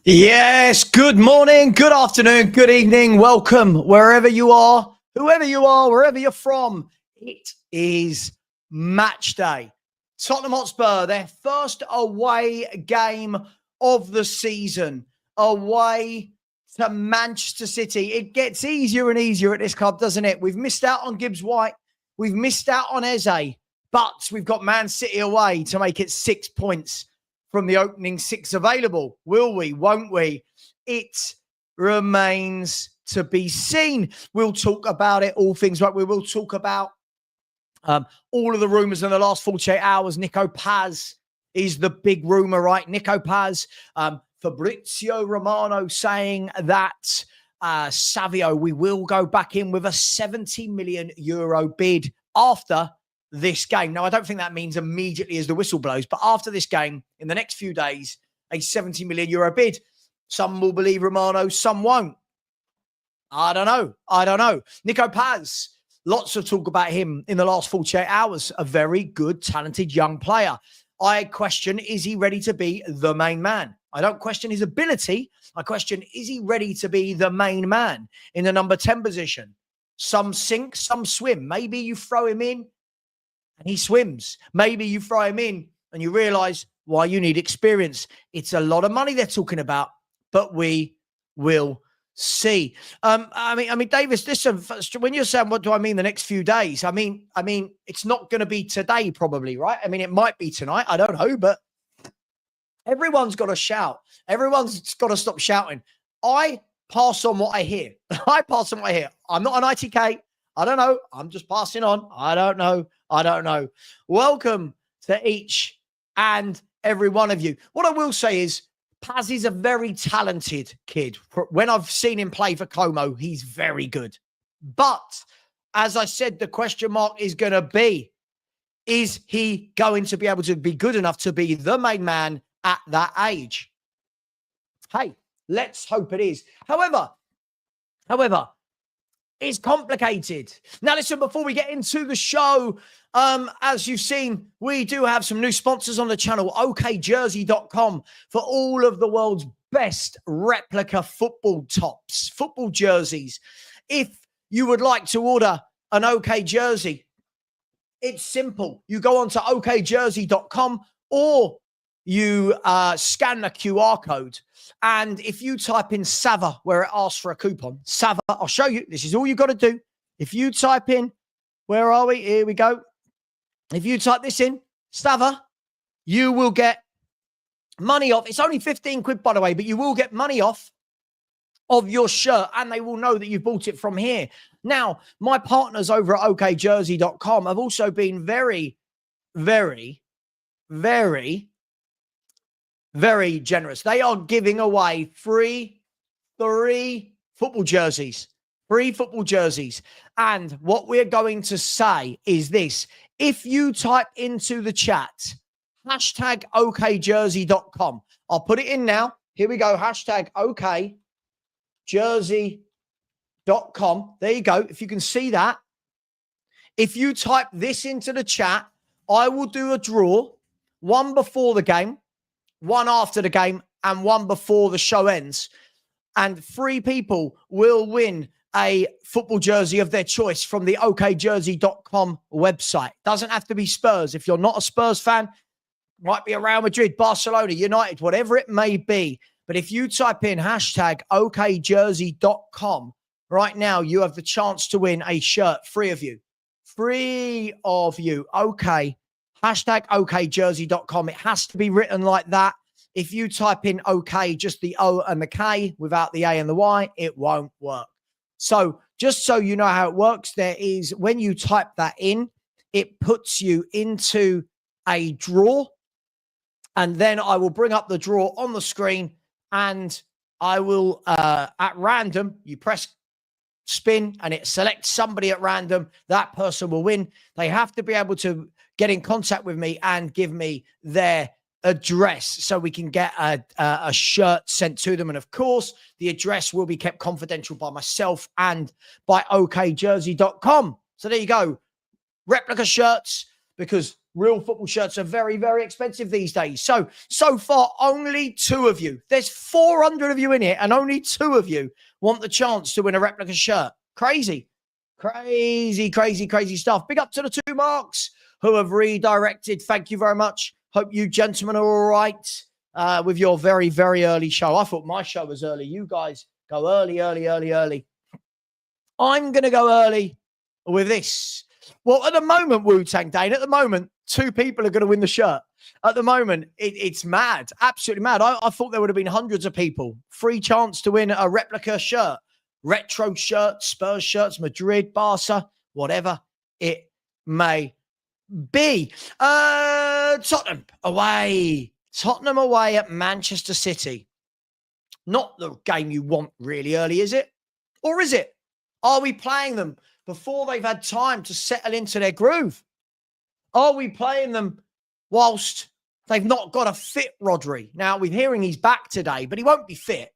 Yes, good morning, good afternoon, good evening. Welcome wherever you are, whoever you are, wherever you're from. It is match day. Tottenham Hotspur, their first away game of the season, away to Manchester City. It gets easier and easier at this club, doesn't it? We've missed out on Gibbs White. We've missed out on Eze, but we've got Man City away to make it 6 points from the opening six available. Will we? Won't we? It remains to be seen. We'll talk about it, all things right. We will talk about all of the rumours in the last 48 hours. Nico Paz is the big rumour, right? Nico Paz, Fabrizio Romano saying that Savio, we will go back in with a 70 million euro bid after this game. Now, I don't think that means immediately as the whistle blows, but after this game, in the next few days, a 70 million euro bid. Some will believe Romano, some won't. I don't know. Nico Paz, lots of talk about him in the last 48 hours. A very good, talented young player. I question, is he ready to be the main man? I don't question his ability. I question, is he ready to be the main man in the number 10 position? Some sink, some swim. Maybe you throw him in and he swims. Maybe you throw him in and you realize why you need experience. It's a lot of money they're talking about, but we will see. I mean, Davis, listen, when you're saying, what do I mean the next few days? I mean, it's not going to be today probably, right? I mean, it might be tonight. I don't know, but everyone's got to shout. Everyone's got to stop shouting. I pass on what I hear. I'm not an ITK. I don't know. I'm just passing on. I don't know. Welcome to each and every one of you. What I will say is Paz is a very talented kid. When I've seen him play for Como, he's very good. But as I said, the question mark is going to be, is he going to be able to be good enough to be the main man at that age? Hey, let's hope it is. However, it's complicated. Now, listen, before we get into the show, as you've seen, we do have some new sponsors on the channel, okjersey.com, for all of the world's best replica football tops, football jerseys. If you would like to order an OK jersey, it's simple. You go on to okjersey.com or you scan the QR code. And if you type in Sava, where it asks for a coupon, Sava, I'll show you. This is all you've got to do. If you type in, where are we? Here we go. If you type this in, Sava, you will get money off. It's only 15 quid, by the way, but you will get money off of your shirt and they will know that you bought it from here. Now, my partners over at okjersey.com have also been very, very, very generous. They are giving away free football jerseys. And what we're going to say is this. If you type into the chat, hashtag okjersey.com, I'll put it in now. Here we go. Hashtag okjersey.com. There you go. If you can see that. If you type this into the chat, I will do a draw, one before the game, one after the game, and one before the show ends. And 3 people will win a football jersey of their choice from the okjersey.com website. Doesn't have to be Spurs. If you're not a Spurs fan, might be a Real Madrid, Barcelona, United, whatever it may be. But if you type in hashtag okjersey.com right now, you have the chance to win a shirt. 3 of you. Okay. Hashtag okjersey.com. It has to be written like that. If you type in OK, just the O and the K without the A and the Y, it won't work. So just so you know how it works, there is, when you type that in, it puts you into a draw. And then I will bring up the draw on the screen and I will, at random, you press spin and it selects somebody at random. That person will win. They have to be able to get in contact with me and give me their address so we can get a shirt sent to them. And of course, the address will be kept confidential by myself and by okjersey.com. So there you go. Replica shirts, because Real football shirts are very, very expensive these days. So far, only 2 of you. There's 400 of you in here, and only 2 of you want the chance to win a replica shirt. Crazy. Crazy stuff. Big up to the 2 marks who have redirected. Thank you very much. Hope you gentlemen are all right with your very, very early show. I thought my show was early. You guys go early. I'm going to go early with this. Well, at the moment, Wu-Tang Dane, at the moment, 2 people are going to win the shirt. At the moment, it's mad. Absolutely mad. I thought there would have been hundreds of people. Free chance to win a replica shirt. Retro shirts, Spurs shirts, Madrid, Barca, whatever it may be. Tottenham away. Tottenham away at Manchester City. Not the game you want really early, is it? Or is it? Are we playing them before they've had time to settle into their groove? Are we playing them whilst they've not got a fit Rodri? Now, we're hearing he's back today, but he won't be fit.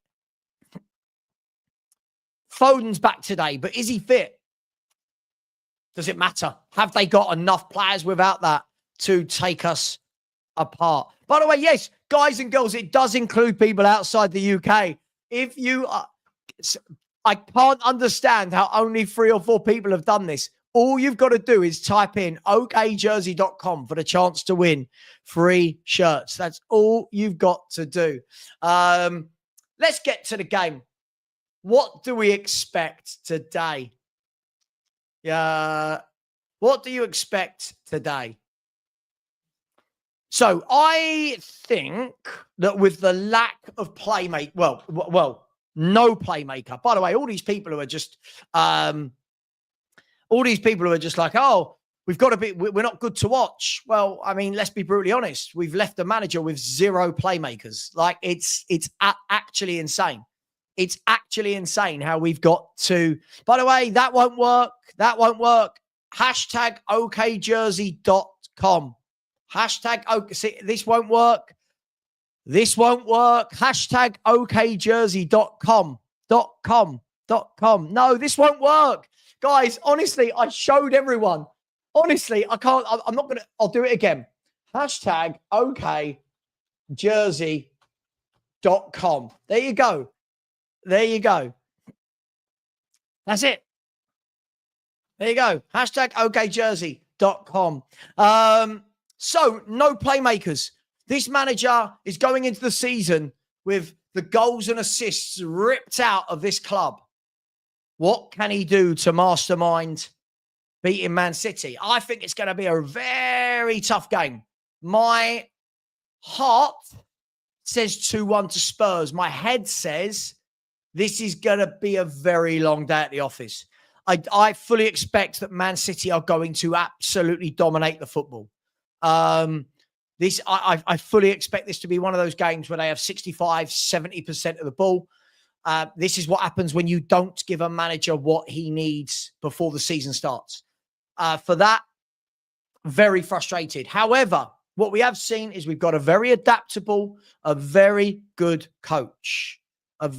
Foden's back today, but is he fit? Does it matter? Have they got enough players without that to take us apart? By the way, yes, guys and girls, it does include people outside the UK. If you are... I can't understand how only 3 or 4 people have done this. All you've got to do is type in okjersey.com for the chance to win free shirts. That's all you've got to do. Let's get to the game. What do we expect today? What do you expect today? So I think that with the lack of playmate, no playmaker. By the way, all these people who are just like, oh, we're not good to watch. Well, I mean, let's be brutally honest. We've left the manager with 0 playmakers. Like it's actually insane. It's actually insane how we've got to. By the way, that won't work. Hashtag okjersey.com. See, this won't work. Hashtag okjersey.com. No, this won't work. Guys, honestly, I showed everyone. Honestly, I can't. I'll do it again. Hashtag okjersey.com. There you go. That's it. There you go. Hashtag okjersey.com. So, no playmakers. This manager is going into the season with the goals and assists ripped out of this club. What can he do to mastermind beating Man City? I think it's going to be a very tough game. My heart says 2-1 to Spurs. My head says this is going to be a very long day at the office. I fully expect that Man City are going to absolutely dominate the football. I fully expect this to be one of those games where they have 65, 70% of the ball. This is what happens when you don't give a manager what he needs before the season starts. For that, very frustrated. However, what we have seen is we've got a very adaptable, a very good coach. But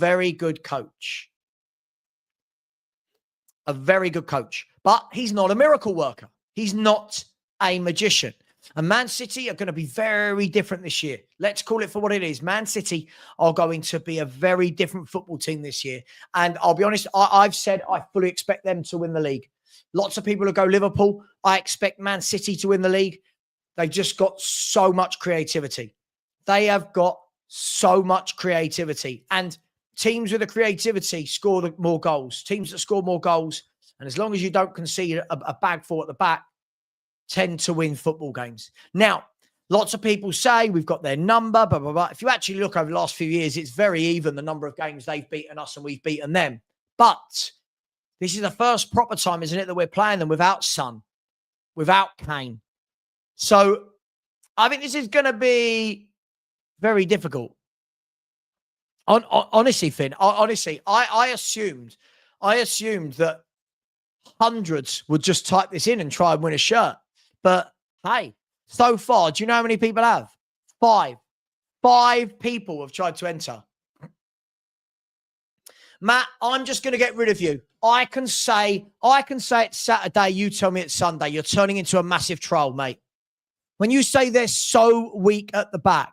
he's not a miracle worker. He's not a magician. And Man City are going to be very different this year. Let's call it for what it is. Man City are going to be a very different football team this year. And I'll be honest, I've said I fully expect them to win the league. Lots of people who go Liverpool. I expect Man City to win the league. They've just got so much creativity. They have got so much creativity. And teams with the creativity score more goals. Teams that score more goals, and as long as you don't concede a bag full at the back, tend to win football games. Now, lots of people say we've got their number, blah, blah, blah. If you actually look over the last few years, it's very even, the number of games they've beaten us and we've beaten them. But this is the first proper time, isn't it, that we're playing them without Son, without Kane. So I think this is going to be very difficult. Honestly, Finn, I assumed that hundreds would just type this in and try and win a shirt. But hey, so far, do you know how many people have? 5. 5 people have tried to enter. Matt, I'm just going to get rid of you. I can say it's Saturday. You tell me it's Sunday. You're turning into a massive troll, mate. When you say they're so weak at the back,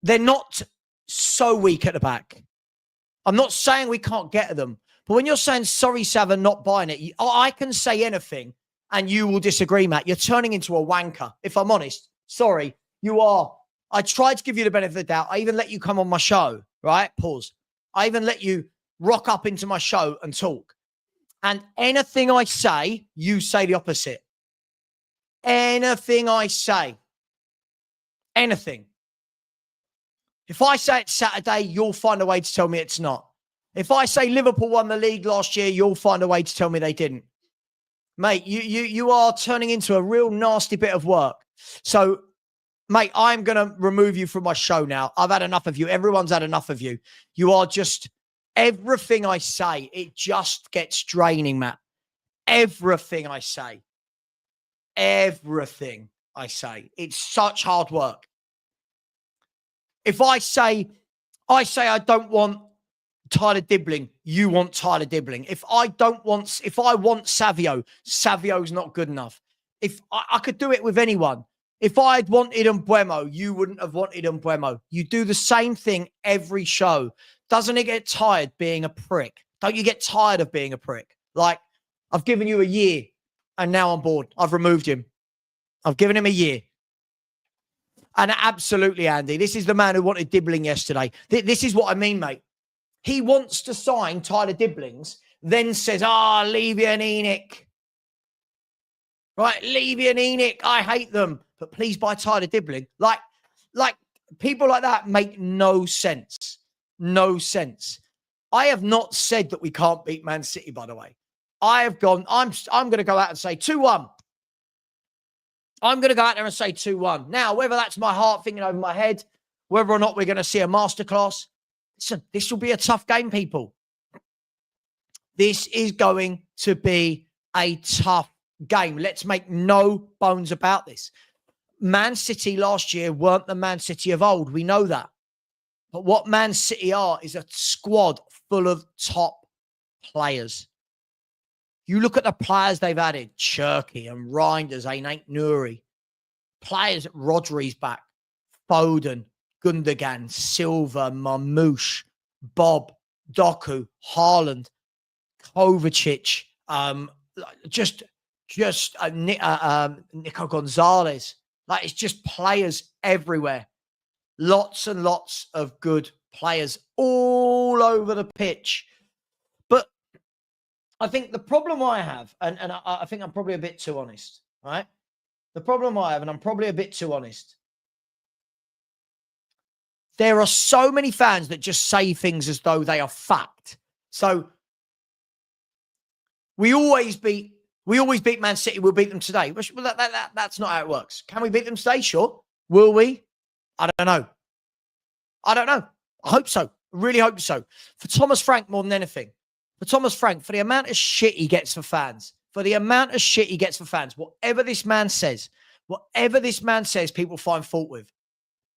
they're not so weak at the back. I'm not saying we can't get at them. But when you're saying, sorry, Sav, and not buying it, I can say anything and you will disagree, Matt. You're turning into a wanker. If I'm honest, sorry, you are. I tried to give you the benefit of the doubt. I even let you come on my show, right? Pause. I even let you rock up into my show and talk. And anything I say, you say the opposite. Anything I say. Anything. If I say it's Saturday, you'll find a way to tell me it's not. If I say Liverpool won the league last year, you'll find a way to tell me they didn't. Mate, you are turning into a real nasty bit of work. So, mate, I'm going to remove you from my show now. I've had enough of you. Everyone's had enough of you. You are just, everything I say, it just gets draining, Matt. Everything I say. Everything I say. It's such hard work. If I say I don't want Tyler Dibbling, you want Tyler Dibbling. If I want Savio, Savio's not good enough. If I could do it with anyone. If I had wanted Mbeumo, you wouldn't have wanted Mbeumo. You do the same thing every show. Doesn't it get tired being a prick? Don't you get tired of being a prick? Like, I've given you a year and now I'm bored. I've removed him. I've given him a year. And absolutely, Andy, this is the man who wanted Dibbling yesterday. This is what I mean, mate. He wants to sign Tyler Dibblings, then says, Levy and Enoch. Right, Levy and Enoch, I hate them. But please buy Tyler Dibbling. Like people like that make no sense. No sense. I have not said that we can't beat Man City, by the way. I'm going to go out and say 2-1. I'm going to go out there and say 2-1. Now, whether that's my heart thinking over my head, whether or not we're going to see a masterclass, listen, this will be a tough game, people. This is going to be a tough game. Let's make no bones about this. Man City last year weren't the Man City of old. We know that. But what Man City are is a squad full of top players. You look at the players they've added, Cherky and Reinders, Ain't Nuri. Players, Rodri's back, Foden, Gundogan, Silva, Marmouche, Bob, Doku, Haaland, Kovacic, Nico Gonzalez. Like, it's just players everywhere. Lots and lots of good players all over the pitch. But I think the problem I have, and I think I'm probably a bit too honest, right? The problem I have, and I'm probably a bit too honest, there are so many fans that just say things as though they are fact. So we always beat Man City. We'll beat them today. Well, that's not how it works. Can we beat them today? Sure. Will we? I don't know. I hope so. Really hope so. For Thomas Frank more than anything. For Thomas Frank, for the amount of shit he gets for fans. Whatever this man says, people find fault with.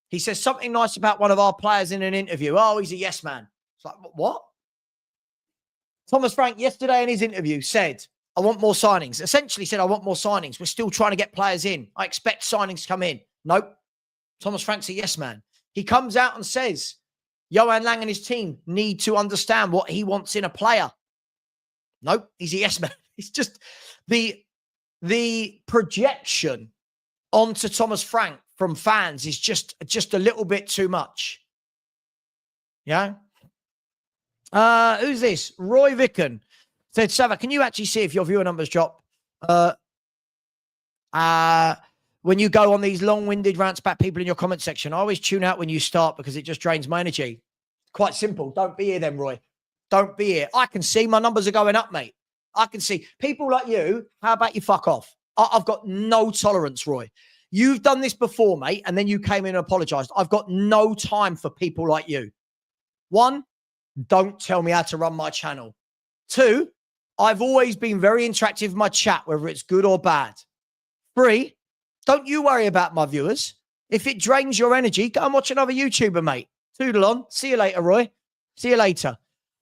He says something nice about one of our players in an interview. Oh, he's a yes man. It's like, what? Thomas Frank yesterday in his interview said, I want more signings. Essentially said, I want more signings. We're still trying to get players in. I expect signings to come in. Nope. Thomas Frank's a yes man. He comes out and says, Johan Lang and his team need to understand what he wants in a player. Nope. He's a yes man. It's just the projection onto Thomas Frank from fans is just a little bit too much. Yeah. Who's this? Roy Vicken said, Sava, can you actually see if your viewer numbers drop? When you go on these long-winded rants about people in your comment section, I always tune out when you start because it just drains my energy. Quite simple. Don't be here then, Roy. Don't be here. I can see my numbers are going up, mate. I can see people like you. How about you fuck off? I've got no tolerance, Roy. You've done this before, mate, and then you came in and apologized. I've got no time for people like you. 1, don't tell me how to run my channel. 2, I've always been very interactive in my chat, whether it's good or bad. 3, don't you worry about my viewers. If it drains your energy, go and watch another YouTuber, mate. Toodle on. See you later, Roy. See you later.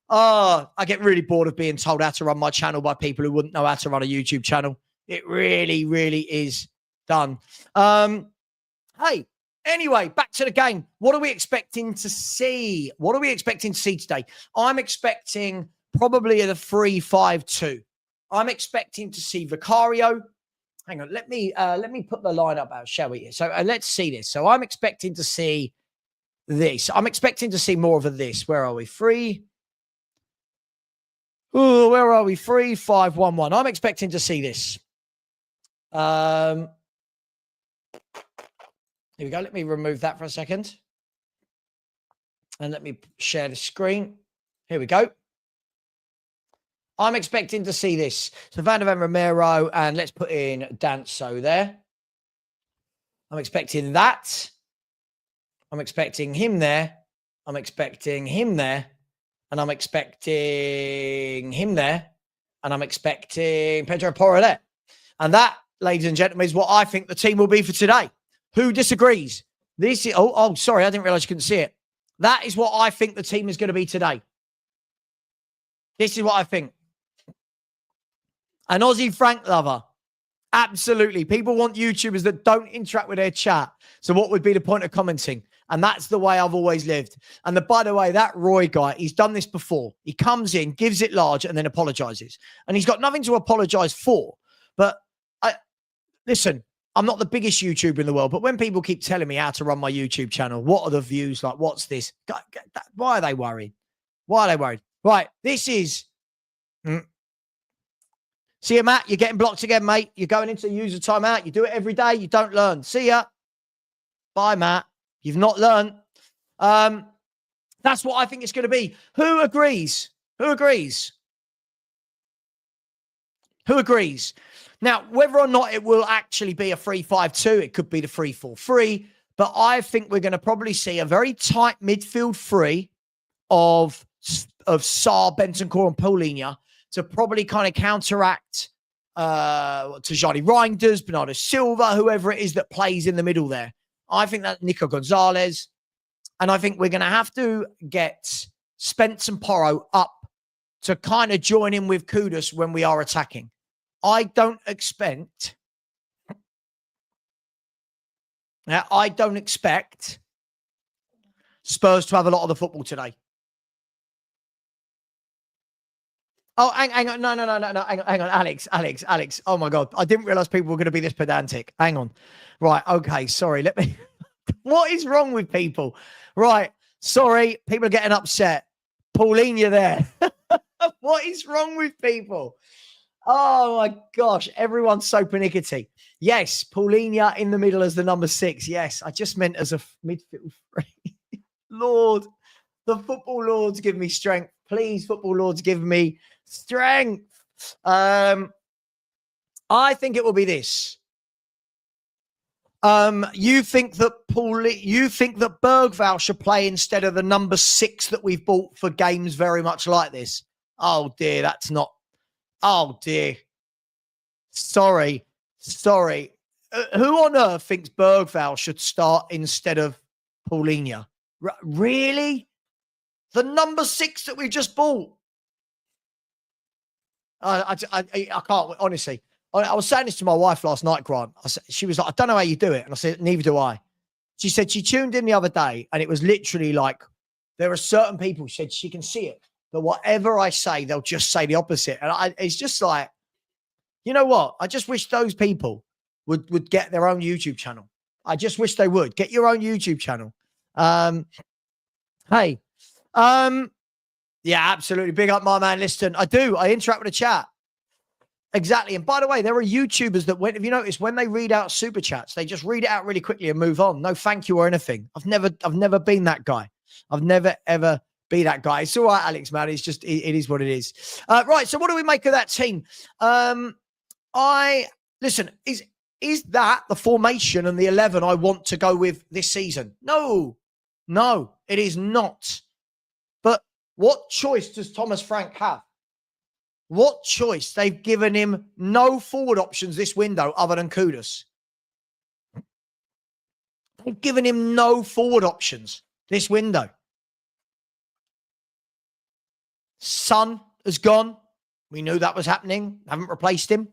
I get really bored of being told how to run my channel by people who wouldn't know how to run a YouTube channel. It really, really is done. Hey, anyway, back to the game. What are we expecting to see? What are we expecting to see today? I'm expecting probably a 3-5-2. I'm expecting to see Vicario. Hang on, let me put the line up out, shall we? So let's see this. So I'm expecting to see this. I'm expecting to see more of this. Where are we? 3. Oh, where are we? 3-5-1-1. I'm expecting to see this. Here we go. Let me remove that for a second. And let me share the screen. Here we go. I'm expecting to see this. So Van der Ven, Romero, and let's put in Danso there. I'm expecting that. I'm expecting him there. I'm expecting him there. And I'm expecting him there. And I'm expecting Pedro Porro there. And that, ladies and gentlemen, is what I think the team will be for today. Who disagrees? This is, sorry, I didn't realize you couldn't see it. That is what I think the team is going to be today. This is what I think. An Aussie Frank lover. Absolutely. People want YouTubers that don't interact with their chat. So what would be the point of commenting? And that's the way I've always lived. And by the way, that Roy guy, he's done this before. He comes in, gives it large, and then apologizes. And he's got nothing to apologize for. But listen, I'm not the biggest YouTuber in the world, but when people keep telling me how to run my YouTube channel, what are the views? Like, what's this? Why are they worried? Why are they worried? Right, this is... See you, Matt. You're getting blocked again, mate. You're going into user timeout. You do it every day. You don't learn. See ya. Bye, Matt. You've not learned. That's what I think it's going to be. Who agrees? Who agrees? Who agrees? Now, whether or not it will actually be a 3-5-2, it could be the 3-4-3, but I think we're going to probably see a very tight midfield three of Sarr, Bentancur, and Paulinho to probably kind of counteract Tajani Reinders, Bernardo Silva, whoever it is that plays in the middle there. I think that Nico Gonzalez. And I think we're going to have to get Spence and Porro up to kind of join in with Kudus when we are attacking. I don't expect Spurs to have a lot of the football today. Oh, hang on. No. Hang on. Alex. Oh, my God. I didn't realize people were going to be this pedantic. Hang on. Right. Okay. Sorry. Let me... What is wrong with people? Right. Sorry. People are getting upset. Paulinho there. What is wrong with people? Oh, my gosh. Everyone's so pernickety. Yes. Paulinho in the middle as the number 6. Yes. I just meant as a midfield three. Lord. The football lords give me strength. Please, football lords, give me strength. I think it will be this. You think that Bergvall should play instead of the number 6 that we've bought for games very much like this? Oh dear, that's not. Oh dear. Sorry. Who on earth thinks Bergvall should start instead of Paulinho? Really? The number 6 that we just bought. I can't, honestly. I was saying this to my wife last night, Grant. She was like, I don't know how you do it. And I said, neither do I. She said she tuned in the other day and it was literally like, there are certain people, she said she can see it, but whatever I say, they'll just say the opposite. And it's just like, you know what? I just wish those people would get their own YouTube channel. I just wish they would. Get your own YouTube channel. Hey. Yeah, absolutely. Big up my man, Liston. I do. I interact with the chat. Exactly. And by the way, there are YouTubers that if you notice, when they read out super chats, they just read it out really quickly and move on. No thank you or anything. I've never been that guy. I've never, ever be that guy. It's all right, Alex, man. It's just, it is what it is. Right. So what do we make of that team? Listen, is that the formation and the 11 I want to go with this season? No, it is not. But what choice does Thomas Frank have? What choice? They've given him no forward options this window other than Kudus. They've given him no forward options this window. Son has gone. We knew that was happening. Haven't replaced him.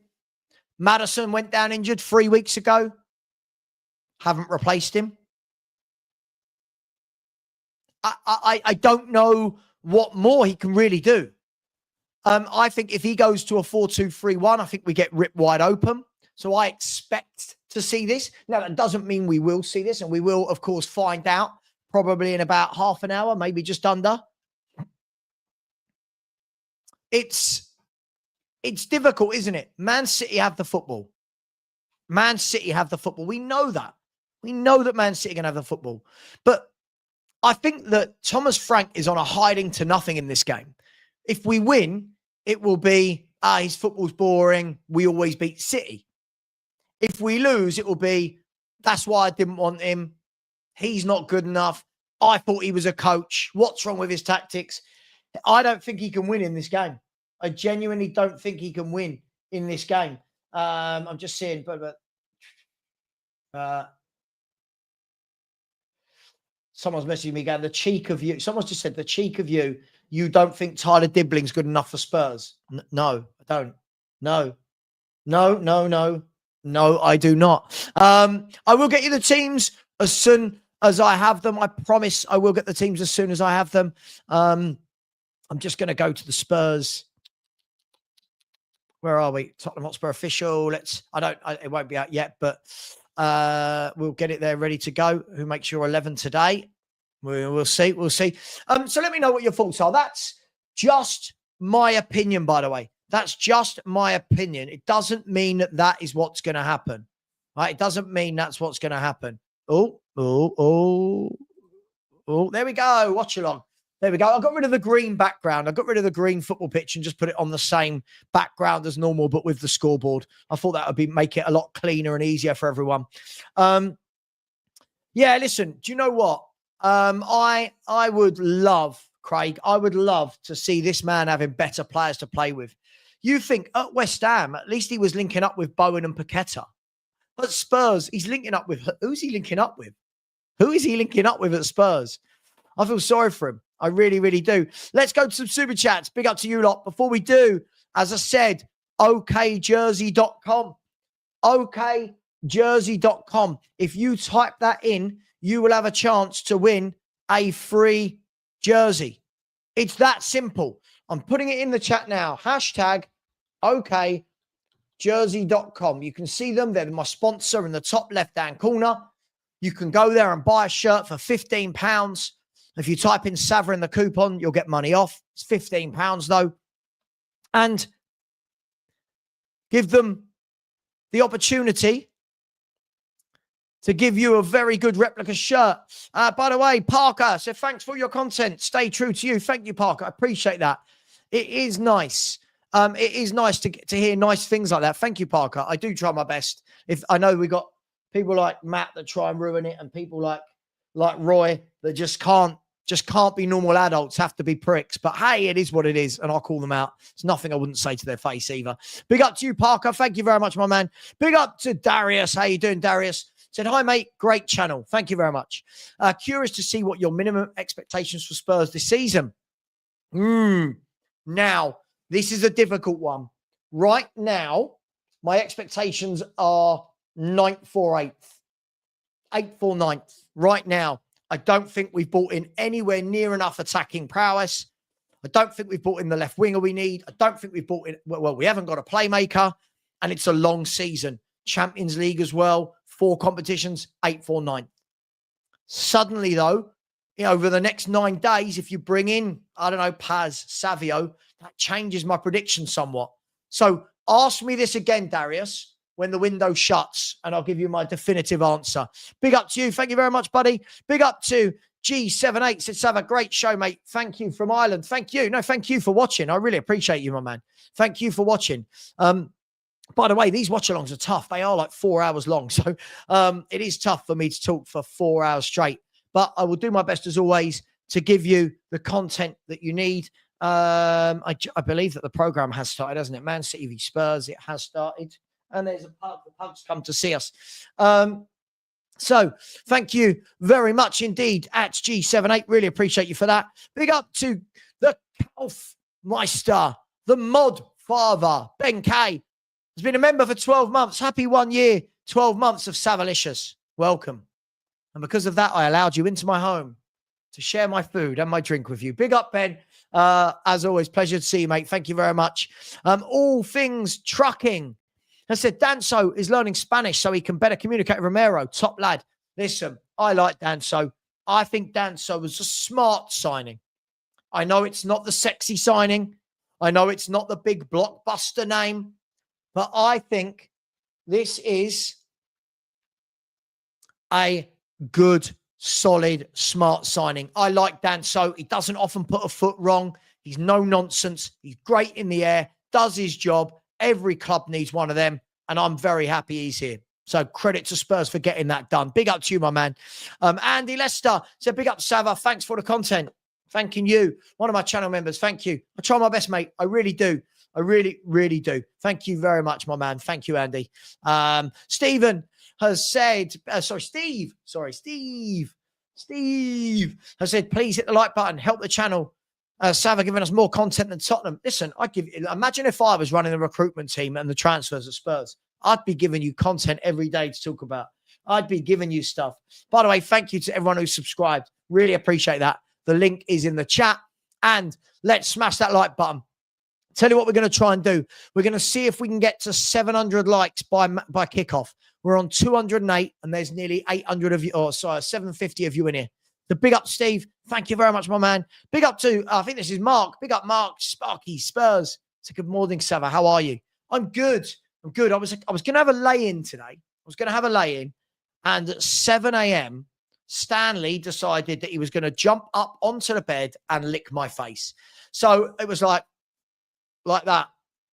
Maddison went down injured 3 weeks ago. haven't replaced him. I don't know what more he can really do. I think if he goes to a 4-2-3-1, I think we get ripped wide open. So I expect to see this. Now, that doesn't mean we will see this, and we will, of course, find out probably in about half an hour, maybe just under. It's difficult, isn't it? Man City have the football. Man City have the football. We know that. We know that Man City can have the football. But I think that Thomas Frank is on a hiding to nothing in this game. If we win, it will be, his football's boring. We always beat City. If we lose, it will be, that's why I didn't want him. He's not good enough. I thought he was a coach. What's wrong with his tactics? I don't think he can win in this game. I genuinely don't think he can win in this game. I'm just saying, someone's messaging me going, the cheek of you. Someone's just said, the cheek of you. You don't think Tyler Dibling's good enough for Spurs? No, I don't. No, I do not. I will get you the teams as soon as I have them. I promise I will get the teams as soon as I have them. I'm just going to go to the Spurs. Where are we? Tottenham Hotspur official. It won't be out yet, but we'll get it there ready to go. Who makes your 11 today? We'll see. So let me know what your thoughts are. That's just my opinion, by the way. That's just my opinion. It doesn't mean that is what's going to happen. Right? It doesn't mean that's what's going to happen. Oh, there we go. Watchalong. There we go. I got rid of the green background. I got rid of the green football pitch and just put it on the same background as normal, but with the scoreboard. I thought that would make it a lot cleaner and easier for everyone. Yeah, listen, do you know what? I would love, Craig, I would love to see this man having better players to play with. You think at West Ham, at least he was linking up with Bowen and Paqueta. But Spurs, he's linking up with, who's he linking up with? Who is he linking up with at Spurs? I feel sorry for him. I really, really do. Let's go to some super chats. Big up to you lot. Before we do, as I said, okjersey.com. okjersey.com. If you type that in, you will have a chance to win a free jersey. It's that simple. I'm putting it in the chat now. Hashtag okjersey.com. You can see them. They're my sponsor in the top left-hand corner. You can go there and buy a shirt for £15. If you type in Sava in the coupon, you'll get money off. It's £15 though. And give them the opportunity to give you a very good replica shirt. By the way, Parker said, thanks for your content. Stay true to you. Thank you, Parker. I appreciate that. It is nice. It is nice to hear nice things like that. Thank you, Parker. I do try my best. If I know we got people like Matt that try and ruin it, and people like Roy that just can't be normal adults, have to be pricks. But hey, it is what it is, and I'll call them out. It's nothing I wouldn't say to their face either. Big up to you, Parker. Thank you very much, my man. Big up to Darius. How you doing, Darius? Said, hi, mate. Great channel. Thank you very much. Curious to see what your minimum expectations for Spurs this season. Now, this is a difficult one. Right now, my expectations are 9th or 8th. 8th or 9th. Right now, I don't think we've brought in anywhere near enough attacking prowess. I don't think we've brought in the left winger we need. I don't think we've brought in, well, we haven't got a playmaker, and it's a long season. Champions League as well. 4 competitions, 8th or 9th. Suddenly, though, over the next 9 days, if you bring in, I don't know, Paz, Savio, that changes my prediction somewhat. So ask me this again, Darius, when the window shuts, and I'll give you my definitive answer. Big up to you. Thank you very much, buddy. Big up to G78. Says, have a great show, mate. Thank you from Ireland. Thank you. No, thank you for watching. I really appreciate you, my man. Thank you for watching. By the way, these watch-alongs are tough. They are like 4 hours long. So it is tough for me to talk for 4 hours straight. But I will do my best, as always, to give you the content that you need. I believe that the program has started, hasn't it? Man City v Spurs, it has started. And there's a pub. The pub's come to see us. So thank you very much indeed at G78. Really appreciate you for that. Big up to the Kaufmeister, the mod father, Ben K. Has been a member for 12 months. Happy 1 year, 12 months of Savalicious. welcome. And because of that, I allowed you into my home to share my food and my drink with you. Big up, Ben. As always, pleasure to see you, mate. Thank you very much. All things trucking. I said, Danso is learning Spanish so he can better communicate with Romero. Top lad. Listen, I like Danso. I think Danso was a smart signing. I know it's not the sexy signing. I know it's not the big blockbuster name. But I think this is a good, solid, smart signing. I like Danso. He doesn't often put a foot wrong. He's no nonsense. He's great in the air, does his job. Every club needs one of them, and I'm very happy he's here. So credit to Spurs for getting that done. Big up to you, my man. Andy Lester said, big up, Sava. Thanks for the content. Thanking you. One of my channel members. Thank you. I try my best, mate. I really do. I really, really do. Thank you very much, my man. Thank you, Andy. Stephen has said, Steve has said, please hit the like button. Help the channel. Sava giving us more content than Tottenham. Listen, imagine if I was running the recruitment team and the transfers at Spurs. I'd be giving you content every day to talk about. I'd be giving you stuff. By the way, thank you to everyone who subscribed. Really appreciate that. The link is in the chat. And let's smash that like button. Tell you what we're going to try and do. We're going to see if we can get to 700 likes by kickoff. We're on 208, and there's nearly 800 of you, 750 of you in here. The big up, Steve. Thank you very much, my man. Big up to, I think this is Mark. Big up, Mark. Sparky Spurs. It's a good morning, Sava. How are you? I'm good. I'm good. I was going to have a lay-in today. And at 7 a.m., Stanley decided that he was going to jump up onto the bed and lick my face. So it was like that.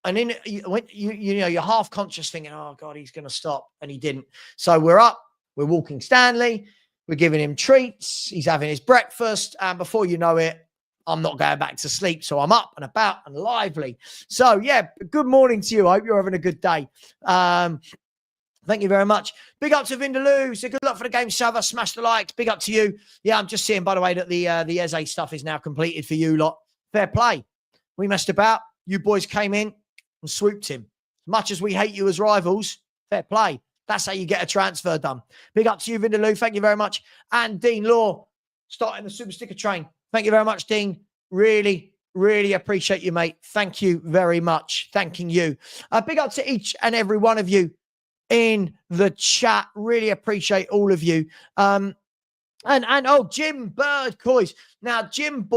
And then you're half conscious thinking, oh God, he's going to stop. And he didn't. So we're up, we're walking Stanley, we're giving him treats. He's having his breakfast. And before you know it, I'm not going back to sleep. So I'm up and about and lively. So yeah, good morning to you. I hope you're having a good day. Thank you very much. Big up to Vindaloo. So good luck for the game, Sava. Smash the likes. Big up to you. Yeah, I'm just seeing, by the way, that the Eze stuff is now completed for you lot. Fair play. We messed about. You boys came in and swooped him. As much as we hate you as rivals, fair play. That's how you get a transfer done. Big up to you, Vindaloo. Thank you very much. And Dean Law, starting the Super Sticker train. Thank you very much, Dean. Really, really appreciate you, mate. Thank you very much. Thanking you. Big up to each and every one of you in the chat. Really appreciate all of you. And Jim Bird Coys. Now, Jim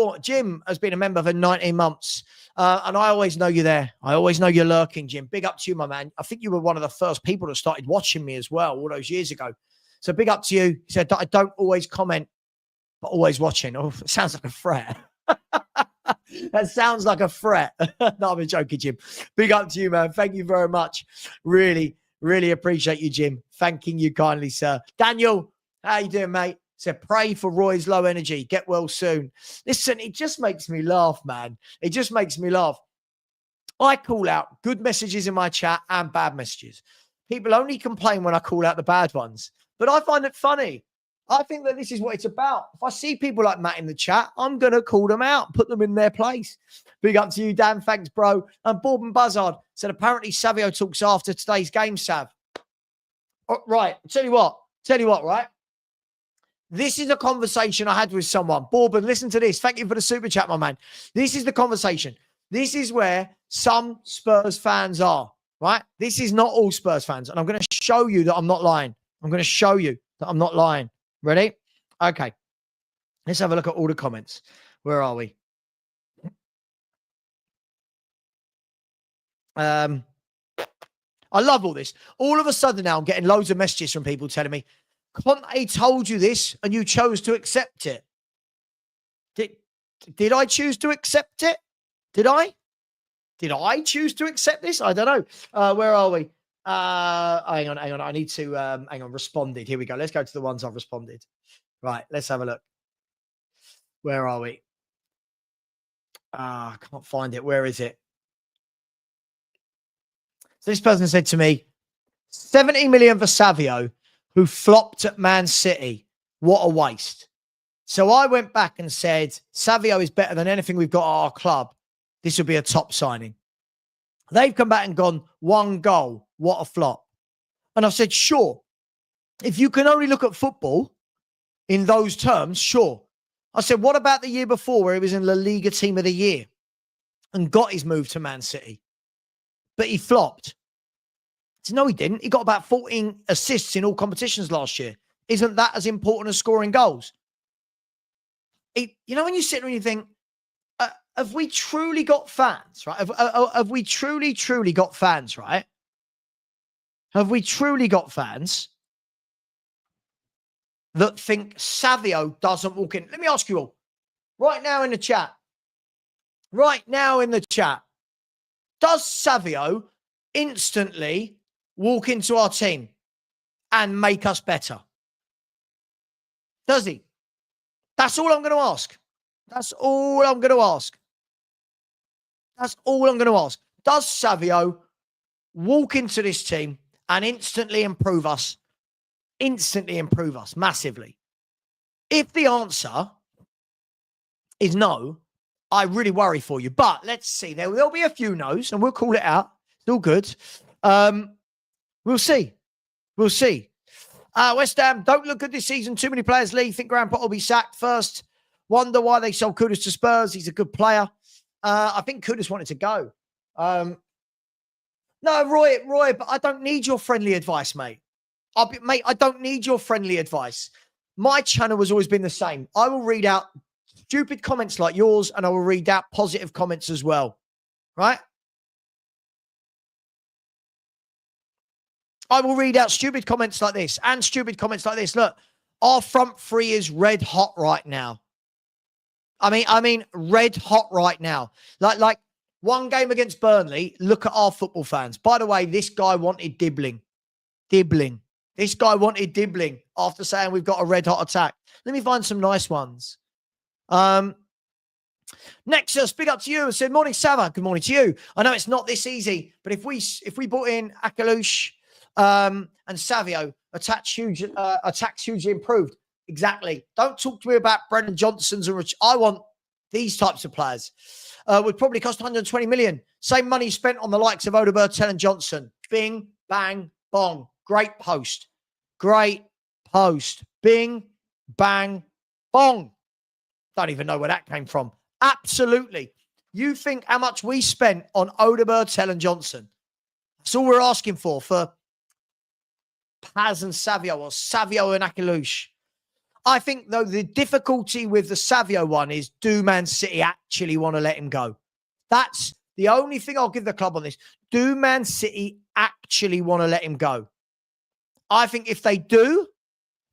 has been a member for 19 months. And I always know you're there. I always know you're lurking, Jim. Big up to you, my man. I think you were one of the first people that started watching me as well all those years ago. So big up to you. He said, I don't always comment, but always watching. Oh, it sounds like a threat. That sounds like a threat. No, I'm joking, Jim. Big up to you, man. Thank you very much. Really, really appreciate you, Jim. Thanking you kindly, sir. Daniel, how you doing, mate? Said, pray for Roy's low energy. Get well soon. Listen, it just makes me laugh, man. It just makes me laugh. I call out good messages in my chat and bad messages. People only complain when I call out the bad ones, but I find it funny. I think that this is what it's about. If I see people like Matt in the chat, I'm going to call them out, put them in their place. Big up to you, Dan. Thanks, bro. And Bourbon Buzzard said, apparently Savio talks after today's game, Sav. Oh, right. Tell you what, right? This is a conversation I had with someone. Bourbon, listen to this. Thank you for the super chat, my man. This is the conversation. This is where some Spurs fans are, right? This is not all Spurs fans. And I'm going to show you that I'm not lying. Ready? Okay. Let's have a look at all the comments. Where are we? I love all this. All of a sudden now I'm getting loads of messages from people telling me, Conte told you this and you chose to accept it. Did I choose to accept it? Did I choose to accept this? I don't know. Where are we? Hang on. I need to, hang on, responded. Here we go. Let's go to the ones I've responded. Right. Let's have a look. Where are we? I can't find it. Where is it? So this person said to me, 70 million for Savio, who flopped at Man City. What a waste. So I went back and said, Savio is better than anything we've got at our club. This would be a top signing. They've come back and gone, one goal. What a flop. And I've said, sure. If you can only look at football in those terms, sure. I said, what about the year before where he was in La Liga Team of the Year and got his move to Man City? But he flopped. So no, he didn't. He got about 14 assists in all competitions last year. Isn't that as important as scoring goals? When you sit there and you think, have we truly got fans, right? Have we truly got fans, right? Have we truly got fans that think Savio doesn't walk in? Let me ask you all, right now in the chat, does Savio instantly walk into our team and make us better? Does he? That's all I'm going to ask. That's all I'm going to ask. Does Savio walk into this team and instantly improve us? Massively. If the answer is no, I really worry for you. But let's see. There'll be a few no's, and we'll call it out. It's all good. We'll see. West Ham don't look good this season. Too many players leave. Think Graham Potter will be sacked first. Wonder why they sold Kudus to Spurs. He's a good player. I think Kudus wanted to go. No, Roy, but I don't need your friendly advice, mate. I don't need your friendly advice. My channel has always been the same. I will read out stupid comments like yours, and I will read out positive comments as well. Right? I will read out stupid comments like this and stupid comments like this. Look, our front three is red hot right now. I mean, red hot right now. Like one game against Burnley, look at our football fans. By the way, this guy wanted Dibbling. This guy wanted Dibbling after saying we've got a red hot attack. Let me find some nice ones. Nexus, big up to you. I said, morning, Sava. Good morning to you. I know it's not this easy, but if we brought in Akalush and Savio, attacks hugely improved. Exactly. Don't talk to me about Brendan Johnson's and Rich. I want these types of players. Would probably cost 120 million. Same money spent on the likes of Odegaard, and Johnson. Bing, bang, bong. Great post. Bing, bang, bong. Don't even know where that came from. Absolutely. You think how much we spent on Odegaard, and Johnson? That's all we're asking for Paz and Savio, or Savio and Akalush. I think, though, the difficulty with the Savio one is, do Man City actually want to let him go? That's the only thing I'll give the club on this. Do Man City actually want to let him go? I think if they do,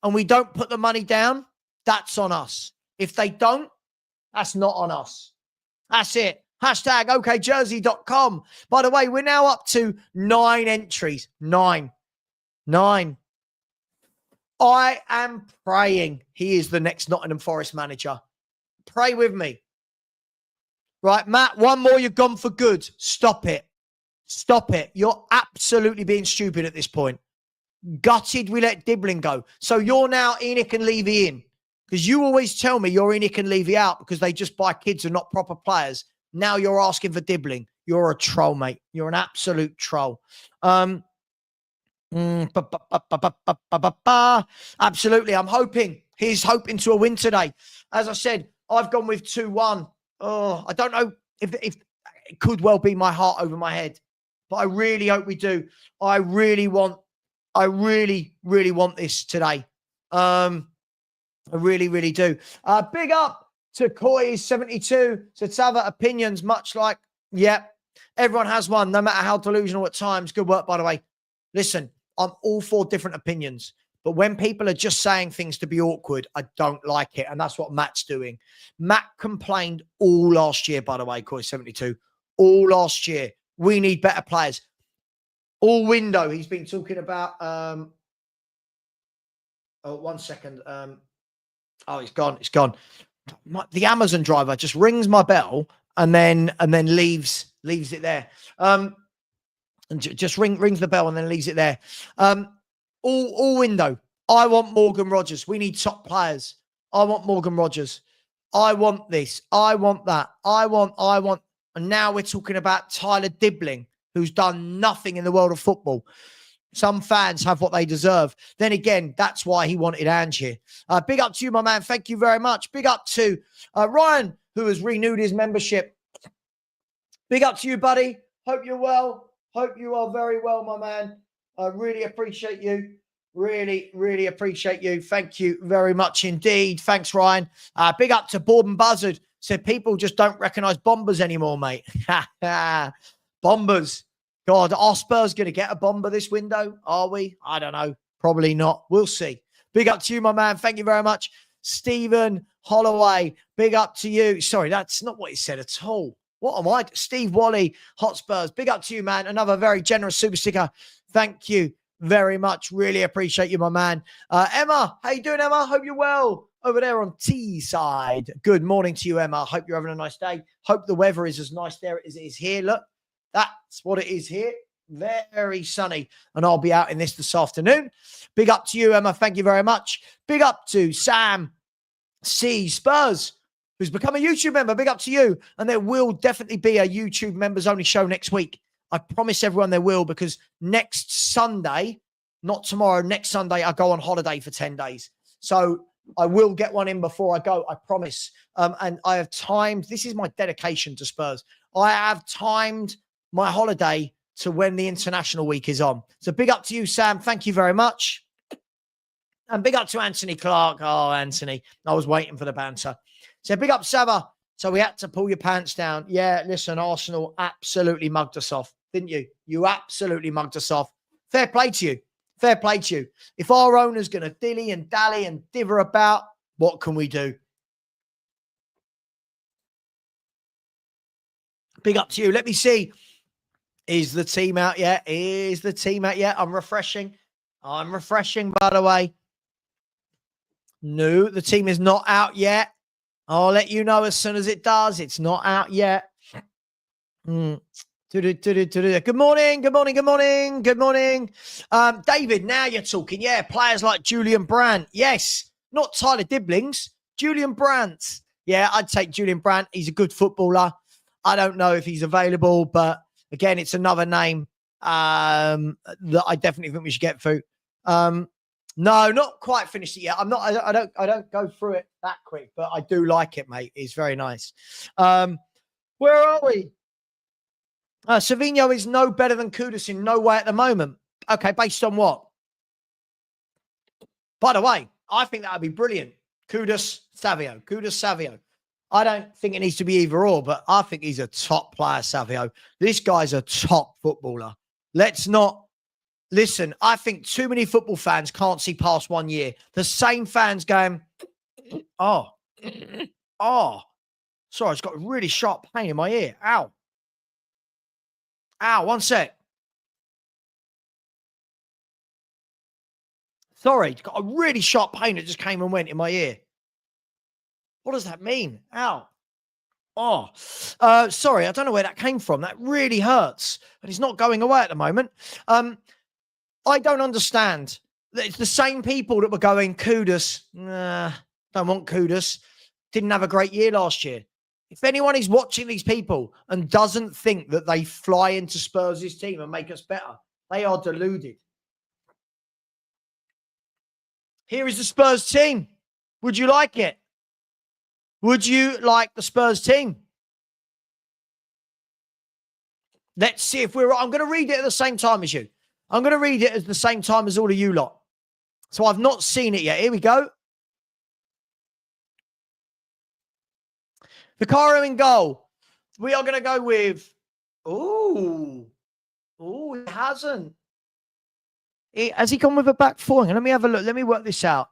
and we don't put the money down, that's on us. If they don't, that's not on us. That's it. Hashtag okjersey.com. By the way, we're now up to 9 entries. 9. I am praying he is the next Nottingham Forest manager. Pray with me. Right, Matt, one more, you've gone for good. Stop it. You're absolutely being stupid at this point. Gutted we let Dibbling go. So you're now Enoch and Levy in. Because you always tell me you're Enoch and Levy out because they just buy kids and not proper players. Now you're asking for Dibbling. You're a troll, mate. You're an absolute troll. Absolutely. I'm hoping. He's hoping to a win today. As I said, I've gone with 2-1. Oh, I don't know if it could well be my heart over my head, but I really hope we do. I really want this today. I really do. Big up to coys 72. So Tava opinions, much like, everyone has one, no matter how delusional at times. Good work, by the way. Listen, I'm all for different opinions, but when people are just saying things to be awkward, I don't like it. And that's what Matt's doing. Matt complained all last year, by the way, coys 72. All last year. We need better players. All window, he's been talking about... 1 second. It's gone. The Amazon driver just rings my bell and then leaves it there. And just rings the bell and then leaves it there. All window. I want Morgan Rogers. We need top players. I want Morgan Rogers. I want this. I want that. I want. And now we're talking about Tyler Dibbling, who's done nothing in the world of football. Some fans have what they deserve. Then again, that's why he wanted Ange here. Big up to you, my man. Thank you very much. Big up to Ryan, who has renewed his membership. Big up to you, buddy. Hope you're well. Hope you are very well, my man. I really appreciate you. Really, really appreciate you. Thank you very much indeed. Thanks, Ryan. Big up to Bourbon Buzzard. Said people just don't recognize bombers anymore, mate. Bombers. God, are Spurs going to get a bomber this window? Are we? I don't know. Probably not. We'll see. Big up to you, my man. Thank you very much. Stephen Holloway, big up to you. Sorry, that's not what he said at all. What am I? Steve Wally, Hotspurs. Big up to you, man. Another very generous super sticker. Thank you very much. Really appreciate you, my man. Emma, how you doing, Emma? Hope you're well over there on T side. Good morning to you, Emma. Hope you're having a nice day. Hope the weather is as nice there as it is here. Look. That's what it is here. Very sunny. And I'll be out in this afternoon. Big up to you, Emma. Thank you very much. Big up to Sam C. Spurs, who's become a YouTube member. Big up to you. And there will definitely be a YouTube members only show next week. I promise everyone there will, because next Sunday, not tomorrow, next Sunday, I go on holiday for 10 days. So I will get one in before I go. I promise. And I have timed. This is my dedication to Spurs. I have timed my holiday to when the international week is on. So big up to you, Sam. Thank you very much. And big up to Anthony Clark. Oh, Anthony, I was waiting for the banter. So big up, Sava. So we had to pull your pants down. Yeah, listen, Arsenal absolutely mugged us off, didn't you? You absolutely mugged us off. Fair play to you. Fair play to you. If our owner's going to dilly and dally and diver about, what can we do? Big up to you. Let me see. Is the team out yet? Is the team out yet? I'm refreshing, by the way. No, the team is not out yet. I'll let you know as soon as it does. It's not out yet. Good morning. David, now you're talking. Yeah, players like Julian Brandt. Yes, not Tyler Dibblings. Julian Brandt. Yeah, I'd take Julian Brandt. He's a good footballer. I don't know if he's available, but again, it's another name that I definitely think we should get through. No, not quite finished it yet. I don't go through it that quick, but I do like it, mate. It's very nice. Where are we? Savinho is no better than Kudus in no way at the moment. Okay, based on what? By the way, I think that would be brilliant. Kudus, Savio. I don't think it needs to be either or, but I think he's a top player, Savio. This guy's a top footballer. Let's not listen. I think too many football fans can't see past 1 year. The same fans going, oh, sorry, it's got a really sharp pain in my ear. Ow, 1 sec. Sorry, it's got a really sharp pain that just came and went in my ear. What does that mean? Ow. Sorry, I don't know where that came from. That really hurts. But it's not going away at the moment. I don't understand. It's the same people that were going, Kudus, don't want Kudus. Didn't have a great year last year. If anyone is watching these people and doesn't think that they fly into Spurs' team and make us better, they are deluded. Here is the Spurs team. Would you like it? Would you like the Spurs team? Let's see if we're... I'm going to read it at the same time as you. I'm going to read it at the same time as all of you lot. So I've not seen it yet. Here we go. Vicario in goal. We are going to go with... Ooh, he hasn't. Has he gone with a back four? Let me have a look. Let me work this out.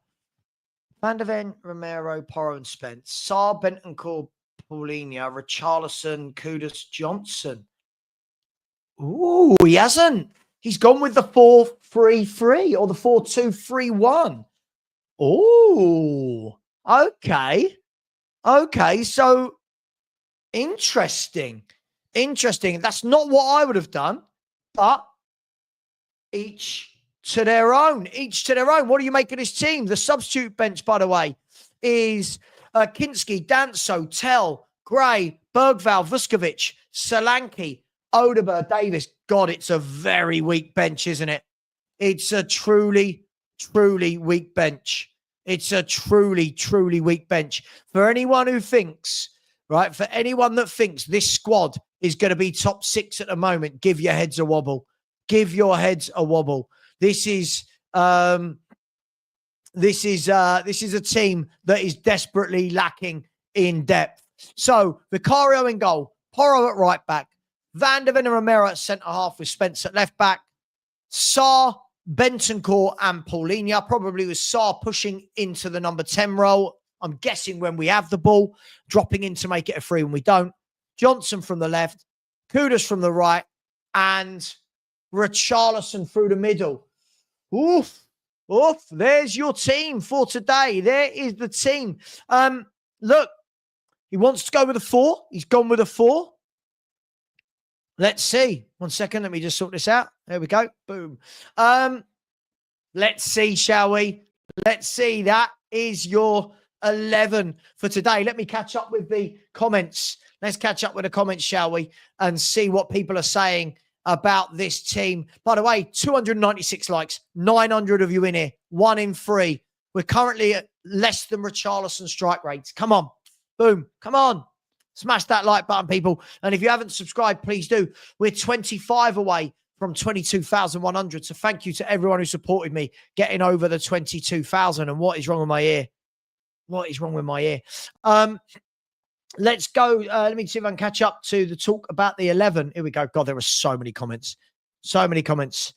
Van der Ven, Romero, Porro and Spence. Saar, Bentancur, Paulinho, Richarlison, Kudus, Johnson. Ooh, he hasn't. He's gone with the 4-3-3 or the 4-2-3-1. Ooh, okay. Okay, so interesting. That's not what I would have done, but each to their own. What do you make of this team? The substitute bench, by the way, is Kinski, Danso, Tell, Gray, Bergval, Vuskovic, Solanke, Odegaard, Davis. God, it's a very weak bench, isn't it? It's a truly, truly weak bench. It's a truly, truly weak bench. For anyone who thinks, right, for anyone that thinks this squad is going to be top 6 at the moment, give your heads a wobble. Give your heads a wobble. This is a team that is desperately lacking in depth. So Vicario in goal, Porro at right back, Van der Ven and Romero at centre half with Spence at left back, Sarr, Bentancur and Paulinho, probably with Sarr pushing into the number 10 role. I'm guessing when we have the ball, dropping in to make it a free when we don't. Johnson from the left, Kudus from the right, and Richarlison through the middle. Oof. There's your team for today. There is the team. Look, he wants to go with a 4. He's gone with a 4. Let's see. 1 second. Let me just sort this out. There we go. Boom. Let's see, shall we? Let's see. That is your 11 for today. Let me catch up with the comments. Let's catch up with the comments, shall we? And see what people are saying about this team. By the way, 296 likes, 900 of you in here, 1 in 3. We're currently at less than Richarlison strike rates. Come on. Boom. Come on. Smash that like button, people. And if you haven't subscribed, please do. We're 25 away from 22,100. So thank you to everyone who supported me getting over the 22,000. And what is wrong with my ear? What is wrong with my ear? Let's go. Let me see if I can catch up to the talk about the 11. Here we go. God, there were so many comments. So many comments.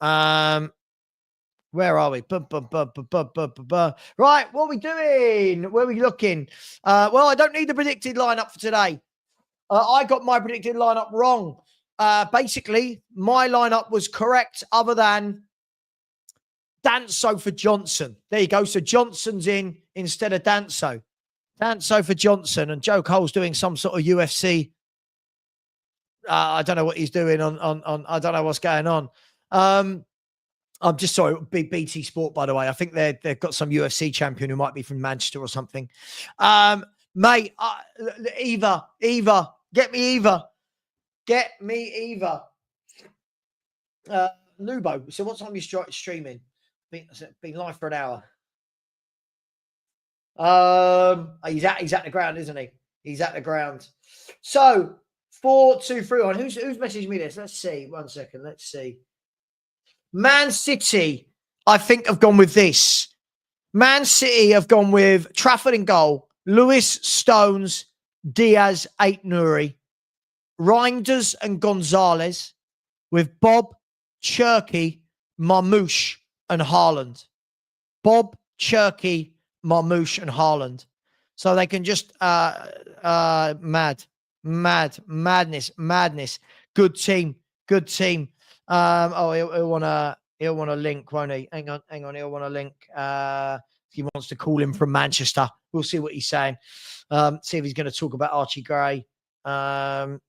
Where are we? Right, what are we doing? Where are we looking? Well, I don't need the predicted lineup for today. I got my predicted lineup wrong. Basically, my lineup was correct other than Danso for Johnson. There you go. So Johnson's in instead of Danso. Danso for Johnson, and Joe Cole's doing some sort of UFC. I don't know what he's doing on I don't know what's going on. I'm just sorry, it would be BT Sport, by the way. I think they've got some UFC champion who might be from Manchester or something. Mate, Eva, get me Eva. Lubo, so what time are you streaming? Been live for an hour. He's at the ground, isn't he? He's at the ground. So 4, 2, 3, 1. Who's messaged me this? Let's see. 1 second. Let's see. Man City, I think, have gone with this. Man City have gone with Trafford in goal, Lewis, Stones, Diaz, Ait-Nouri, Reinders and Gonzalez, with Bob, Cherky, Marmoush and Haaland. Bob, Cherky, Marmoush and Haaland. So they can just madness. Good team. He'll want a link, won't he? Hang on. He'll want a link. He wants to call him from Manchester. We'll see what he's saying. See if he's going to talk about Archie Gray. He'll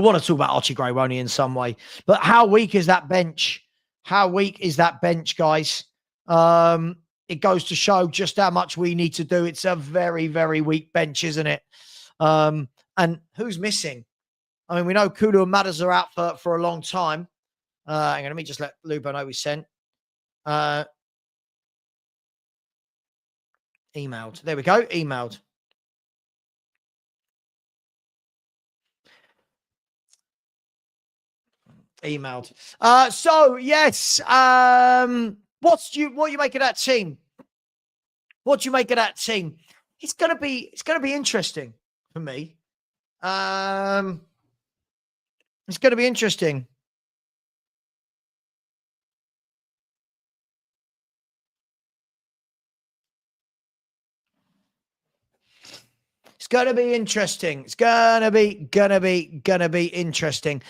want to talk about Archie Gray, won't he, in some way? But how weak is that bench? Guys? It goes to show just how much we need to do. It's a very, very weak bench, isn't it? And who's missing? I mean, we know Kulu and Matters are out for a long time. Hang on, let me just let Lubo know we sent. Emailed. There we go. Emailed. So yes. What you make of that team? What do you make of that team? It's gonna be interesting for me. It's going to be interesting. It's going to be interesting. It's going to be interesting.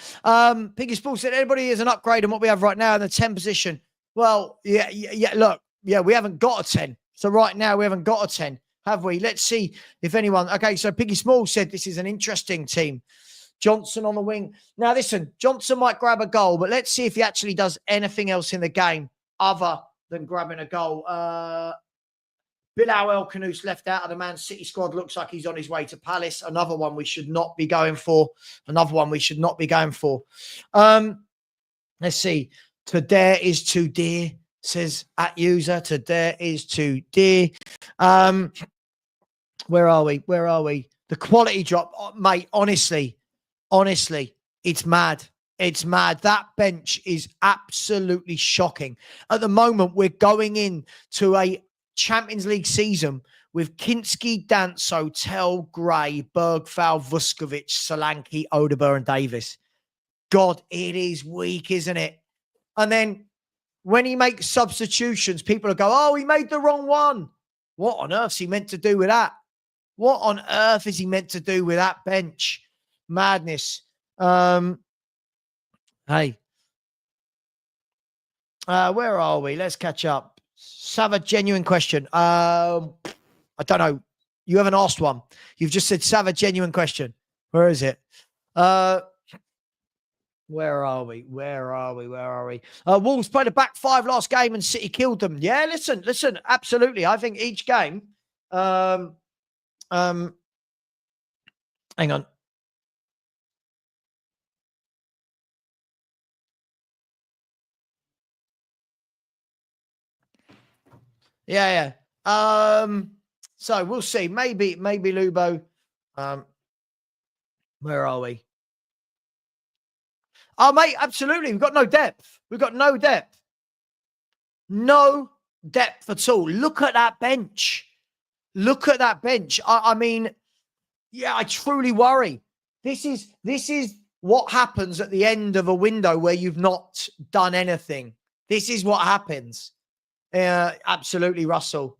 Piggy Sports said, anybody is an upgrade on what we have right now in the 10 position. Well, yeah. Look, we haven't got a 10. So right now we haven't got a 10, have we? Let's see if anyone. Okay, so Piggy Small said this is an interesting team. Johnson on the wing. Now, listen, Johnson might grab a goal, but let's see if he actually does anything else in the game other than grabbing a goal. Bilal El Khanous left out of the Man City squad. Looks like he's on his way to Palace. Another one we should not be going for. Let's see. To dare is too dear, says at user. To dare is too dear. Where are we? Where are we? The quality drop, mate. Honestly, it's mad. It's mad. That bench is absolutely shocking. At the moment, we're going in to a Champions League season with Kinski, Danso, Tell, Gray, Bergfall, Vuskovic, Solanke, Odeber, and Davis. God, it is weak, isn't it? And then when he makes substitutions, people will go, oh, he made the wrong one. What on earth is he meant to do with that? What on earth is he meant to do with that bench? Madness. Hey. Where are we? Let's catch up. Have a genuine question. I don't know. You haven't asked one. You've just said, have a genuine question. Where is it? Where are we? Wolves played a back five last game and City killed them. Yeah, listen. Absolutely. I think each game. Hang on. Yeah. So we'll see. Maybe Lubo. Where are we? Oh, mate, absolutely. We've got no depth. No depth at all. Look at that bench. I mean, yeah, I truly worry. This is what happens at the end of a window where you've not done anything. This is what happens. Absolutely, Russell.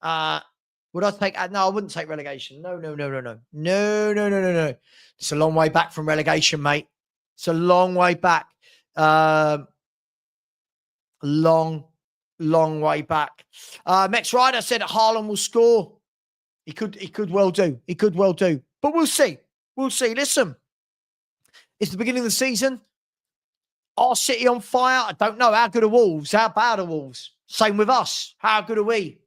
Would I take? No, I wouldn't take relegation. No. It's a long way back from relegation, mate. It's a long way back. Long way back. Max Ryder said Haaland will score. He could well do. But we'll see. Listen, it's the beginning of the season. Are City on fire? I don't know. How good are Wolves? How bad are Wolves? Same with us. How good are we?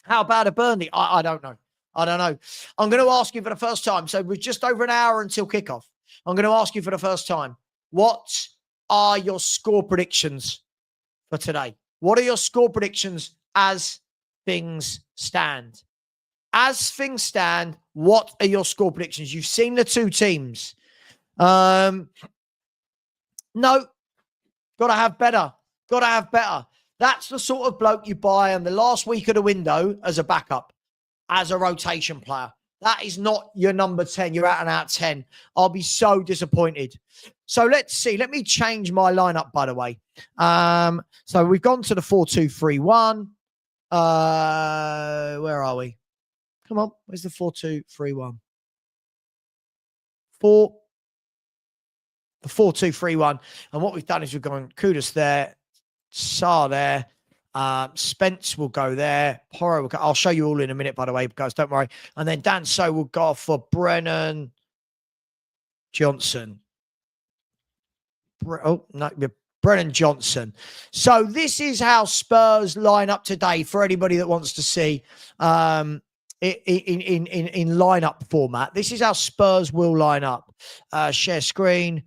How bad are Burnley? I don't know. I'm going to ask you for the first time. So we're just over an hour until kickoff. I'm going to ask you for the first time. What are your score predictions for today? What are your score predictions as things stand? As things stand, what are your score predictions? You've seen the two teams. No. Got to have better. That's the sort of bloke you buy on the last week of the window as a backup, as a rotation player. That is not your number 10. You're out and out 10. I'll be so disappointed. So let's see. Let me change my lineup, by the way. So we've gone to the 4-2-3-1. Where are we? Come on. Where's the 4-2-3-1? The 4-2-3-1. And what we've done is we've gone Kudus there, Saar there. Spence will go there. Porro will go. I'll show you all in a minute, by the way, guys. Don't worry. And then Danso will go for Brennan Johnson. Brennan Johnson. So this is how Spurs line up today for anybody that wants to see in lineup format. This is how Spurs will line up. Share screen.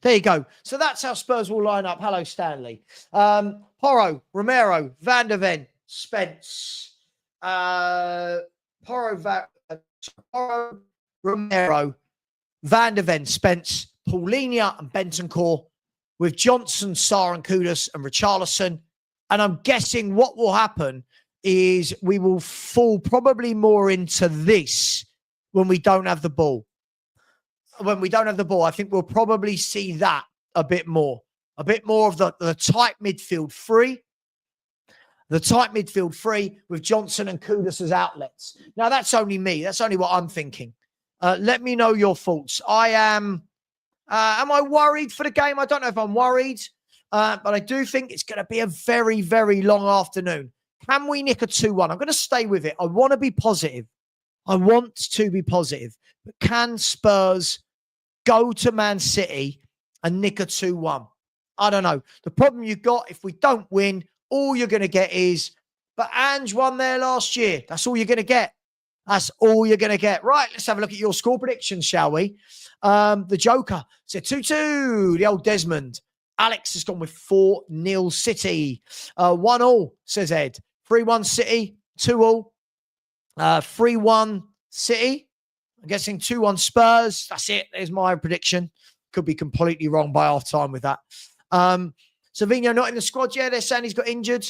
There you go. So that's how Spurs will line up. Hello, Stanley. Porro, Romero, Van der Ven, Spence. Porro, Romero, Van der Ven, Spence, Paulinho and Bentancur, with Johnson, Saar and Kudus and Richarlison. And I'm guessing what will happen is we will fall probably more into this when we don't have the ball. I think we'll probably see that a bit more of the tight midfield free. The tight midfield free with Johnson and Kudus as outlets. Now, that's only me. That's only what I'm thinking. Let me know your thoughts. Am I worried for the game? I don't know if I'm worried, but I do think it's going to be a very, very long afternoon. Can we nick a 2-1? I'm going to stay with it. I want to be positive. But can Spurs go to Man City and nick a 2-1? I don't know. The problem you've got, if we don't win, all you're going to get is, but Ange won there last year. That's all you're going to get. That's all you're going to get. Right, let's have a look at your score predictions, shall we? The Joker said 2-2, the old Desmond. Alex has gone with 4-0 City. 1-1, says Ed. 3-1 City, 2-2. 3-1 City. I'm guessing 2-1 Spurs. That's it. There's my prediction. Could be completely wrong by half time with that. Savinho not in the squad. Yeah, they're saying he's got injured.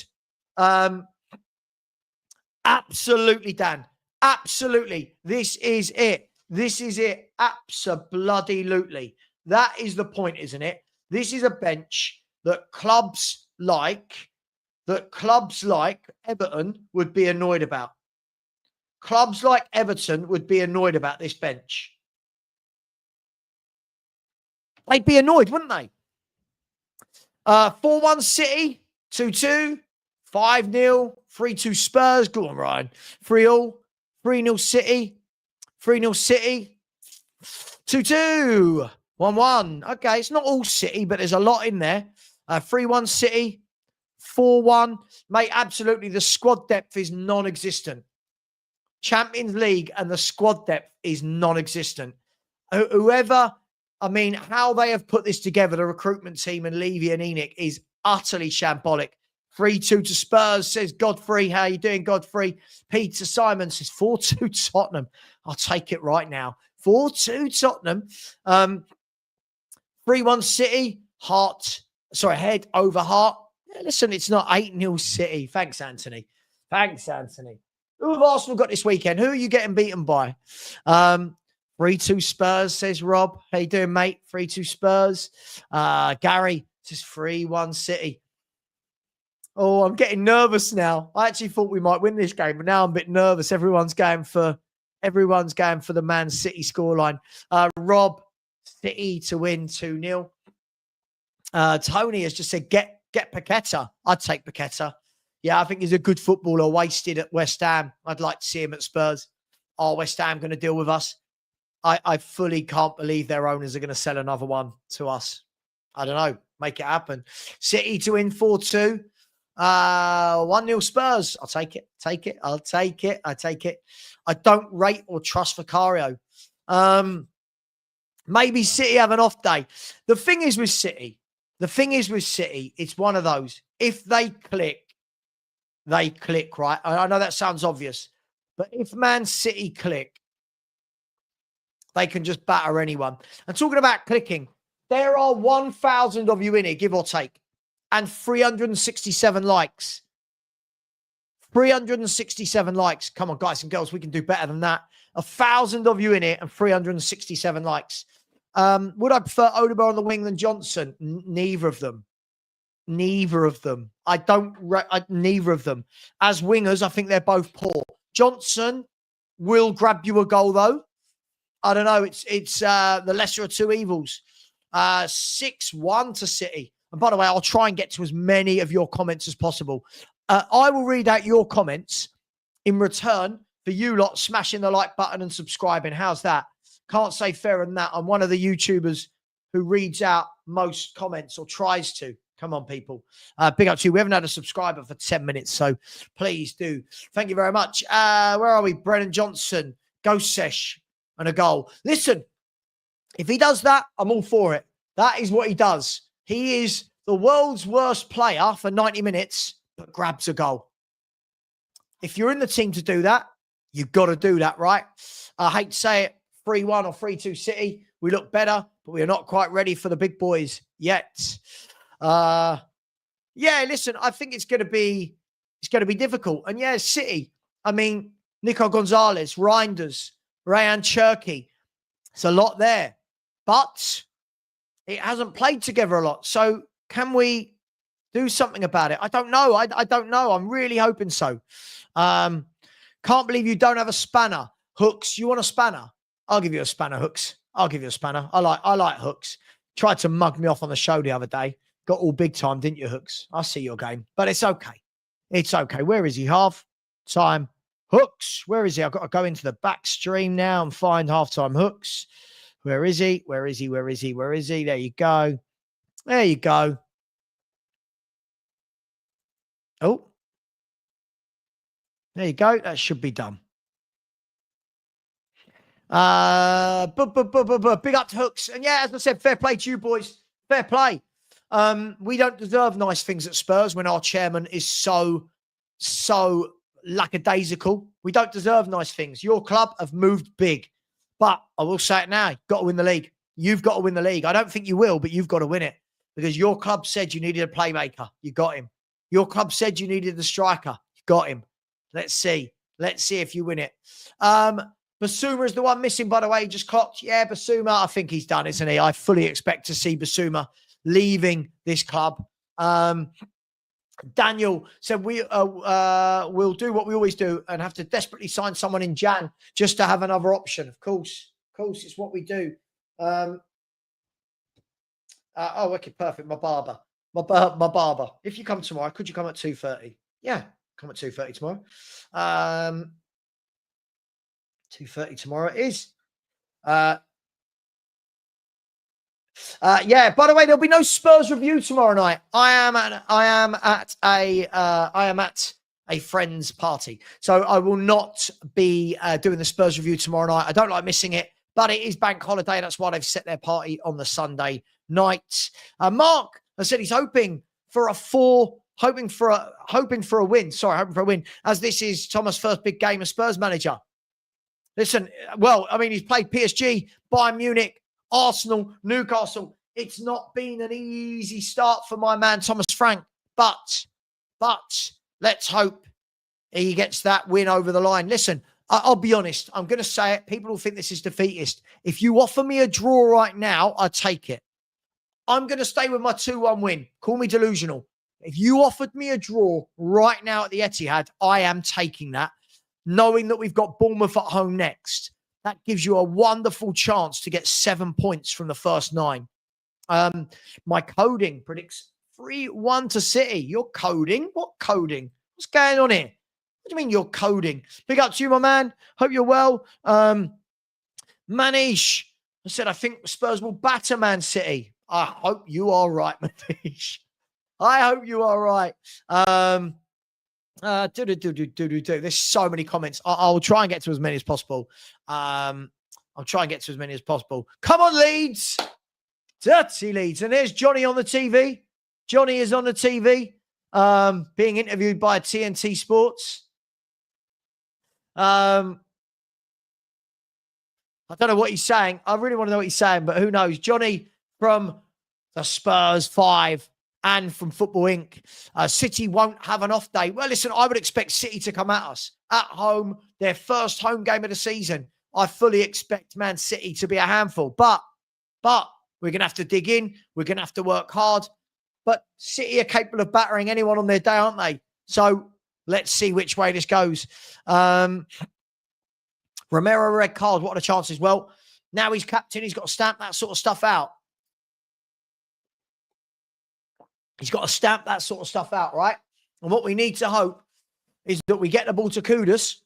Absolutely, Dan. Absolutely. This is it. This is it. Abso-bloody-lutely. That is the point, isn't it? This is a bench that clubs like Everton would be annoyed about. Clubs like Everton would be annoyed about this bench. They'd be annoyed, wouldn't they? 4-1 City, 2-2, 5-0, 3-2 Spurs. Go on, Ryan. 3-0, 3-0 City, 3-0 City, 2-2, 1-1. Okay, it's not all City, but there's a lot in there. 3-1 City, 4-1. Mate, absolutely, the squad depth is non-existent. Champions League and the squad depth is non-existent. Whoever, I mean, how they have put this together, the recruitment team and Levy and Enoch, is utterly shambolic. 3-2 to Spurs, says Godfrey. How you doing, Godfrey? Peter Simon says 4-2 Tottenham. I'll take it right now. 4-2 Tottenham. 3-1 City. Head over heart. Yeah, listen, it's not 8-0 City. Thanks, Anthony. Thanks, Anthony. Who have Arsenal got this weekend? Who are you getting beaten by? 3-2 Spurs, says Rob. How you doing, mate? 3-2 Spurs. Gary says 3-1 City. Oh, I'm getting nervous now. I actually thought we might win this game, but now I'm a bit nervous. Everyone's going for the Man City scoreline. Rob, City to win 2-0. Tony has just said, get Paqueta. I'd take Paqueta. Yeah, I think he's a good footballer, wasted at West Ham. I'd like to see him at Spurs. Are West Ham going to deal with us? I fully can't believe their owners are going to sell another one to us. I don't know. Make it happen. City to win 4-2. 1-0 Spurs. I'll take it. I'll take it. I don't rate or trust Vicario. Maybe City have an off day. The thing is with City, it's one of those. If they click, right? I know that sounds obvious, but if Man City click, they can just batter anyone. And talking about clicking, there are 1,000 of you in here, give or take, and 367 likes. 367 likes. Come on, guys and girls, we can do better than that. 1,000 of you in it and 367 likes. Would I prefer Odegaard on the wing than Johnson? Neither of them. Neither of them. Neither of them. As wingers, I think they're both poor. Johnson will grab you a goal, though. I don't know. It's the lesser of two evils. 6-1 to City. And by the way, I'll try and get to as many of your comments as possible. I will read out your comments in return for you lot smashing the like button and subscribing. How's that? Can't say fairer than that. I'm one of the YouTubers who reads out most comments or tries to. Come on, people. Big up to you. We haven't had a subscriber for 10 minutes, so please do. Thank you very much. Where are we? Brennan Johnson, Ghost Sesh, and a goal. Listen, if he does that, I'm all for it. That is what he does. He is the world's worst player for 90 minutes, but grabs a goal. If you're in the team to do that, you've got to do that, right? I hate to say it, 3-1 or 3-2 City. We look better, but we are not quite ready for the big boys yet. Yeah, listen, I think it's going to be difficult. And yeah, City. I mean, Nico Gonzalez, Reinders, Rayan Cherky. It's a lot there, but it hasn't played together a lot. So can we do something about it? I don't know. I don't know. I'm really hoping so. Can't believe you don't have a spanner. Hooks, you want a spanner? I'll give you a spanner, Hooks. I'll give you a spanner. I like Hooks. Tried to mug me off on the show the other day. Got all big time, didn't you, Hooks? I see your game, but it's okay. It's okay. Where is he? Half time Hooks. Where is he? I've got to go into the back stream now and find halftime Hooks. Where is he? Where is he? Where is he? Where is he? There you go. There you go. Oh, there you go. That should be done. Big up to Hooks. And yeah, as I said, fair play to you boys. Fair play. We don't deserve nice things at Spurs when our chairman is so lackadaisical. We don't deserve nice things. Your club have moved big. But I will say it now, you've got to win the league. You've got to win the league. I don't think you will, but you've got to win it. Because your club said you needed a playmaker. You got him. Your club said you needed the striker. You got him. Let's see. Let's see if you win it. Basuma is the one missing, by the way. He just clocked. Yeah, Basuma, I think he's done, isn't he? I fully expect to see Basuma leaving this club. Daniel said we'll do what we always do and have to desperately sign someone in Jan just to have another option. Of course, it's what we do. Okay, perfect. My barber. If you come tomorrow, could you come at 2:30? Yeah, come at 2:30 tomorrow. 2:30 tomorrow it is. Yeah, by the way, there'll be no Spurs review tomorrow night. I am at a friend's party. So I will not be doing the Spurs review tomorrow night. I don't like missing it, but it is bank holiday. That's why they've set their party on the Sunday night. Mark has said he's hoping for a win. Sorry, hoping for a win, as this is Thomas' first big game as Spurs manager. Listen, well, I mean, he's played PSG, Bayern Munich, Arsenal, Newcastle. It's not been an easy start for my man, Thomas Frank. But let's hope he gets that win over the line. Listen, I'll be honest. I'm going to say it. People will think this is defeatist. If you offer me a draw right now, I'd take it. I'm going to stay with my 2-1 win. Call me delusional. If you offered me a draw right now at the Etihad, I am taking that, knowing that we've got Bournemouth at home next. That gives you a wonderful chance to get 7 points from the first 9. My coding predicts 3-1 to City. You're coding? What coding? What's going on here? What do you mean you're coding? Big up to you, my man. Hope you're well. Manish, I said, I think Spurs will batter Man City. I hope you are right, Manish. I hope you are right. There's so many comments. I'll try and get to as many as possible. Come on, Leeds. Dirty Leeds. And there's Johnny on the TV. Johnny is on the TV, being interviewed by TNT Sports. I don't know what he's saying. I really want to know what he's saying, but who knows? Johnny from the Spurs 5 and from Football Inc. City won't have an off day. Well, listen, I would expect City to come at us at home, their first home game of the season. I fully expect Man City to be a handful, but we're going to have to dig in. We're going to have to work hard. But City are capable of battering anyone on their day, aren't they? So let's see which way this goes. Romero red card. What are the chances? Well, now he's captain. He's got to stamp that sort of stuff out. He's got to stamp that sort of stuff out, right? And what we need to hope is that we get the ball to Kudus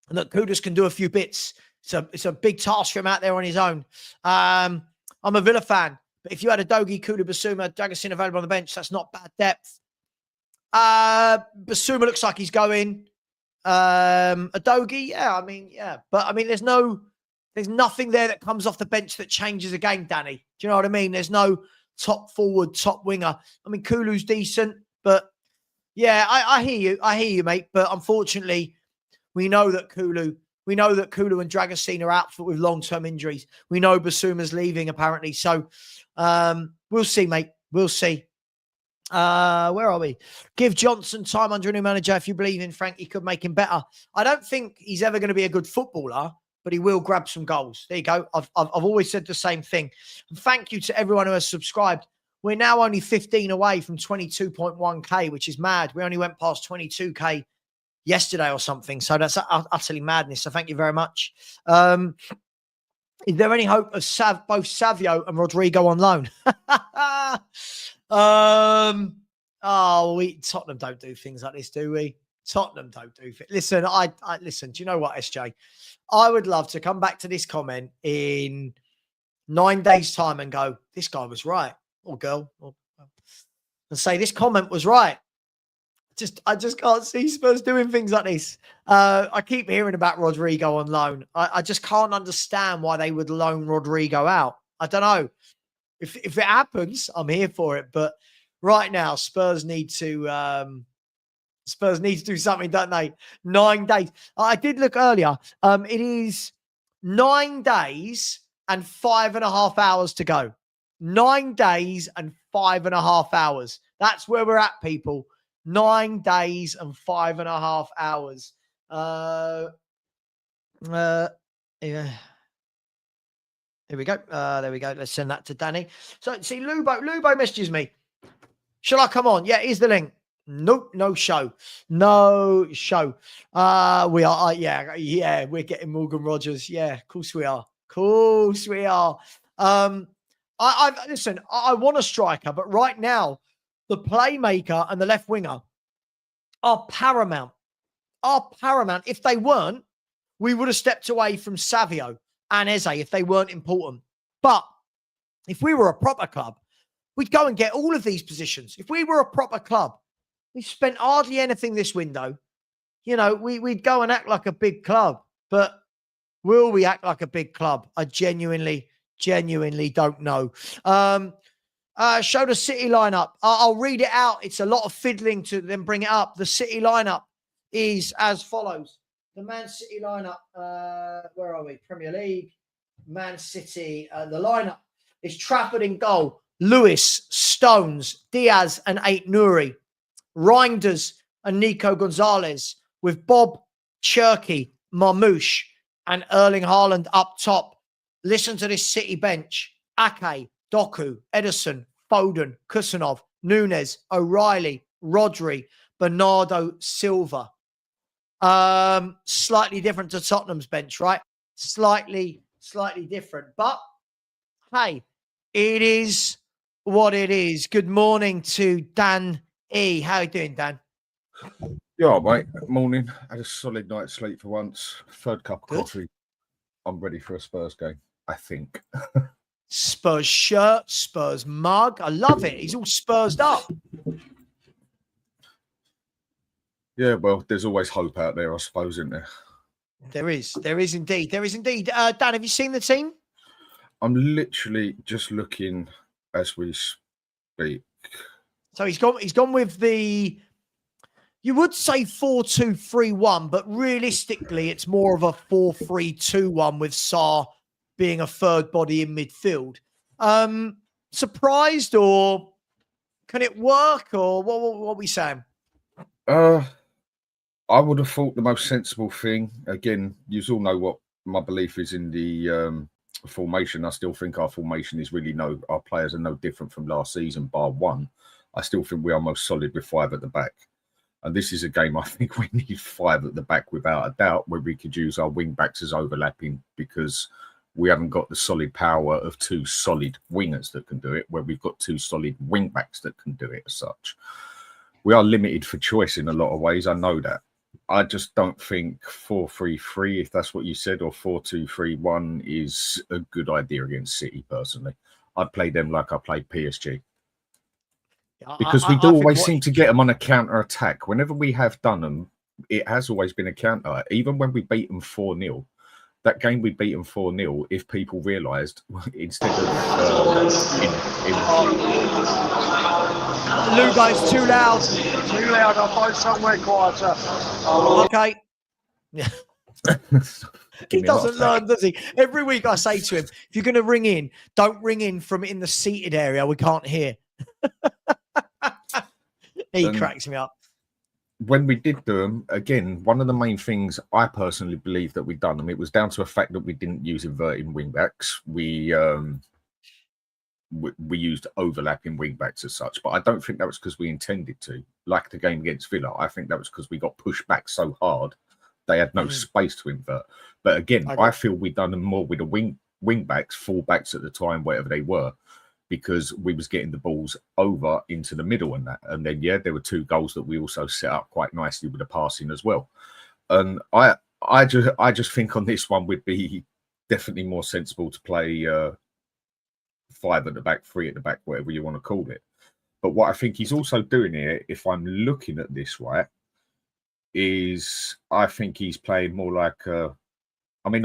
and that Kudus can do a few bits. It's a big task for him out there on his own. I'm a Villa fan, but if you had a Dogi, Kudu, Basuma, Dagasin available on the bench, that's not bad depth. Basuma looks like he's going. Adogi, yeah. But I mean, there's nothing there that comes off the bench that changes a game, Danny. Do you know what I mean? There's no top forward, top winger. I mean, Kulu's decent, but yeah, I hear you, mate. But unfortunately, we know that Kulu and Dragosin are out with long-term injuries. We know Basuma's leaving apparently. So we'll see, mate. We'll see. Where are we? Give Johnson time under a new manager. If you believe in Frank, he could make him better. I don't think he's ever going to be a good footballer, but he will grab some goals. There you go. I've always said the same thing. And thank you to everyone who has subscribed. We're now only 15 away from 22.1K, which is mad. We only went past 22K yesterday or something. So that's utterly madness. So thank you very much. Is there any hope of both Savio and Rodrigo on loan? Tottenham don't do things like this, do we? Tottenham don't do things. Listen, listen. Do you know what, SJ? I would love to come back to this comment in 9 days' time and go, this guy was right, or girl, and say this comment was right. I just can't see Spurs doing things like this. I keep hearing about Rodrigo on loan. I just can't understand why they would loan Rodrigo out. I don't know. If it happens, I'm here for it. But right now, Spurs need to do something, don't they? 9 days. I did look earlier. It is 9 days and 5.5 hours to go. 9 days and 5.5 hours. That's where we're at, people. 9 days and 5.5 hours. Yeah. Here we go. There we go. Let's send that to Danny. So see, Lubo messages me. Shall I come on? Yeah, here's the link. Nope, no show. No show. We are, yeah, we're getting Morgan Rogers. Yeah, of course we are. Of course we are. Listen, I want a striker, but right now, the playmaker and the left winger are paramount. If they weren't, we would have stepped away from Savio and Eze if they weren't important. But if we were a proper club, we'd go and get all of these positions. If we were a proper club, we spent hardly anything this window. You know, we'd go and act like a big club. But will we act like a big club? I genuinely don't know. Show the City lineup. I'll read it out. It's a lot of fiddling to then bring it up. The City lineup is as follows. The Man City lineup, where are we? Premier League, Man City. The lineup is Trafford in goal, Lewis, Stones, Diaz, and Ait-Nouri. Reinders and Nico Gonzalez with Bob, Cherky, Marmouche, and Erling Haaland up top. Listen to this City bench. Ake, Doku, Ederson, Foden, Kusanov, Nunes, O'Reilly, Rodri, Bernardo Silva. Slightly different to Tottenham's bench, right? Slightly different. But, hey, it is what it is. Good morning to Dan E. How you doing, Dan? Yeah, mate. Morning. Had a solid night's sleep for once. Third cup of coffee. I'm ready for a Spurs game, I think. Spurs shirt, Spurs mug. I love it. He's all Spursed up. Yeah, well, there's always hope out there, I suppose, isn't there? There is indeed. Dan, have you seen the team? I'm literally just looking as we speak. So he's gone with the, you would say 4-2-3-1, but realistically it's more of a 4-3-2-1 with Sarr being a third body in midfield. Surprised, or can it work, or what are we saying? I would have thought the most sensible thing, again, you all know what my belief is in the formation. I still think our formation is really our players are no different from last season, bar one. I still think we are most solid with 5 at the back. And this is a game I think we need 5 at the back without a doubt, where we could use our wing backs as overlapping, because we haven't got the solid power of 2 solid wingers that can do it, where we've got 2 solid wing backs that can do it as such. We are limited for choice in a lot of ways. I know that. I just don't think 4-3-3, if that's what you said, or 4-2-3-1 is a good idea against City, personally. I'd play them like I played PSG. Because we do always seem to get them on a counter-attack. Whenever we have done them, it has always been a counter. Even when we beat them 4-0, that game we beat them 4-0, if people realised, instead of... Lugo's too loud. Too loud. I'll find somewhere quieter. Okay. Yeah. He doesn't learn, does he? Every week I say to him, if you're going to ring in, don't ring in from in the seated area. We can't hear. He cracks me up. When we did do them, again, one of the main things I personally believe that we've done them, it was down to the fact that we didn't use inverting wing backs. We used overlapping wing backs as such, but I don't think that was because we intended to. Like the game against Villa, I think that was because we got pushed back so hard they had no space to invert. But again, I feel we've done them more with the wing backs, full backs at the time, whatever they were, because we was getting the balls over into the middle and that. And then, yeah, there were 2 goals that we also set up quite nicely with the passing as well. And I just think on this one would be definitely more sensible to play 5 at the back, 3 at the back, whatever you want to call it. But what I think he's also doing here, if I'm looking at this right, is I think he's playing more like I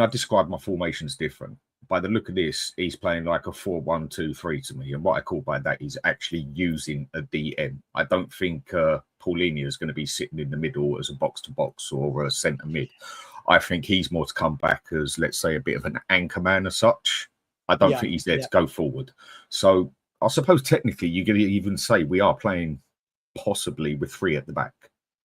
describe my formations different. By the look of this, he's playing like a 4-1-2-3 to me. And what I call by that is actually using a DM. I don't think Paulinho is going to be sitting in the middle as a box-to-box or a centre mid. I think he's more to come back as, let's say, a bit of an anchor man as such. I don't think he's there to go forward. So I suppose technically you could even say we are playing possibly with 3 at the back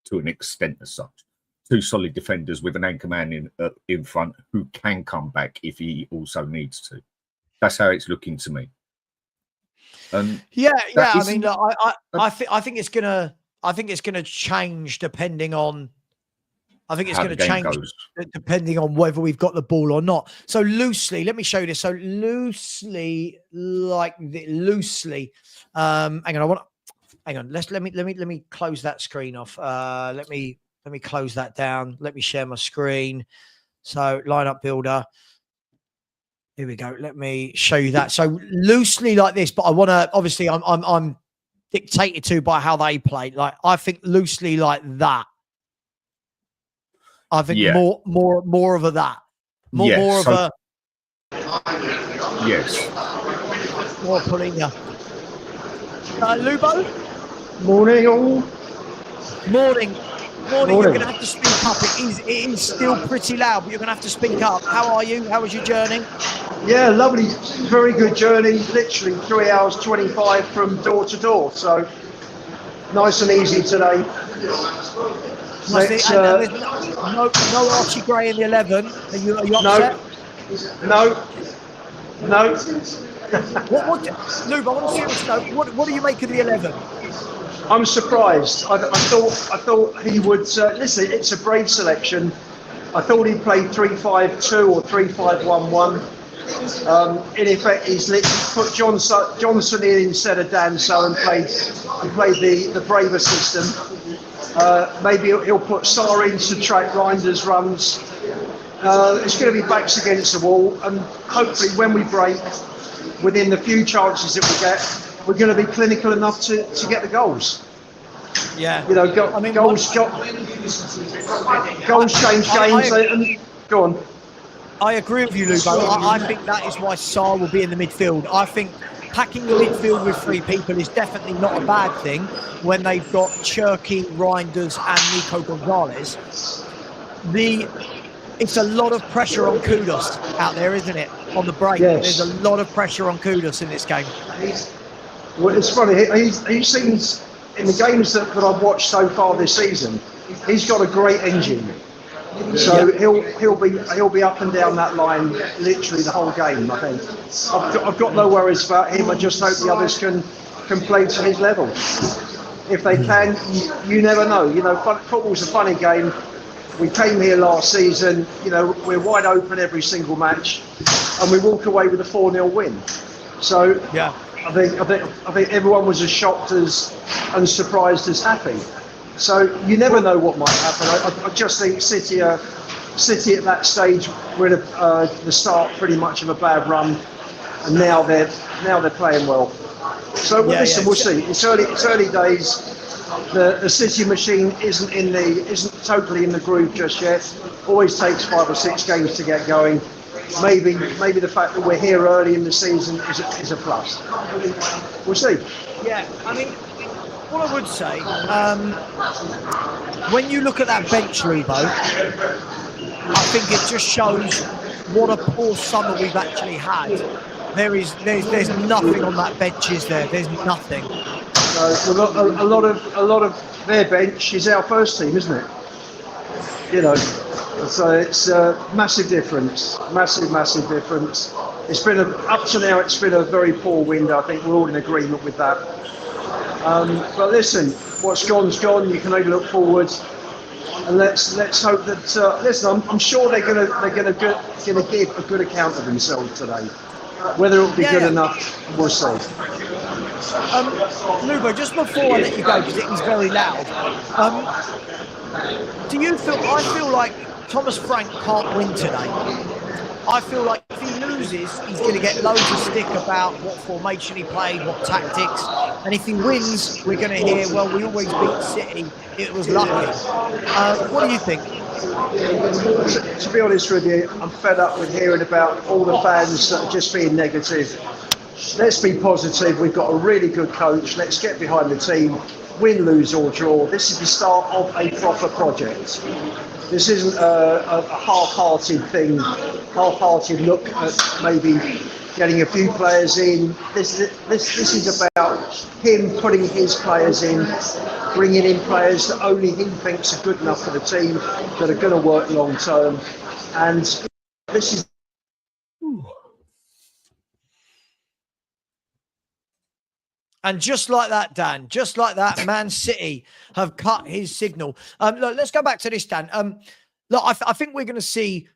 to an extent as such. 2 solid defenders with an anchor man in front who can come back if he also needs to. That's how it's looking to me. I think it's gonna change depending on. I think it's going to change depending on whether we've got the ball or not. So loosely, let me show you this. So loosely, hang on. Let me close that screen off. Let me close that down. Let me share my screen. So lineup builder. Here we go. Let me show you that. So loosely like this, but I want to, obviously I'm dictated to by how they play. Like I think loosely like that. I think more of a that. More of a yes. More Paulinho. Lubo? Morning all. Morning. You're going to have to speak up. It is still pretty loud, but you're going to have to speak up. How are you? How was your journey? Yeah, lovely. Very good journey. Literally 3 hours 25 from door to door. So nice and easy today. There's no Archie Gray in the 11. Are you upset? No. Lube, I want to seriously know, what do you make of the 11? I'm surprised. I thought he would listen. It's a brave selection. I thought he played 3-5-2 or 3-5-1-1. In effect, he's literally put Johnson in instead of Danso and played the braver system. Maybe he'll put Sarr in to track Reinders' runs. It's going to be backs against the wall, and hopefully when we break, within the few chances that we get, we're going to be clinical enough to get the goals. Yeah, goals change games. Go on. I agree with you, Lubo. I think that is why Sarr will be in the midfield. I think packing the midfield with 3 people is definitely not a bad thing when they've got Cherky, Reinders and Nico Gonzalez. It's a lot of pressure on Kudus out there, isn't it? On the break, There's a lot of pressure on Kudus in this game. Well, it's funny. He seems, in the games that I've watched so far this season, he's got a great engine. So he'll be up and down that line literally the whole game. I think I've got no worries about him. I just hope the others can play to his level. If they can, you never know. Football's a funny game. We came here last season. We're wide open every single match, and we walk away with a 4-0 win. So I think everyone was as shocked and surprised as happy. So you never know what might happen. I just think City at that stage were at the start pretty much of a bad run, and now they're playing well. So we'll see. It's early days. The City machine isn't totally in the groove just yet. Always takes 5 or 6 games to get going. Maybe the fact that we're here early in the season is a plus. We'll see. Yeah, what I would say, when you look at that bench, Lubo, I think it just shows what a poor summer we've actually had. There's nothing on that bench, is there? There's nothing. A lot of their bench is our first team, isn't it? So it's a massive difference. Massive difference. It's been up to now. It's been a very poor window. I think we're all in agreement with that. But listen, what's gone's gone. You can only look forward, and let's hope that. Listen, I'm sure they're gonna give a good account of themselves today. Whether it'll be good enough, we'll see. Lubo, just before I let you go, because it is very loud. Do you feel? I feel like Thomas Frank can't win today. I feel like if he loses loses, he's going to get loads of stick about what formation he played, what tactics. And if he wins, we're going to hear, well, we always beat City. It was lucky. What do you think? To be honest with you, I'm fed up with hearing about all the fans that are just being negative. Let's be positive. We've got a really good coach. Let's get behind the team. Win, lose or draw. This is the start of a proper project. This isn't a half-hearted thing, half-hearted look at maybe getting a few players in. This is about him putting his players in, bringing in players that only he thinks are good enough for the team, that are going to work long term. And this is. And just like that, Dan, just like that, Man City have cut his signal. Look, let's go back to this, Dan. Look, I think we're going to see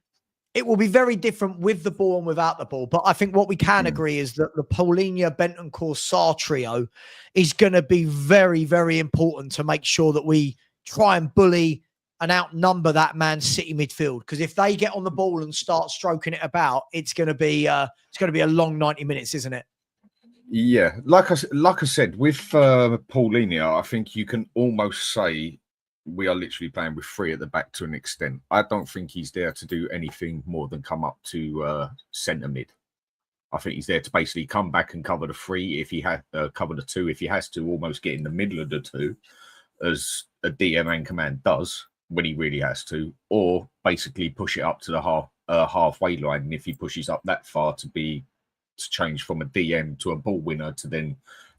it will be very different with the ball and without the ball. But I think what we can agree is that the Paulinho, Bentancur, Sarr trio is going to be very, very important to make sure that we try and bully and outnumber that Man City midfield. Because if they get on the ball and start stroking it about, it's going to be a long 90 minutes, isn't it? Yeah, like I said, with Paulinho, I think you can almost say we are literally playing with three at the back to an extent. I don't think he's there to do anything more than come up to centre mid. I think he's there to basically come back and cover the three if he has cover the two if he has to, almost get in the middle of the two, as a DM and command does when he really has to, or basically push it up to the halfway line. And if he pushes up that far to change from a DM to a ball winner to then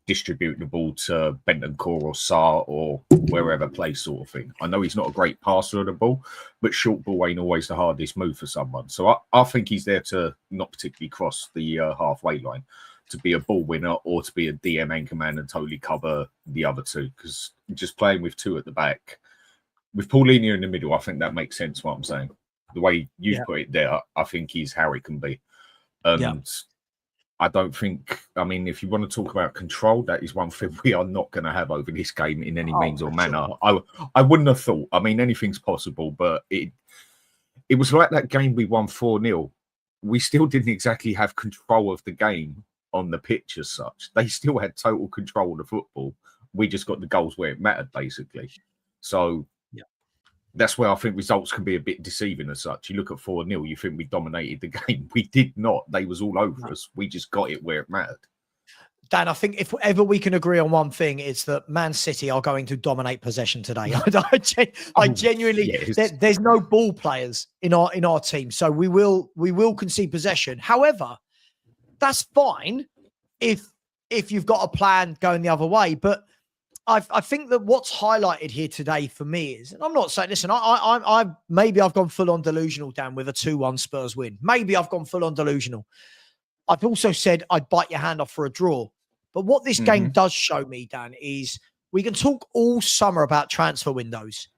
distribute the ball to Bentancur or Sarr or wherever place sort of thing. I know he's not a great passer of the ball, but short ball ain't always the hardest move for someone. So I think he's there to not particularly cross the halfway line, to be a ball winner or to be a DM anchor man and totally cover the other two. Because just playing with two at the back, with Paulinho in the middle, I think that makes sense what I'm saying. The way you've put it there, I think he's how it can be. I don't think, I mean, if you want to talk about control, that is one thing we are not going to have over this game in any means or manner. Sure. I wouldn't have thought. I mean, anything's possible, but it was like that game we won 4-0. We still didn't exactly have control of the game on the pitch as such. They still had total control of the football. We just got the goals where it mattered, basically. So that's where I think results can be a bit deceiving as such. You look at 4-0, you think we dominated the game. We did not. They was all over us. We just got it where it mattered. Dan, I think if ever we can agree on one thing, it's that Man City are going to dominate possession today. I genuinely, there's no ball players in our team, so we will concede possession. However, that's fine if you've got a plan going the other way, but I think that what's highlighted here today for me is, and I'm not saying, listen, I maybe I've gone full on delusional, Dan, with a 2-1 Spurs win. Maybe I've gone full on delusional. I've also said I'd bite your hand off for a draw. But what this game does show me, Dan, is we can talk all summer about transfer windows.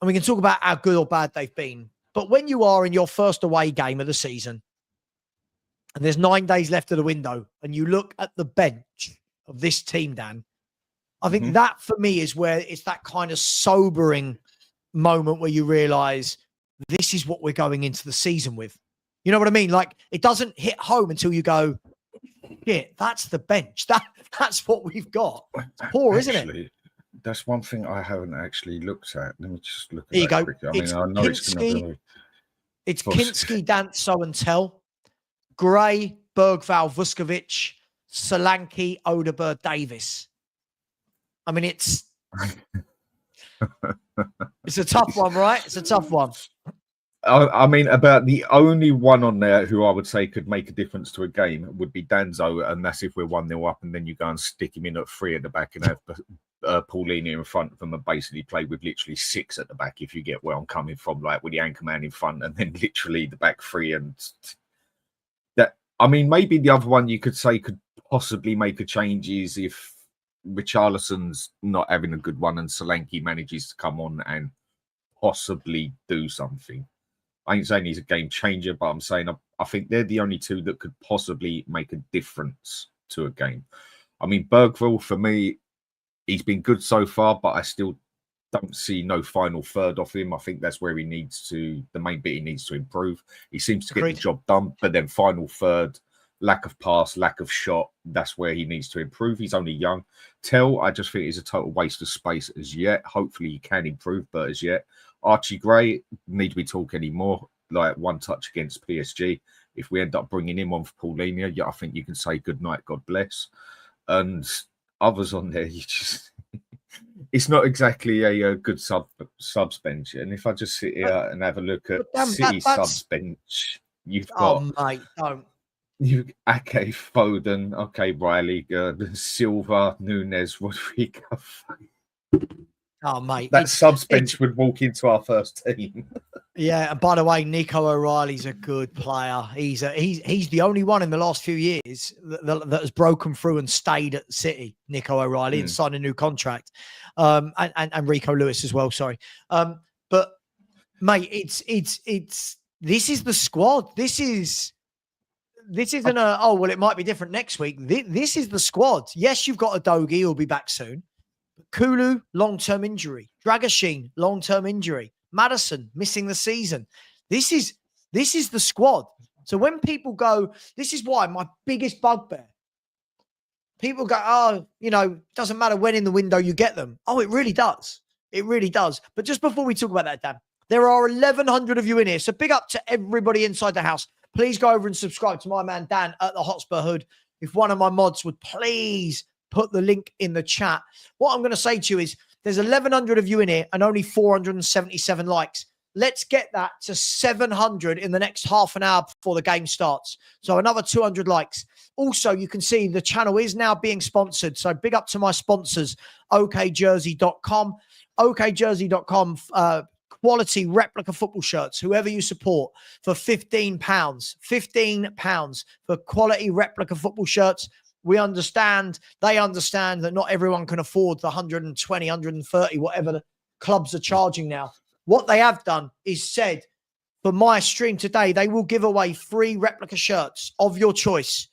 And we can talk about how good or bad they've been. But when you are in your first away game of the season, and there's 9 days left of the window, and you look at the bench of this team, Dan, I think that for me is where it's that kind of sobering moment where you realize this is what we're going into the season with. You know what I mean? Like, it doesn't hit home until you go, yeah, that's the bench. That's what we've got. It's poor, isn't it? That's one thing I haven't actually looked at. Let me just look at there you that go. quickly. I know it's going to be... It's Kinski, Danso and Tell, Gray, Bergval, Vuskovic, Solanke, Odegaard, Davis. I mean, it's a tough one, right? It's a tough one. I mean, about the only one on there who I would say could make a difference to a game would be Danzo, and that's if we're 1-0 up and then you go and stick him in at 3 at the back and have Paulinho in front of them and basically play with literally 6 at the back, if you get where I'm coming from, like with the anchor man in front and then literally the back 3. And that, I mean, maybe the other one you could say could possibly make a change is if Richarlison's not having a good one and Solanke manages to come on and possibly do something. I ain't saying he's a game changer, but I'm saying I think they're the only two that could possibly make a difference to a game. I mean, Bergville, for me, he's been good so far, but I still don't see no final third off him. I think that's where the main bit he needs to improve. He seems to get the job done, but then final third, lack of pass, lack of shot, that's where he needs to improve. He's only young. I just think he's a total waste of space as yet. Hopefully he can improve, but as yet. Archie Gray, need we talk anymore? Like one touch against PSG. If we end up bringing him on for Paulinho, yeah, I think you can say good night, God bless. And others on there, you just... It's not exactly a good subs bench. And if I just sit here and have a look at City subs bench, you've got... Oh, mate, don't. Ake, Foden, okay, Riley, Silva, Nunes, Rodrigo. Oh, mate. That subs bench would walk into our first team. Yeah, and by the way, Nico O'Reilly's a good player. He's the only one in the last few years that has broken through and stayed at City, Nico O'Reilly, and signed a new contract. And Rico Lewis as well, sorry. But mate, it's this is the squad. This isn't it might be different next week. This is the squad. Yes, you've got a Dogi who'll be back soon. Kulu, long-term injury. Dragashin, long-term injury. Maddison missing the season. This is the squad. So when people go, this is why my biggest bugbear. People go, oh, doesn't matter when in the window you get them. Oh, it really does. It really does. But just before we talk about that, Dan, there are 1,100 of you in here. So big up to everybody inside the house. Please go over and subscribe to my man Dan at the Hotspur Hood. If one of my mods would please put the link in the chat. What I'm going to say to you is there's 1,100 of you in here and only 477 likes. Let's get that to 700 in the next half an hour before the game starts. So another 200 likes. Also, you can see the channel is now being sponsored. So big up to my sponsors, okjersey.com. okjersey.com, quality replica football shirts, whoever you support, for £15. £15 for quality replica football shirts. They understand that not everyone can afford the 120, 130, whatever the clubs are charging now. What they have done is said, for my stream today, they will give away free replica shirts of your choice.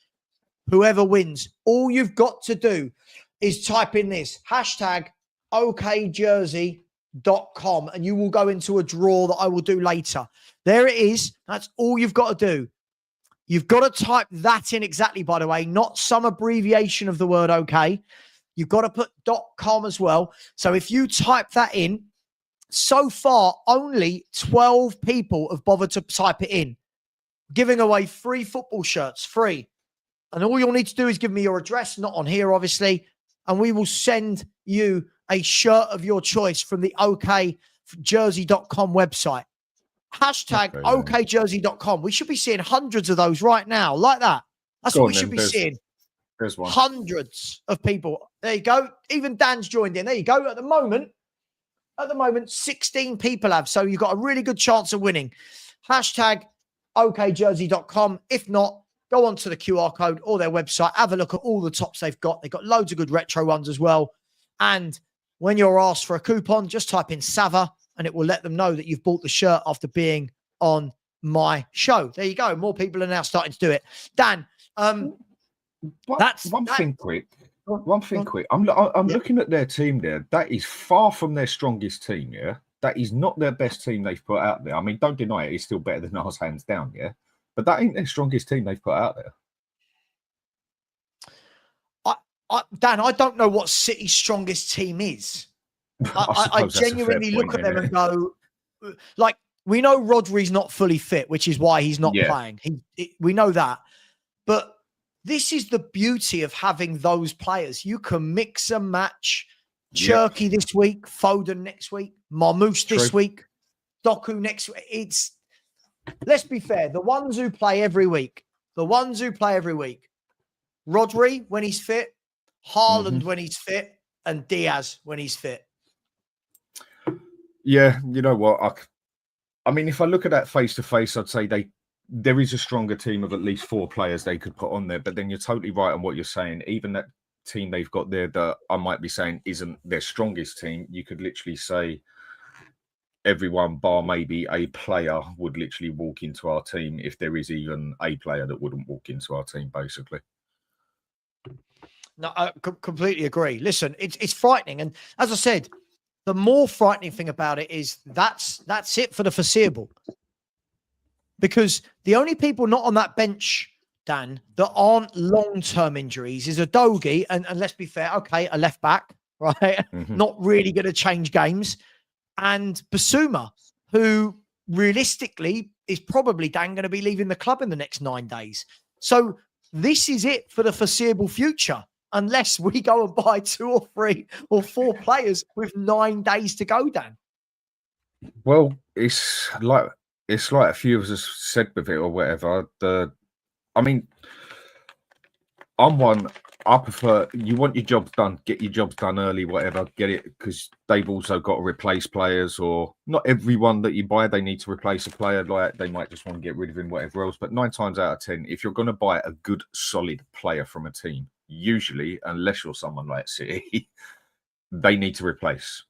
Whoever wins, all you've got to do is type in this hashtag okjersey.com and you will go into a draw that I will do later. There it is. That's all you've got to do. You've got to type that in exactly, by the way, not some abbreviation of the word okay. You've got to put .com as well. So if you type that in, so far, only 12 people have bothered to type it in. Giving away free football shirts, free. And all you'll need to do is give me your address, not on here, obviously, and we will send you a shirt of your choice from the okjersey.com website. Hashtag okjersey.com. We should be seeing hundreds of those right now, like that. That's what we should be seeing. There's one. Hundreds of people. There you go. Even Dan's joined in. There you go. At the moment, 16 people have. So you've got a really good chance of winning. Hashtag okjersey.com. If not, go on to the QR code or their website. Have a look at all the tops they've got. They've got loads of good retro ones as well. And when you're asked for a coupon, just type in Sava and it will let them know that you've bought the shirt after being on my show. There you go. More people are now starting to do it. Dan, One thing quick. I'm looking at their team there. That is far from their strongest team, yeah? That is not their best team they've put out there. I mean, don't deny it. It's still better than ours, hands down, yeah? But that ain't their strongest team they've put out there. Dan, I don't know what City's strongest team is. I genuinely look at them and go, like, we know Rodri's not fully fit, which is why he's not playing. We know that. But this is the beauty of having those players. You can mix and match. Cherky this week, Foden next week, Marmoush this week, Doku next week. Let's be fair, the ones who play every week, Rodri when he's fit, Haaland when he's fit, and Diaz when he's fit. Yeah, you know what? I mean, if I look at that face-to-face, I'd say there is a stronger team of at least 4 players they could put on there. But then you're totally right on what you're saying. Even that team they've got there that I might be saying isn't their strongest team, you could literally say everyone bar maybe a player would literally walk into our team if there is even a player that wouldn't walk into our team, basically. No, I completely agree. Listen, it's frightening. And as I said, the more frightening thing about it is that's it for the foreseeable. Because the only people not on that bench, Dan, that aren't long-term injuries is Udogie, and let's be fair, okay, a left back, right? Mm-hmm. Not really going to change games. And Basuma, who realistically is probably, Dan, going to be leaving the club in the next 9 days. So this is it for the foreseeable future, unless we go and buy 2 or 3 or 4 players with 9 days to go, Dan. Well, it's like a few of us said with it or whatever. I mean, I'm one. I prefer, you want your jobs done, get your jobs done early, whatever, get it, because they've also got to replace players, or not everyone that you buy, they need to replace a player. Like, they might just want to get rid of him, whatever else. But 9 times out of 10, if you're going to buy a good, solid player from a team, usually, unless you're someone like City, they need to replace.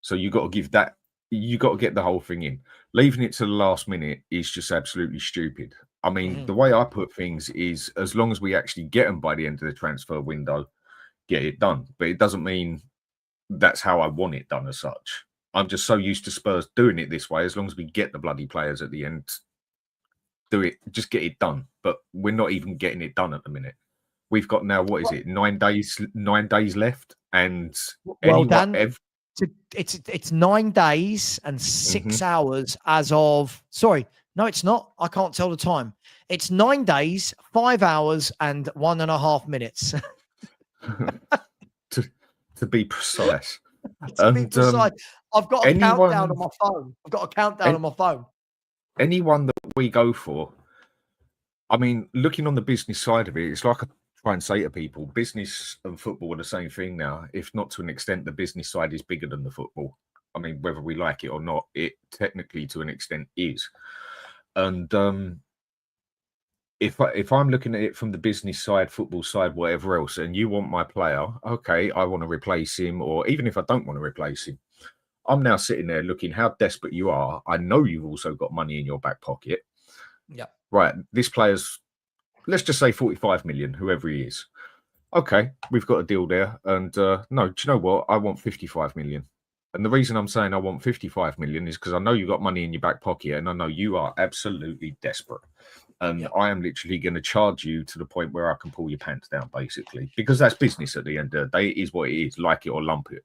So you got to give that, you got to get the whole thing in. Leaving it to the last minute is just absolutely stupid. I mean, the way I put things is, as long as we actually get them by the end of the transfer window, get it done. But it doesn't mean that's how I want it done as such. I'm just so used to Spurs doing it this way. As long as we get the bloody players at the end, do it, just get it done. But we're not even getting it done at the minute. We've got now, what is it, 9 days left? And well, Dan, it's 9 days and 6 hours as of, sorry, no, it's not. I can't tell the time. It's 9 days, 5 hours, and 1.5 minutes. to be precise. Be precise. I've got a countdown on my phone. On my phone. Anyone that we go for, I mean, looking on the business side of it, it's like I try and say to people, business and football are the same thing now. If not to an extent, the business side is bigger than the football. I mean, whether we like it or not, it technically to an extent is. And if I'm looking at it from the business side, football side, whatever else, and you want my player, okay, I want to replace him, or even if I don't want to replace him, I'm now sitting there looking how desperate you are. I know you've also got money in your back pocket. Yeah. Right. This player's, let's just say 45 million, whoever he is. Okay, we've got a deal there. And no, do you know what? I want 55 million. And the reason I'm saying I want 55 million is because I know you've got money in your back pocket, and I know you are absolutely desperate. And I am literally going to charge you to the point where I can pull your pants down, basically, because that's business at the end of the day. It is what it is, like it or lump it.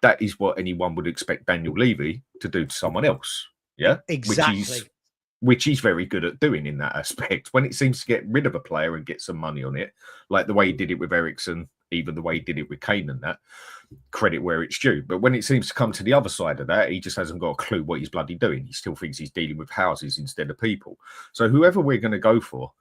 That is what anyone would expect Daniel Levy to do to someone else. Yeah, exactly. Which he's very good at doing in that aspect. When it seems to get rid of a player and get some money on it, like the way he did it with Eriksen, even the way he did it with Kane and that, credit where it's due. But when it seems to come to the other side of that, he just hasn't got a clue what he's bloody doing. He still thinks he's dealing with houses instead of people. So whoever we're going to go for,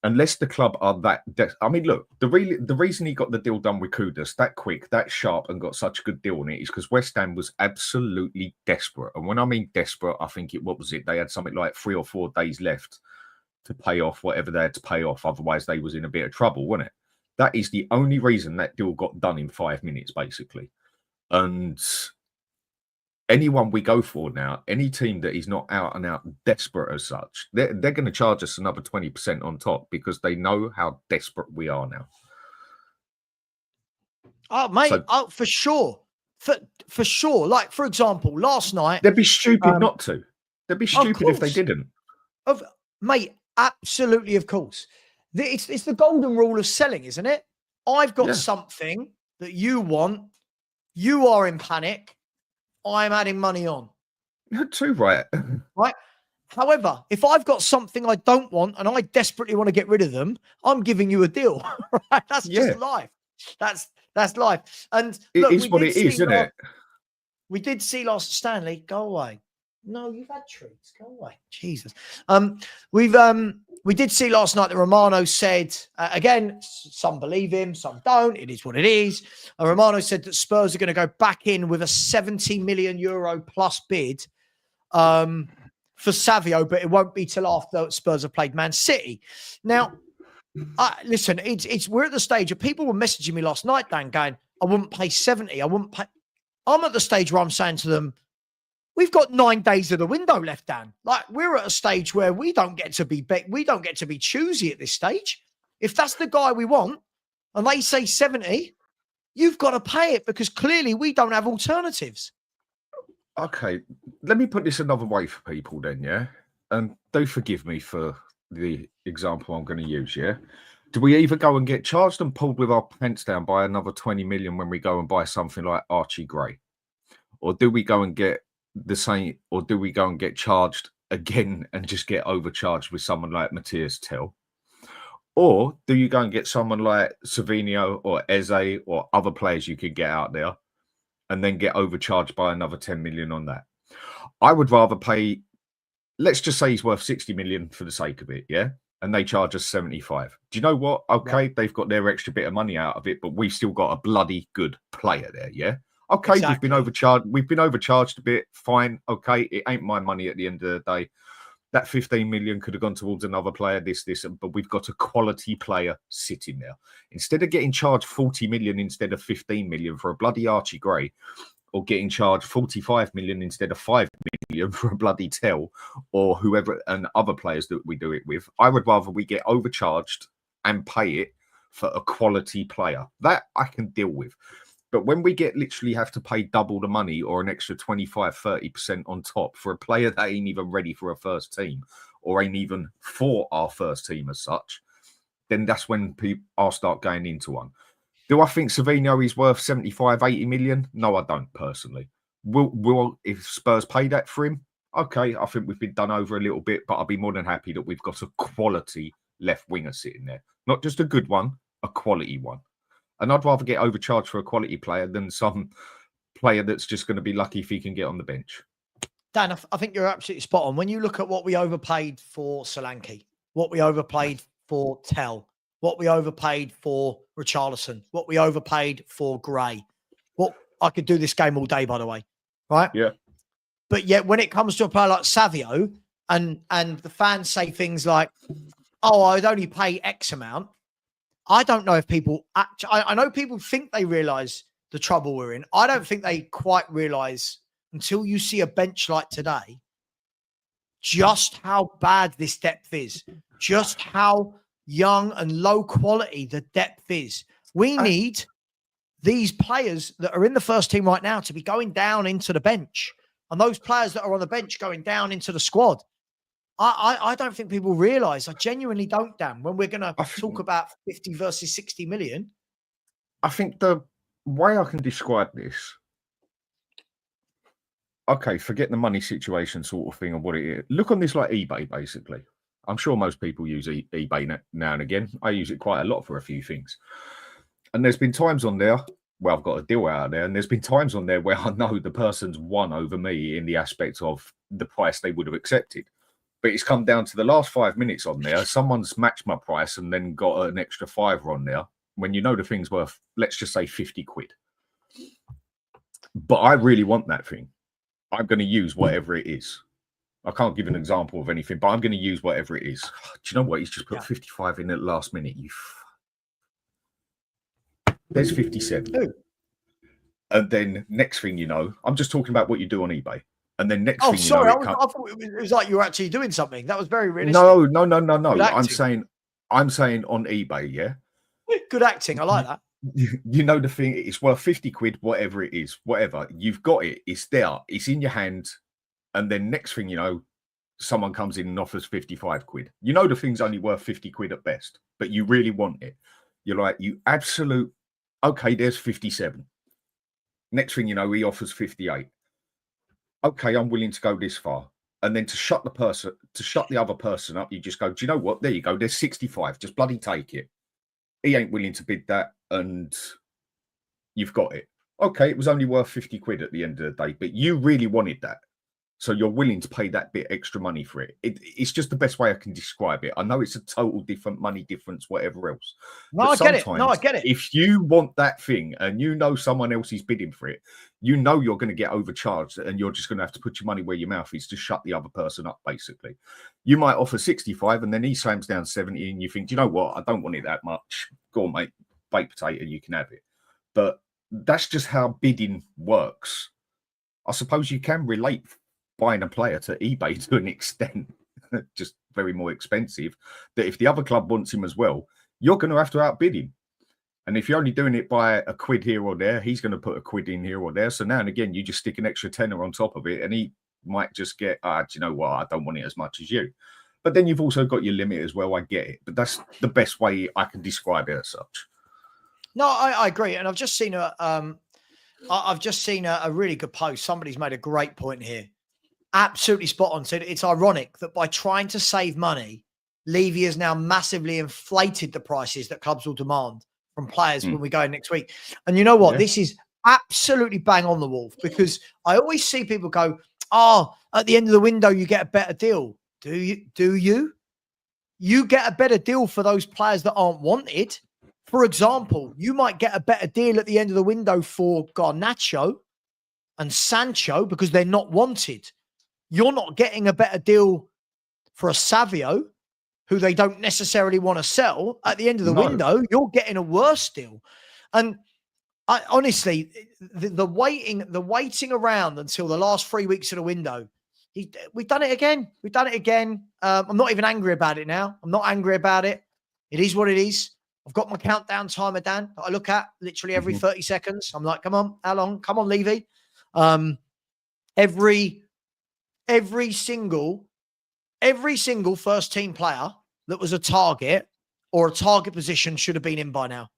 unless the club are that... I mean, look, the reason he got the deal done with Kudus that quick, that sharp, and got such a good deal on it is because West Ham was absolutely desperate. And when I mean desperate, I think what was it? They had something like 3 or 4 days left to pay off whatever they had to pay off. Otherwise, they was in a bit of trouble, wasn't it? That is the only reason that deal got done in 5 minutes, basically. And anyone we go for now, any team that is not out and out desperate as such, they're going to charge us another 20% on top because they know how desperate we are now. Oh, mate, for sure. For sure. Like, for example, last night... They'd be stupid not to. They'd be stupid if they didn't. Mate, absolutely, of course. It's the golden rule of selling, isn't it? I've got something that you want. You are in panic. I'm adding money on. You're too right. Right. However, if I've got something I don't want and I desperately want to get rid of them, I'm giving you a deal. Right? That's just life. That's life. And it is what it is, isn't it? We did see last Stanley. Go away. No, you've had treats. Go away. Jesus. We did see last night that Romano said, again, some believe him, some don't. It is what it is. Romano said that Spurs are going to go back in with a 70 million euro plus bid for Savio, but it won't be till after Spurs have played Man City. Now, listen, we're at the stage of people were messaging me last night, Dan, going, I wouldn't pay 70. I'm at the stage where I'm saying to them, we've got 9 days of the window left, Dan. Like, we're at a stage where we don't get to be choosy at this stage. If that's the guy we want, and they say 70, you've got to pay it because clearly we don't have alternatives. Okay, let me put this another way for people then, yeah? And do forgive me for the example I'm going to use, yeah? Do we either go and get charged and pulled with our pants down by another 20 million when we go and buy something like Archie Gray? Or do we go and get the same, or do we go and get charged again and just get overcharged with someone like Matthias Tell? Or do you go and get someone like Savinho or Eze or other players you could get out there and then get overcharged by another 10 million on that? I would rather pay, let's just say he's worth 60 million for the sake of it, yeah? And they charge us 75. Do you know what? Okay, they've got their extra bit of money out of it, but we've still got a bloody good player there, yeah? Okay, Exactly. we've been overcharged. We've been overcharged a bit. Fine. Okay, it ain't my money at the end of the day. That 15 million could have gone towards another player, this, but we've got a quality player sitting there. Instead of getting charged 40 million instead of 15 million for a bloody Archie Gray, or getting charged 45 million instead of 5 million for a bloody Tell, or whoever and other players that we do it with, I would rather we get overcharged and pay it for a quality player. That I can deal with. But when we literally have to pay double the money or an extra 25-30% on top for a player that ain't even ready for a first team or ain't even for our first team as such, then that's when I'll start going into one. Do I think Savinho is worth 75, 80 million? No, I don't personally. Will if Spurs pay that for him? Okay, I think we've been done over a little bit, but I'll be more than happy that we've got a quality left winger sitting there. Not just a good one, a quality one. And I'd rather get overcharged for a quality player than some player that's just going to be lucky if he can get on the bench. Dan, I think you're absolutely spot on. When you look at what we overpaid for Solanke, what we overpaid for Tell, what we overpaid for Richarlison, what we overpaid for Gray. I could do this game all day, by the way, right? Yeah. But yet when it comes to a player like Savio and the fans say things like, oh, I'd only pay X amount. I don't know if people actually, I know people think they realize the trouble we're in. I don't think they quite realize until you see a bench like today, just how bad this depth is, just how young and low quality the depth is. We need these players that are in the first team right now to be going down into the bench, and those players that are on the bench going down into the squad. I don't think people realize. I genuinely don't, Dan, when we're going to talk about 50 versus 60 million. I think the way I can describe this, okay, forget the money situation sort of thing and what it is. Look on this like eBay, basically. I'm sure most people use eBay now and again. I use it quite a lot for a few things. And there's been times on there where I've got a deal out there, and there's been times on there where I know the person's won over me in the aspect of the price they would have accepted. But it's come down to the last 5 minutes on there. Someone's matched my price and then got an extra £5 on there when you know the thing's worth, let's just say 50 quid. But I really want that thing. I'm going to use whatever it is. I can't give an example of anything, but I'm going to use whatever it is. Do you know what? He's just put 55 in at the last minute. There's 57. Ooh. And then next thing you know, I'm just talking about what you do on eBay. And then next thing sorry, you know, I thought it was like you were actually doing something. That was very realistic. No. I'm saying on eBay, yeah. Good acting. I like that. You know the thing, it's worth 50 quid, whatever it is, whatever. You've got it, it's there, it's in your hand. And then next thing you know, someone comes in and offers 55 quid. You know the thing's only worth 50 quid at best, but you really want it. You're like, okay, there's 57. Next thing you know, he offers 58. Okay, I'm willing to go this far. And then to shut the other person up, you just go, do you know what? There you go. There's 65. Just bloody take it. He ain't willing to bid that, and you've got it. Okay, it was only worth 50 quid at the end of the day, but you really wanted that. So you're willing to pay that bit extra money for it. It's just the best way I can describe it. I know it's a total different money difference, whatever else. No, I get it. If you want that thing and you know someone else is bidding for it, you know you're going to get overcharged, and you're just going to have to put your money where your mouth is to shut the other person up, basically. You might offer 65 and then he slams down 70 and you think, do you know what? I don't want it that much. Go on, mate. Baked potato, you can have it. But that's just how bidding works. I suppose you can relate buying a player to eBay to an extent, just very more expensive, that if the other club wants him as well, you're going to have to outbid him. And if you're only doing it by a quid here or there, he's going to put a quid in here or there. So now and again, you just stick an extra tenner on top of it, and he might just get, do you know what? I don't want it as much as you. But then you've also got your limit as well. I get it, but that's the best way I can describe it as such. No, I agree, and I've just seen a really good post. Somebody's made a great point here. Absolutely spot on. Said it's ironic that by trying to save money, Levy has now massively inflated the prices that clubs will demand from players when we go next week. And you know what? Yeah. This is absolutely bang on the Wolf, because I always see people go, "Oh, at the end of the window, you get a better deal." Do you? You get a better deal for those players that aren't wanted. For example, you might get a better deal at the end of the window for Garnacho and Sancho because they're not wanted. You're not getting a better deal for a Savio, who they don't necessarily want to sell. At the end of the window, you're getting a worse deal. And I honestly, the waiting around until the last 3 weeks of the window, we've done it again. We've done it again. I'm not even angry about it now. I'm not angry about it. It is what it is. I've got my countdown timer, Dan, that I look at literally every 30 seconds. I'm like, come on, how long? Come on, Levy. Every single first team player that was a target or a target position should have been in by now.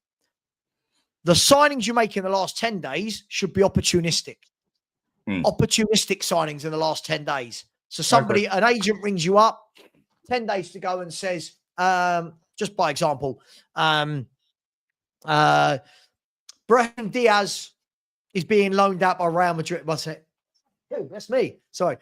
The signings you make in the last 10 days should be opportunistic. Opportunistic signings in the last 10 days. So an agent rings you up 10 days to go and says, just by example, Brahim Diaz is being loaned out by Real Madrid. What's it? Oh, that's me. Sorry.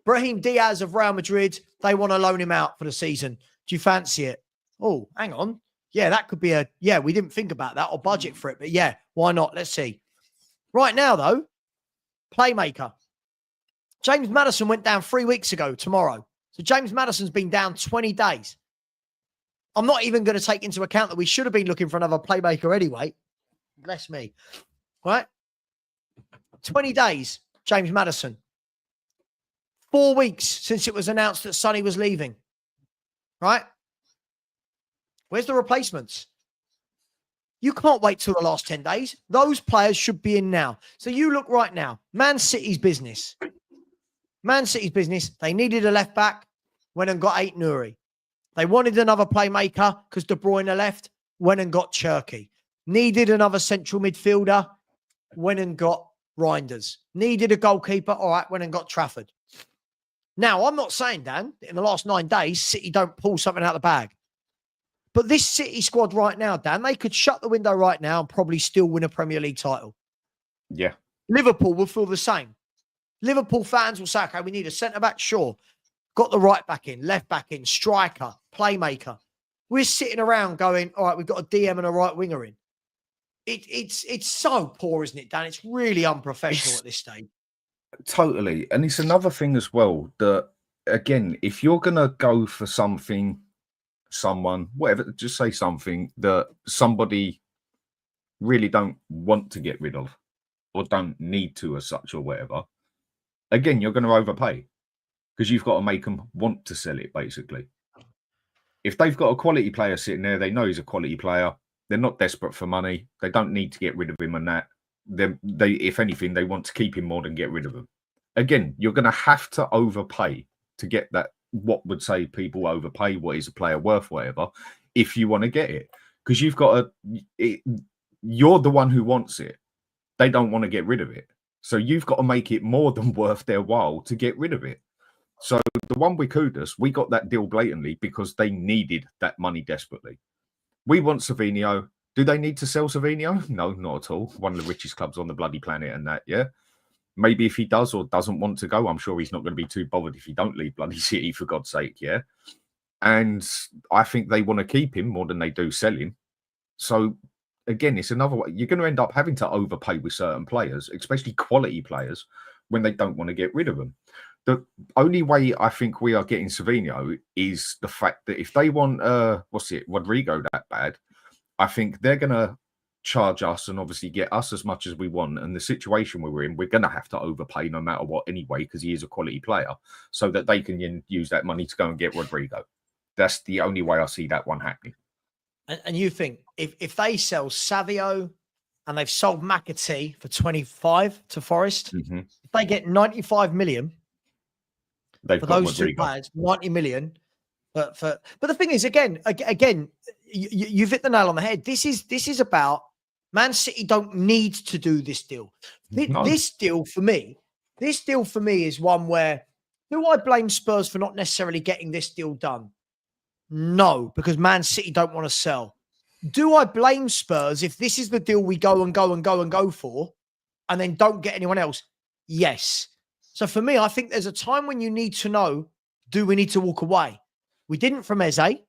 Brahim Diaz of Real Madrid, they want to loan him out for the season. Do you fancy it? Oh, hang on. Yeah, that could be we didn't think about that or budget for it, but yeah, why not? Let's see. Right now, though, playmaker. James Maddison went down 3 weeks ago tomorrow. So James Maddison's been down 20 days. I'm not even going to take into account that we should have been looking for another playmaker anyway. Bless me. Right? 20 days, James Maddison. 4 weeks since it was announced that Sonny was leaving. Right? Where's the replacements? You can't wait till the last 10 days. Those players should be in now. So you look right now. Man City's business. They needed a left back, went and got Ait-Nouri. They wanted another playmaker because De Bruyne left, went and got Cherky. Needed another central midfielder, went and got Reinders. Needed a goalkeeper, all right, went and got Trafford. Now, I'm not saying, Dan, in the last 9 days, City don't pull something out of the bag. But this City squad right now, Dan, they could shut the window right now and probably still win a Premier League title. Yeah. Liverpool will feel the same. Liverpool fans will say, okay, we need a centre-back, sure. Got the right back in, left back in, striker, playmaker. We're sitting around going, all right, we've got a DM and a right winger in. It's so poor, isn't it, Dan? It's really unprofessional at this stage. Totally. And it's another thing as well that, again, if you're going to go for someone, whatever, just say something that somebody really don't want to get rid of or don't need to as such or whatever, again, you're going to overpay because you've got to make them want to sell it, basically. If they've got a quality player sitting there, they know he's a quality player. They're not desperate for money. They don't need to get rid of him and that. They, if anything, they want to keep him more than get rid of him. Again, you're going to have to overpay to get that. What would say people overpay? What is a player worth? Whatever. If you want to get it, because you've got you're the one who wants it. They don't want to get rid of it, so you've got to make it more than worth their while to get rid of it. So the one with Kudus, we got that deal blatantly because they needed that money desperately. We want Savinho. Do they need to sell Savinho? No, not at all. One of the richest clubs on the bloody planet and that, yeah. Maybe if he does or doesn't want to go, I'm sure he's not going to be too bothered if he don't leave bloody City, for God's sake, yeah. And I think they want to keep him more than they do sell him. So, again, it's another way. You're going to end up having to overpay with certain players, especially quality players, when they don't want to get rid of them. The only way I think we are getting Savinho is the fact that if they want, Rodrigo that bad, I think they're going to charge us and obviously get us as much as we want. And the situation we're in, we're going to have to overpay no matter what anyway, because he is a quality player, so that they can use that money to go and get Rodrigo. That's the only way I see that one happening. And you think if they sell Savio and they've sold McAtee for 25 to Forest, if they get 95 million for those two players, 90 million. But the thing is, again, you've hit the nail on the head. This is about Man City don't need to do this deal. This deal for me is one where, do I blame Spurs for not necessarily getting this deal done? No, because Man City don't want to sell. Do I blame Spurs if this is the deal we go for and then don't get anyone else? Yes. So for me, I think there's a time when you need to know, do we need to walk away? We didn't from Eze and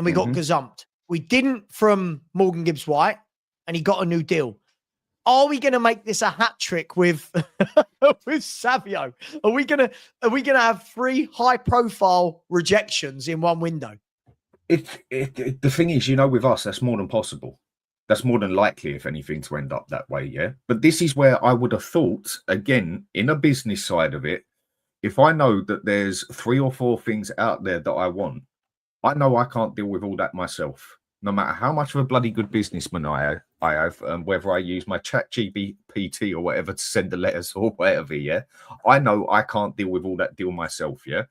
we got gazumped. We didn't from Morgan Gibbs-White and he got a new deal. Are we going to make this a hat trick with with Savio? Are we going to have 3 high-profile rejections in one window? The thing is, with us, that's more than possible. That's more than likely, if anything, to end up that way, yeah? But this is where I would have thought, again, in a business side of it, if I know that there's 3 or 4 things out there that I want, I know I can't deal with all that myself. No matter how much of a bloody good businessman I have, whether I use my chat GPT or whatever to send the letters or whatever, yeah, I know I can't deal with all that deal myself, yeah.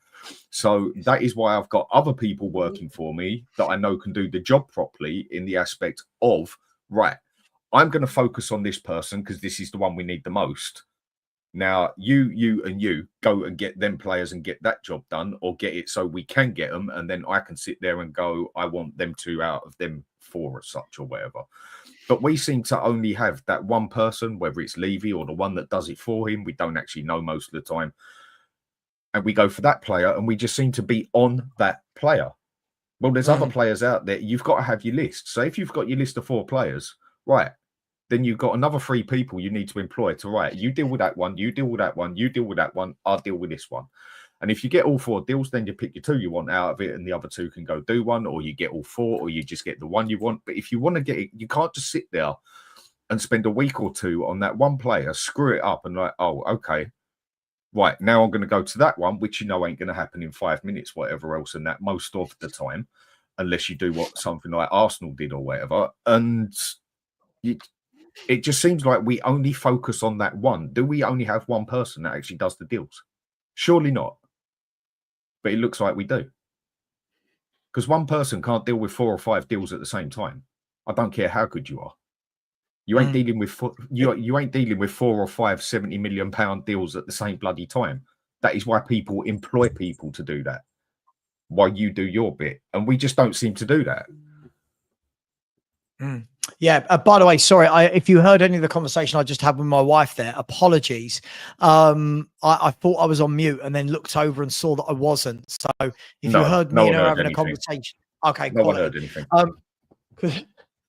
So that is why I've got other people working for me that I know can do the job properly in the aspect of, right, I'm going to focus on this person because this is the one we need the most. Now, you go and get them players and get that job done, or get it so we can get them, and then I can sit there and go, I want them 2 out of them 4 as such or whatever. But we seem to only have that one person, whether it's Levy or the one that does it for him. We don't actually know most of the time. And we go for that player, and we just seem to be on that player. Well, there's other players out there. You've got to have your list. So if you've got your list of 4 players, right, then you've got another 3 people you need to employ to, right, you deal with that one, you deal with that one, you deal with that one, I'll deal with this one. And if you get all 4 deals, then you pick your 2 you want out of it, and the other 2 can go do one, or you get all 4, or you just get the one you want. But if you want to get it, you can't just sit there and spend a week or 2 on that one player, screw it up, and like, oh, okay, right, now I'm going to go to that one, which ain't going to happen in 5 minutes, whatever else, and that most of the time, unless you do what something like Arsenal did or whatever. And it just seems like we only focus on that one. Do we only have one person that actually does the deals? Surely not. But it looks like we do. Because one person can't deal with 4 or 5 deals at the same time. I don't care how good you are. You ain't dealing with you ain't dealing with 4 or 5 £70 million deals at the same bloody time. That is why people employ people to do that. While you do your bit. And we just don't seem to do that. Yeah. By the way, sorry, if you heard any of the conversation I just had with my wife there, apologies. I thought I was on mute and then looked over and saw that I wasn't. So if you heard me and her having a conversation, okay, no one heard anything.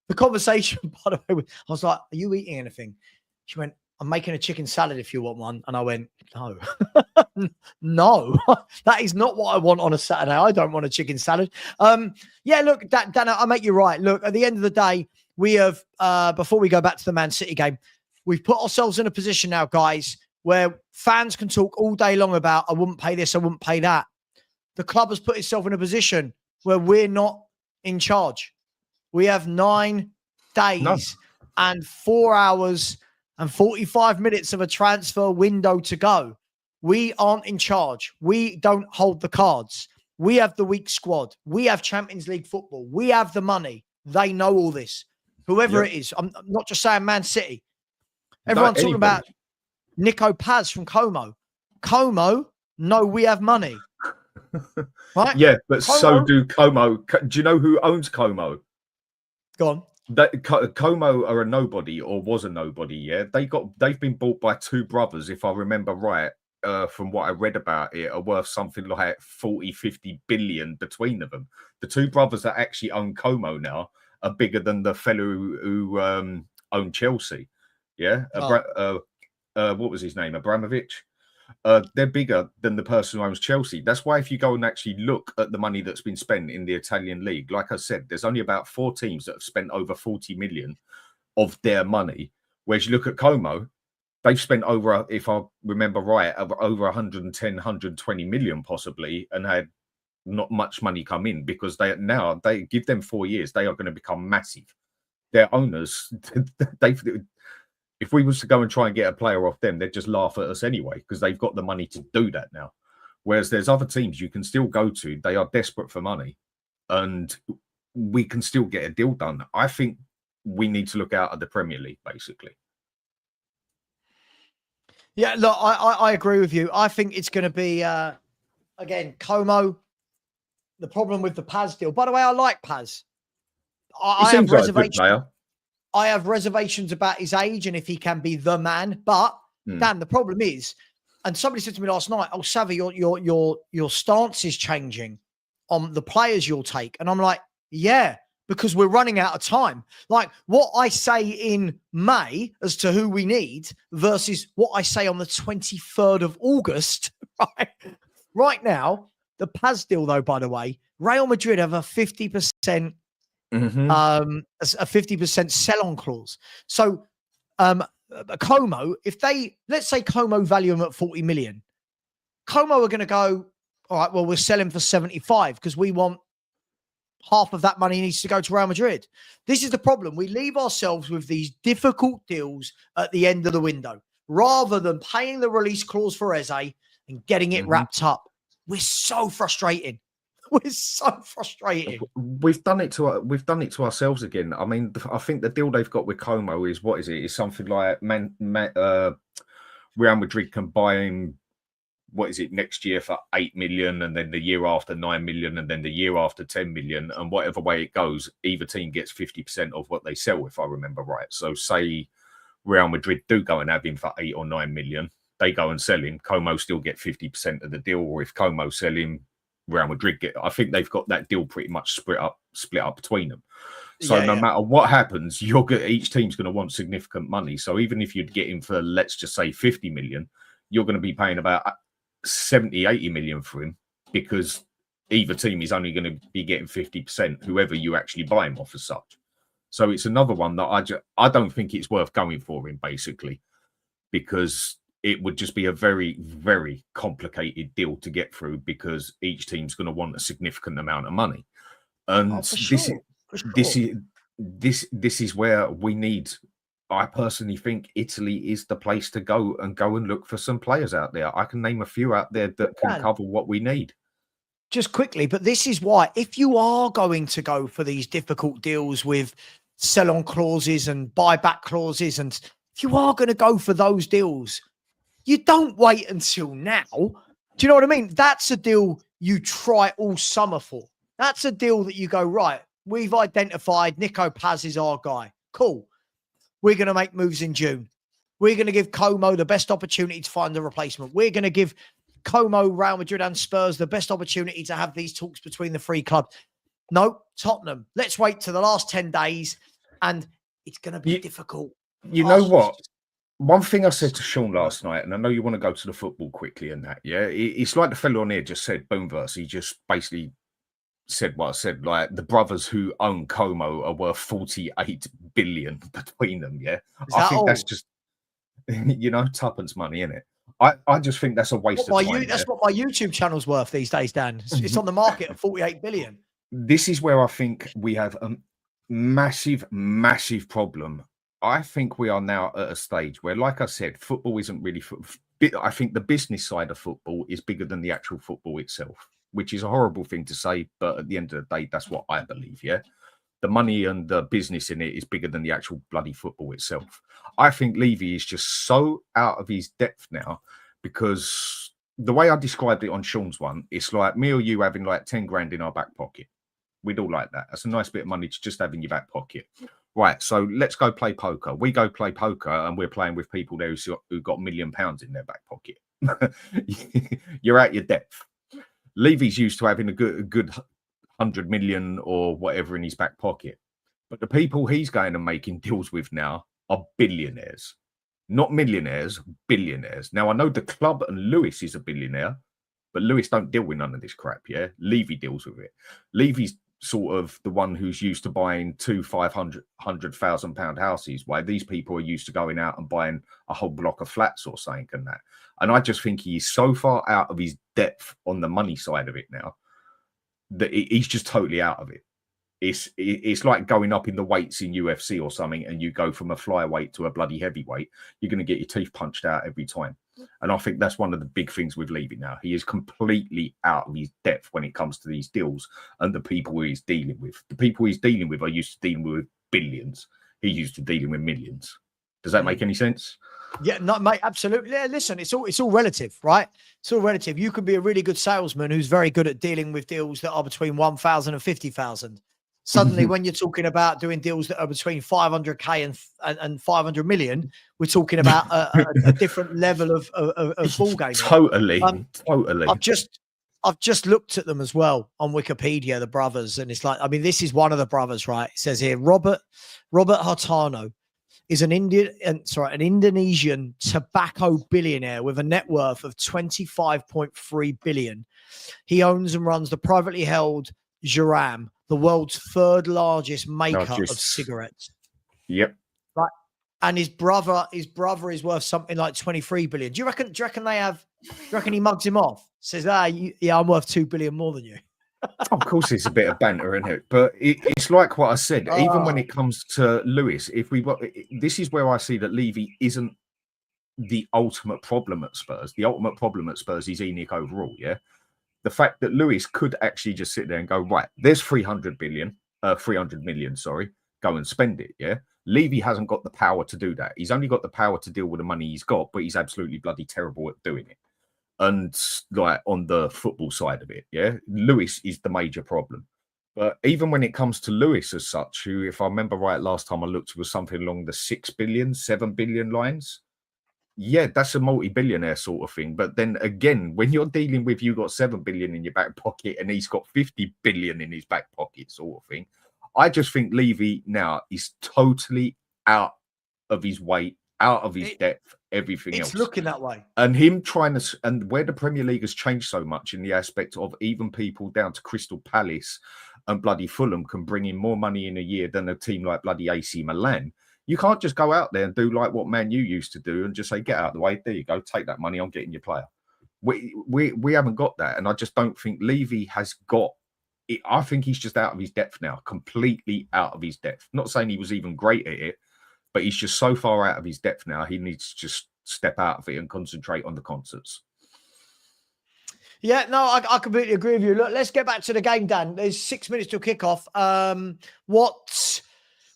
The conversation, by the way, I was like, "Are you eating anything?" She went, "I'm making a chicken salad if you want one." And I went, "No, no, that is not what I want on a Saturday. I don't want a chicken salad." Yeah, look, Dan, I make you right. Look, at the end of the day, we have, before we go back to the Man City game, we've put ourselves in a position now, guys, where fans can talk all day long about, I wouldn't pay this, I wouldn't pay that. The club has put itself in a position where we're not in charge. We have 9 days and 4 hours and 45 minutes of a transfer window to go. We aren't in charge. We don't hold the cards. We have the weak squad. We have Champions League football. We have the money. They know all this. Whoever it is. I'm not just saying Man City. Everyone's talking about Nico Paz from Como. Como, no, we have money. Right? Yeah, but Como, so do Como. Do you know who owns Como? Go on. Como are a nobody, or was a nobody, yeah? They've been bought by 2 brothers, if I remember right, from what I read about it, are worth something like 40-50 billion between them. The 2 brothers that actually own Como now are bigger than the fellow who owned Chelsea. Yeah. What was his name? Abramovich. They're bigger than the person who owns Chelsea. That's why if you go and actually look at the money that's been spent in the Italian league, like I said, there's only about 4 teams that have spent over 40 million of their money. Whereas you look at Como, they've spent over, if I remember right, over 110, 120 million possibly, and had not much money come in, because they give them 4 years, they are going to become massive. Their owners, if we was to go and try and get a player off them, they'd just laugh at us anyway, because they've got the money to do that now. Whereas there's other teams you can still go to. They are desperate for money, and we can still get a deal done. I think we need to look out at the Premier League, basically. Yeah, look, I agree with you. I think it's going to be, again, Como. The problem with the Paz deal. By the way, I like Paz. I have reservations. I have reservations about his age and if he can be the man. But Dan, the problem is, and somebody said to me last night, "Oh, Savvy, your stance is changing on the players you'll take," and I'm like, "Yeah." Because we're running out of time. Like what I say in May as to who we need versus what I say on the 23rd of August, right? Right now, the Paz deal, though, by the way, Real Madrid have a 50%, a 50% sell-on clause. So Como, if they, let's say Como value him at 40 million, Como are going to go, all right, well, we'll sell him for 75 because we want half of that money needs to go to Real Madrid. This is the problem. We leave ourselves with these difficult deals at the end of the window rather than paying the release clause for Eze and getting it wrapped up. We're so frustrating. We're so frustrating. We've done it to ourselves again. I mean, I think the deal they've got with Como is, what is it? It's something like Real Madrid can buy him, what is it, next year for 8 million, and then the year after 9 million, and then the year after 10 million, and whatever way it goes, either team gets 50% of what they sell, if I remember right. So say Real Madrid do go and have him for 8 or 9 million, they go and sell him, Como still get 50% of the deal, or if Como sell him, Real Madrid get. I think they've got that deal pretty much split up between them. So no matter what happens, each team's going to want significant money. So even if you'd get him for, let's just say 50 million, you're going to be paying about 70, 80 million for him, because either team is only going to be getting 50%, whoever you actually buy him off as such. So it's another one that I don't think it's worth going for him, basically, because it would just be a very, very complicated deal to get through, because each team's going to want a significant amount of money. And this is where we need, I personally think Italy is the place to go and look for some players out there. I can name a few out there that can cover what we need. Just quickly, but this is why, if you are going to go for these difficult deals with sell-on clauses and buyback clauses, and if you are going to go for those deals, you don't wait until now. Do you know what I mean? That's a deal you try all summer for. That's a deal that you go, right, we've identified Nico Paz is our guy. Cool. We're going to make moves in June. We're going to give Como the best opportunity to find a replacement. We're going to give Como, Real Madrid and Spurs the best opportunity to have these talks between the three clubs. No, Tottenham. Let's wait to the last 10 days, and it's going to be difficult. You know what? One thing I said to Sean last night, and I know you want to go to the football quickly and that, yeah? It's like the fellow on here just said, Boomverse, he just basically said what I said, like the brothers who own Como are worth 48 billion between them, yeah? I think that's just, tuppence money, isn't it? I just think that's a waste of time. That's what my YouTube channel's worth these days, Dan. It's on the market at 48 billion. This is where I think we have a massive, massive problem. I think we are now at a stage where, like I said, football isn't really... I think the business side of football is bigger than the actual football itself, which is a horrible thing to say, but at the end of the day, that's what I believe, yeah? The money and the business in it is bigger than the actual bloody football itself. I think Levy is just so out of his depth now, because the way I described it on Sean's one, it's like me or you having like 10 grand in our back pocket. We'd all like that. That's a nice bit of money to just have in your back pocket. Right, so let's go play poker. We go play poker and we're playing with people there who got £1 million in their back pocket. You're at your depth. Levy's used to having a good 100 million or whatever in his back pocket. But the people he's going and making deals with now are billionaires. Not millionaires, billionaires. Now, I know the club and Lewis is a billionaire, but Lewis don't deal with none of this crap, yeah? Levy deals with it. Levy's sort of the one who's used to buying two £500,000 houses, while these people are used to going out and buying a whole block of flats or something and that. And I just think he's so far out of his depth on the money side of it now that he's just totally out of it. It's like going up in the weights in UFC or something, and you go from a flyweight to a bloody heavyweight. You're going to get your teeth punched out every time. And I think that's one of the big things with Levy now. He is completely out of his depth when it comes to these deals and the people he's dealing with. The people he's dealing with are used to dealing with billions. He's used to dealing with millions. Does that make any sense? Yeah, no, mate, absolutely. Yeah, listen, it's all relative, right? It's all relative. You could be a really good salesman who's very good at dealing with deals that are between 1,000 and 50,000. Suddenly, when you're talking about doing deals that are between 500K and 500 million, we're talking about a different level of ball game. Totally. I've just looked at them as well on Wikipedia, the brothers, and it's like, I mean, this is one of the brothers, right? It says here, Robert Hartano is an Indonesian tobacco billionaire with a net worth of 25.3 billion. He owns and runs the privately held Geram, the world's third largest maker of cigarettes. Yep. Right. And his brother is worth something like 23 billion. Do you reckon he mugs him off? Says, I'm worth 2 billion more than you. Of course, it's a bit of banter, isn't it? But it's like what I said. Even when it comes to Lewis, this is where I see that Levy isn't the ultimate problem at Spurs. The ultimate problem at Spurs is ENIC overall. Yeah, the fact that Lewis could actually just sit there and go, right, there's 300 million. Sorry, go and spend it. Yeah, Levy hasn't got the power to do that. He's only got the power to deal with the money he's got, but he's absolutely bloody terrible at doing it. And like on the football side of it, yeah, Lewis is the major problem. But even when it comes to Lewis as such, who, if I remember right, last time I looked, was something along the 6 billion, 7 billion lines. Yeah, that's a multi-billionaire sort of thing. But then again, when you're dealing with, you got 7 billion in your back pocket and he's got 50 billion in his back pocket sort of thing. I just think Levy now is totally out of his weight, out of his depth, everything else. It's looking that way. And him trying to, and where the Premier League has changed so much in the aspect of even people down to Crystal Palace and bloody Fulham can bring in more money in a year than a team like bloody AC Milan. You can't just go out there and do like what Man U used to do and just say, get out of the way. There you go. Take that money. I'm getting your player. We haven't got that. And I just don't think Levy has got it. I think he's just out of his depth now, completely out of his depth. Not saying he was even great at it, but he's just so far out of his depth now. He needs to just step out of it and concentrate on the concerts. Yeah, no, I completely agree with you. Look, let's get back to the game, Dan. There's 6 minutes till kickoff.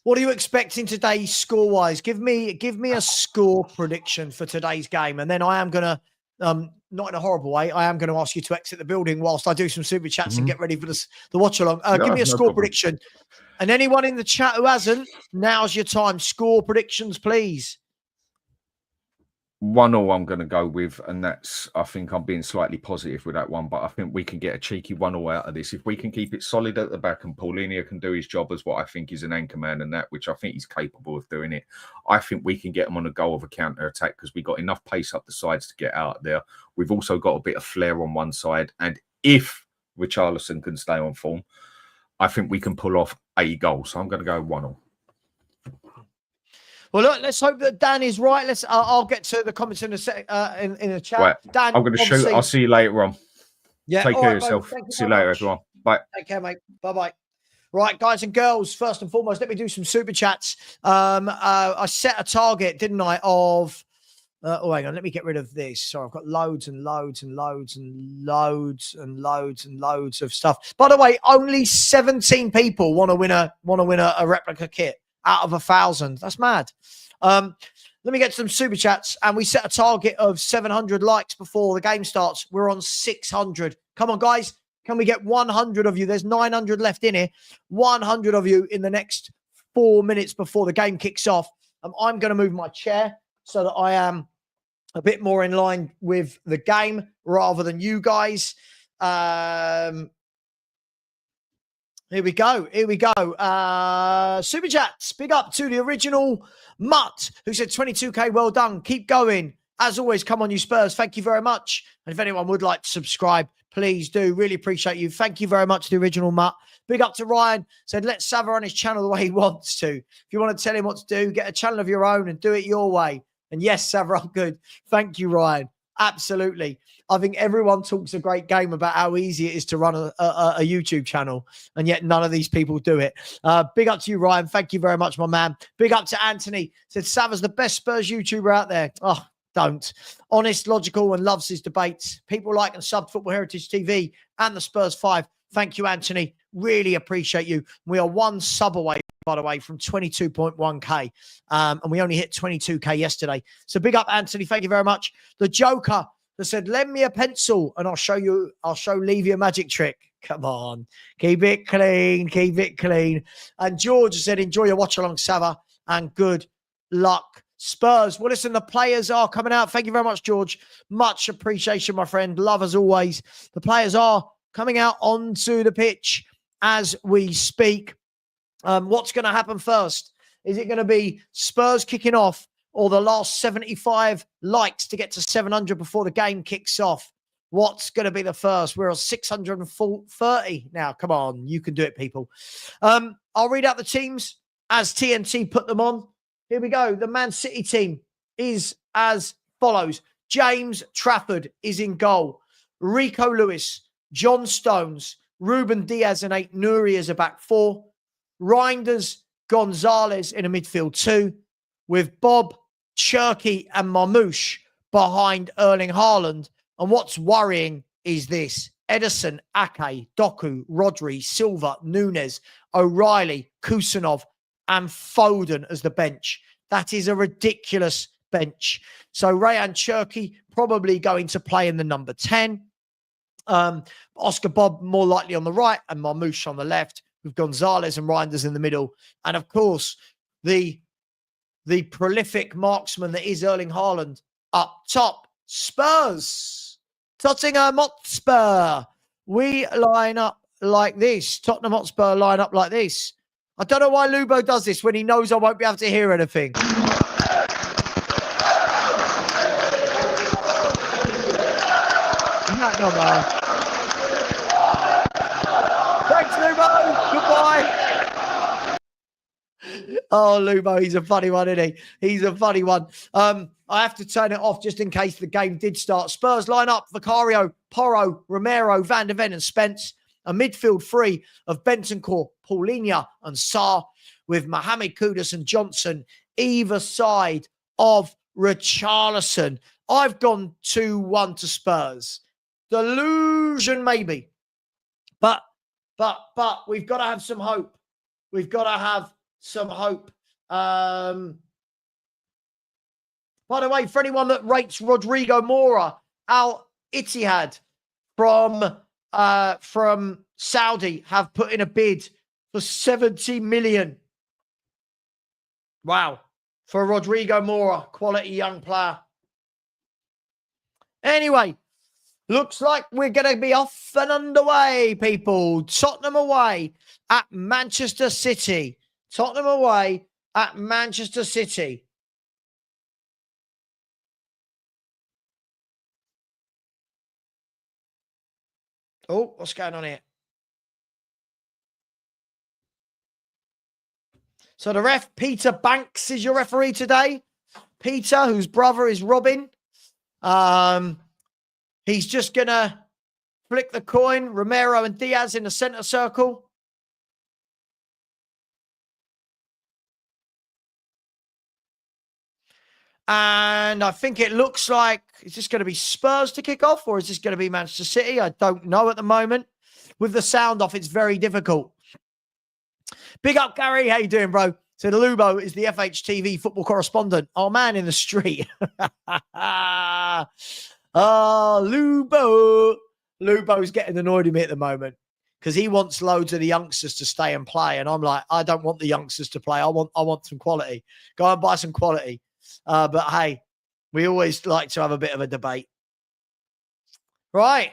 What are you expecting today score-wise? Give me a score prediction for today's game, and then I am going to, not in a horrible way, I am going to ask you to exit the building whilst I do some super chats and get ready for the watch-along. Give me a score prediction. And anyone in the chat who hasn't, now's your time. Score predictions, please. 1-0 I'm going to go with, and that's, I think I'm being slightly positive with that one, but I think we can get a cheeky 1-0 out of this. If we can keep it solid at the back and Paulinho can do his job as what I think is an anchor man and that, which I think he's capable of doing it, I think we can get him on a goal of a counter-attack because we've got enough pace up the sides to get out there. We've also got a bit of flair on one side, and if Richarlison can stay on form, I think we can pull off a goal. So I'm going to go 1-0. Well, look, let's hope that Dan is right. I'll get to the comments in the chat. Right. Dan, I'm going to shoot. I'll see you later on. Yeah, take care of yourself. See you later, everyone. Bye. Take care, mate. Bye-bye. Right, guys and girls, first and foremost, let me do some super chats. I set a target, didn't I, of... hang on, let me get rid of this. Sorry, I've got loads and loads and loads and loads and loads and loads of stuff. By the way, only 17 people want to win a replica kit out of 1,000. That's mad. Let me get some super chats, and we set a target of 700 likes before the game starts. We're on 600. Come on, guys. Can we get 100 of you? There's 900 left in here. 100 of you in the next 4 minutes before the game kicks off. I'm going to move my chair so that I am a bit more in line with the game rather than you guys. Here we go. Super chats. Big up to the original Mutt, who said 22K. Well done. Keep going. As always, come on, you Spurs. Thank you very much. And if anyone would like to subscribe, please do. Really appreciate you. Thank you very much to the original Mutt. Big up to Ryan. Said, let Sava on his channel the way he wants to. If you want to tell him what to do, get a channel of your own and do it your way. And yes, Sava, I'm good. Thank you, Ryan. Absolutely. I think everyone talks a great game about how easy it is to run a YouTube channel, and yet none of these people do it. Big up to you, Ryan. Thank you very much, my man. Big up to Anthony. Said Sava's the best Spurs YouTuber out there. Oh, don't. Honest, logical, and loves his debates. People like and sub Football Heritage TV and the Spurs 5. Thank you, Anthony. Really appreciate you. We are one sub away, by the way, from 22.1K. And we only hit 22K yesterday. So big up, Anthony. Thank you very much. The Joker that said, lend me a pencil and I'll show Levy a magic trick. Come on. Keep it clean. Keep it clean. And George said, enjoy your watch along, Sava, and good luck, Spurs. Well, listen, the players are coming out. Thank you very much, George. Much appreciation, my friend. Love as always. The players are coming out onto the pitch as we speak. What's going to happen first? Is it going to be Spurs kicking off or the last 75 likes to get to 700 before the game kicks off? What's going to be the first? We're on 630 now. Come on, you can do it, people. I'll read out the teams as TNT put them on. Here we go. The Man City team is as follows. James Trafford is in goal. Rico Lewis, John Stones, Ruben Diaz and 8. Nouri is a back 4. Reinders, Gonzalez in a midfield 2. With Bob, Cherky and Marmoush behind Erling Haaland. And what's worrying is this. Ederson, Ake, Doku, Rodri, Silva, Nunes, O'Reilly, Kusanov, and Foden as the bench. That is a ridiculous bench. So Rayan Cherky probably going to play in the number 10. Oscar Bob more likely on the right and Marmoush on the left with Gonzalez and Reinders in the middle. And of course, the prolific marksman that is Erling Haaland up top. Spurs. Tottenham Hotspur. We line up like this. Tottenham Hotspur line up like this. I don't know why Lubo does this when he knows I won't be able to hear anything. No. Thanks, Lubo. Goodbye. Oh, Lubo, he's a funny one, isn't he? He's a funny one. I have to turn it off just in case the game did start. Spurs line up. Vicario, Porro, Romero, Van de Ven and Spence. A midfield 3 of Bentancur, Paulinho and Sarr with Mohamed Kudus and Johnson either side of Richarlison. I've gone 2-1 to Spurs. Delusion maybe. But we've got to have some hope. We've got to have some hope. By the way, for anyone that rates Rodrigo Mora, Al Ittihad from Saudi have put in a bid for 70 million. Wow. For Rodrigo Mora, quality young player. Anyway, looks like we're going to be off and underway, people. Tottenham away at Manchester City. Tottenham away at Manchester City. Oh, what's going on here? So the ref, Peter Banks, is your referee today. Peter, whose brother is Robin. He's just going to flick the coin. Romero and Diaz in the center circle. And I think it looks like, is this going to be Spurs to kick off or is this going to be Manchester City? I don't know at the moment. With the sound off, it's very difficult. Big up, Gary. How you doing, bro? So Lubo is the FHTV football correspondent. Our man in the street. Lubo. Lubo's getting annoyed with me at the moment because he wants loads of the youngsters to stay and play. And I'm like, I don't want the youngsters to play. I want some quality. Go and buy some quality. But hey, we always like to have a bit of a debate. Right.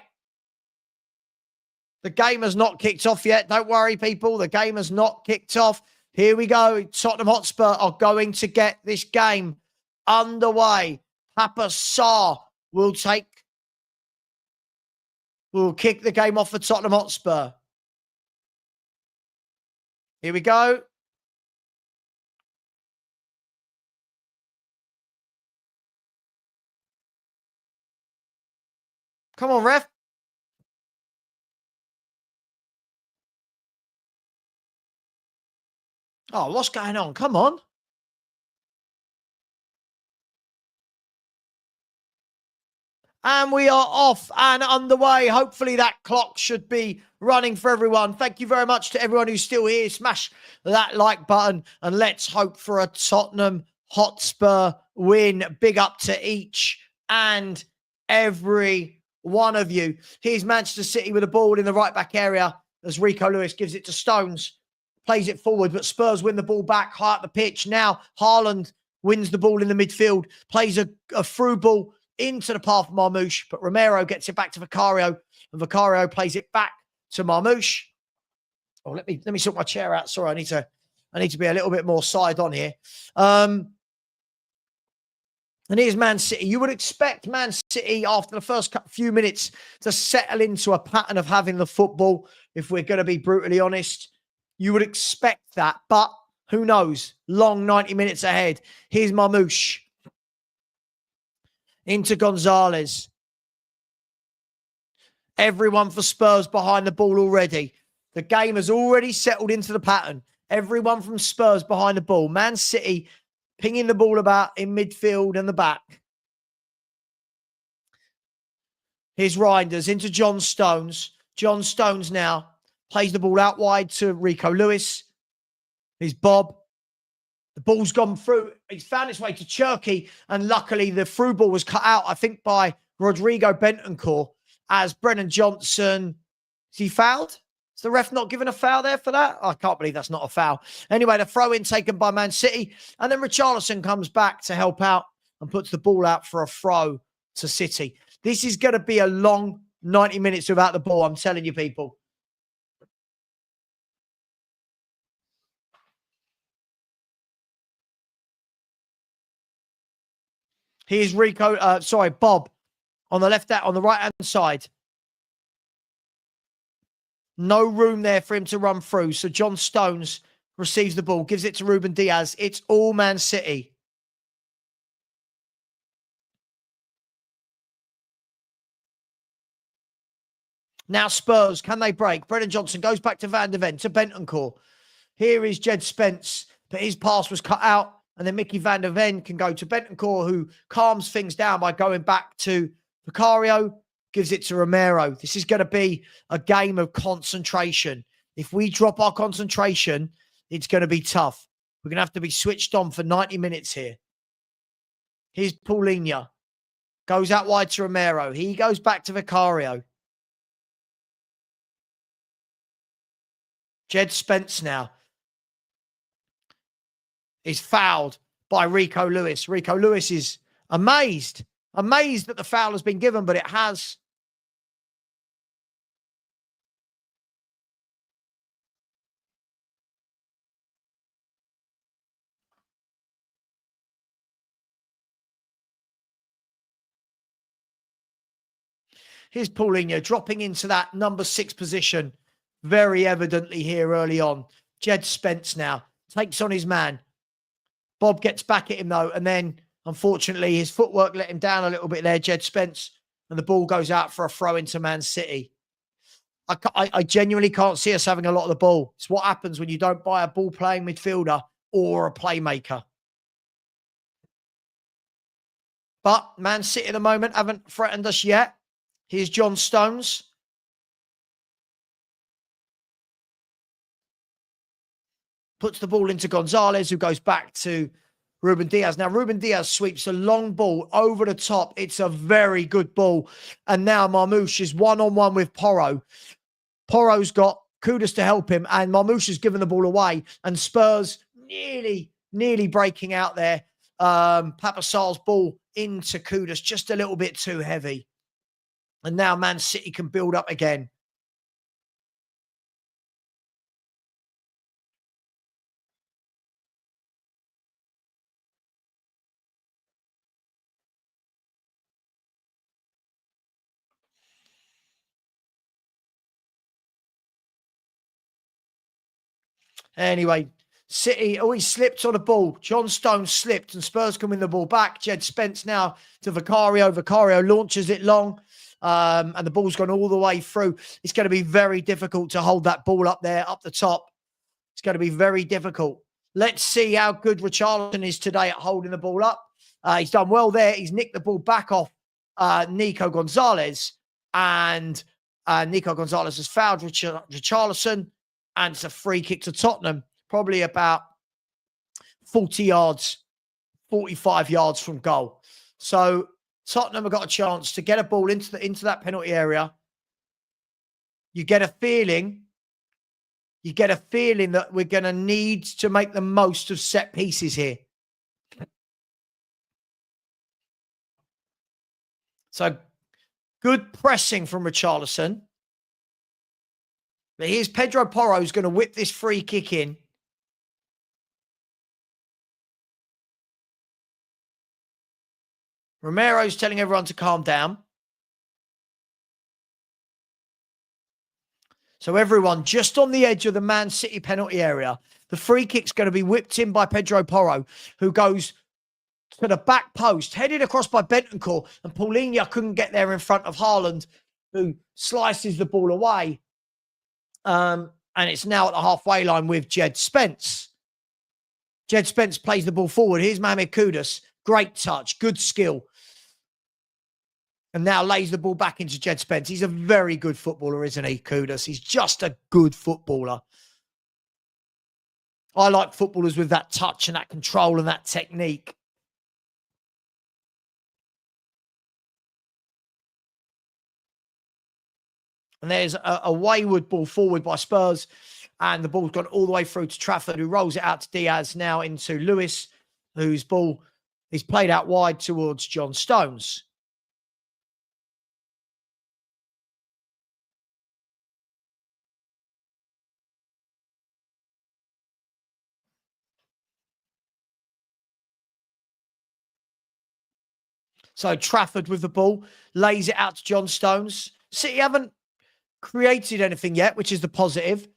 The game has not kicked off yet. Don't worry, people. The game has not kicked off. Here we go. Tottenham Hotspur are going to get this game underway. Papa Sarr will kick the game off for Tottenham Hotspur. Here we go. Come on, ref. Oh, what's going on? Come on. And we are off and underway. Hopefully that clock should be running for everyone. Thank you very much to everyone who's still here. Smash that like button and let's hope for a Tottenham Hotspur win. Big up to each and every one of you. Here's Manchester City with a ball in the right back area as Rico Lewis gives it to Stones. Plays it forward, but Spurs win the ball back high up the pitch. Now Haaland wins the ball in the midfield, plays a through ball into the path of Marmoush, but Romero gets it back to Vicario, and Vicario plays it back to Marmoush. Oh, let me sort my chair out. Sorry, I need to be a little bit more side on here. And here's Man City. You would expect Man City after the first few minutes to settle into a pattern of having the football, if we're going to be brutally honest. You would expect that, but who knows? Long 90 minutes ahead. Here's Marmoush. Into Gonzalez. Everyone for Spurs behind the ball already. The game has already settled into the pattern. Everyone from Spurs behind the ball. Man City pinging the ball about in midfield and the back. Here's Reinders into John Stones. John Stones now plays the ball out wide to Rico Lewis. Here's Bob. The ball's gone through. It's found its way to Cherky, and luckily the through ball was cut out, I think, by Rodrigo Bentancur as Brennan Johnson. Is he fouled? Is the ref not giving a foul there for that? I can't believe that's not a foul. Anyway, the throw-in taken by Man City, and then Richarlison comes back to help out and puts the ball out for a throw to City. This is going to be a long 90 minutes without the ball, I'm telling you, people. Here's Bob on the right-hand side. No room there for him to run through. So John Stones receives the ball, gives it to Ruben Diaz. It's all Man City. Now Spurs, can they break? Brennan Johnson goes back to Van de Ven, to Bentancur. Here is Jed Spence, but his pass was cut out. And then Mickey Van der Ven can go to Bentancur, who calms things down by going back to Vicario, gives it to Romero. This is going to be a game of concentration. If we drop our concentration, it's going to be tough. We're going to have to be switched on for 90 minutes here. Here's Paulinho. Goes out wide to Romero. He goes back to Vicario. Jed Spence now is fouled by Rico Lewis. Rico Lewis is amazed that the foul has been given, but it has. Here's Paulinho dropping into that number 6 position very evidently here early on. Jed Spence now takes on his man. Bob gets back at him, though, and then, unfortunately, his footwork let him down a little bit there, Jed Spence, and the ball goes out for a throw into Man City. I genuinely can't see us having a lot of the ball. It's what happens when you don't buy a ball-playing midfielder or a playmaker. But Man City at the moment haven't threatened us yet. Here's John Stones. Puts the ball into Gonzalez, who goes back to Ruben Diaz. Now, Ruben Diaz sweeps a long ball over the top. It's a very good ball. And now Marmoush is one-on-one with Porro. Porro's got Kudus to help him, and Marmoush has given the ball away. And Spurs nearly breaking out there. Papa Sarr's ball into Kudus, just a little bit too heavy. And now Man City can build up again. Anyway, City, he slipped on the ball. John Stones slipped and Spurs can win the ball back. Jed Spence now to Vicario. Vicario launches it long and the ball's gone all the way through. It's going to be very difficult to hold that ball up there, up the top. It's going to be very difficult. Let's see how good Richarlison is today at holding the ball up. He's done well there. He's nicked the ball back off Nico Gonzalez, and Nico Gonzalez has fouled Richarlison, and it's a free kick to Tottenham, probably about 40 yards, 45 yards from goal. So Tottenham have got a chance to get a ball into that penalty area. You get a feeling that we're going to need to make the most of set pieces here. So good pressing from Richarlison. But here's Pedro Porro, who's going to whip this free kick in. Romero's telling everyone to calm down. So everyone just on the edge of the Man City penalty area. The free kick's going to be whipped in by Pedro Porro, who goes to the back post, headed across by Bentancur, and Paulinho couldn't get there in front of Haaland, who slices the ball away. And it's now at the halfway line with Jed Spence. Jed Spence plays the ball forward. Here's Mohamed Kudus. Great touch, good skill. And now lays the ball back into Jed Spence. He's a very good footballer, isn't he, Kudus? He's just a good footballer. I like footballers with that touch and that control and that technique. And there's a wayward ball forward by Spurs. And the ball's gone all the way through to Trafford, who rolls it out to Diaz, now into Lewis, whose ball is played out wide towards John Stones. So Trafford with the ball, lays it out to John Stones. City haven't created anything yet, which is the positive.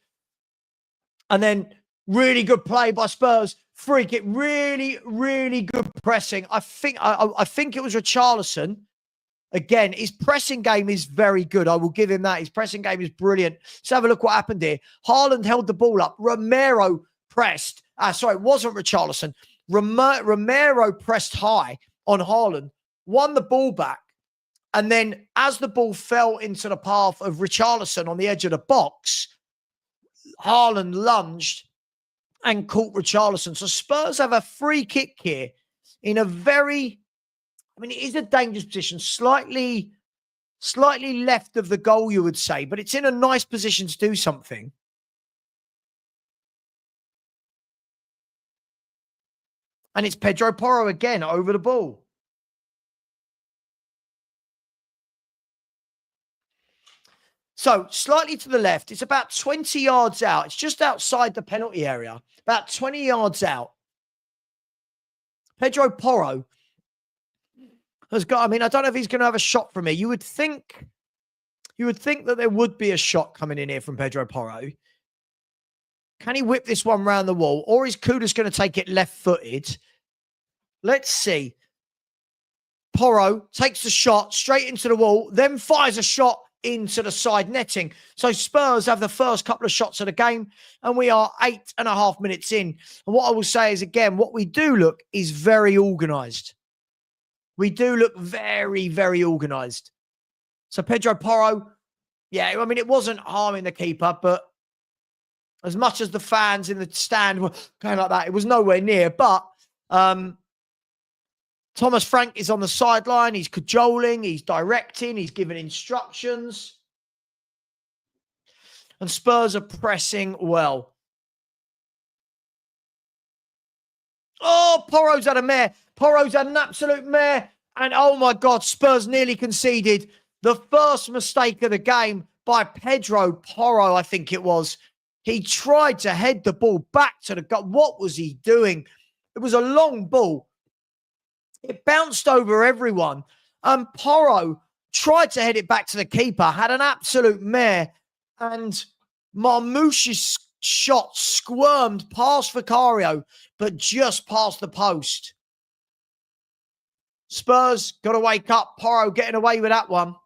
And then really good play by Spurs. Free kick, really, really good pressing. I think it was Richarlison. Again, his pressing game is very good. I will give him that. His pressing game is brilliant. Let's have a look what happened here. Haaland held the ball up. Romero pressed. It wasn't Richarlison. Romero pressed high on Haaland, won the ball back. And then as the ball fell into the path of Richarlison on the edge of the box, Haaland lunged and caught Richarlison. So Spurs have a free kick here in a very, it is a dangerous position, slightly left of the goal, you would say, but it's in a nice position to do something. And it's Pedro Porro again over the ball. So slightly to the left, it's about 20 yards out. It's just outside the penalty area, about 20 yards out. Pedro Porro has got, I don't know if he's going to have a shot from here. You would think that there would be a shot coming in here from Pedro Porro. Can he whip this one round the wall, or is Kudus going to take it left-footed? Let's see. Porro takes the shot straight into the wall, then fires a shot into the side netting. So Spurs have the first couple of shots of the game, and we are 8.5 minutes in. And what I will say is, again, what we do look is very organised. We do look very, very organised. So Pedro Porro, it wasn't harming the keeper, but as much as the fans in the stand were kind of like that, it was nowhere near. But Thomas Frank is on the sideline. He's cajoling. He's directing. He's giving instructions. And Spurs are pressing well. Oh, Porro's had a mare. Porro's had an absolute mare. And oh my God, Spurs nearly conceded the first mistake of the game by Pedro Porro, I think it was. He tried to head the ball back to the goal. What was he doing? It was a long ball. It bounced over everyone. Porro tried to head it back to the keeper, had an absolute mare, and Marmoush's shot squirmed past Vicario, but just past the post. Spurs got to wake up. Porro getting away with that one.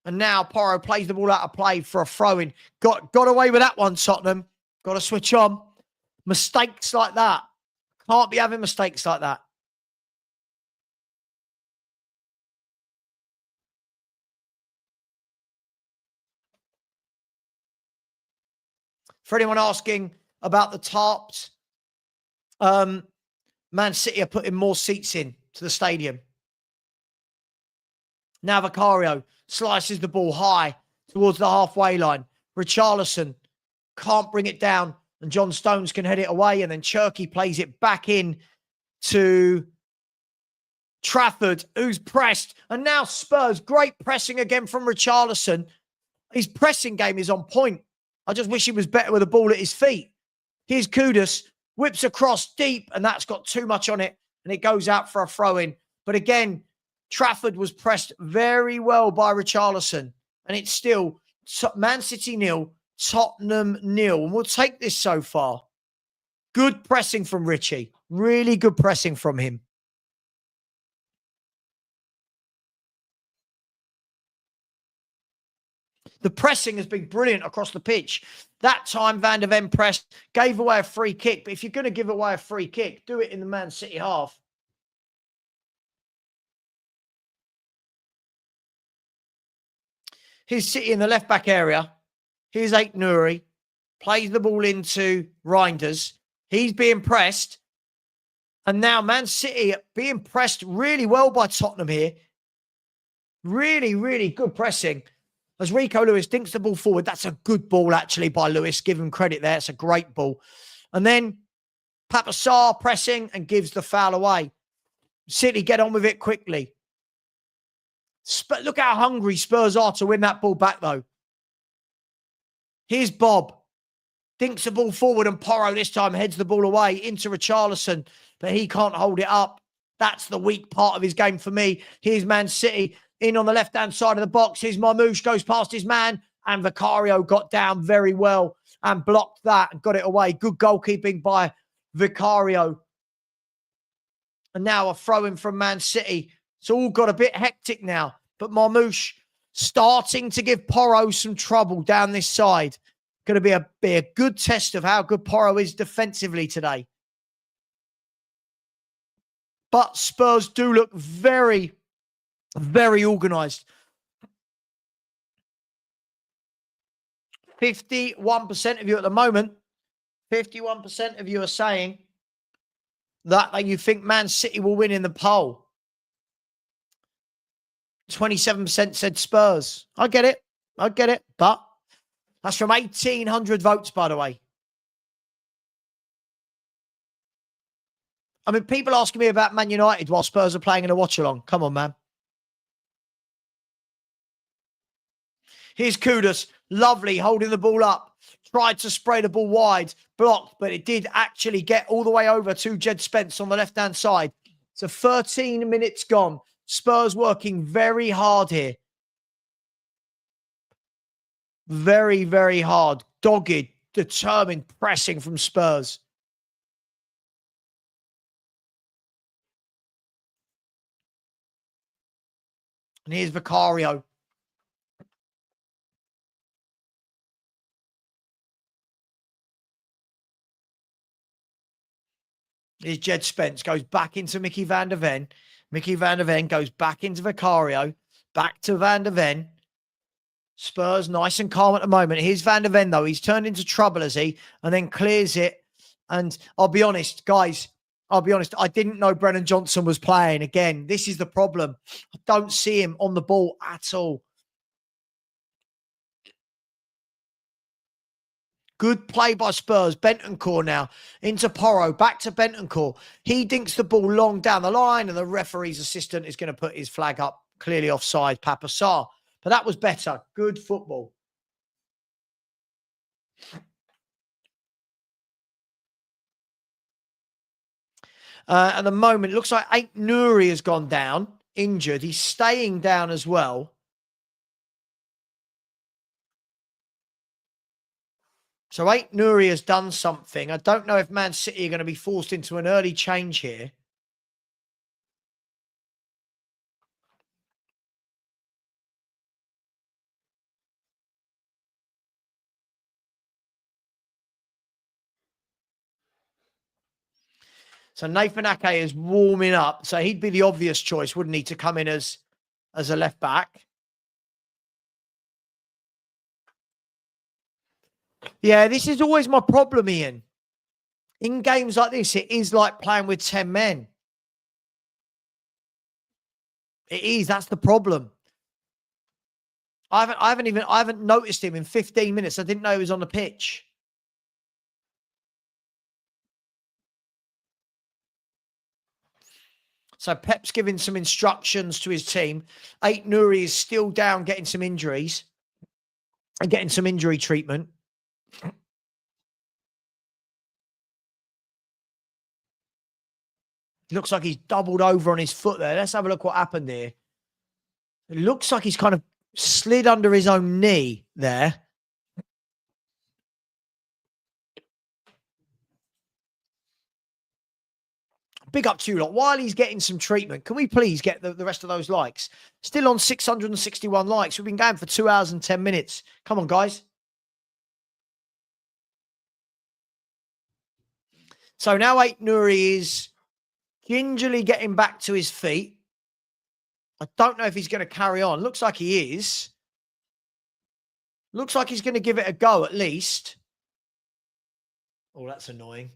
And now Porro plays the ball out of play for a throw-in. Got away with that one, Tottenham. Got to switch on. Mistakes like that. Can't be having mistakes like that. For anyone asking about the tarps, Man City are putting more seats in to the stadium. Now Vicario slices the ball high towards the halfway line. Richarlison can't bring it down, and John Stones can head it away, and then Cherky plays it back in to Trafford, who's pressed. And now Spurs, great pressing again from Richarlison. His pressing game is on point. I just wish he was better with the ball at his feet. Here's Kudus, whips across deep, and that's got too much on it, and it goes out for a throw-in. But again, Trafford was pressed very well by Richarlison, and it's still Man City 0, Tottenham 0. And we'll take this so far. Good pressing from Richie. Really good pressing from him. The pressing has been brilliant across the pitch. That time, Van der Ven pressed, gave away a free kick. But if you're going to give away a free kick, do it in the Man City half. Here's City in the left-back area. Here's Aït-Nouri. Plays the ball into Reinders. He's being pressed. And now Man City being pressed really well by Tottenham here. Really, really good pressing. As Rico Lewis dinks the ball forward, that's a good ball actually by Lewis. Give him credit there. It's a great ball. And then Papa Sarr pressing and gives the foul away. City get on with it quickly. Look how hungry Spurs are to win that ball back though. Here's Bob. Dinks the ball forward and Porro this time heads the ball away into Richarlison, but he can't hold it up. That's the weak part of his game for me. Here's Man City in on the left-hand side of the box. Here's Marmoush, goes past his man, and Vicario got down very well and blocked that and got it away. Good goalkeeping by Vicario. And now a throw-in from Man City. It's all got a bit hectic now, but Marmoush starting to give Porro some trouble down this side. Going to be a good test of how good Porro is defensively today. But Spurs do look very, very organised. 51% of you at the moment, 51% of you are saying that you think Man City will win in the poll. 27% said Spurs. I get it. But that's from 1,800 votes, by the way. I mean, people asking me about Man United while Spurs are playing in a watch-along. Come on, man. Here's Kudus. Lovely, holding the ball up. Tried to spray the ball wide. Blocked, but it did actually get all the way over to Jed Spence on the left-hand side. So 13 minutes gone. Spurs working very hard here. Very, very hard. Dogged, determined pressing from Spurs. And here's Vicario. Here's Jed Spence. Goes back into Mickey Van der Ven. Mickey Van der Ven goes back into Vicario. Back to Van der Ven. Spurs nice and calm at the moment. Here's Van der Ven, though. He's turned into trouble, has he? And then clears it. And I'll be honest, guys. I didn't know Brennan Johnson was playing. Again, this is the problem. I don't see him on the ball at all. Good play by Spurs. Bentancur now into Porro. Back to Bentancur. He dinks the ball long down the line, and the referee's assistant is going to put his flag up. Clearly offside, Papa Sarr. But that was better. Good football. At the moment, it looks like Aït-Nouri has gone down, injured. He's staying down as well. So Aït-Nouri has done something. I don't know if Man City are going to be forced into an early change here. So Nathan Ake is warming up. So he'd be the obvious choice, wouldn't he, to come in as a left back? Yeah, this is always my problem, Ian. In games like this, it is like playing with 10 men. It is. That's the problem. I haven't noticed him in 15 minutes. I didn't know he was on the pitch. So Pep's giving some instructions to his team. Ait Nouri is still down, getting some injuries and getting some injury treatment. Looks like he's doubled over on his foot there. Let's have a look what happened here. It looks like he's kind of slid under his own knee there. Big up to you lot. While he's getting some treatment, can we please get the rest of those likes? Still on 661 likes. We've been going for 2 hours and 10 minutes. Come on, guys. So now Ait Nouri is gingerly getting back to his feet. I don't know if he's going to carry on. Looks like he is. Looks like he's going to give it a go at least. Oh, that's annoying.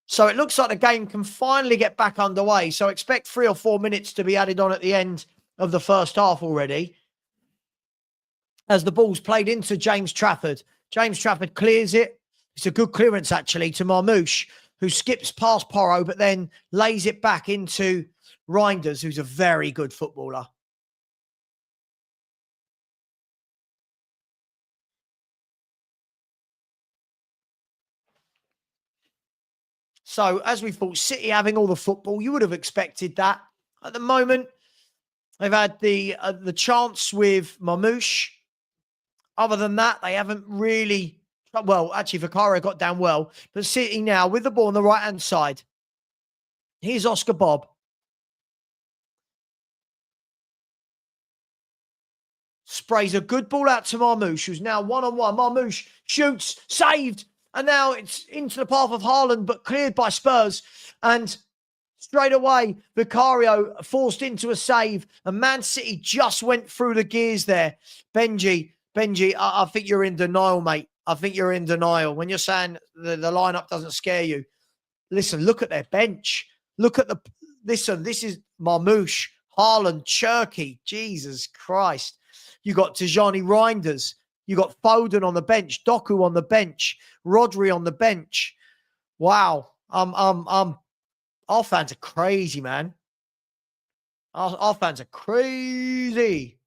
So it looks like the game can finally get back underway. So expect 3 or 4 minutes to be added on at the end of the first half already. As the ball's played into James Trafford. James Trafford clears it. It's a good clearance, actually, to Marmoush, who skips past Porro, but then lays it back into Reinders, who's a very good footballer. So, as we thought, City having all the football, you would have expected that. At the moment, they've had the chance with Marmoush. Other than that, they haven't really... Well, actually, Vicario got down well. But City now with the ball on the right-hand side. Here's Oscar Bob. Sprays a good ball out to Marmoush, who's now one-on-one. Marmoush shoots, saved. And now it's into the path of Haaland, but cleared by Spurs. And straight away, Vicario forced into a save. And Man City just went through the gears there. Benji, I think you're in denial, mate. I think you're in denial. When you're saying the lineup doesn't scare you. Listen, look at their bench. Look at listen, this is Marmoush, Haaland, Cherky. Jesus Christ. You got Tijani Reinders. You got Foden on the bench, Doku on the bench, Rodri on the bench. Wow. Our fans are crazy, man. Our fans are crazy.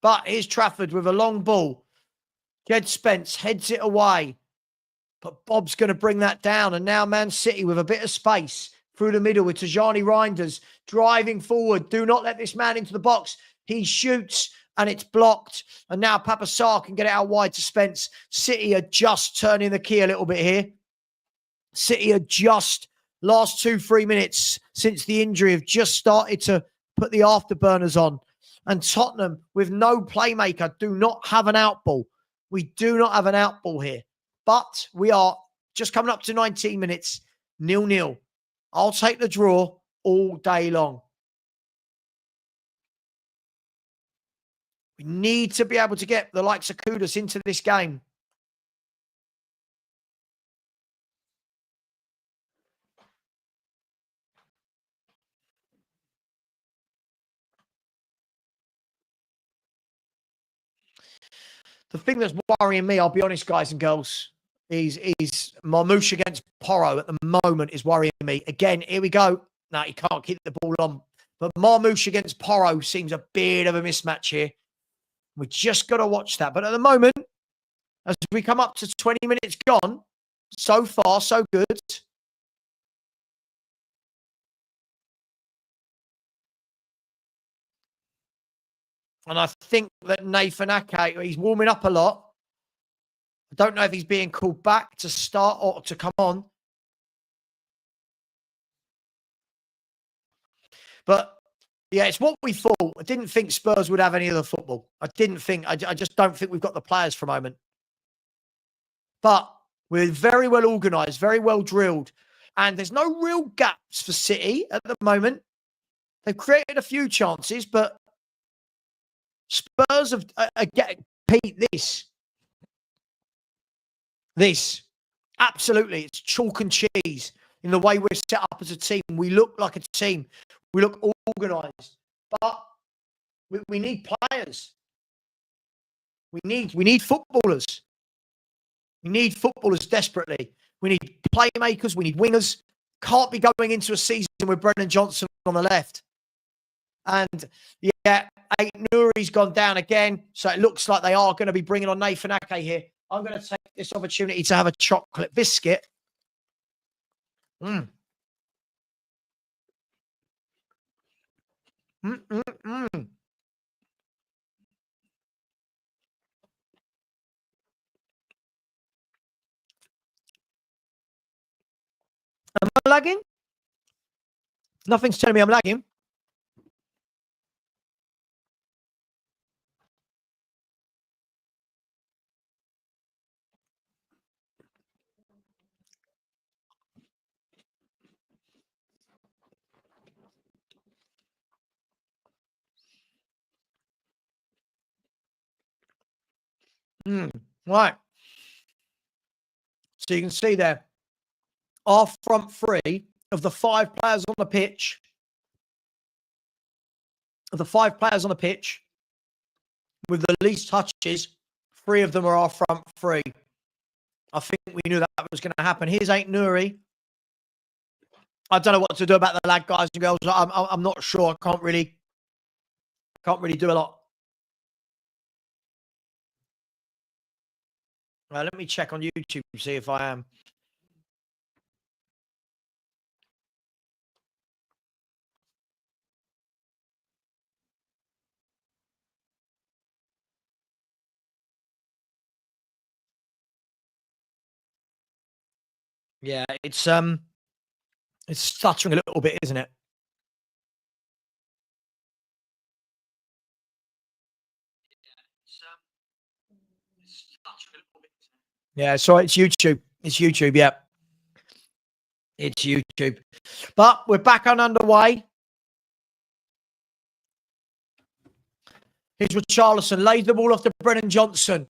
But here's Trafford with a long ball. Jed Spence heads it away. But Bob's going to bring that down. And now Man City with a bit of space through the middle with Tijani Reinders driving forward. Do not let this man into the box. He shoots and it's blocked. And now Papa Sarr can get it out wide to Spence. City are just turning the key a little bit here. City are just, last 2-3 minutes since the injury, have just started to put the afterburners on. And Tottenham, with no playmaker, do not have an outball. We do not have an outball here. But we are just coming up to 19 minutes, 0-0. I'll take the draw all day long. We need to be able to get the likes of Kudus into this game. The thing that's worrying me, I'll be honest, guys and girls, is Marmoush against Porro at the moment is worrying me. Again, here we go. No, he can't keep the ball on. But Marmoush against Porro seems a bit of a mismatch here. We just got to watch that. But at the moment, as we come up to 20 minutes gone, so far, so good. And I think that Nathan Ake, he's warming up a lot. I don't know if he's being called back to start or to come on. But yeah, it's what we thought. I didn't think Spurs would have any other football. I just don't think we've got the players for a moment. But we're very well organised, very well drilled. And there's no real gaps for City at the moment. They've created a few chances, but Spurs have Pete, this, absolutely, it's chalk and cheese in the way we're set up as a team. We look like a team. We look organised, but we need players. We need footballers. We need footballers desperately. We need playmakers. We need wingers. Can't be going into a season with Brennan Johnson on the left. And yeah, Aït-Nouri's gone down again. So it looks like they are going to be bringing on Nathan Ake here. I'm going to take this opportunity to have a chocolate biscuit. Am I lagging? Nothing's telling me I'm lagging. Right. So you can see there, our front three of the 5 players on the pitch, with the least touches, 3 of them are our front 3. I think we knew that was going to happen. Here's Aït-Nouri. I don't know what to do about the lad, guys and girls. I'm not sure. I can't really do a lot. Right, let me check on YouTube and see if I am. Yeah, it's stuttering a little bit, isn't it? Yeah, so it's YouTube. It's YouTube, yeah. It's YouTube. But we're back on underway. Here's Watchalong, laid the ball off to Brennan Johnson.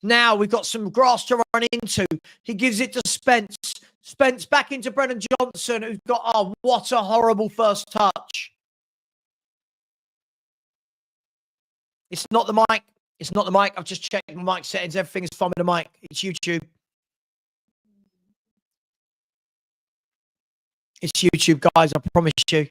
Now we've got some grass to run into. He gives it to Spence. Spence back into Brennan Johnson, who's got, what a horrible first touch. It's not the mic. It's not the mic. I've just checked my mic settings. Everything is fine with the mic. It's YouTube. It's YouTube, guys. I promise you.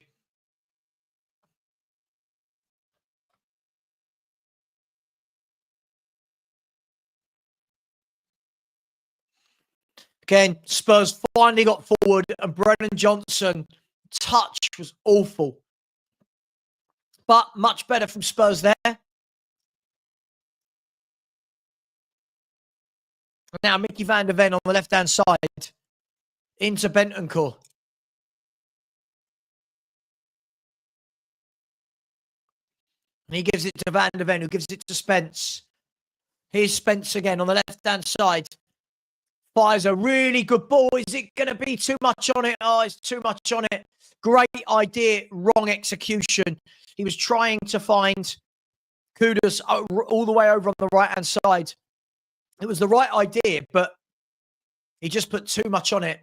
Again, Spurs finally got forward and Brennan Johnson, touch was awful. But much better from Spurs there. Now, Mickey van der Ven on the left-hand side into Bentancur. And he gives it to Van der Ven, who gives it to Spence. Here's Spence again on the left-hand side. Fires a really good ball. Is it going to be too much on it? Oh, it's too much on it. Great idea, wrong execution. He was trying to find Kudus all the way over on the right-hand side. It was the right idea, but he just put too much on it.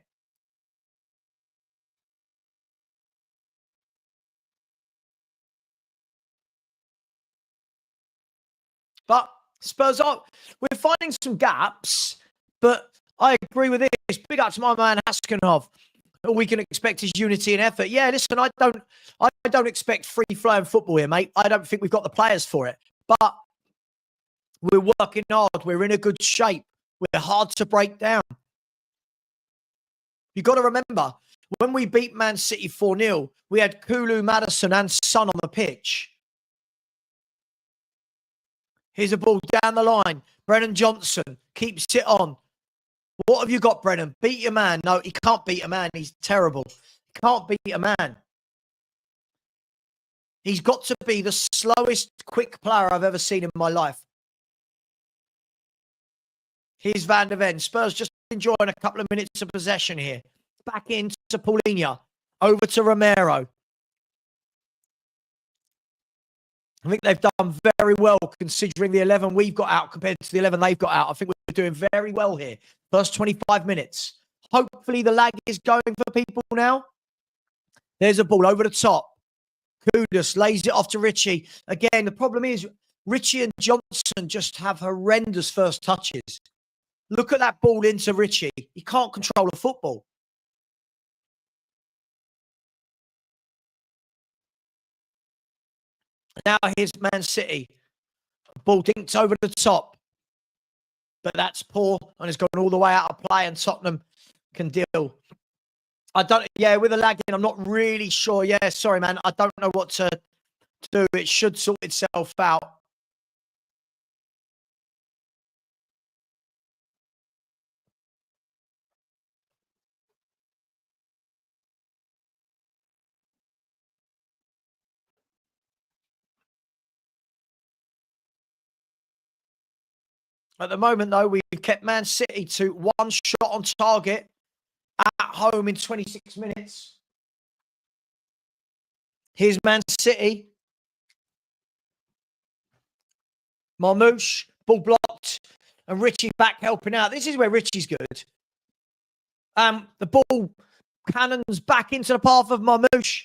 But Spurs are, we're finding some gaps, but I agree with this. Big up to my man Haskanov. All we can expect is unity and effort. Yeah, listen, I don't expect free-flowing football here, mate. I don't think we've got the players for it. But we're working hard. We're in a good shape. We're hard to break down. You've got to remember, when we beat Man City 4-0, we had Kulu, Maddison and Son on the pitch. Here's a ball down the line. Brennan Johnson keeps it on. What have you got, Brennan? Beat your man. No, he can't beat a man. He's terrible. He can't beat a man. He's got to be the slowest quick player I've ever seen in my life. Here's Van der Ven. Spurs just enjoying a couple of minutes of possession here. Back into Paulinho. Over to Romero. I think they've done very well considering the 11 we've got out compared to the 11 they've got out. I think we're doing very well here. First 25 minutes. Hopefully the lag is going for people now. There's a ball over the top. Kudus lays it off to Richie. Again, the problem is Richie and Johnson just have horrendous first touches. Look at that ball into Richie. He can't control the football. Now here's Man City. Ball dinked over the top. But that's poor and it's gone all the way out of play and Tottenham can deal. With the lagging, I'm not really sure. Yeah, sorry, man. I don't know what to do. It should sort itself out. At the moment, though, we've kept Man City to one shot on target at home in 26 minutes. Here's Man City. Marmouche, ball blocked, and Richie back helping out. This is where Richie's good. The ball cannons back into the path of Marmouche.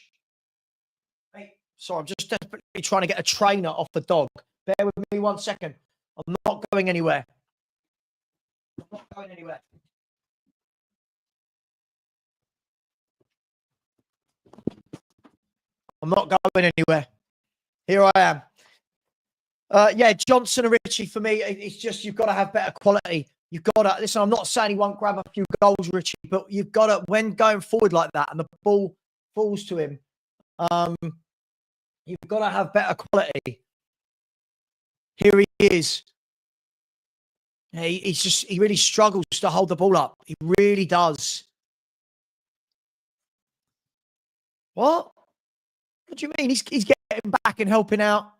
Hey, sorry, I'm just desperately trying to get a trainer off the dog. Bear with me 1 second. I'm not going anywhere. I'm not going anywhere. I'm not going anywhere. Here I am. Johnson and Richie for me, it's just you've got to have better quality. You've got to, listen, I'm not saying he won't grab a few goals, Richie, but you've got to, when going forward like that and the ball falls to him, you've got to have better quality. Here he is. He really struggles to hold the ball up. He really does. What? What do you mean? He's getting back and helping out.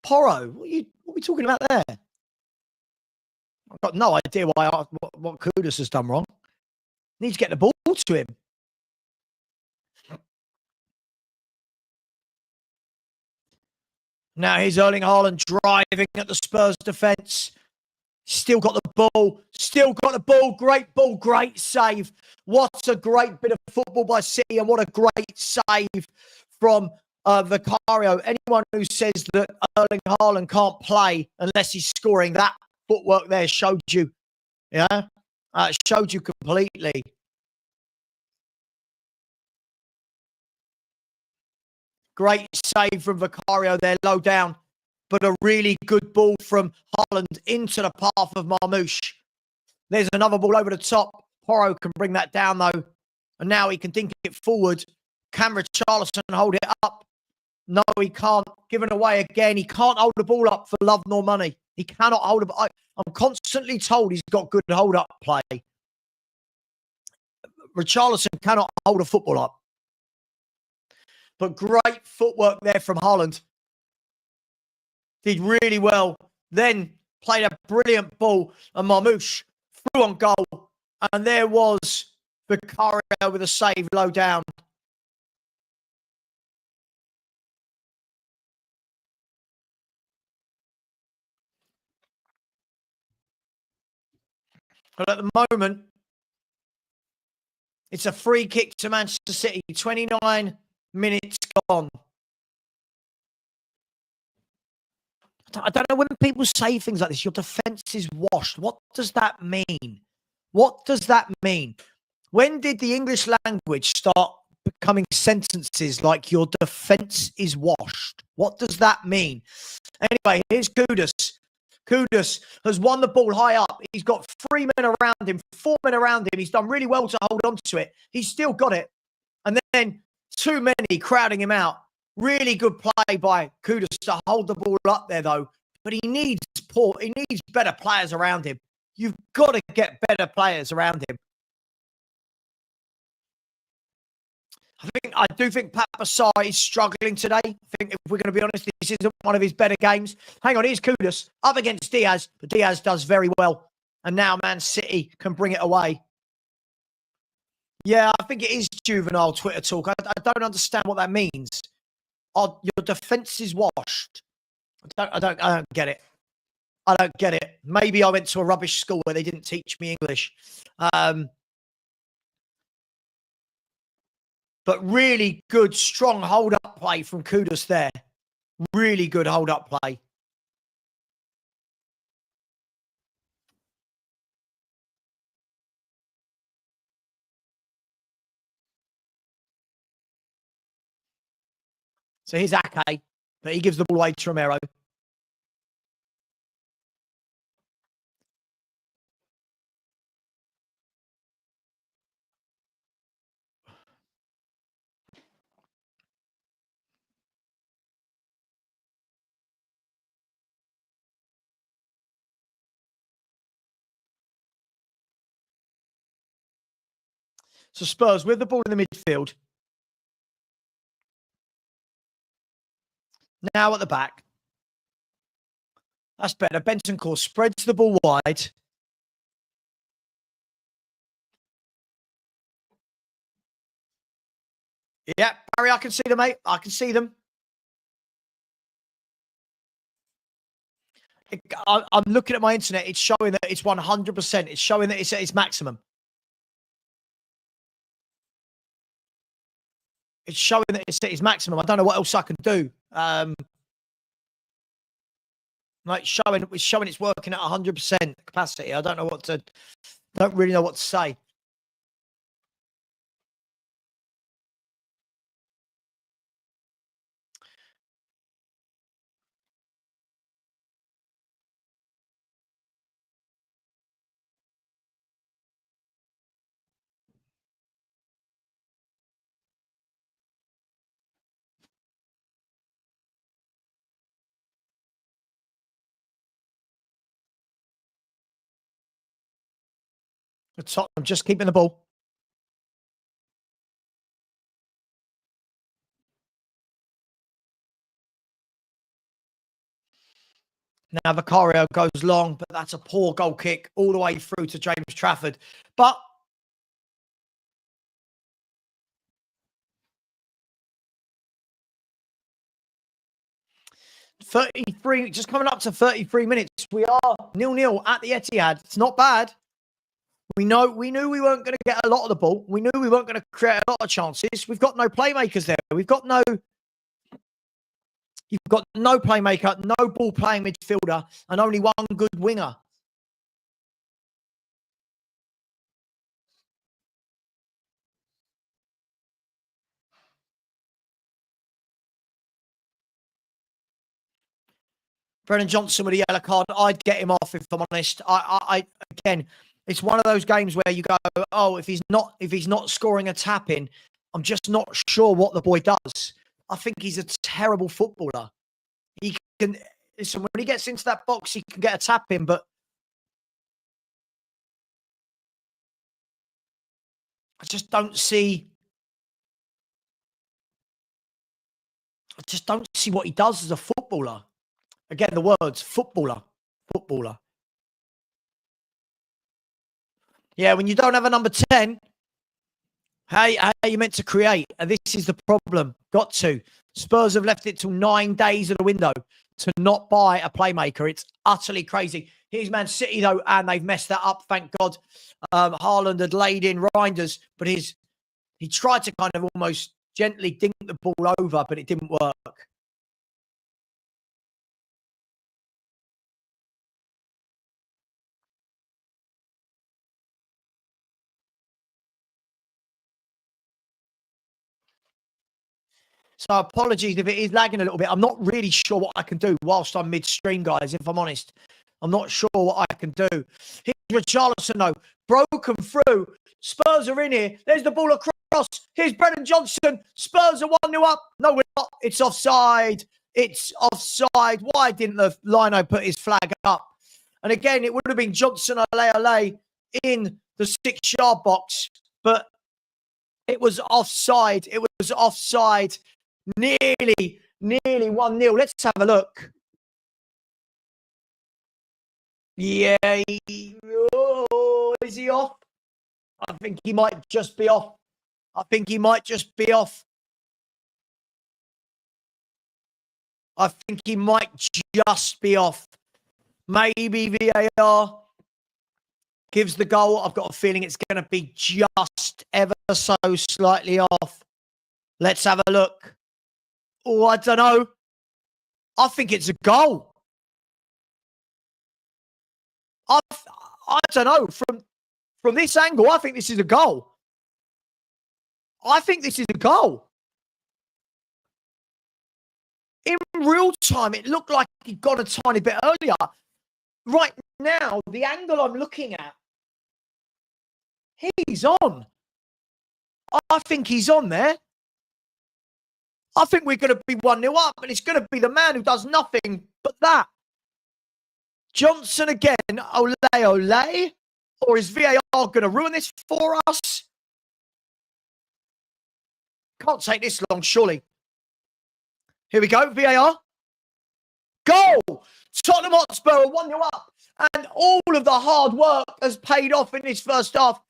Porro, what are we talking about there? I've got no idea what Kudus has done wrong. Needs to get the ball to him. Now here's Erling Haaland driving at the Spurs defence. Still got the ball. Still got the ball. Great ball. Great save. What a great bit of football by City and what a great save from Vicario. Anyone who says that Erling Haaland can't play unless he's scoring, that footwork there showed you. Yeah? Showed you completely. Great save from Vicario there, low down. But a really good ball from Haaland into the path of Marmouche. There's another ball over the top. Porro can bring that down, though. And now he can dink it forward. Can Richarlison hold it up? No, he can't. Given away again. He can't hold the ball up for love nor money. He cannot hold it. I'm constantly told he's got good hold-up play. Richarlison cannot hold a football up. But great footwork there from Haaland. Did really well. Then played a brilliant ball. And Marmouche threw on goal. And there was Vicario with a save low down. But at the moment, it's a free kick to Manchester City. 29 minutes gone. I don't know when people say things like this, your defence is washed. What does that mean? What does that mean? When did the English language start becoming sentences like your defence is washed? What does that mean? Anyway, here's Kudus. Kudus has won the ball high up. He's got 3 men around him, 4 men around him. He's done really well to hold on to it. He's still got it. And then too many crowding him out. Really good play by Kudus to hold the ball up there, though. But he needs better players around him. You've got to get better players around him. I do think Papasai is struggling today. I think if we're going to be honest, this isn't one of his better games. Hang on, here's Kudus up against Diaz, but Diaz does very well. And now Man City can bring it away. Yeah, I think it is juvenile Twitter talk. I don't understand what that means. Oh, your defence is washed. I don't get it. I don't get it. Maybe I went to a rubbish school where they didn't teach me English. But really good, strong hold-up play from Kudus there. Really good hold-up play. So here's Ake, but he gives the ball away to Romero. So Spurs with the ball in the midfield. Now at the back. That's better. Bentancur spreads the ball wide. Yeah, Barry, I can see them, mate. I can see them. I'm looking at my internet. It's showing that it's 100%. It's showing that it's at its maximum. It's showing that it's at its maximum. I don't know what else I can do. It's showing it's working at 100% capacity. I don't really know what to say. I'm just keeping the ball. Now Vicario goes long, but that's a poor goal kick all the way through to James Trafford. But just coming up to 33 minutes. We are 0-0 at the Etihad. It's not bad. We knew we weren't going to get a lot of the ball. We knew we weren't going to create a lot of chances. We've got no playmakers there. You've got no playmaker, no ball playing midfielder, and only one good winger. Brennan Johnson with a yellow card. I'd get him off if I'm honest. Again, it's one of those games where you go, oh, if he's not scoring a tap in, I'm just not sure what the boy does. I think he's a terrible footballer. He can listen when he gets into that box, he can get a tap in, but I just don't see what he does as a footballer. Again, the words footballer. Yeah, when you don't have a number 10, how are you meant to create? And this is the problem. Got to. Spurs have left it till 9 days of the window to not buy a playmaker. It's utterly crazy. Here's Man City, though, and they've messed that up, thank God. Haaland had laid in Reinders, but he tried to kind of almost gently dink the ball over, but it didn't work. So apologies if it is lagging a little bit. I'm not really sure what I can do whilst I'm midstream, guys, if I'm honest. I'm not sure what I can do. Here's Richarlison, though. Broken through. Spurs are in here. There's the ball across. Here's Brennan Johnson. Spurs are 1-0 up. No, we're not. It's offside. It's offside. Why didn't the lino put his flag up? And again, it would have been Johnson, ole, in the 6-yard box. But It was offside. It was offside. Nearly 1-0. Let's have a look. Yeah. Oh, is he off? I think he might just be off. I think he might just be off. I think he might just be off. Maybe VAR gives the goal. I've got a feeling it's going to be just ever so slightly off. Let's have a look. Oh, I don't know. I think it's a goal. I don't know. From this angle, I think this is a goal. I think this is a goal. In real time, it looked like he got a tiny bit earlier. Right now, the angle I'm looking at, he's on. I think he's on there. I think we're going to be 1-0 up, and it's going to be the man who does nothing but that. Johnson again, ole, ole. Or is VAR going to ruin this for us? Can't take this long, surely. Here we go, VAR. Goal! Tottenham Hotspur are 1-0 up. And all of the hard work has paid off in this first half.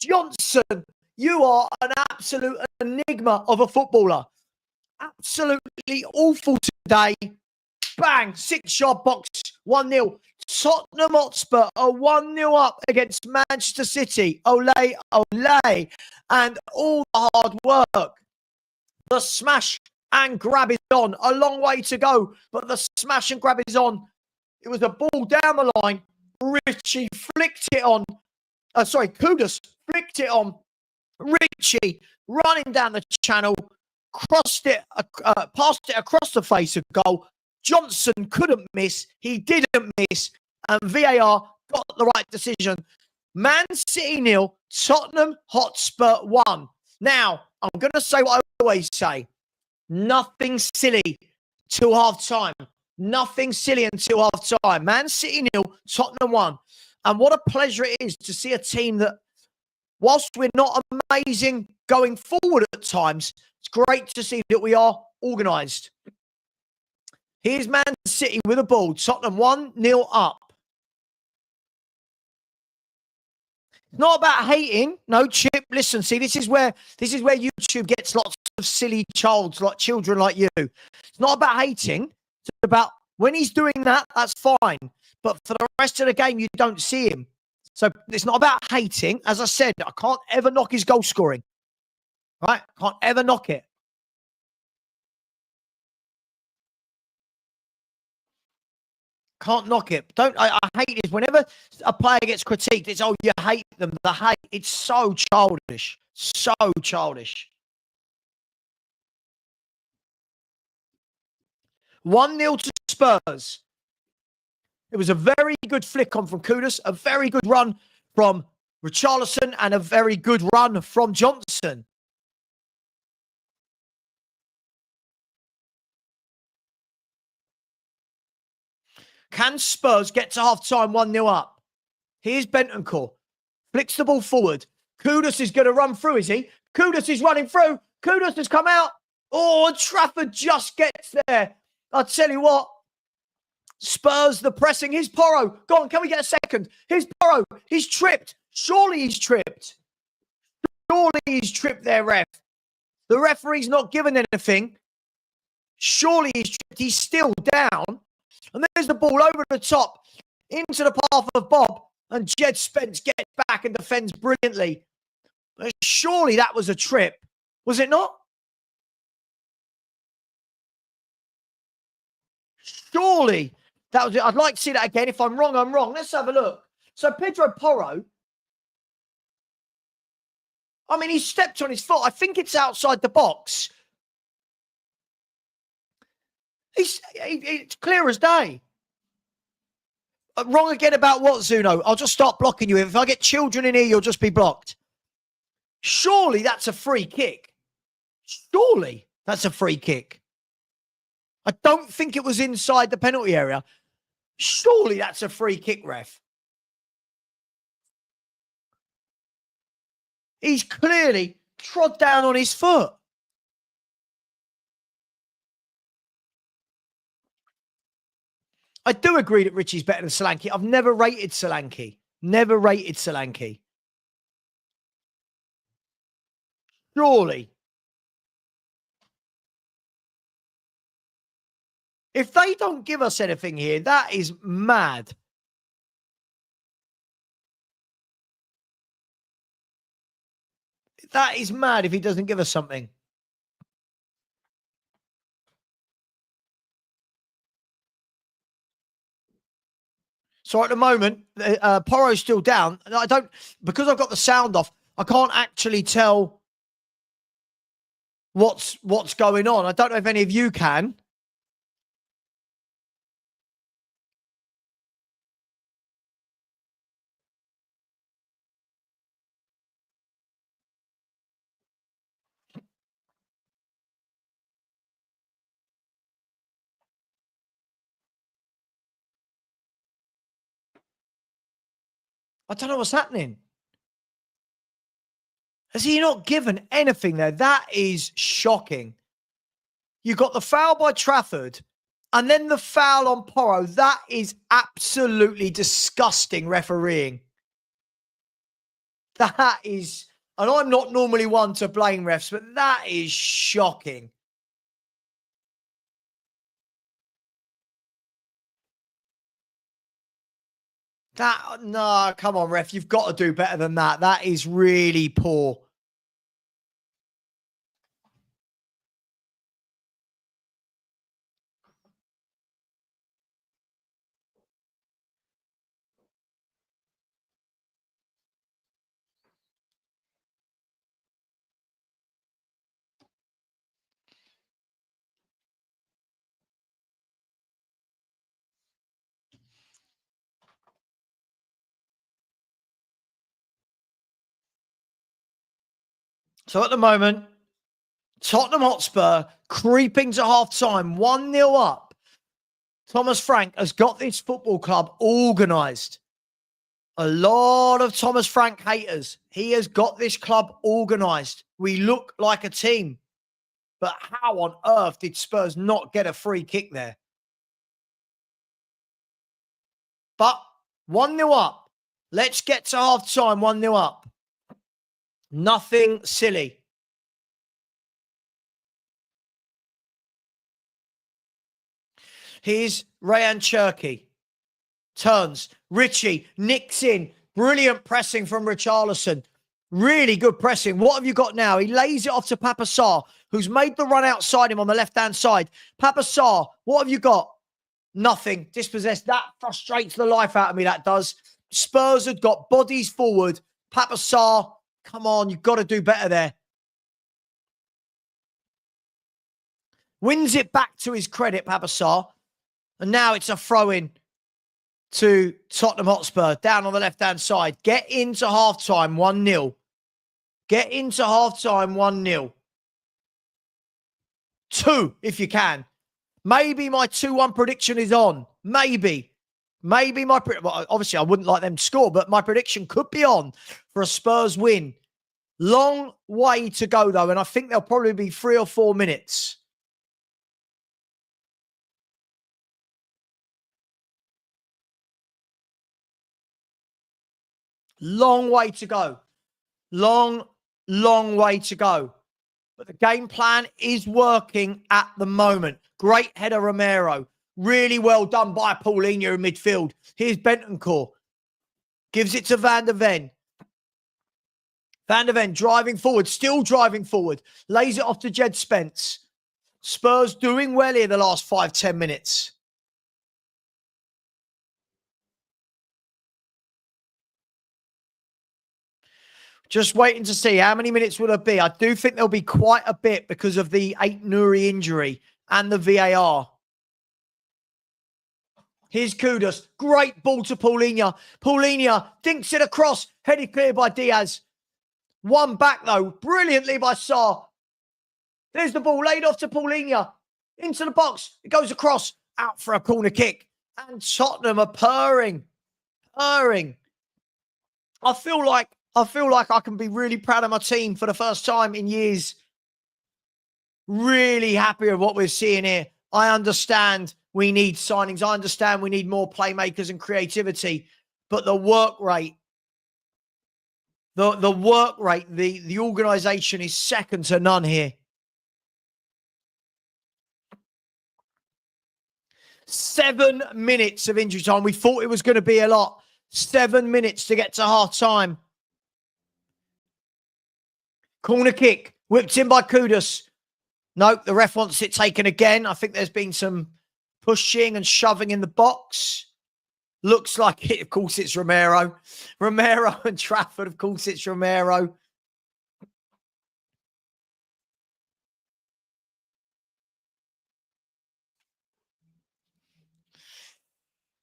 Johnson, you are an absolute enigma of a footballer. Absolutely awful today. Bang, 6-yard box, 1-0. Tottenham Hotspur are 1-0 up against Manchester City. Ole, ole. And all the hard work. The smash and grab is on. A long way to go, but the smash and grab is on. It was a ball down the line. Richie flicked it on. Kudus flicked it on. Richie running down the channel, passed it across the face of goal. Johnson couldn't miss. He didn't miss. And VAR got the right decision. Man City 0, Tottenham Hotspur 1. Now, I'm going to say what I always say. Nothing silly till half time. Nothing silly until half time. Man City 0, Tottenham 1. And what a pleasure it is to see a team that, whilst we're not amazing going forward at times, it's great to see that we are organised. Here's Man City with a ball. Tottenham 1-0 up. Not about hating. No, Chip, listen, see, this is where YouTube gets lots of silly children like you. It's not about hating. It's about when he's doing that, that's fine. But for the rest of the game, you don't see him. So it's not about hating. As I said, I can't ever knock his goal scoring. Right? Can't ever knock it. Can't knock it. I hate this. Whenever a player gets critiqued, it's, oh, you hate them. The hate. It's so childish. So childish. 1-0 to Spurs. It was a very good flick on from Kudus, a very good run from Watchalong, and a very good run from Johnson. Can Spurs get to half-time 1-0 up? Here's Bentancur. Flicks the ball forward. Kudus is going to run through, is he? Kudus is running through. Kudus has come out. Oh, Trafford just gets there. I'll tell you what. Spurs, the pressing. Here's Porro. Go on, can we get a second? Here's Porro. He's tripped. Surely he's tripped. Surely he's tripped there, ref. The referee's not given anything. Surely he's tripped. He's still down. And there's the ball over the top into the path of Bob. And Jed Spence gets back and defends brilliantly. But surely that was a trip. Was it not? Surely that was it. I'd like to see that again. If I'm wrong, I'm wrong. Let's have a look. So Pedro Porro, I mean, he stepped on his foot. I think it's outside the box. It's clear as day. Wrong again about what, Zuno? I'll just start blocking you. If I get children in here, you'll just be blocked. Surely that's a free kick. Surely that's a free kick. I don't think it was inside the penalty area. Surely that's a free kick, ref. He's clearly trod down on his foot. I do agree that Richie's better than Solanke. I've never rated Solanke. Never rated Solanke. Surely. If they don't give us anything here, that is mad. That is mad if he doesn't give us something. So at the moment, Porro's still down. I don't, because I've got the sound off, I can't actually tell what's going on. I don't know if any of you can. I don't know what's happening. Has he not given anything there? That is shocking. You got the foul by Trafford and then the foul on Porro. That is absolutely disgusting refereeing. That is, and I'm not normally one to blame refs, but that is shocking. No, come on, ref. You've got to do better than that. That is really poor. So at the moment, Tottenham Hotspur creeping to half-time, 1-0 up. Thomas Frank has got this football club organised. A lot of Thomas Frank haters. He has got this club organised. We look like a team. But how on earth did Spurs not get a free kick there? But 1-0 up. Let's get to half-time, 1-0 up. Nothing silly. Here's Rayan Cherki. Turns. Richie nicks in. Brilliant pressing from Richarlison. Really good pressing. What have you got now? He lays it off to Papa Sarr, who's made the run outside him on the left-hand side. Papa Sarr, what have you got? Nothing. Dispossessed. That frustrates the life out of me, that does. Spurs had got bodies forward. Papa Sarr, come on, you've got to do better there. Wins it back to his credit, Papa Sarr. And now it's a throw-in to Tottenham Hotspur down on the left-hand side. Get into half-time, 1-0. Get into half-time, 1-0. 2, if you can. Maybe my 2-1 prediction is on. Maybe my... Well, obviously, I wouldn't like them to score, but my prediction could be on for a Spurs win. Long way to go, though, and I think there'll probably be 3 or 4 minutes. Long way to go. Long way to go. But the game plan is working at the moment. Great header, Romero. Really well done by Paulinho in midfield. Here's Bentancur. Gives it to Van der Ven. Van der Ven driving forward. Still driving forward. Lays it off to Jed Spence. Spurs doing well here the last 5-10 minutes. Just waiting to see how many minutes will it be. I do think there'll be quite a bit because of the Ait-Nouri injury and the VAR. Here's Kudus. Great ball to Paulinho. Paulinho dinks it across. Headed clear by Diaz. One back, though. Brilliantly by Sarr. There's the ball laid off to Paulinho. Into the box. It goes across. Out for a corner kick. And Tottenham are purring. I feel like I feel like I can be really proud of my team for the first time in years. Really happy with what we're seeing here. I understand we need signings. I understand we need more playmakers and creativity. But the work rate, the work rate, the organisation is second to none here. 7 minutes of injury time. We thought it was going to be a lot. 7 minutes to get to half time. Corner kick, whipped in by Kudus. Nope, the ref wants it taken again. I think there's been some pushing and shoving in the box. Looks like it. Of course, it's Romero. Romero and Trafford. Of course, it's Romero.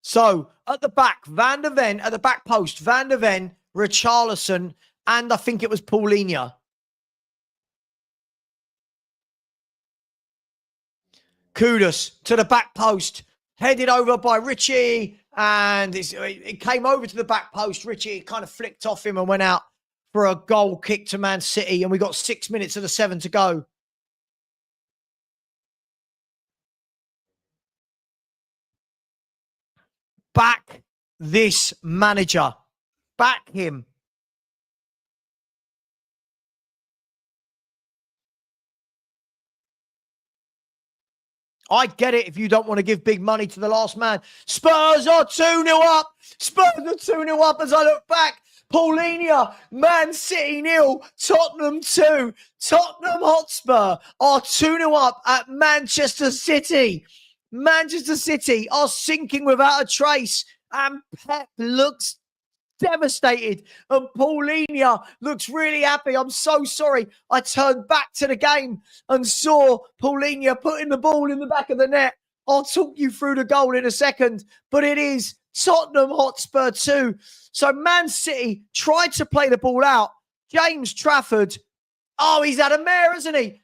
So, at the back, Van der Ven, at the back post, Van der Ven, Richarlison, and I think it was Paulinho. Kudus to the back post, headed over by Richie, and it came over to the back post. Richie kind of flicked off him and went out for a goal kick to Man City, and we got 6 minutes of the 7 to go. Back this manager. Back him. I get it if you don't want to give big money to the last man. Spurs are 2-0 up. Spurs are 2-0 up as I look back. Paulinho, Man City 0, Tottenham 2. Tottenham Hotspur are 2-0 up at Manchester City. Manchester City are sinking without a trace. And Pep looks devastated. And Paulinho looks really happy. I'm so sorry. I turned back to the game and saw Paulinho putting the ball in the back of the net. I'll talk you through the goal in a second. But it is Tottenham Hotspur 2. So Man City tried to play the ball out. James Trafford, oh, he's had a mare, hasn't he?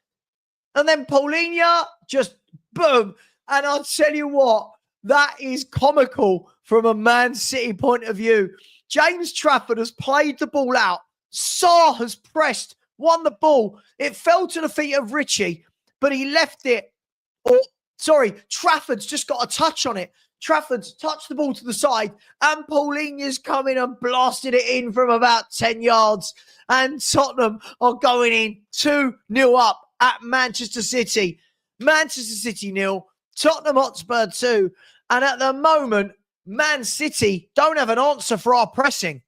And then Paulinho just boom. And I'll tell you what, that is comical from a Man City point of view. James Trafford has played the ball out. Sarr has pressed, won the ball. It fell to the feet of Richie, but he left it. Trafford's just got a touch on it. Trafford's touched the ball to the side, and Paulinho's come in and blasted it in from about 10 yards. And Tottenham are going in 2-0 up at Manchester City. Manchester City 0, Tottenham Hotspur 2. And at the moment, Man City don't have an answer for our pressing.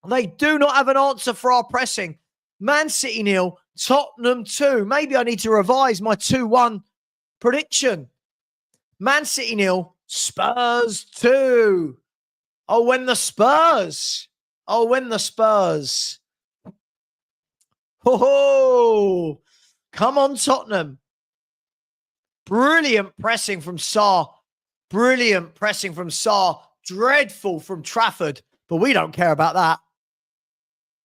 They do not have an answer for our pressing. Man City 0, Tottenham 2. Maybe I need to revise my 2-1 prediction. Man City 0, Spurs 2. Oh, when the Spurs. Oh, come on, Tottenham. Brilliant pressing from Sarr. Dreadful from Trafford, but we don't care about that.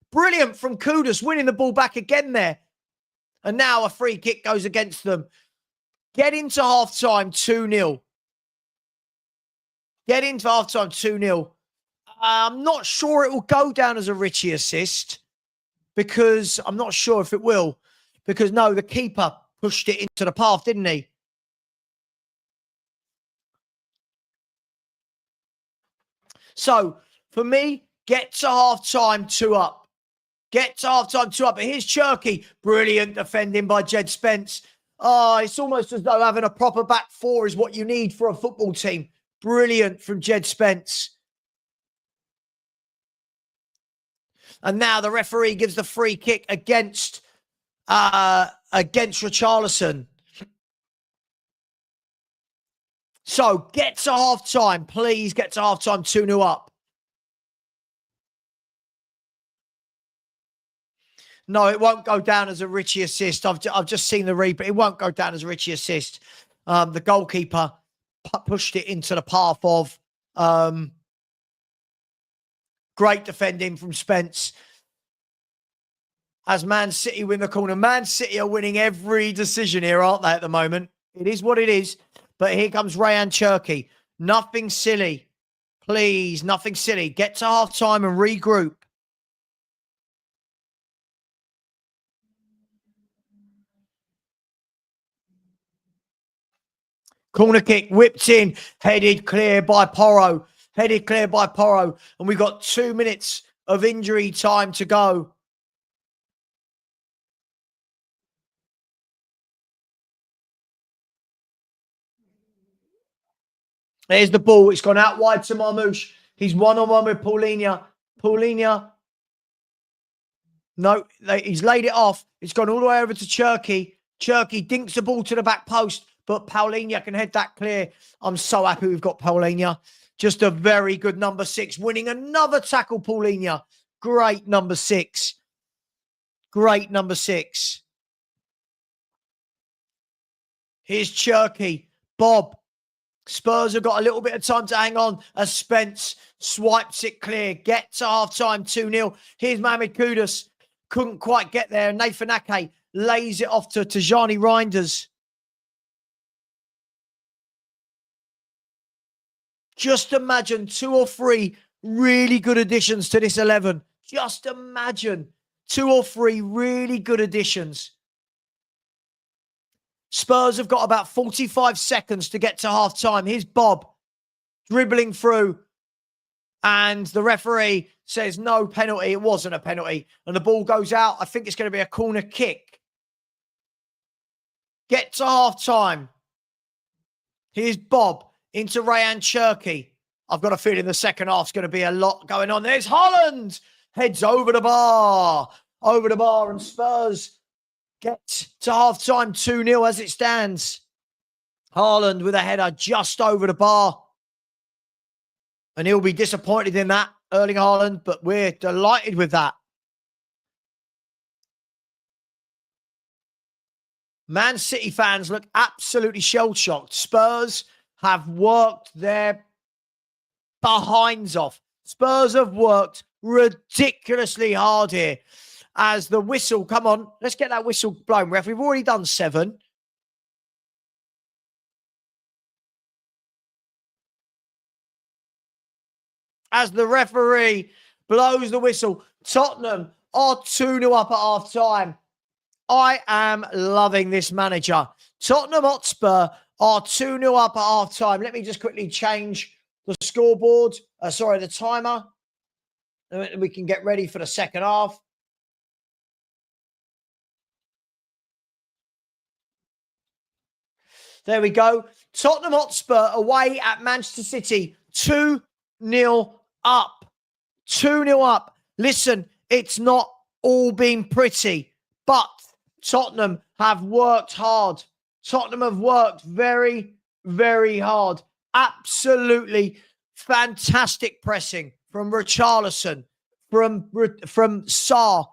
Brilliant from Kudus, winning the ball back again there. And now a free kick goes against them. Get into half-time 2-0. I'm not sure it will go down as a Richie assist because I'm not sure if it will. Because, no, the keeper pushed it into the path, didn't he? So, for me, get to half-time 2 up. But here's Cherky. Brilliant defending by Jed Spence. Oh, it's almost as though having a proper back four is what you need for a football team. Brilliant from Jed Spence. And now the referee gives the free kick against Richarlison. So get to half-time. Please get to half-time 2-0 up. No, it won't go down as a Richie assist. I've just seen the replay. It won't go down as a Richie assist. The goalkeeper pushed it into the path of great defending from Spence. As Man City win the corner. Man City are winning every decision here, aren't they, at the moment? It is what it is. But here comes Rayan Cherky. Nothing silly. Please, nothing silly. Get to half-time and regroup. Corner kick, whipped in, headed clear by Porro. Headed clear by Porro. And we've got 2 minutes of injury time to go. There's the ball. It's gone out wide to Marmoush. He's one-on-one with Paulinho. Paulinho. No, he's laid it off. It's gone all the way over to Cherky. Cherky dinks the ball to the back post, but Paulinho can head that clear. I'm so happy we've got Paulinho. Just a very good number 6. Winning another tackle, Paulinho. Great number 6. Great number 6. Here's Cherky. Bob. Spurs have got a little bit of time to hang on as Spence swipes it clear. Get to half-time, 2-0. Here's Mohamed Kudus. Couldn't quite get there. Nathan Ake lays it off to Tajani Reinders. Just imagine 2 or 3 really good additions to this 11. Just imagine 2 or 3 really good additions. Spurs have got about 45 seconds to get to half-time. Here's Bob dribbling through. And the referee says no penalty. It wasn't a penalty. And the ball goes out. I think it's going to be a corner kick. Get to half-time. Here's Bob into Rayan Cherky. I've got a feeling the second half's going to be a lot going on. There's Holland. Heads over the bar. Over the bar. And Spurs get to half-time 2-0 as it stands. Haaland with a header just over the bar. And he'll be disappointed in that, Erling Haaland, but we're delighted with that. Man City fans look absolutely shell-shocked. Spurs have worked their behinds off. Spurs have worked ridiculously hard here. As the whistle, come on, let's get that whistle blown, ref. We've already done 7. As the referee blows the whistle, Tottenham are 2-0 up at half-time. I am loving this manager. Tottenham Hotspur are 2-0 up at half-time. Let me just quickly change the scoreboard. The timer. And we can get ready for the second half. There we go. Tottenham Hotspur away at Manchester City. 2-0 up. 2-0 up. Listen, it's not all been pretty, but Tottenham have worked hard. Tottenham have worked very, very hard. Absolutely fantastic pressing from Richarlison, from Sarr,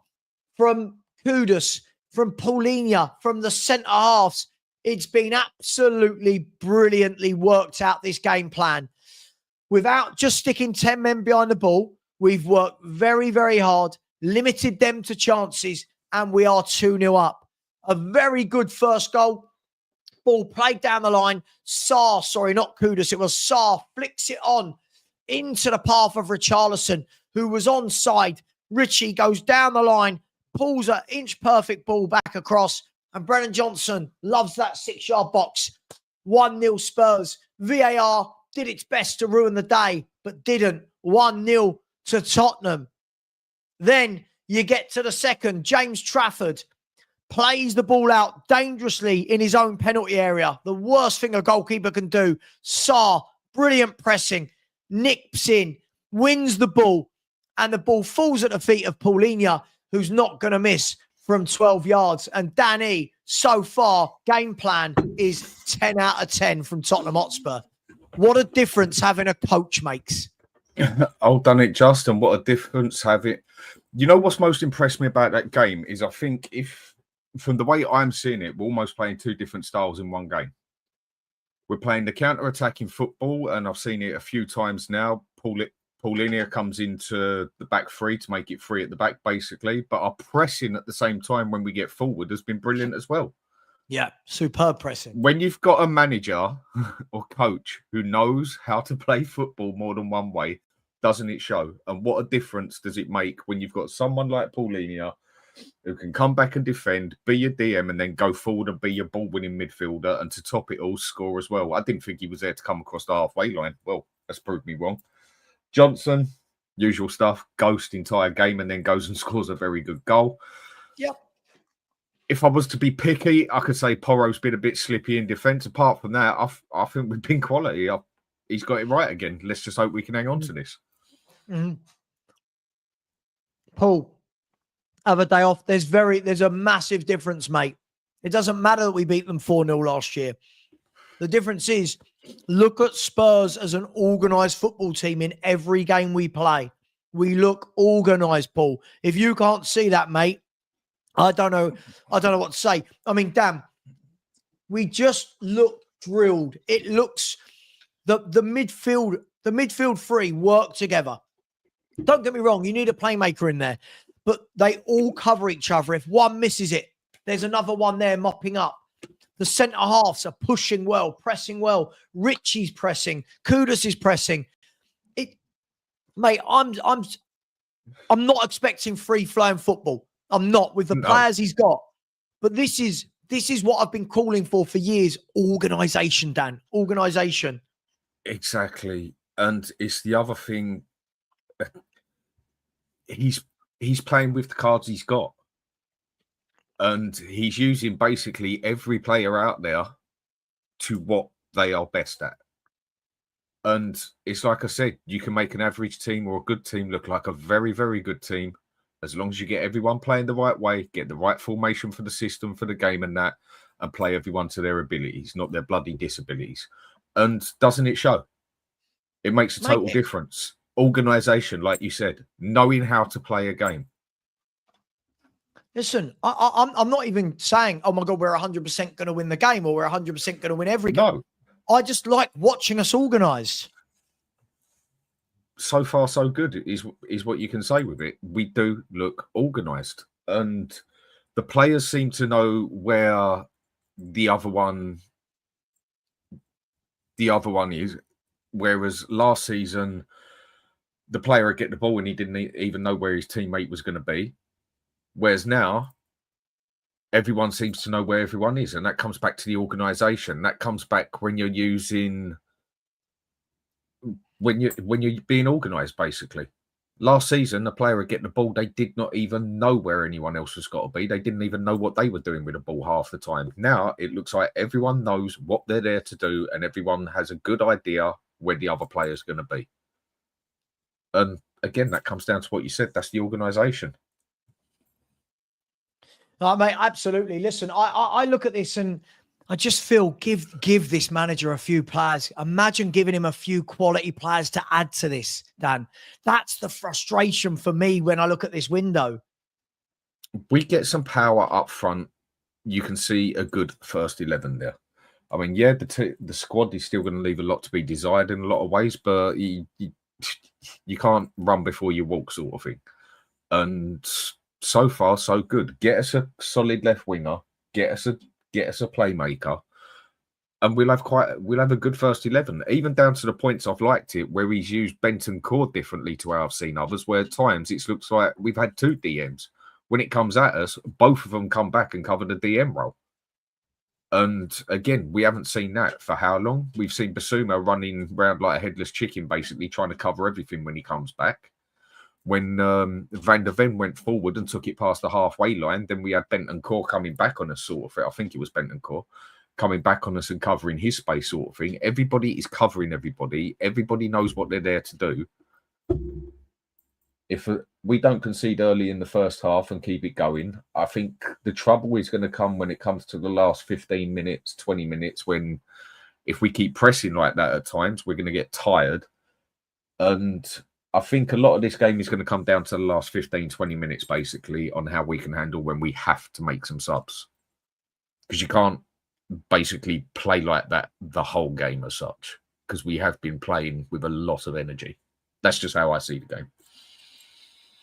from Kudus, from Paulinho, from the centre halves. It's been absolutely brilliantly worked out, this game plan. Without just sticking 10 men behind the ball, we've worked very, very hard, limited them to chances, and we are 2-0 up. A very good first goal. Ball played down the line. Sarr, not Kudus, it was Sarr, flicks it on into the path of Richarlison, who was onside. Richie goes down the line, pulls an inch-perfect ball back across, and Brennan Johnson loves that 6-yard box. 1-0 Spurs. VAR did its best to ruin the day, but didn't. 1-0 to Tottenham. Then you get to the second. James Trafford plays the ball out dangerously in his own penalty area. The worst thing a goalkeeper can do. Sarr, brilliant pressing, nips in, wins the ball, and the ball falls at the feet of Paulinho, who's not going to miss from 12 yards. And Danny, so far, game plan is 10 out of 10 from Tottenham Hotspur. What a difference having a coach makes. I'll done it, Justin. What a difference having. You know what's most impressed me about that game is I think if, from the way I'm seeing it, we're almost playing 2 different styles in one game. We're playing the counter-attacking football, and I've seen it a few times now. Paulinho comes into the back 3 to make it 3 at the back, basically. But our pressing at the same time when we get forward has been brilliant as well. Yeah, superb pressing. When you've got a manager or coach who knows how to play football more than one way, doesn't it show? And what a difference does it make when you've got someone like Paulinho who can come back and defend, be your DM, and then go forward and be your ball-winning midfielder, and to top it all, score as well. I didn't think he was there to come across the halfway line. Well, that's proved me wrong. Johnson, usual stuff, ghost entire game, and then goes and scores a very good goal. Yep. If I was to be picky, I could say Porro's been a bit slippy in defence. Apart from that, I think we've been quality. He's got it right again. Let's just hope we can hang on to this. Mm-hmm. Paul, have a day off. There's a massive difference, mate. It doesn't matter that we beat them 4-0 last year. The difference is, look at Spurs as an organised football team in every game we play. We look organised, Paul. If you can't see that, mate, I don't know what to say. I mean, damn, we just look drilled. It looks the midfield three work together. Don't get me wrong, you need a playmaker in there, but they all cover each other. If one misses it, there's another one there mopping up. The centre halves are pushing well, pressing well. Richie's pressing, Kudus is pressing. Mate, I'm not expecting free-flowing football. I'm not with the players he's got. But this is what I've been calling for years. Organisation, Dan. Organisation. Exactly. And it's the other thing. He's playing with the cards he's got. And he's using basically every player out there to what they are best at. And it's like I said, you can make an average team or a good team look like a very, very good team. As long as you get everyone playing the right way, get the right formation for the system, for the game and that, and play everyone to their abilities, not their bloody disabilities. And doesn't it show? It makes a total difference. Organisation, like you said, knowing how to play a game. Listen, I'm not even saying, oh my God, we're 100% going to win the game or we're 100% going to win every game. No. I just like watching us organised. So far, so good is what you can say with it. We do look organised, and the players seem to know where the other one is. Whereas last season, the player would get the ball and he didn't even know where his teammate was going to be. Whereas now, everyone seems to know where everyone is, and that comes back to the organisation. That comes back when you're using. When you're being organised, basically. Last season, the player would get the ball. They did not even know where anyone else was got to be. They didn't even know what they were doing with the ball half the time. Now, it looks like everyone knows what they're there to do, and everyone has a good idea where the other player's going to be. And again, that comes down to what you said. That's the organisation. No, mate, absolutely. Listen, I look at this and I just feel give this manager a few players. Imagine giving him a few quality players to add to this, Dan. That's the frustration for me when I look at this window. We get some power up front. You can see a good first 11 there. I mean, yeah, the squad is still going to leave a lot to be desired in a lot of ways, but you can't run before you walk, sort of thing. And so far, so good. Get us a solid left winger. Get us a playmaker, and we'll have a good first 11. Even down to the points I've liked it, where he's used Benton Cord differently to how I've seen others. Where at times it looks like we've had two DMs. When it comes at us, both of them come back and cover the DM role. And again, we haven't seen that for how long? We've seen Basuma running around like a headless chicken, basically trying to cover everything when he comes back. When Van der Ven went forward and took it past the halfway line, then we had Benton Core coming back on us, sort of thing. I think it was Benton Core coming back on us and covering his space, sort of thing. Everybody is covering everybody. Everybody knows what they're there to do. If we don't concede early in the first half and keep it going, I think the trouble is going to come when it comes to the last 15 minutes, 20 minutes, when if we keep pressing like that at times, we're going to get tired. And I think a lot of this game is going to come down to the last 15, 20 minutes, basically, on how we can handle when we have to make some subs. Because you can't basically play like that the whole game as such, because we have been playing with a lot of energy. That's just how I see the game.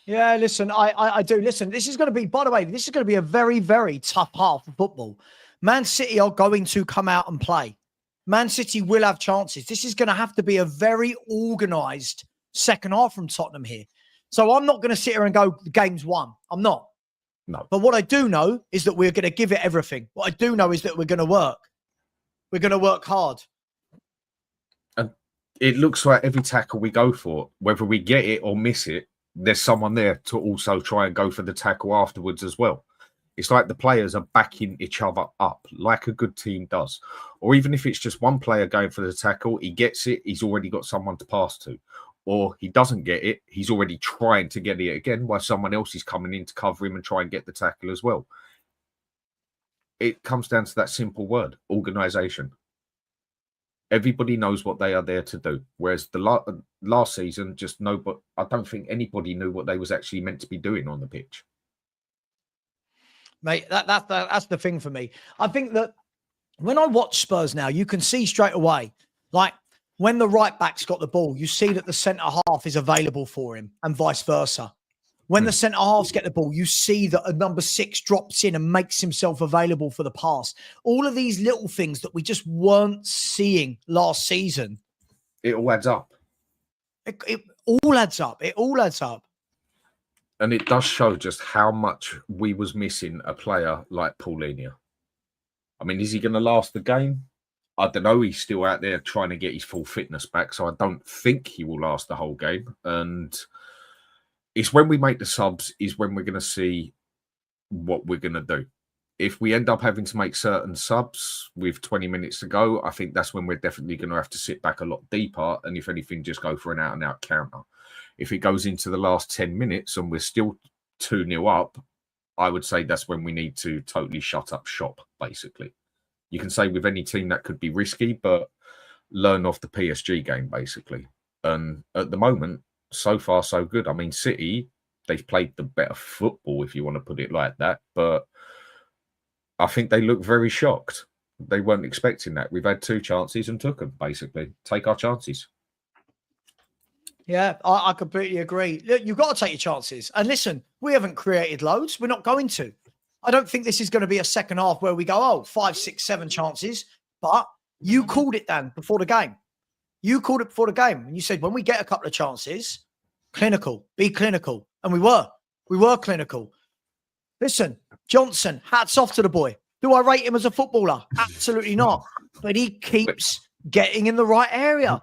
Yeah, listen, I do. Listen, this is going to be, by the way, this is going to be a very, very tough half of football. Man City are going to come out and play. Man City will have chances. This is going to have to be a very organised second half from Tottenham here. So I'm not going to sit here and go, the game's won. I'm not. No. But what I do know is that we're going to give it everything. What I do know is that we're going to work. We're going to work hard. And it looks like every tackle we go for, whether we get it or miss it, there's someone there to also try and go for the tackle afterwards as well. It's like the players are backing each other up like a good team does. Or even if it's just one player going for the tackle, he gets it, he's already got someone to pass to. Or he doesn't get it, he's already trying to get it again while someone else is coming in to cover him and try and get the tackle as well. It comes down to that simple word, organisation. Everybody knows what they are there to do. Whereas the last season, just nobody, I don't think anybody knew what they was actually meant to be doing on the pitch. Mate, that's the thing for me. I think that when I watch Spurs now, you can see straight away, like when the right back's got the ball, you see that the centre half is available for him and vice versa. When the centre halves get the ball, you see that a number 6 drops in and makes himself available for the pass. All of these little things that we just weren't seeing last season. It all adds up. It all adds up. It all adds up. And it does show just how much we was missing a player like Paulinho. I mean, is he going to last the game? I don't know. He's still out there trying to get his full fitness back, so I don't think he will last the whole game. And it's when we make the subs is when we're going to see what we're going to do. If we end up having to make certain subs with 20 minutes to go, I think that's when we're definitely going to have to sit back a lot deeper and, if anything, just go for an out-and-out counter. If it goes into the last 10 minutes and we're still 2-0 up, I would say that's when we need to totally shut up shop, basically. You can say with any team that could be risky, but learn off the PSG game, basically. And at the moment, so far, so good. I mean, City, they've played the better football, if you want to put it like that. But I think they look very shocked. They weren't expecting that. We've had 2 chances and took them, basically. Take our chances. Yeah, I completely agree. Look, you've got to take your chances. And listen, we haven't created loads. We're not going to. I don't think this is going to be a second half where we go, 5, 6, 7 chances. But you called it, Dan, before the game. You called it before the game. And you said, when we get a couple of chances, clinical, be clinical. And we were. We were clinical. Listen, Johnson, hats off to the boy. Do I rate him as a footballer? Absolutely not. But he keeps getting in the right area.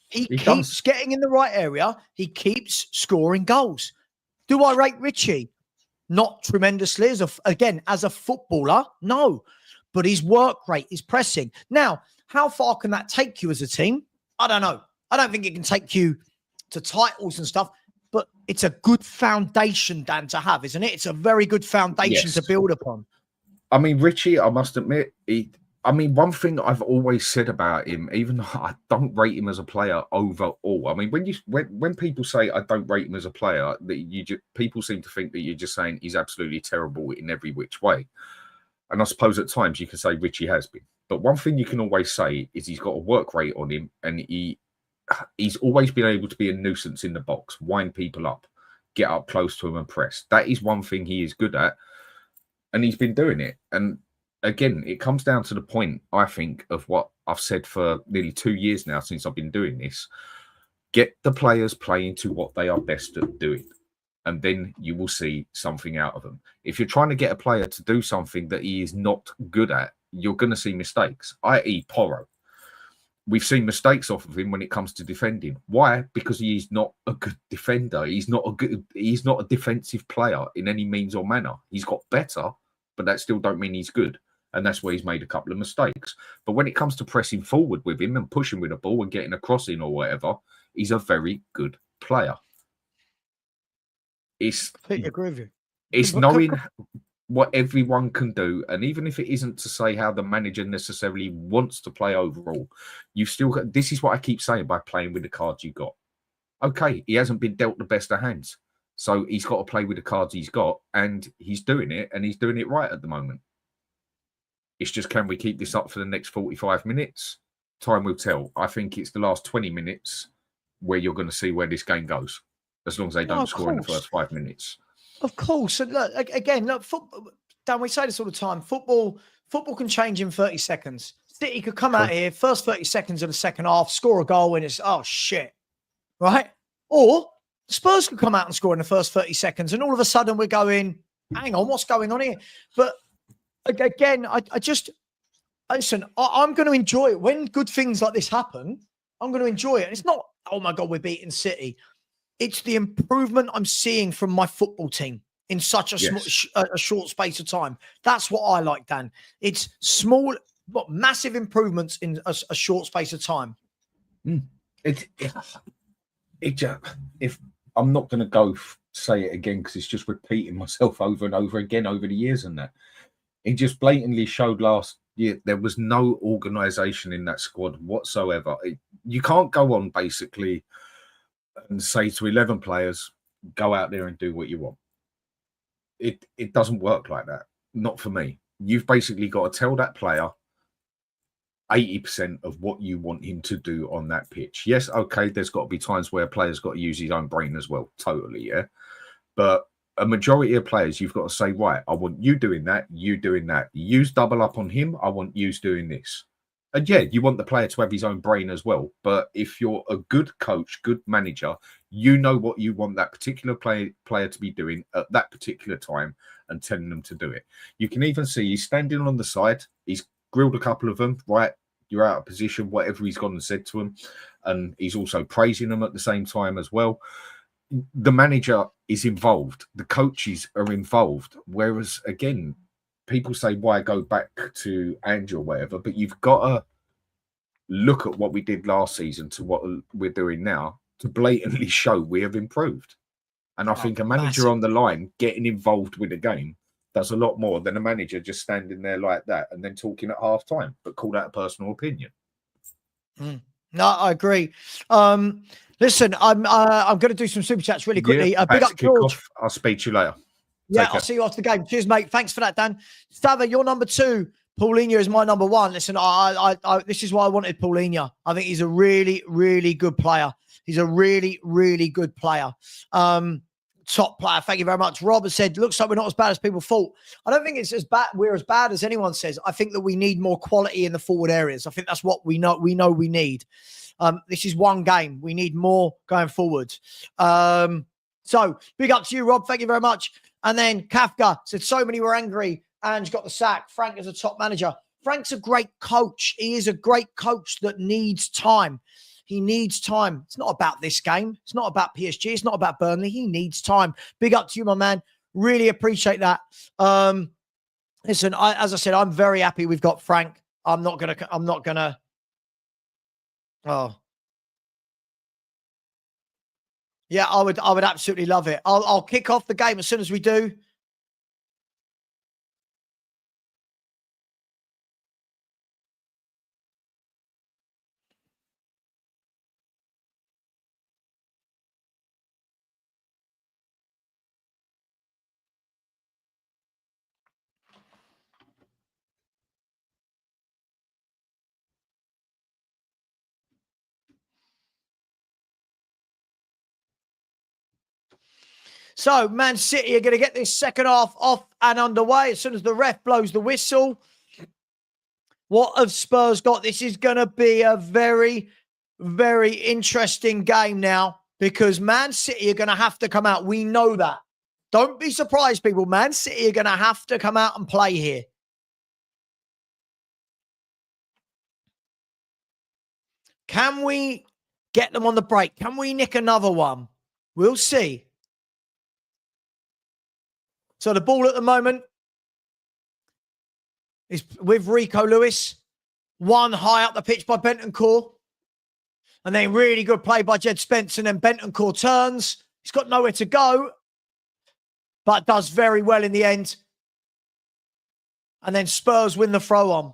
He keeps getting in the right area. He keeps scoring goals. Do I rate Richie? Not tremendously. As a footballer, no. But his work rate, his pressing. Now, how far can that take you as a team? I don't know. I don't think it can take you to titles and stuff. But it's a good foundation, Dan, to have, isn't it? It's a very good foundation to build upon. I mean, Richie, I must admit, one thing I've always said about him, even though I don't rate him as a player overall. I mean, when people say I don't rate him as a player, people seem to think that you're just saying he's absolutely terrible in every which way. And I suppose at times you can say Richie has been. But one thing you can always say is he's got a work rate on him, and he's always been able to be a nuisance in the box, wind people up, get up close to him and press. That is one thing he is good at, and he's been doing it. And again, it comes down to the point, I think, of what I've said for nearly 2 years now since I've been doing this. Get the players playing to what they are best at doing, and then you will see something out of them. If you're trying to get a player to do something that he is not good at, you're going to see mistakes, i.e. Porro. We've seen mistakes off of him when it comes to defending. Why? Because he is not a good defender. He's not a defensive player in any means or manner. He's got better, but that still don't mean he's good. And that's where he's made a couple of mistakes. But when it comes to pressing forward with him and pushing with a ball and getting a cross in or whatever, he's a very good player. I agree with you. It's knowing what everyone can do. And even if it isn't to say how the manager necessarily wants to play overall, you've still got, this is what I keep saying, by playing with the cards you got. Okay, he hasn't been dealt the best of hands. So he's got to play with the cards he's got, and he's doing it, and he's doing it right at the moment. It's just, can we keep this up for the next 45 minutes? Time will tell. I think it's the last 20 minutes where you're going to see where this game goes, as long as they don't score in the first 5 minutes. Of course. And look, again, football, Dan, we say this all the time. Football can change in 30 seconds. City could come out here, first 30 seconds of the second half, score a goal, and it's, oh, shit. Right? Or Spurs could come out and score in the first 30 seconds, and all of a sudden we're going, hang on, what's going on here? But again, I just listen. I'm going to enjoy it when good things like this happen. I'm going to enjoy it. And it's not, oh my God, we're beating City. It's the improvement I'm seeing from my football team in such a short space of time. That's what I like, Dan. It's small, but massive improvements in a short space of time. If I'm not going to go say it again because it's just repeating myself over and over again over the years and that. It just blatantly showed last year there was no organisation in that squad whatsoever. You can't go on basically and say to 11 players, go out there and do what you want. It doesn't work like that. Not for me. You've basically got to tell that player 80% of what you want him to do on that pitch. Yes, okay, there's got to be times where a player's got to use his own brain as well. Totally, yeah. But a majority of players, you've got to say, right, I want you doing that, you doing that. Use double up on him, I want you doing this. And yeah, you want the player to have his own brain as well. But if you're a good coach, good manager, you know what you want that particular player to be doing at that particular time and telling them to do it. You can even see he's standing on the side. He's grilled a couple of them, right? You're out of position, whatever he's gone and said to them. And he's also praising them at the same time as well. The manager is involved. The coaches are involved. Whereas, again, people say, why go back to Ange or whatever? But you've got to look at what we did last season to what we're doing now to blatantly show we have improved. And I think a manager on the line getting involved with the game does a lot more than a manager just standing there like that and then talking at half time, but call that a personal opinion. No, I agree. Listen, I'm going to do some super chats really quickly. Yeah, Big up, George. I'll speak to you later. Yeah, I'll see you after the game. Cheers, mate. Thanks for that, Dan. Stava, you're number 2. Paulinho is my number 1. Listen, I this is why I wanted Paulinho. I think he's a really, really good player. He's a really, really good player. Top player. Thank you very much. Rob has said, looks like we're not as bad as people thought. I don't think it's as bad. We're as bad as anyone says. I think that we need more quality in the forward areas. I think that's what we know we need. This is one game. We need more going forward. So big up to you, Rob. Thank you very much. And then Kafka said, so many were angry. Ange got the sack. Frank is a top manager. Frank's a great coach. He is a great coach that needs time. He needs time. It's not about this game. It's not about PSG. It's not about Burnley. He needs time. Big up to you, my man. Really appreciate that. Listen, as I said, I'm very happy we've got Frank. I'm not gonna. Oh, yeah, I would absolutely love it. I'll kick off the game as soon as we do. So, Man City are going to get this second half off and underway as soon as the ref blows the whistle. What have Spurs got? This is going to be a very, very interesting game now because Man City are going to have to come out. We know that. Don't be surprised, people. Man City are going to have to come out and play here. Can we get them on the break? Can we nick another one? We'll see. So the ball at the moment is with Rico Lewis. One high up the pitch by Bentancur. And then really good play by Jed Spence. And then Bentancur turns. He's got nowhere to go. But does very well in the end. And then Spurs win the throw on.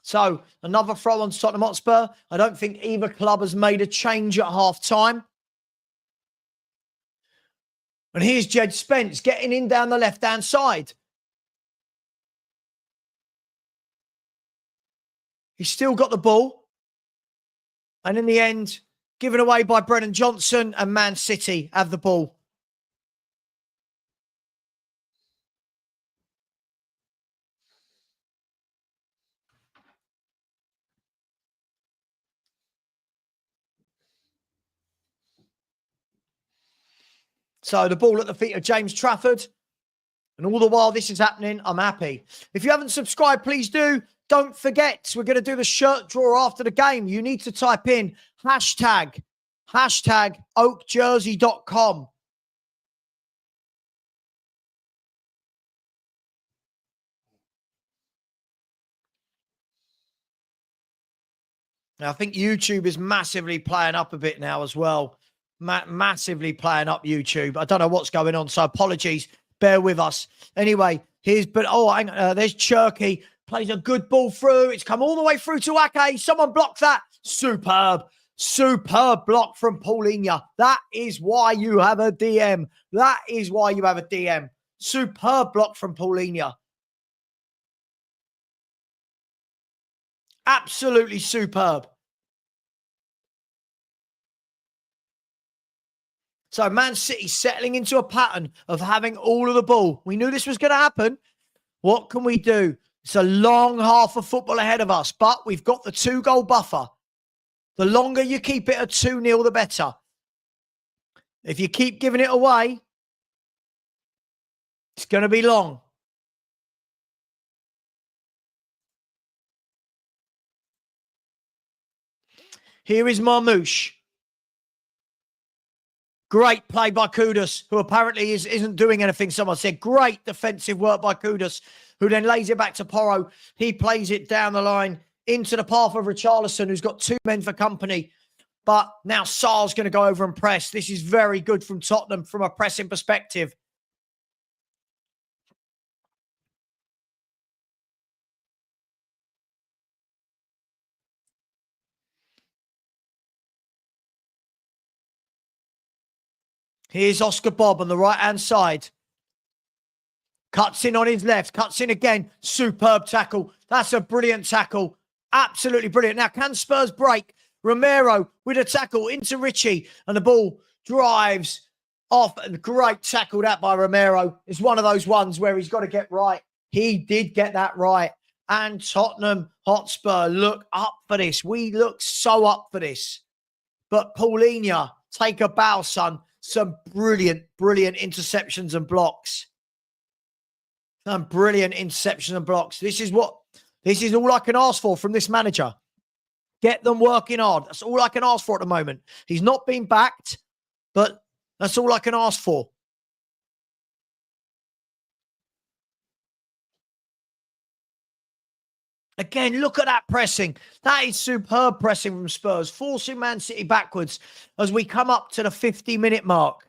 So another throw on Tottenham Hotspur. I don't think either club has made a change at half time. And here's Jed Spence getting in down the left-hand side. He's still got the ball. And in the end, given away by Brennan Johnson, and Man City have the ball. So the ball at the feet of James Trafford. And all the while this is happening, I'm happy. If you haven't subscribed, please do. Don't forget, we're going to do the shirt draw after the game. You need to type in hashtag oakjersey.com. Now, I think YouTube is massively playing up a bit now as well. Massively playing up YouTube. I don't know what's going on, so apologies. Bear with us. Anyway, there's Cherky. Plays a good ball through. It's come all the way through to Ake. Someone blocked that. Superb. Superb block from Paulinho. That is why you have a DM. That is why you have a DM. Superb block from Paulinho. Absolutely superb. So Man City settling into a pattern of having all of the ball. We knew this was going to happen. What can we do? It's a long half of football ahead of us, but we've got the 2-goal buffer. The longer you keep it at 2-0, the better. If you keep giving it away, it's going to be long. Here is Marmouche. Great play by Kudus, who apparently isn't doing anything. Someone said, great defensive work by Kudus, who then lays it back to Porro. He plays it down the line into the path of Richarlison, who's got 2 men for company. But now Sar's going to go over and press. This is very good from Tottenham from a pressing perspective. Here's Oscar Bob on the right-hand side. Cuts in on his left. Cuts in again. Superb tackle. That's a brilliant tackle. Absolutely brilliant. Now, can Spurs break? Romero with a tackle into Richie. And the ball drives off. And great tackle that by Romero. It's one of those ones where he's got to get right. He did get that right. And Tottenham Hotspur look up for this. We look so up for this. But Paulinho, take a bow, son. Some brilliant, brilliant interceptions and blocks. Some brilliant interceptions and blocks. This is all I can ask for from this manager. Get them working hard. That's all I can ask for at the moment. He's not been backed, but that's all I can ask for. Again, look at that pressing. That is superb pressing from Spurs, forcing Man City backwards as we come up to the 50-minute mark.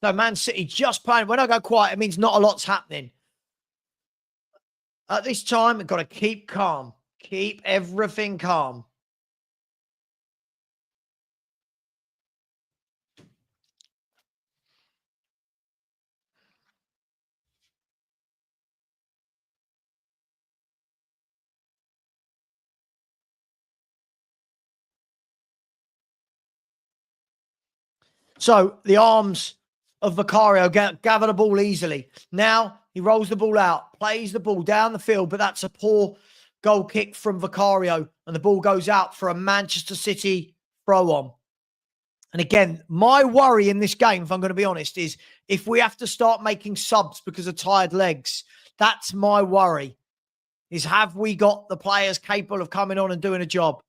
So Man City just playing. When I go quiet, it means not a lot's happening. At this time, we've got to keep calm. Keep everything calm. So the arms of Vicario gather the ball easily. Now he rolls the ball out, plays the ball down the field, but that's a poor goal kick from Vicario, and the ball goes out for a Manchester City throw-on. And again, my worry in this game, if I'm going to be honest, is if we have to start making subs because of tired legs, that's my worry, is have we got the players capable of coming on and doing a job?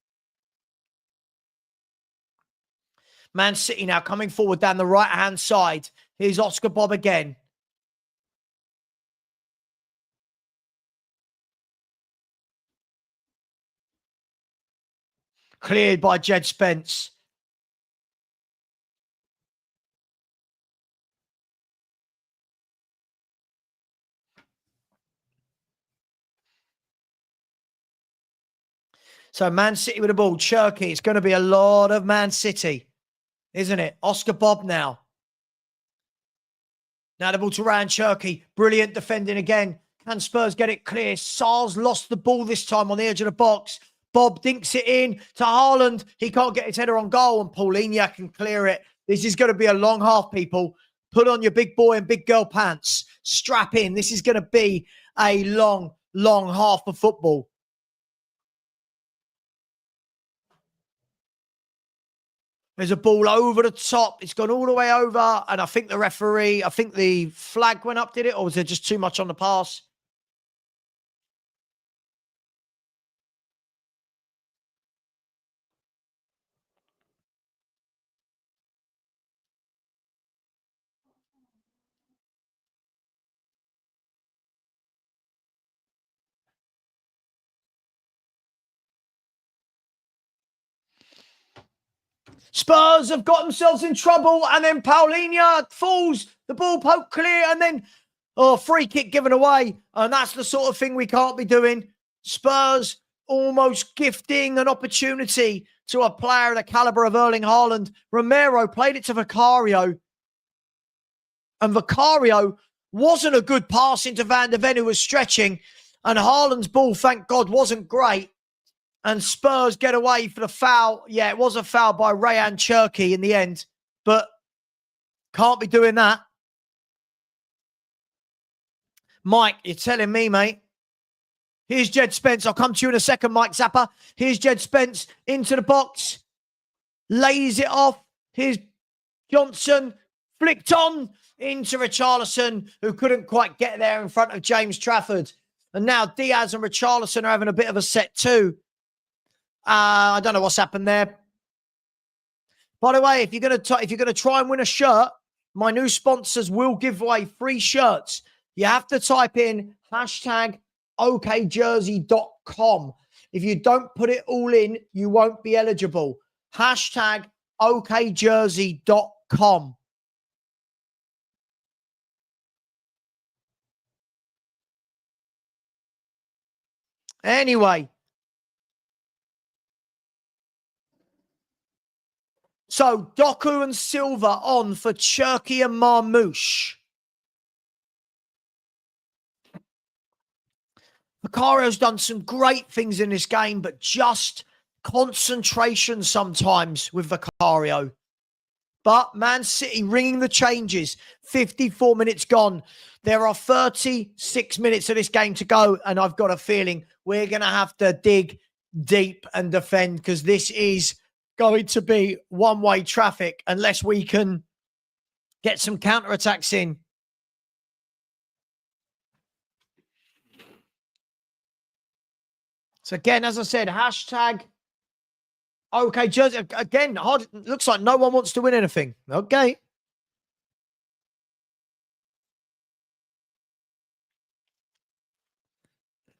Man City now coming forward down the right-hand side. Here's Oscar Bob again. Cleared by Jed Spence. So Man City with the ball. Cherky. It's going to be a lot of Man City, isn't it? Oscar Bob now. Now the ball to Ryan Cherky. Brilliant defending again. Can Spurs get it clear? Sar's lost the ball this time on the edge of the box. Bob dinks it in to Haaland. He can't get his header on goal, and Paulinho can clear it. This is going to be a long half, people. Put on your big boy and big girl pants. Strap in. This is going to be a long, long half of football. There's a ball over the top. It's gone all the way over. And I think the flag went up, did it? Or was there just too much on the pass? Spurs have got themselves in trouble, and then Paulinho falls, the ball poked clear, and then free kick given away. And that's the sort of thing we can't be doing. Spurs almost gifting an opportunity to a player of the caliber of Erling Haaland. Romero played it to Vicario, and Vicario wasn't a good pass into Van der Ven, who was stretching, and Haaland's ball, thank God, wasn't great. And Spurs get away for the foul. Yeah, it was a foul by Rayan Cherki in the end, but can't be doing that. Mike, you're telling me, mate. Here's Jed Spence. I'll come to you in a second, Mike Zappa. Here's Jed Spence into the box. Lays it off. Here's Johnson. Flicked on into Richarlison, who couldn't quite get there in front of James Trafford. And now Diaz and Richarlison are having a bit of a set too. I don't know what's happened there. By the way, if you're gonna try and win a shirt, my new sponsors will give away free shirts. You have to type in #okjersey.com. If you don't put it all in, you won't be eligible. #okjersey.com. Anyway. So, Doku and Silva on for Cherki and Marmouche. Vicario's done some great things in this game, but just concentration sometimes with Vicario. But Man City ringing the changes. 54 minutes gone. There are 36 minutes of this game to go, and I've got a feeling we're going to have to dig deep and defend, because this is going to be one-way traffic unless we can get some counterattacks in. So again, as I said, #OKJersey. Again, hard. Looks like no one wants to win anything. Okay.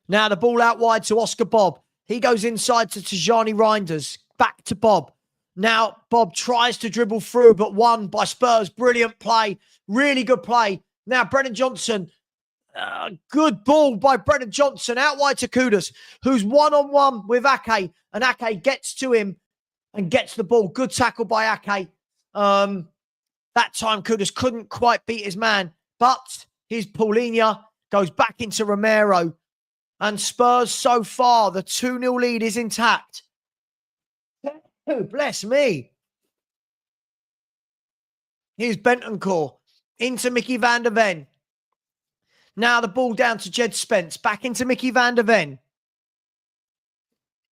Now the ball out wide to Oscar Bob. He goes inside to Tijani Reinders. Back to Bob. Now Bob tries to dribble through, but won by Spurs. Brilliant play. Really good play. Now Brennan Johnson. Good ball by Brennan Johnson. Out wide to Kudus, who's one-on-one with Ake. And Ake gets to him and gets the ball. Good tackle by Ake. That time Kudus couldn't quite beat his man. But his Paulinho goes back into Romero. And Spurs so far, the 2-0 lead is intact. Oh, bless me. Here's Bentancur into Mickey van der Ven. Now the ball down to Jed Spence. Back into Mickey van der Ven.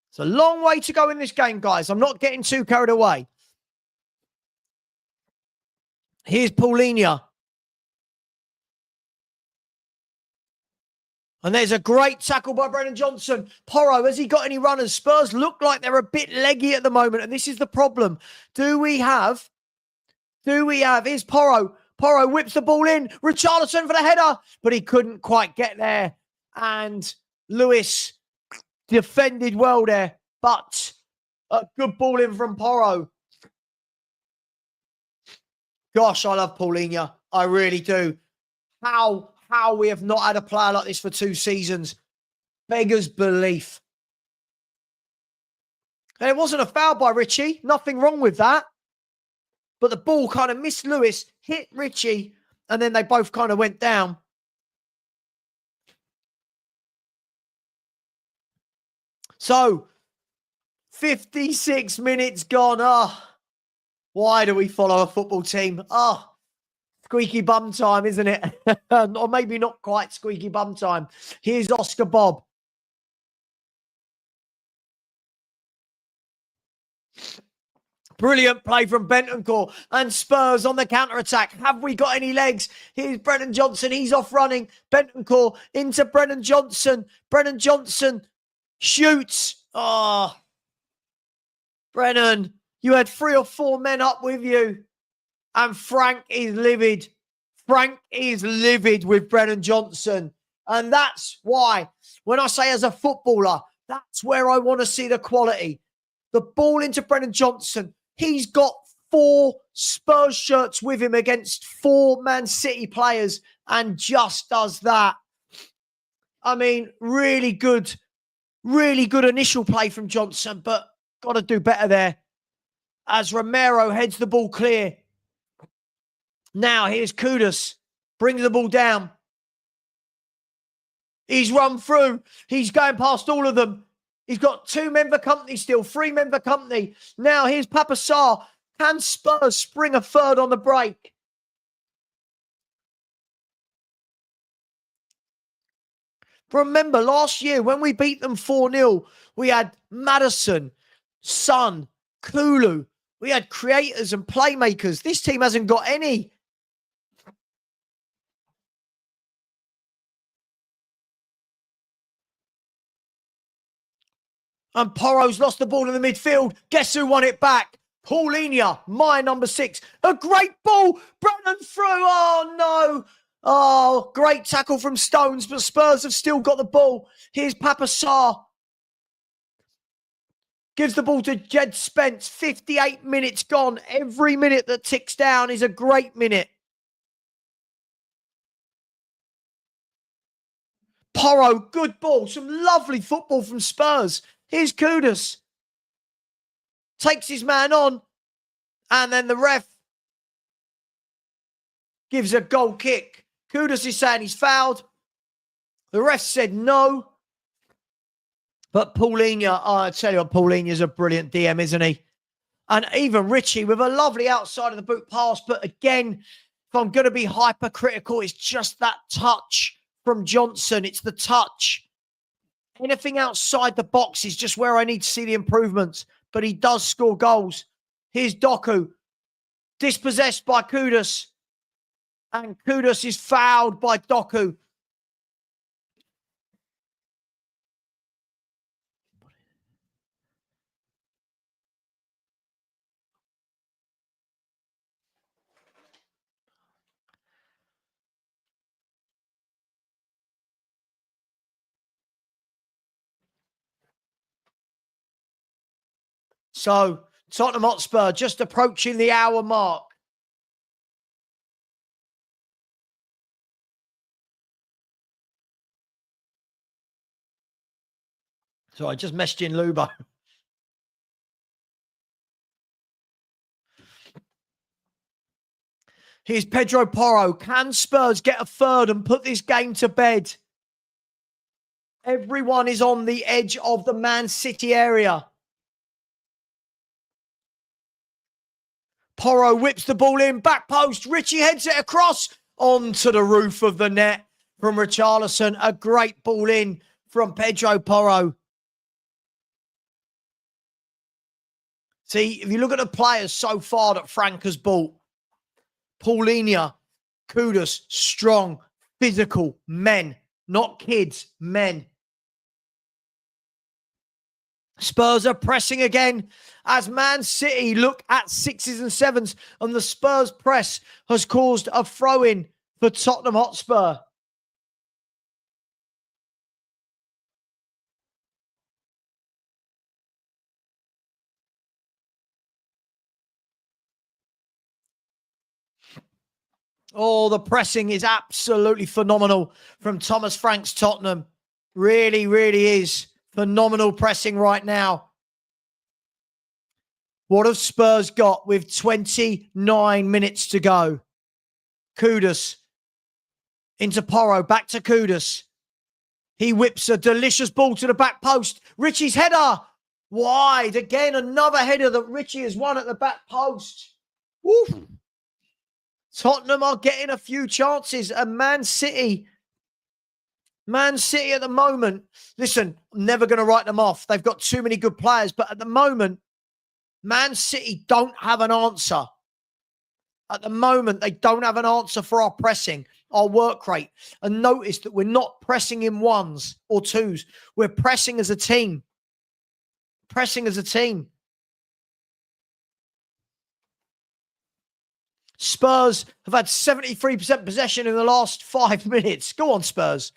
It's a long way to go in this game, guys. I'm not getting too carried away. Here's Paulinho. And there's a great tackle by Brennan Johnson. Porro, has he got any runners? Spurs look like they're a bit leggy at the moment, and this is the problem. Here's Porro. Porro whips the ball in. Richarlison for the header, but he couldn't quite get there. And Lewis defended well there, but a good ball in from Porro. Gosh, I love Paulinho. I really do. How we have not had a player like this for 2 seasons. Beggars belief. And it wasn't a foul by Richie. Nothing wrong with that. But the ball kind of missed Lewis, hit Richie, and then they both kind of went down. So, 56 minutes gone. Why do we follow a football team? Squeaky bum time, isn't it? Or maybe not quite squeaky bum time. Here's Oscar Bob. Brilliant play from Bentancur, and Spurs on the counter-attack. Have we got any legs? Here's Brennan Johnson. He's off running. Bentancur into Brennan Johnson. Brennan Johnson shoots. Oh, Brennan, you had 3 or 4 men up with you, and Frank is livid. Frank is livid with Brennan Johnson. And that's why, when I say as a footballer, that's where I want to see the quality. The ball into Brennan Johnson. He's got 4 Spurs shirts with him against 4 Man City players and just does that. I mean, really good initial play from Johnson, but got to do better there as Romero heads the ball clear. Now here's Kudus, brings the ball down. He's run through. He's going past all of them. He's got 2 men for company still, 3 men for company. Now here's Papa Sarr. Can Spurs spring a third on the break? Remember last year when we beat them 4-0, we had Maddison, Son, Kulu. We had creators and playmakers. This team hasn't got any. And Porro's lost the ball in the midfield. Guess who won it back? Paulinho, my number 6. A great ball. Brennan through. Oh, no. Oh, great tackle from Stones, but Spurs have still got the ball. Here's Papa Sarr. Gives the ball to Jed Spence. 58 minutes gone. Every minute that ticks down is a great minute. Porro, good ball. Some lovely football from Spurs. Here's Kudus. Takes his man on. And then the ref gives a goal kick. Kudus is saying he's fouled. The ref said no. But Paulinho, I tell you what, Paulinho's a brilliant DM, isn't he? And even Richie with a lovely outside of the boot pass. But again, if I'm going to be hypercritical, it's just that touch from Johnson. It's the touch. Anything outside the box is just where I need to see the improvements. But he does score goals. Here's Doku. Dispossessed by Kudus. And Kudus is fouled by Doku. So, Tottenham Hotspur just approaching the hour mark. So I just messaged in Lubo. Here's Pedro Porro. Can Spurs get a third and put this game to bed? Everyone is on the edge of the Man City area. Porro whips the ball in, back post. Richie heads it across onto the roof of the net from Richarlison. A great ball in from Pedro Porro. See, if you look at the players so far that Frank has bought, Paulinho, Kudus, strong, physical men, not kids, men. Spurs are pressing again as Man City look at 6s and 7s, and the Spurs press has caused a throw-in for Tottenham Hotspur. Oh, the pressing is absolutely phenomenal from Thomas Frank's Tottenham. Really, really is. Phenomenal pressing right now. What have Spurs got with 29 minutes to go? Kudus into Porro, back to Kudus. He whips a delicious ball to the back post. Richie's header, wide. Again, another header that Richie has won at the back post. Woo. Tottenham are getting a few chances, and Man City at the moment, listen, I'm never going to write them off. They've got too many good players, but at the moment, Man City don't have an answer. At the moment, they don't have an answer for our pressing, our work rate. And notice that we're not pressing in ones or twos. We're pressing as a team. Pressing as a team. Spurs have had 73% possession in the last 5 minutes. Go on, Spurs.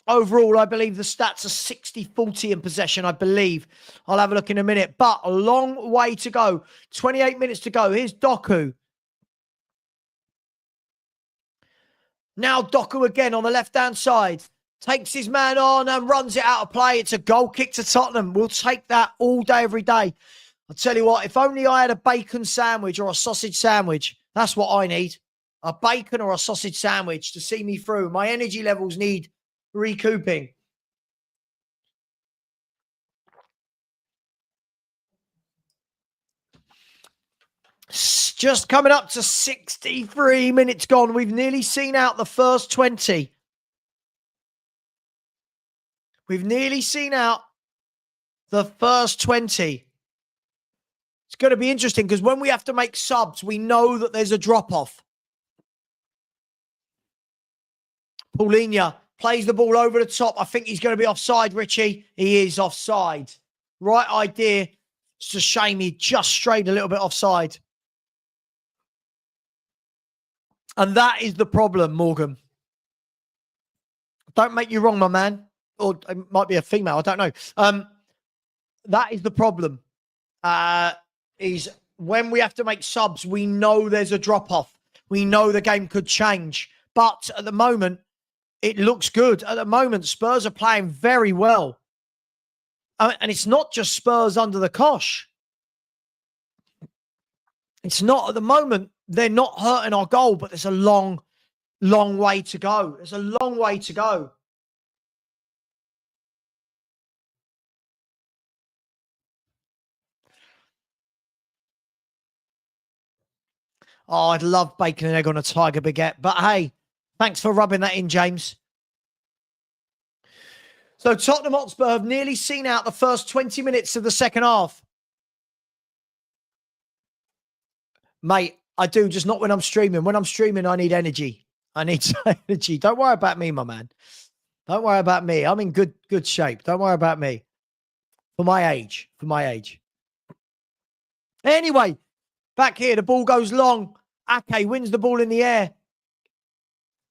Overall, I believe the stats are 60-40 in possession, I believe. I'll have a look in a minute. But a long way to go. 28 minutes to go. Here's Doku. Now Doku again on the left-hand side. Takes his man on and runs it out of play. It's a goal kick to Tottenham. We'll take that all day, every day. I'll tell you what, if only I had a bacon sandwich or a sausage sandwich, that's what I need. A bacon or a sausage sandwich to see me through. My energy levels need recouping. Just coming up to 63 minutes gone. We've nearly seen out the first 20. We've nearly seen out the first 20. It's going to be interesting because when we have to make subs, we know that there's a drop-off. Paulinho plays the ball over the top. I think he's going to be offside, Richie. He is offside. Right idea. It's a shame he just strayed a little bit offside. And that is the problem, Morgan. Don't make you wrong, my man. Or it might be a female. I don't know. That is the problem. Is when we have to make subs, we know there's a drop-off. We know the game could change. But at the moment, it looks good. At the moment, Spurs are playing very well. And it's not just Spurs under the cosh. It's not at the moment. They're not hurting our goal, but there's a long, long way to go. There's a long way to go. Oh, I'd love bacon and egg on a tiger baguette. But hey, thanks for rubbing that in, James. So Tottenham Hotspur have nearly seen out the first 20 minutes of the second half. Mate, I do, just not when I'm streaming. When I'm streaming, I need energy. I need some energy. Don't worry about me, my man. Don't worry about me. I'm in good shape. Don't worry about me. For my age. For my age. Anyway, back here, the ball goes long. Ake wins the ball in the air.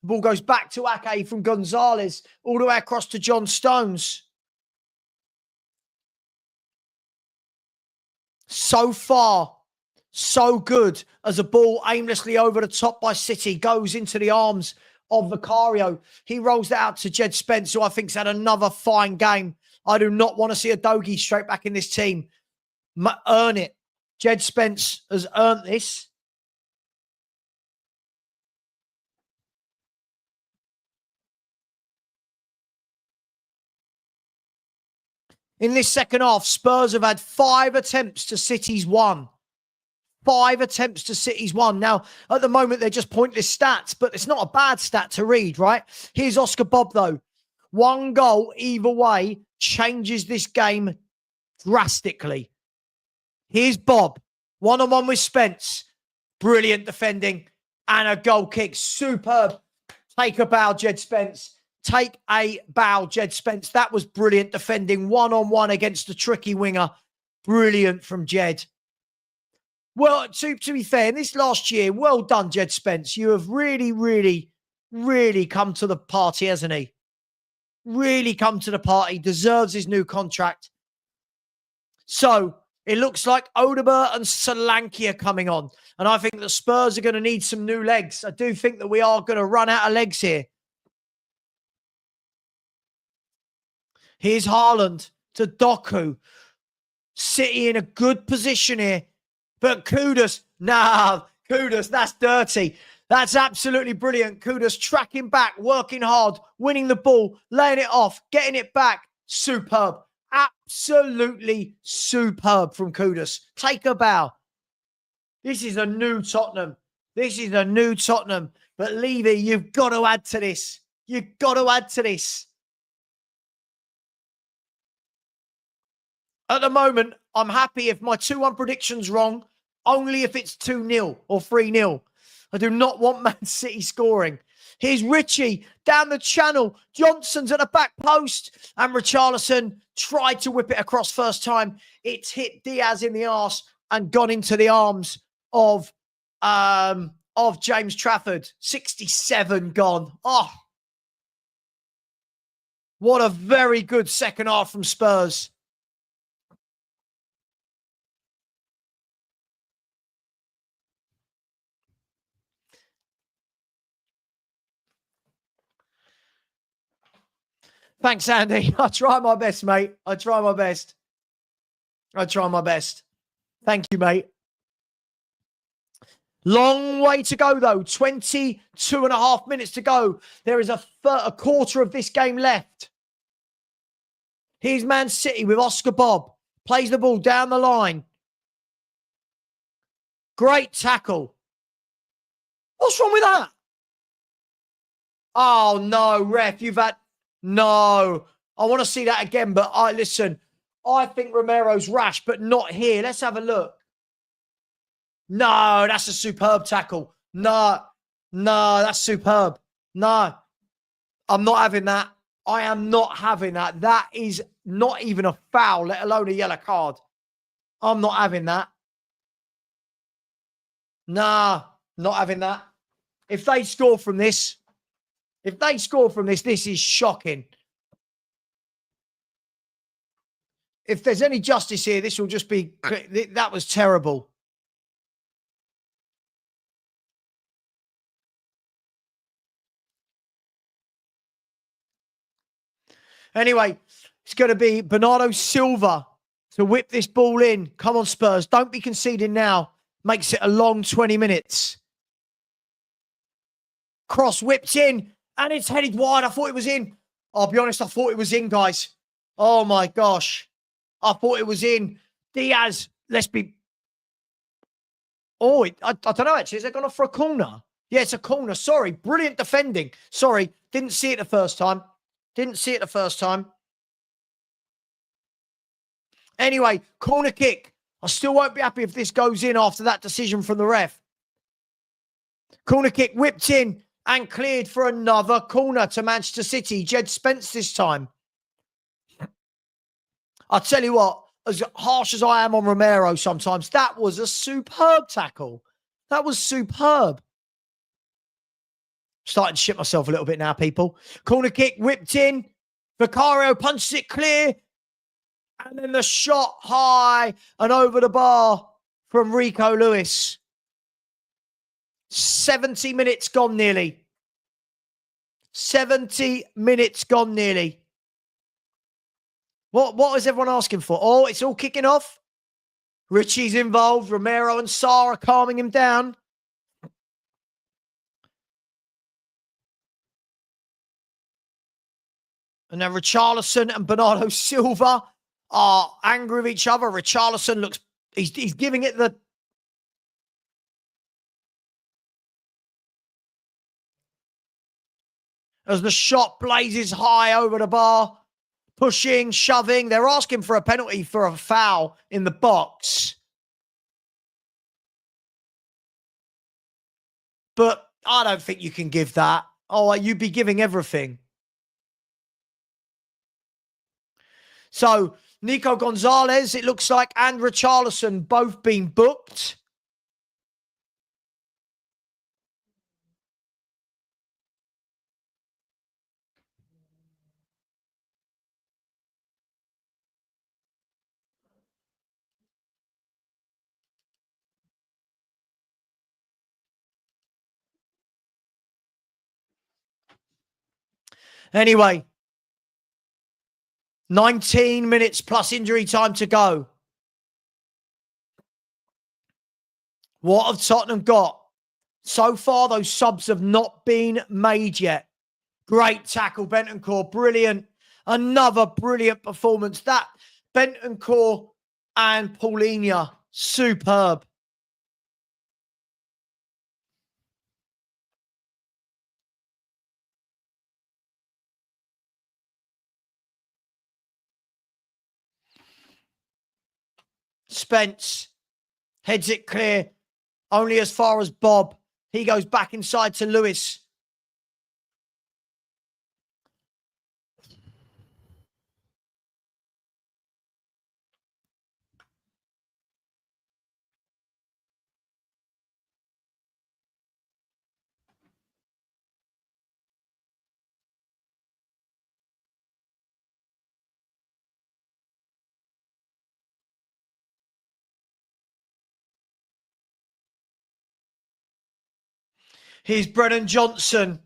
The ball goes back to Ake from Gonzalez, all the way across to John Stones. So far, so good as a ball aimlessly over the top by City goes into the arms of Vicario. He rolls that out to Jed Spence, who I think's had another fine game. I do not want to see a Dogie straight back in this team. Earn it. Jed Spence has earned this. In this second half, Spurs have had 5 attempts to City's 1. 5 attempts to City's 1. Now, at the moment, they're just pointless stats, but it's not a bad stat to read, right? Here's Oscar Bob, though. 1 goal either way changes this game drastically. Here's Bob. 1-on-1 with Spence. Brilliant defending. And a goal kick. Superb. Take a bow, Jed Spence. Take a bow, Jed Spence. That was brilliant defending. 1-on-1 against the tricky winger. Brilliant from Jed. Well, to be fair, in this last year, well done, Jed Spence. You have really, really, really come to the party, hasn't he? Really come to the party. Deserves his new contract. So, it looks like Odegaard and Solanke are coming on. And I think the Spurs are going to need some new legs. I do think that we are going to run out of legs here. Here's Haaland to Doku. City in a good position here. But Kudus, Kudus, that's dirty. That's absolutely brilliant. Kudus tracking back, working hard, winning the ball, laying it off, getting it back. Superb. Absolutely superb from Kudus. Take a bow. This is a new Tottenham. This is a new Tottenham. But Levy, you've got to add to this. You've got to add to this. At the moment, I'm happy if my 2-1 prediction's wrong, only if it's 2-0 or 3-0. I do not want Man City scoring. Here's Richie down the channel. Johnson's at the back post. And Richarlison tried to whip it across first time. It's hit Diaz in the arse and gone into the arms of James Trafford. 67 gone. Oh, what a very good second half from Spurs. Thanks, Andy. I try my best, mate. I try my best. I try my best. Thank you, mate. Long way to go, though. 22 and a half minutes to go. There is a quarter of this game left. Here's Man City with Oscar Bob. Plays the ball down the line. Great tackle. What's wrong with that? Oh, no, ref. You've had... No. I want to see that again, but listen, I think Romero's rash, but not here. Let's have a look. No, that's a superb tackle. No, that's superb. No, I'm not having that. I am not having that. That is not even a foul, let alone a yellow card. I'm not having that. Nah, not having that. If they score from this, this is shocking. If there's any justice here, this will just be, that was terrible. Anyway, it's going to be Bernardo Silva to whip this ball in. Come on, Spurs. Don't be conceding now. Makes it a long 20 minutes. Cross whipped in, and it's headed wide. I thought it was in. I'll be honest, I thought it was in, guys. Oh, my gosh. I thought it was in. Diaz, let's be... Oh, I don't know, actually. Is it going off for a corner? Yeah, it's a corner. Sorry. Brilliant defending. Sorry. Didn't see it the first time. Anyway, corner kick. I still won't be happy if this goes in after that decision from the ref. Corner kick whipped in and cleared for another corner to Manchester City. Jed Spence this time. I'll tell you what, as harsh as I am on Romero sometimes, that was a superb tackle. That was superb. Starting to shit myself a little bit now, people. Corner kick whipped in. Vicario punches it clear. And then the shot high and over the bar from Rico Lewis. 70 minutes gone nearly. 70 minutes gone nearly. What is everyone asking for? Oh, it's all kicking off. Richie's involved. Romero and Sarr are calming him down. And then Richarlison and Bernardo Silva are angry with each other. Richarlison looks... He's giving it the... As the shot blazes high over the bar. Pushing, shoving. They're asking for a penalty for a foul in the box. But I don't think you can give that. Oh, you'd be giving everything. So, Nico Gonzalez, it looks like, and Richarlison both being booked. Anyway, 19 minutes plus injury time to go. What have Tottenham got? So far, those subs have not been made yet. Great tackle, Bentancur. Brilliant. Another brilliant performance. That Bentancur and Paulinho, superb. Spence. Heads it clear. Only as far as Bob. He goes back inside to Lewis. Here's Brennan Johnson.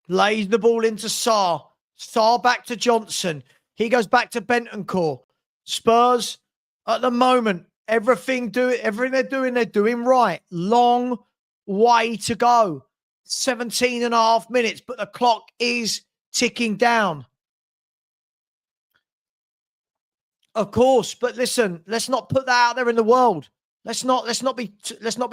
Lays the ball into Sarr. Sarr back to Johnson. He goes back to Bentancur. Spurs, at the moment, everything they're doing right. Long way to go. 17 and a half minutes, but the clock is ticking down. Of course, but listen, let's not put that out there in the world. Let's not be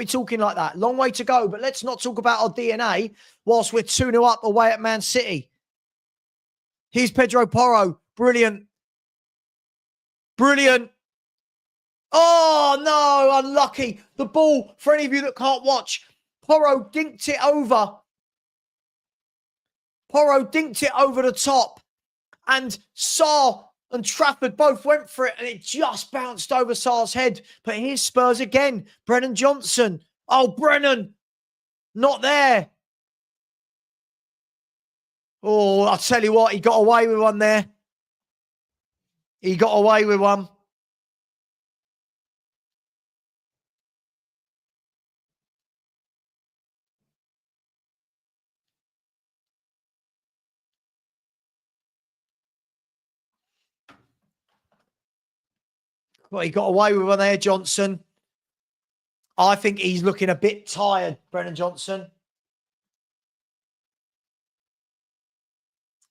talking like that. Long way to go, but let's not talk about our DNA whilst we're 2-0 up away at Man City. Here's Pedro Porro. Brilliant. Brilliant. Oh, no, unlucky. The ball, for any of you that can't watch, Porro dinked it over. Porro dinked it over the top. And Sarr and Trafford both went for it, and it just bounced over Sarr's head. But here's Spurs again. Brennan Johnson. Oh, Brennan. Not there. Oh, I'll tell you what, he got away with one there. He got away with one. Well, he got away with one there, Johnson. I think he's looking a bit tired, Brennan Johnson.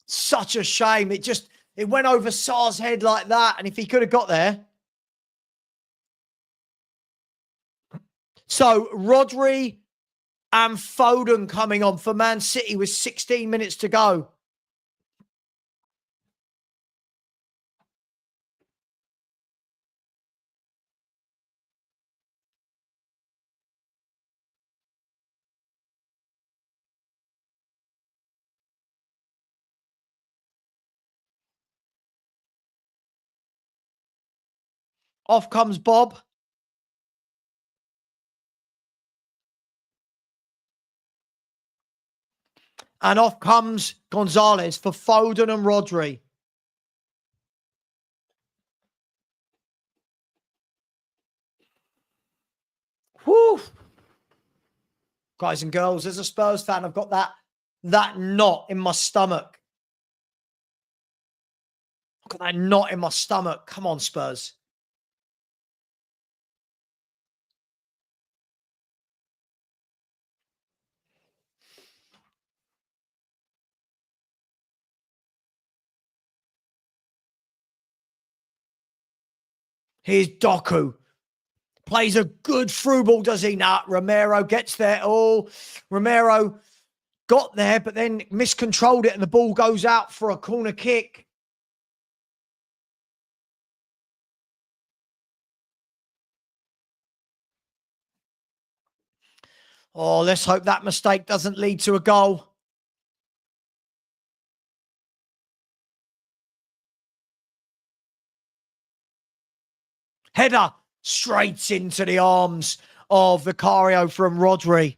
Such a shame. It went over Sarr's head like that. And if he could have got there. So Rodri and Foden coming on for Man City with 16 minutes to go. Off comes Bob. And off comes Gonzalez for Foden and Rodri. Whew. Guys and girls, as a Spurs fan, I've got that knot in my stomach. I've got that knot in my stomach. Come on, Spurs. Here's Doku. Plays a good through ball, does he? Nah, Romero gets there. Oh, Romero got there, but then miscontrolled it and the ball goes out for a corner kick. Oh, let's hope that mistake doesn't lead to a goal. Header straight into the arms of Vicario from Rodri.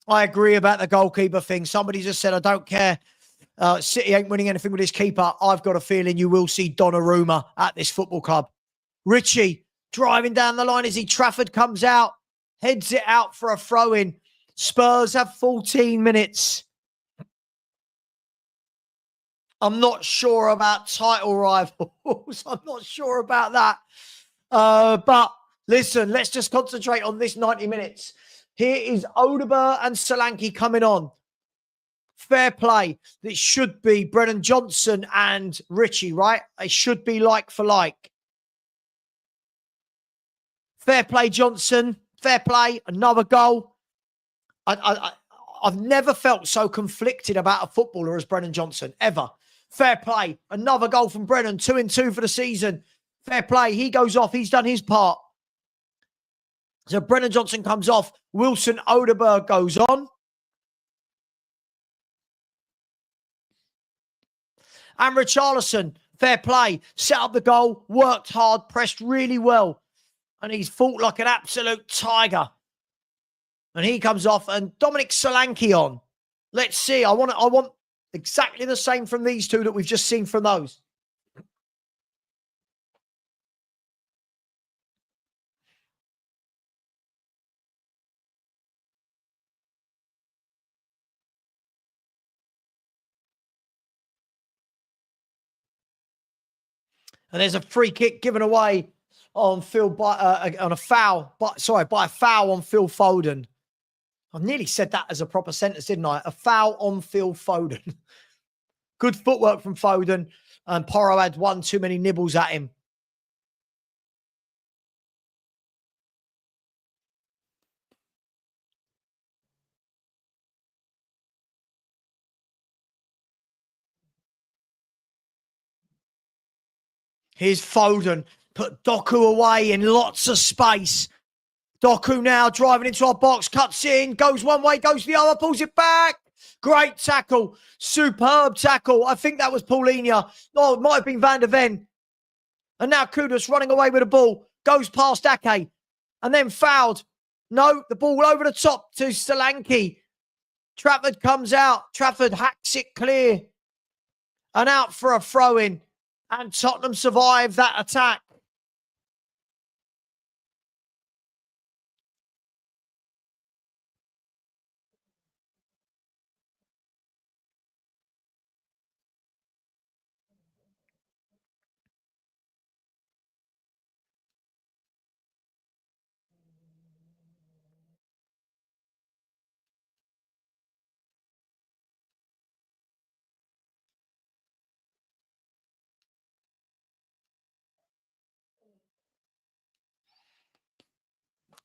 I agree about the goalkeeper thing. Somebody just said, I don't care. City ain't winning anything with his keeper. I've got a feeling you will see Donnarumma at this football club. Richie driving down the line as Trafford comes out, heads it out for a throw-in. Spurs have 14 minutes. I'm not sure about title rivals. I'm not sure about that. But listen, let's just concentrate on this 90 minutes. Here is Odegaard and Solanke coming on. Fair play. It should be Brennan Johnson and Richie, right? They should be like for like. Fair play, Johnson. Fair play. Another goal. I've never felt so conflicted about a footballer as Brennan Johnson, ever. Fair play. Another goal from Brennan. 2-2 for the season. Fair play. He goes off. He's done his part. So Brennan Johnson comes off. Wilson Odeberg goes on. And Richarlison, fair play. Set up the goal. Worked hard. Pressed really well. And he's fought like an absolute tiger. And he comes off. And Dominic Solanke on. Let's see. I want exactly the same from these two that we've just seen from those. And there's a free kick given away on Phil by a foul on Phil Foden. I nearly said that as a proper sentence, didn't I? A foul on Phil Foden. Good footwork from Foden, and Porro had one too many nibbles at him. Here's Foden. Put Doku away in lots of space. Doku now driving into our box. Cuts in. Goes one way. Goes the other. Pulls it back. Great tackle. Superb tackle. I think that was Paulinho. Oh, it might have been Van der Ven. And now Kudus running away with the ball. Goes past Ake. And then fouled. No, the ball over the top to Solanke. Trafford comes out. Trafford hacks it clear. And out for a throw-in. And Tottenham survive that attack.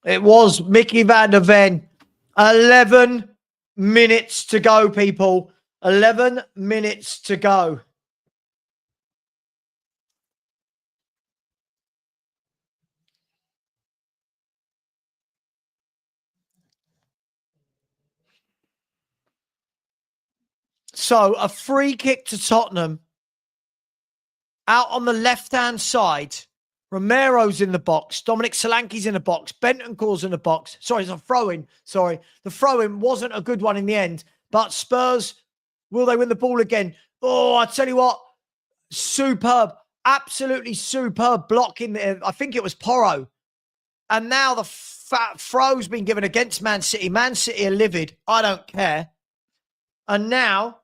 It was Mickey Van der Ven. 11 minutes to go, people. 11 minutes to go. So a free kick to Tottenham. Out on the left-hand side. Romero's in the box. Dominic Solanke's in the box. Bentancur's in the box. Sorry, it's a throw-in. Sorry. The throw-in wasn't a good one in the end. But Spurs, will they win the ball again? Oh, I tell you what. Superb. Absolutely superb block in there. I think it was Porro. And now the throw's been given against Man City. Man City are livid. I don't care. And now...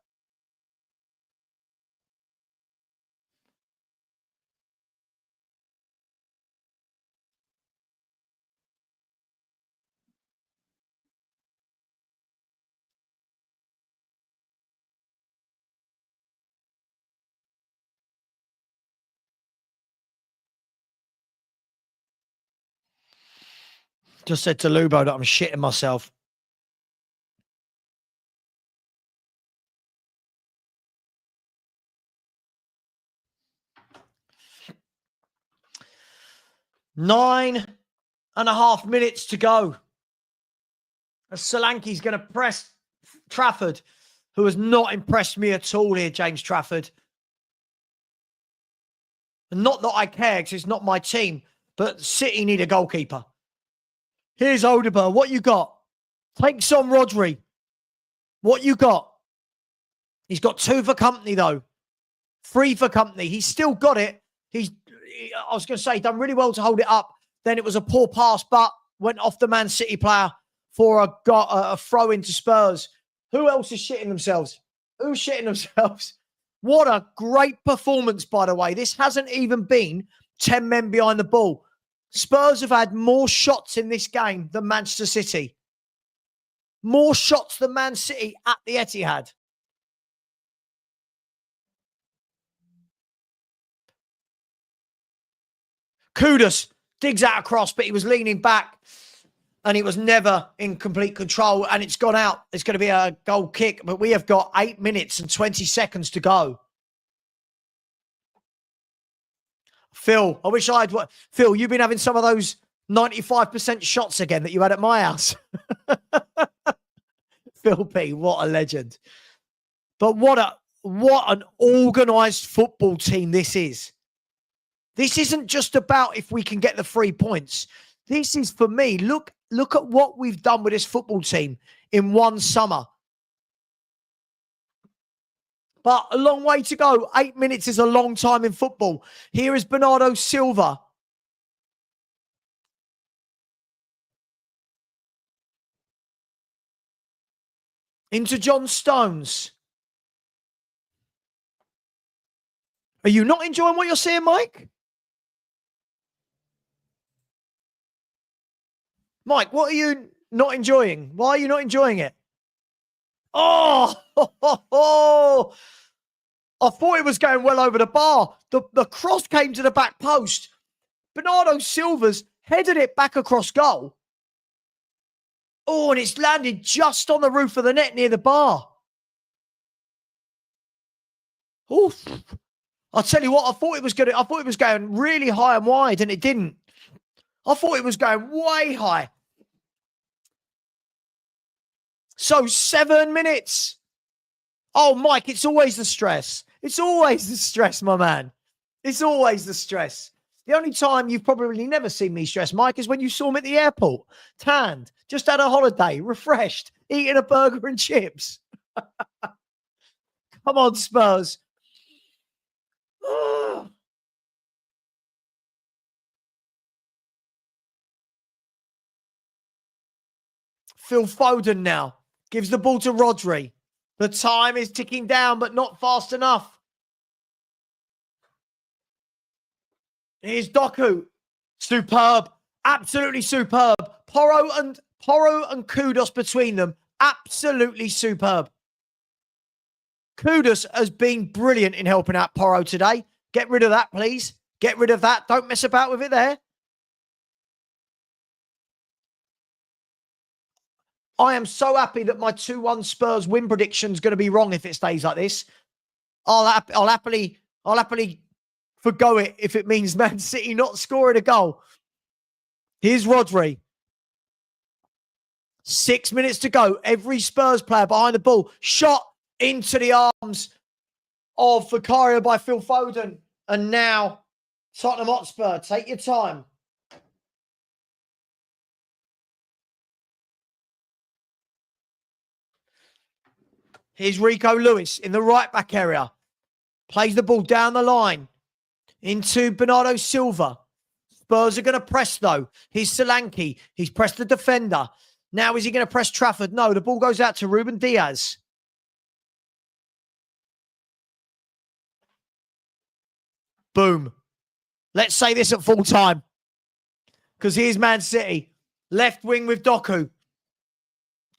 Just said to Lubo that I'm shitting myself. Nine and a half minutes to go. As Solanke's going to press Trafford, who has not impressed me at all here, James Trafford. And not that I care, because it's not my team, but City need a goalkeeper. Here's Odeberg. What you got? Takes on Rodri. What you got? He's got 2 for company, though. 3 for company. He's still got it. I was going to say, done really well to hold it up. Then it was a poor pass, but went off the Man City player for a throw into Spurs. Who else is shitting themselves? Who's shitting themselves? What a great performance, by the way. This hasn't even been 10 men behind the ball. Spurs have had more shots in this game than Manchester City. More shots than Man City at the Etihad. Kudus digs out across, but he was leaning back and he was never in complete control, and it's gone out. It's going to be a goal kick, but we have got 8 minutes and 20 seconds to go. Phil, I wish I had what. Phil, you've been having some of those 95% shots again that you had at my house. Phil P, what a legend. But what an organised football team this is. This isn't just about if we can get the 3 points. This is, for me, look at what we've done with this football team in one summer. But a long way to go. 8 minutes is a long time in football. Here is Bernardo Silva. Into John Stones. Are you not enjoying what you're seeing, Mike? Mike, what are you not enjoying? Why are you not enjoying it? Oh, I thought it was going well over the bar. The cross came to the back post. Bernardo Silva's headed it back across goal. Oh, and it's landed just on the roof of the net near the bar. Oh, I'll tell you what, I thought it was going really high and wide, and it didn't. I thought it was going way high. So 7 minutes. Oh, Mike, it's always the stress. It's always the stress, my man. It's always the stress. The only time you've probably never seen me stressed, Mike, is when you saw me at the airport, tanned, just had a holiday, refreshed, eating a burger and chips. Come on, Spurs. Phil Foden now gives the ball to Rodri. The time is ticking down, but not fast enough. Here's Doku. Superb. Absolutely superb. Porro and Kudus between them. Absolutely superb. Kudus has been brilliant in helping out Porro today. Get rid of that, please. Get rid of that. Don't mess about with it there. I am so happy that my 2-1 Spurs win prediction is going to be wrong if it stays like this. I'll happily forgo it if it means Man City not scoring a goal. Here's Rodri. 6 minutes to go. Every Spurs player behind the ball. Shot into the arms of Vicario by Phil Foden. And now, Tottenham Hotspur, take your time. Here's Rico Lewis in the right-back area. Plays the ball down the line into Bernardo Silva. Spurs are going to press, though. Here's Solanke. He's pressed the defender. Now, is he going to press Trafford? No, the ball goes out to Ruben Diaz. Boom. Let's say this at full time. Because here's Man City. Left wing with Doku.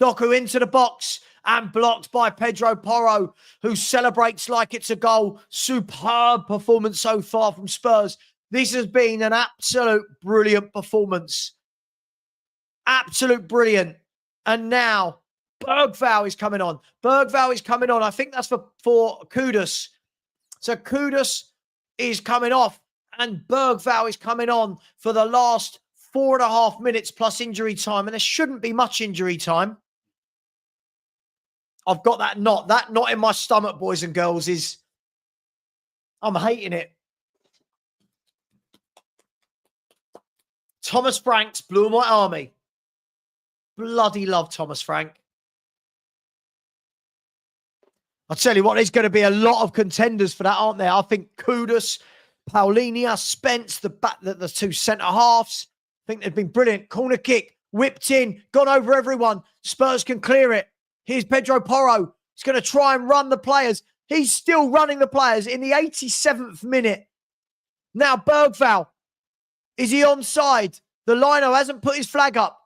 Doku into the box and blocked by Pedro Porro, who celebrates like it's a goal. Superb performance so far from Spurs. This has been an absolute brilliant performance. Absolute brilliant. And now Bergvall is coming on. Bergvall is coming on. I think that's for Kudus. So Kudus is coming off and Bergvall is coming on for the last 4.5 minutes plus injury time. And there shouldn't be much injury time. I've got that knot in my stomach, boys and girls, I'm hating it. Thomas Frank's Blue and White Army. Bloody love Thomas Frank. I'll tell you what, there's going to be a lot of contenders for that, aren't there? I think Kudus, Paulinia, Spence, the two centre-halves. I think they've been brilliant. Corner kick, whipped in, gone over everyone. Spurs can clear it. Here's Pedro Porro. He's going to try and run the players. He's still running the players in the 87th minute. Now, Bergvall. Is he onside? The lino hasn't put his flag up.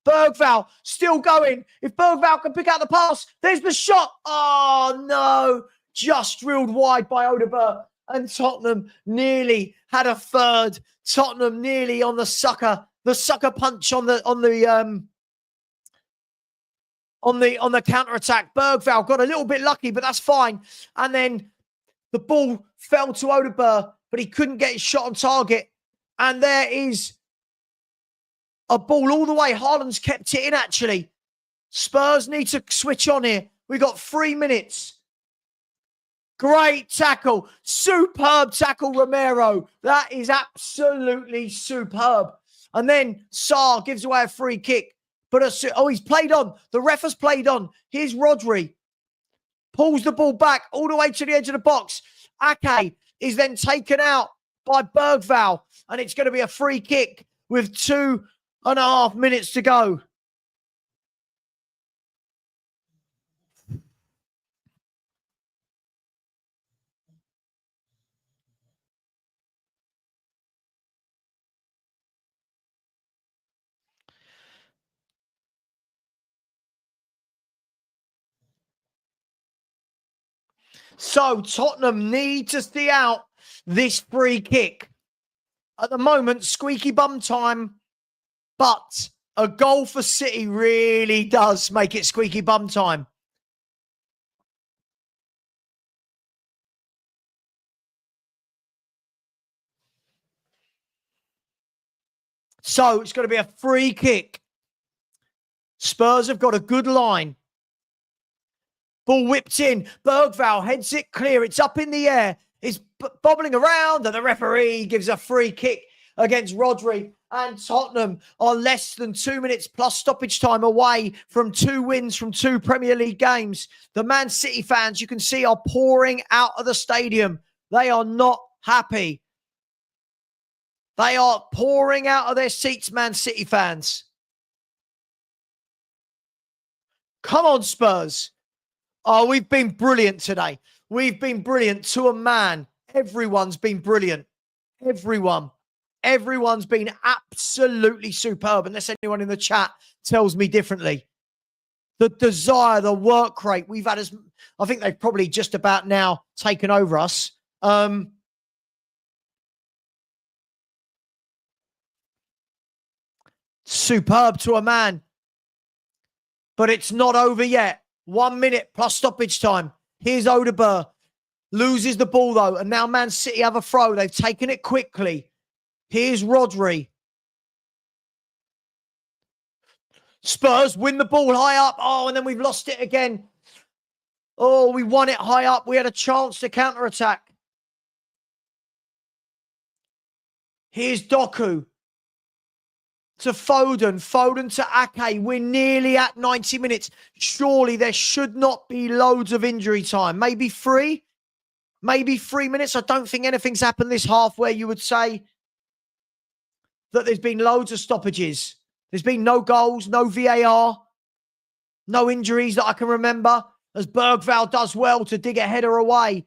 Bergvall still going. If Bergvall can pick out the pass, there's the shot. Oh, no. Just drilled wide by Odegaard. And Tottenham nearly had a third. Tottenham nearly on the sucker punch on the counter-attack. Bergvall got a little bit lucky, but that's fine. And then the ball fell to Odegaard. but he couldn't get his shot on target. And there is a ball all the way. Haaland's kept it in, actually. Spurs need to switch on here. We got 3 minutes. Great tackle. Superb tackle, Romero. That is absolutely superb. And then Sarr gives away a free kick. But he's played on. The ref has played on. Here's Rodri. Pulls the ball back all the way to the edge of the box. Ake is then taken out by Bergvall. And it's going to be a free kick with 2.5 minutes to go. So Tottenham need to see out this free kick. At the moment, squeaky bum time, but a goal for City really does make it squeaky bum time. So it's going to be a free kick. Spurs have got a good line. Ball whipped in. Bergvall heads it clear. It's up in the air. It's bobbling around, and the referee gives a free kick against Rodri. And Tottenham are less than 2 minutes plus stoppage time away from 2 wins from 2 Premier League games. The Man City fans, you can see, are pouring out of the stadium. They are not happy. They are pouring out of their seats, Man City fans. Come on, Spurs. Oh, we've been brilliant today. We've been brilliant to a man. Everyone's been brilliant. Everyone's been absolutely superb, unless anyone in the chat tells me differently. The desire, the work rate, we've had I think they've probably just about now taken over us. Superb to a man. But it's not over yet. 1 minute plus stoppage time. Here's Odegaard. Loses the ball, though. And now Man City have a throw. They've taken it quickly. Here's Rodri. Spurs win the ball high up. Oh, and then we've lost it again. Oh, we won it high up. We had a chance to counter-attack. Here's Doku. To Foden. Foden to Ake. We're nearly at 90 minutes. Surely there should not be loads of injury time. Maybe 3? Maybe 3 minutes. I don't think anything's happened this half where you would say that there's been loads of stoppages. There's been no goals, no VAR, no injuries that I can remember, as Bergvall does well to dig a header away.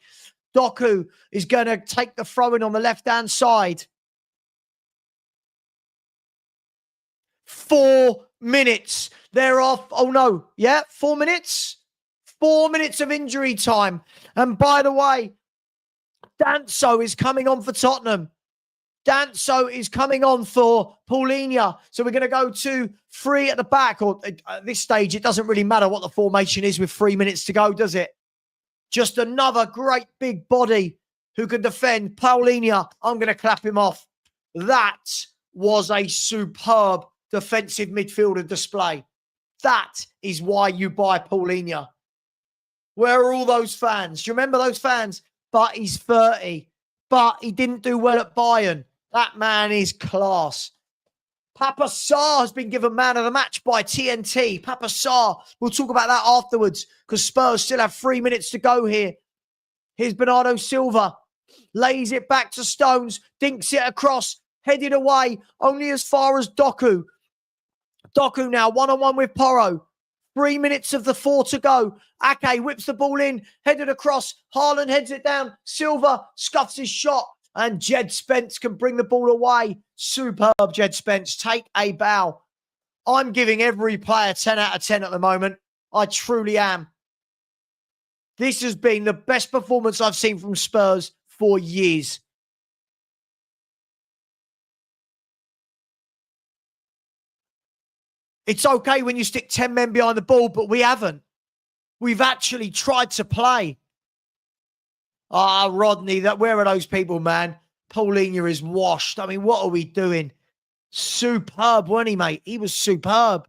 Doku is going to take the throw-in on the left-hand side. 4 minutes. They're off. Oh, no. Yeah, 4 minutes. 4 minutes of injury time. And by the way, Danso is coming on for Tottenham. Danso is coming on for Paulinho. So we're going to go to 3 at the back. Or at this stage, it doesn't really matter what the formation is with 3 minutes to go, does it? Just another great big body who can defend. Paulinho, I'm going to clap him off. That was a superb defensive midfielder display. That is why you buy Paulinho. Where are all those fans? Do you remember those fans? But he's 30. But he didn't do well at Bayern. That man is class. Papa Sarr has been given man of the match by TNT. Papa Sarr, we'll talk about that afterwards because Spurs still have 3 minutes to go here. Here's Bernardo Silva. Lays it back to Stones. Dinks it across. Headed away. Only as far as Doku. Doku now one-on-one with Porro. 3 minutes of the 4 to go. Ake whips the ball in. Headed across. Haaland heads it down. Silva scuffs his shot. And Jed Spence can bring the ball away. Superb, Jed Spence. Take a bow. I'm giving every player 10 out of 10 at the moment. I truly am. This has been the best performance I've seen from Spurs for years. It's okay when you stick 10 men behind the ball, but we haven't. We've actually tried to play. Ah, Rodney, where are those people, man? Paulinho is washed. I mean, what are we doing? Superb, wasn't he, mate? He was superb.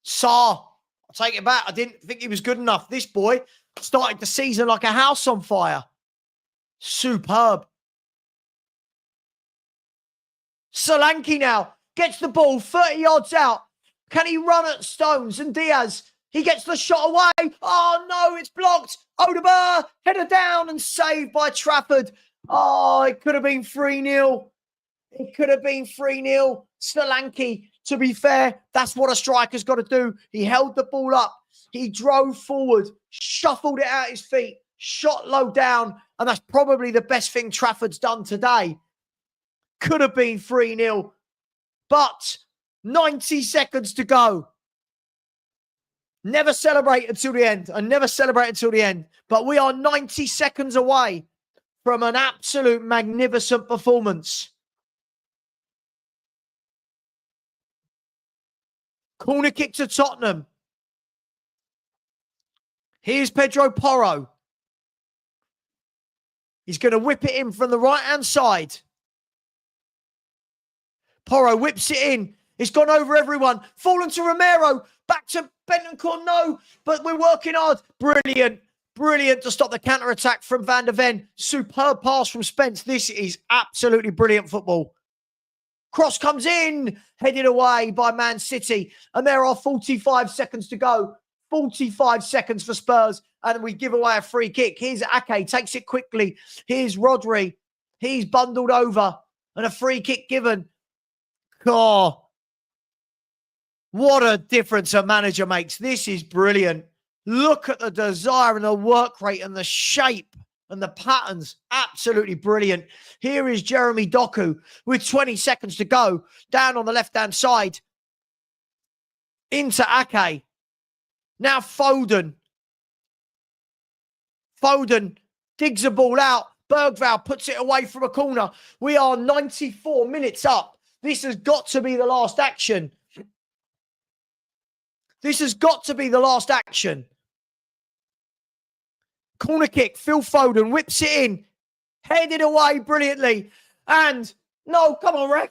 Sarr, I'll take it back. I didn't think he was good enough. This boy started the season like a house on fire. Superb. Solanke now gets the ball 30 yards out. Can he run at Stones and Diaz? He gets the shot away. Oh, no, it's blocked. Odegaard, header down and saved by Trafford. Oh, it could have been 3-0. It could have been 3-0. Solanke, to be fair, that's what a striker's got to do. He held the ball up. He drove forward, shuffled it out his feet, shot low down, and that's probably the best thing Trafford's done today. Could have been 3-0, but 90 seconds to go. Never celebrate until the end. I never celebrate until the end. But we are 90 seconds away from an absolute magnificent performance. Corner kick to Tottenham. Here's Pedro Porro. He's going to whip it in from the right-hand side. Porro whips it in. It's gone over everyone. Fallen to Romero. Back to Bentancur. No, but we're working hard. Brilliant. Brilliant to stop the counter-attack from Van der Ven. Superb pass from Spence. This is absolutely brilliant football. Cross comes in. Headed away by Man City. And there are 45 seconds to go. 45 seconds for Spurs. And we give away a free kick. Here's Ake. Takes it quickly. Here's Rodri. He's bundled over. And a free kick given. Oh, what a difference a manager makes. This is brilliant. Look at the desire and the work rate and the shape and the patterns. Absolutely brilliant. Here is Jeremy Doku with 20 seconds to go. Down on the left-hand side. Into Ake. Now Foden. Foden digs the ball out. Bergvall puts it away from a corner. We are 94 minutes up. This has got to be the last action. This has got to be the last action. Corner kick, Phil Foden whips it in. Headed away brilliantly. And, no, come on, ref.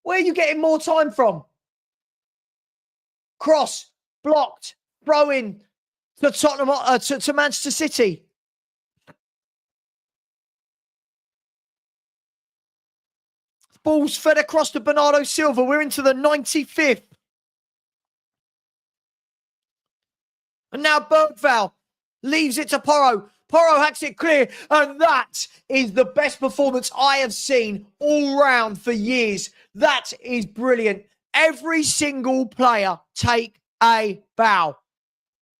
Where are you getting more time from? Cross, blocked, throw in to Tottenham, to Manchester City. Ball's fed across to Bernardo Silva. We're into the 95th. And now Bergvall leaves it to Porro. Porro hacks it clear. And that is the best performance I have seen all round for years. That is brilliant. Every single player take a bow.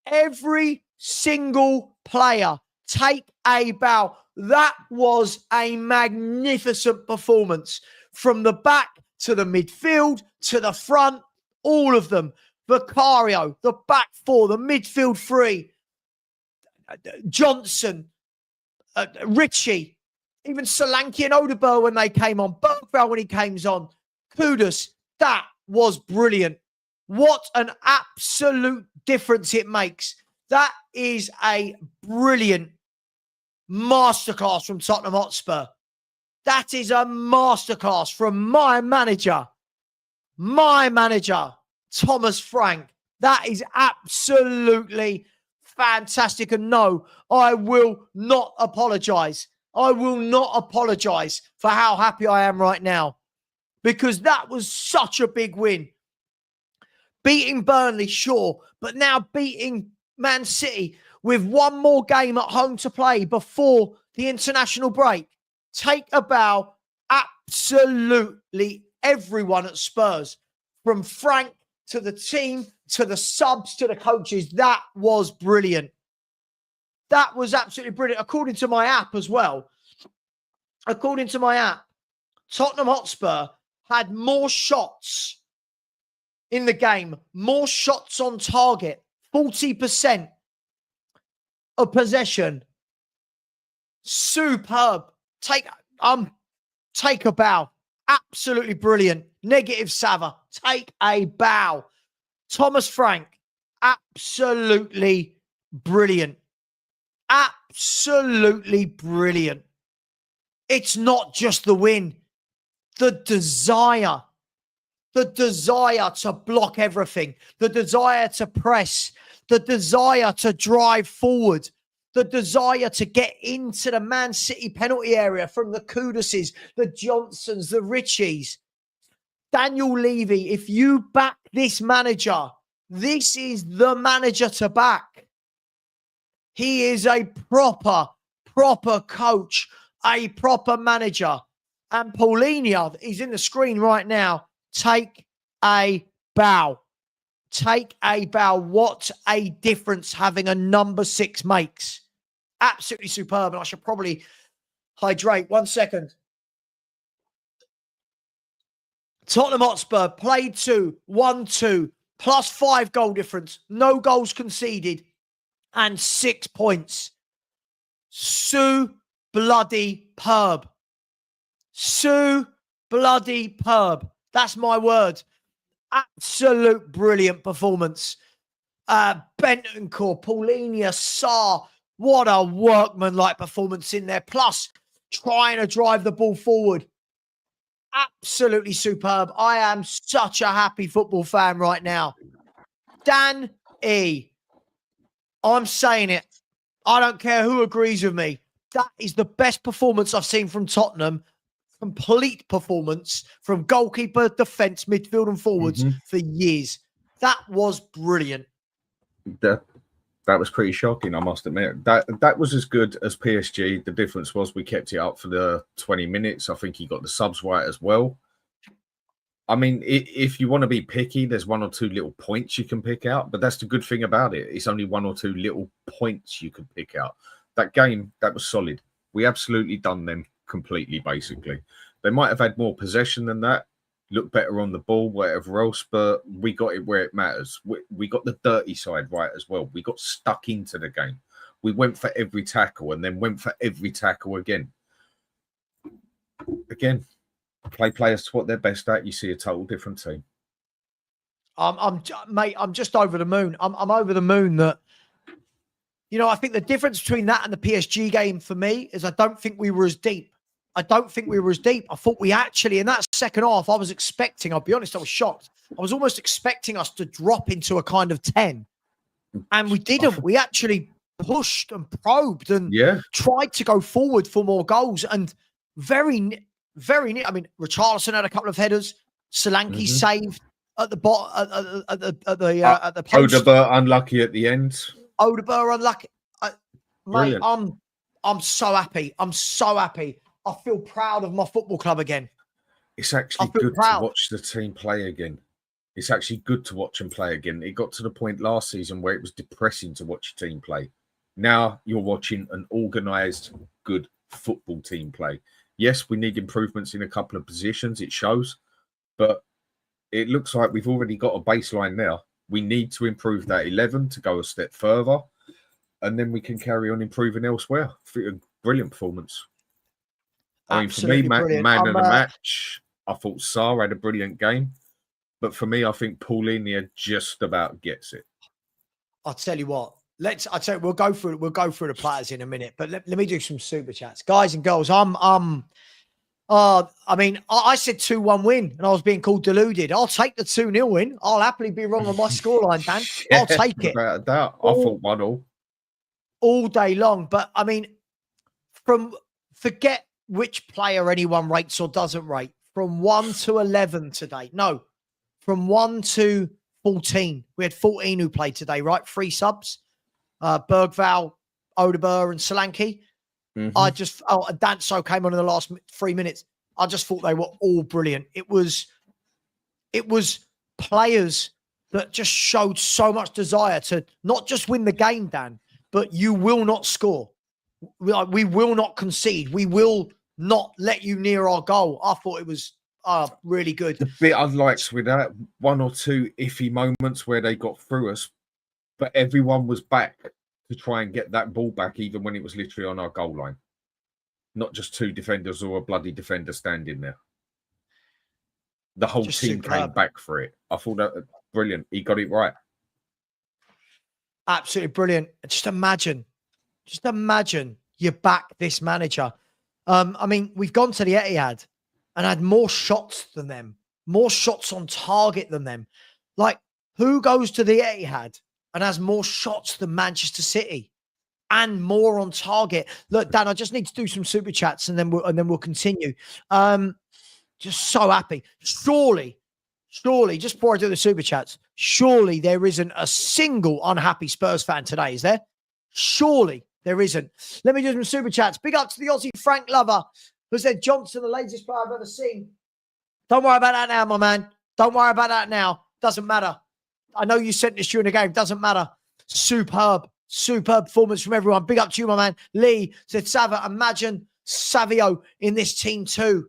Every single player take a bow. That was a magnificent performance. From the back to the midfield to the front, all of them. Vicario, the back four, the midfield three, Johnson, Ritchie, even Solanke and Odegaard when they came on, Bergvall when he came on, Kudus. That was brilliant. What an absolute difference it makes. That is a brilliant masterclass from Tottenham Hotspur. That is a masterclass from my manager, Thomas Frank. That is absolutely fantastic. And no, I will not apologise. I will not apologise for how happy I am right now, because that was such a big win. Beating Burnley, sure, but now beating Man City with one more game at home to play before the international break. Take a bow, absolutely everyone at Spurs, from Frank to the team, to the subs, to the coaches. That was brilliant. That was absolutely brilliant. According to my app as well, Tottenham Hotspur had more shots in the game, more shots on target, 40% of possession. Superb. Take a bow. Absolutely brilliant. Negative Sava. Take a bow. Thomas Frank. Absolutely brilliant. Absolutely brilliant. It's not just the win, the desire to block everything, the desire to press, the desire to drive forward, the desire to get into the Man City penalty area from the Kuduses, the Johnsons, the Richies. Daniel Levy, if you back this manager, this is the manager to back. He is a proper coach, a proper manager. And Paulinho, he's in the screen right now. Take a bow. Take a bow. What a difference having a number 6 makes. Absolutely superb. And I should probably hydrate. 1 second. Tottenham Hotspur played 2, 1-2, plus 5 goal difference. No goals conceded. And 6 points. Bloody perb. Bloody perb. That's my word. Absolute brilliant performance. Bentancur, Paulinho, Sarr. What a workman-like performance in there. Plus, trying to drive the ball forward. Absolutely superb. I am such a happy football fan right now. Dan E. I'm saying it. I don't care who agrees with me. That is the best performance I've seen from Tottenham. Complete performance from goalkeeper, defence, midfield and forwards for years. That was brilliant. That was pretty shocking, I must admit. That was as good as PSG. The difference was we kept it up for the 20 minutes. I think he got the subs right as well. I mean, if you want to be picky, there's 1 or 2 little points you can pick out, but that's the good thing about it. It's only 1 or 2 little points you can pick out. That game, that was solid. We absolutely done them completely, basically. They might have had more possession than that, look better on the ball, whatever else, but we got it where it matters. We got the dirty side right as well. We got stuck into the game. We went for every tackle and then went for every tackle again. Again, play players to what they're best at. You see a total different team. Mate, I'm just over the moon. I'm over the moon that, you know, I think the difference between that and the PSG game for me is I don't think we were as deep. I thought we actually, in that second half, I was expecting, I'll be honest, I was shocked. I was almost expecting us to drop into a kind of 10. And we didn't. We actually pushed and probed and tried to go forward for more goals. And very near. I mean, Richarlison had a couple of headers. Solanke saved at the bottom, at the post. Odegaard unlucky at the end. Odegaard unlucky. Mate, I'm so happy. I'm so happy. I feel proud of my football club again. It's actually good to watch the team play again. It's actually good to watch them play again. It got to the point last season where it was depressing to watch your team play. Now you're watching an organised, good football team play. Yes, we need improvements in a couple of positions. It shows. But it looks like we've already got a baseline now. We need to improve that 11 to go a step further. And then we can carry on improving elsewhere. Brilliant performance. I mean, for me, man of the match, I thought Sarr had a brilliant game. But for me, I think Paulinho just about gets it. I'll tell you what. We'll go through the players in a minute. But let me do some super chats. Guys and girls, I mean, I said 2-1 win, and I was being called deluded. I'll take the 2-0 win. I'll happily be wrong on my scoreline, Dan. I'll take it. Without a doubt. I thought 1-1. All day long. But, I mean, forget which player anyone rates or doesn't rate. From 1 to 11 today. No, from 1 to 14. We had 14 who played today, right? 3 subs. Bergvall, Odegaard and Solanke. And Danso came on in the last 3 minutes. I just thought they were all brilliant. It was players that just showed so much desire to not just win the game, Dan, but you will not score. We will not concede. We will not let you near our goal. I thought it was really good. The bit I liked with that, 1 or 2 iffy moments where they got through us, but everyone was back to try and get that ball back, even when it was literally on our goal line. Not just 2 defenders or a bloody defender standing there. The whole team came back for it. I thought that was brilliant. He got it right. Absolutely brilliant. Just imagine you back this manager. I mean, we've gone to the Etihad and had more shots than them, more shots on target than them. Like, who goes to the Etihad and has more shots than Manchester City and more on target? Look, Dan, I just need to do some super chats and then we'll continue. Just so happy. Surely, just before I do the super chats, surely there isn't a single unhappy Spurs fan today, is there? Surely there isn't. Let me do some super chats. Big up to the Aussie Frank Lover, who said Johnson, the latest player I've ever seen. Don't worry about that now, my man. Don't worry about that now. Doesn't matter. I know you sent this during the game. Doesn't matter. Superb performance from everyone. Big up to you, my man. Lee said, Sava, imagine Savio in this team too.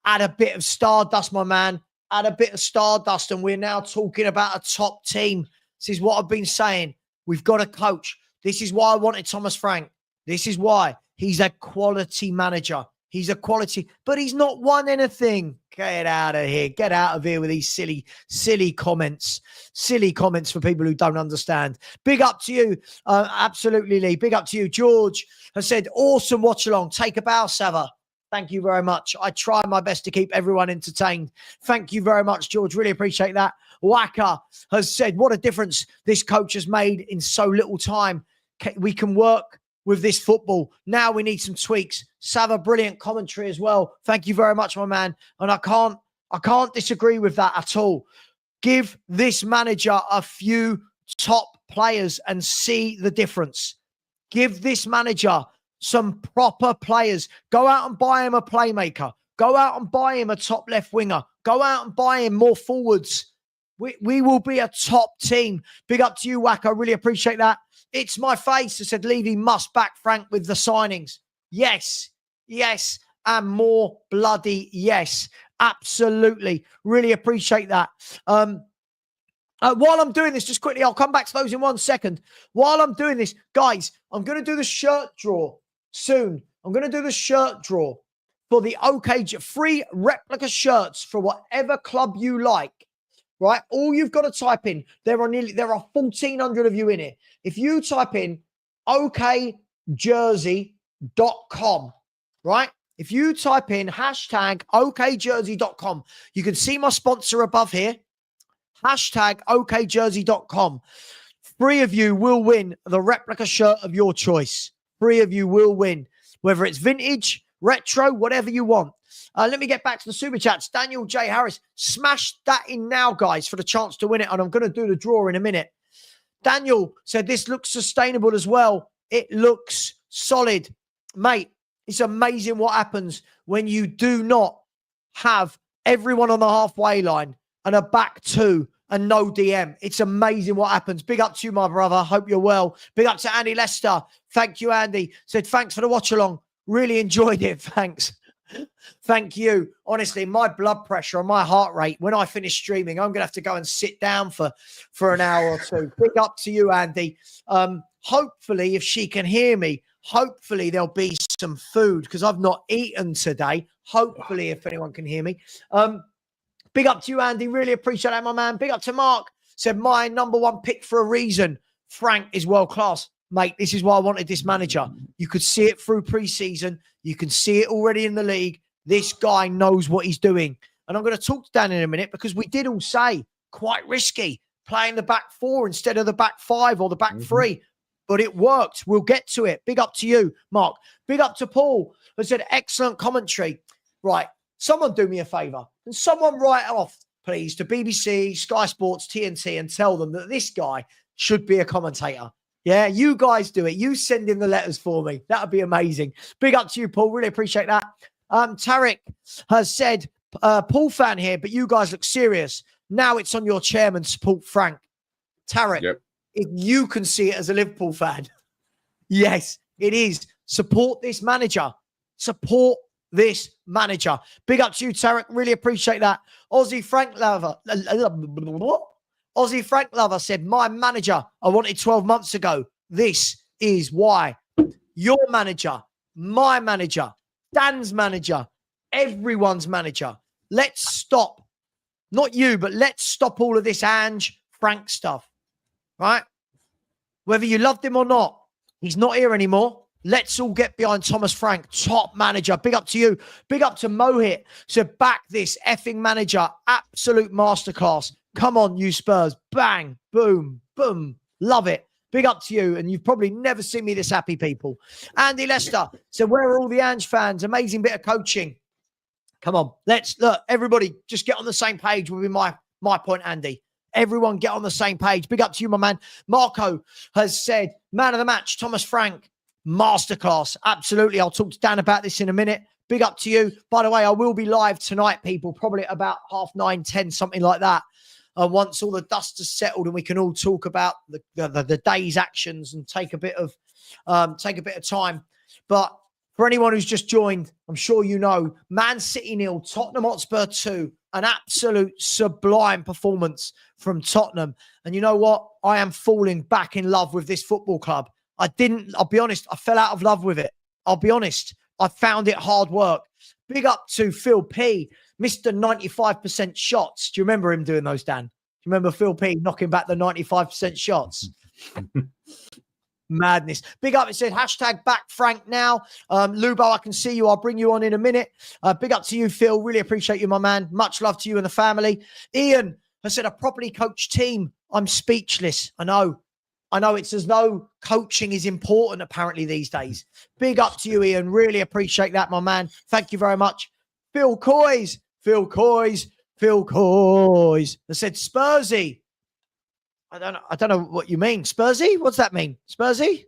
Add a bit of stardust, my man. Add a bit of stardust, and we're now talking about a top team. This is what I've been saying. We've got a coach. This is why I wanted Thomas Frank. This is why. He's a quality manager. He's a quality, but he's not won anything. Get out of here. Get out of here with these silly comments. Silly comments for people who don't understand. Big up to you. Absolutely, Lee. Big up to you. George has said, awesome watch along. Take a bow, Sava. Thank you very much. I try my best to keep everyone entertained. Thank you very much, George. Really appreciate that. Waka has said, what a difference this coach has made in so little time. We can work with this football. Now we need some tweaks. Sava, brilliant commentary as well. Thank you very much, my man. And I can't disagree with that at all. Give this manager a few top players and see the difference. Give this manager some proper players. Go out and buy him a playmaker. Go out and buy him a top left winger. Go out and buy him more forwards. We will be a top team. Big up to you, Wack. I really appreciate that. It's my face. I said Levy must back Frank with the signings. Yes, and more bloody yes. Absolutely. Really appreciate that. While I'm doing this, just quickly, I'll come back to those in 1 second. While I'm doing this, guys, I'm going to do the shirt draw soon. I'm going to do the shirt draw for the OK free replica shirts for whatever club you like. Right? All you've got to type in, there are 1,400 of you in it. If you type in okjersey.com, right? If you type in hashtag okjersey.com, you can see my sponsor above here. Hashtag okjersey.com. 3 of you will win the replica shirt of your choice. 3 of you will win, whether it's vintage, retro, whatever you want. Let me get back to the super chats. Daniel J. Harris, smash that in now, guys, for the chance to win it. And I'm going to do the draw in a minute. Daniel said this looks sustainable as well. It looks solid. Mate, it's amazing what happens when you do not have everyone on the halfway line and a back 2 and no DM. It's amazing what happens. Big up to you, my brother. Hope you're well. Big up to Andy Lester. Thank you, Andy. Said thanks for the watch along. Really enjoyed it. Thanks. Thank you. Honestly, my blood pressure and my heart rate, when I finish streaming, I'm going to have to go and sit down for an hour or two. Big up to you, Andy. Hopefully, if she can hear me, hopefully there'll be some food because I've not eaten today. Hopefully, if anyone can hear me. Big up to you, Andy. Really appreciate that, my man. Big up to Mark. Said my number 1 pick for a reason. Frank is world class. Mate, this is why I wanted this manager. You could see it through pre-season. You can see it already in the league. This guy knows what he's doing. And I'm going to talk to Dan in a minute because we did all say quite risky playing the back 4 instead of the back 5 or the back 3. But it worked. We'll get to it. Big up to you, Mark. Big up to Paul, who said excellent commentary. Right. Someone do me a favour. And someone write off, please, to BBC, Sky Sports, TNT, and tell them that this guy should be a commentator. Yeah, you guys do it. You send in the letters for me. That would be amazing. Big up to you, Paul. Really appreciate that. Tarek has said, Paul fan here, but you guys look serious. Now it's on your chairman to support Frank. Tarek, if you can see it as a Liverpool fan, yes, it is. Support this manager. Support this manager. Big up to you, Tarek. Really appreciate that. Aussie Frank Lover. Aussie Frank Lover said, my manager I wanted 12 months ago. This is why. Your manager, my manager, Dan's manager, everyone's manager. Let's stop. Not you, but let's stop all of this Ange Frank stuff. Right? Whether you loved him or not, he's not here anymore. Let's all get behind Thomas Frank, top manager. Big up to you. Big up to Mohit. So back this effing manager. Absolute masterclass. Come on, you Spurs. Bang, boom, boom. Love it. Big up to you. And you've probably never seen me this happy, people. Andy Lester. So where are all the Ange fans? Amazing bit of coaching. Come on. Let's look. Everybody just get on the same page will be my point, Andy. Everyone get on the same page. Big up to you, my man. Marco has said, man of the match, Thomas Frank. Masterclass. Absolutely. I'll talk to Dan about this in a minute. Big up to you. By the way, I will be live tonight, people, probably at about 9:30, 10, something like that. Once all the dust has settled and we can all talk about the day's actions and take a bit of time. But for anyone who's just joined, I'm sure you know, Man City 0, Tottenham Hotspur 2, an absolute sublime performance from Tottenham. And you know what? I am falling back in love with this football club. I'll be honest, I fell out of love with it. I'll be honest. I found it hard work. Big up to Phil P, Mr. 95% shots. Do you remember him doing those, Dan? Do you remember Phil P knocking back the 95% shots? Madness. Big up. It said, hashtag back Frank now. Lubo, I can see you. I'll bring you on in a minute. Big up to you, Phil. Really appreciate you, my man. Much love to you and the family. Ian has said, a properly coached team. I'm speechless. I know it's as though coaching is important apparently these days. Big up to you, Ian. Really appreciate that, my man. Thank you very much. Phil Coys. I said Spursy. I don't know what you mean. Spursy? What's that mean? Spursy?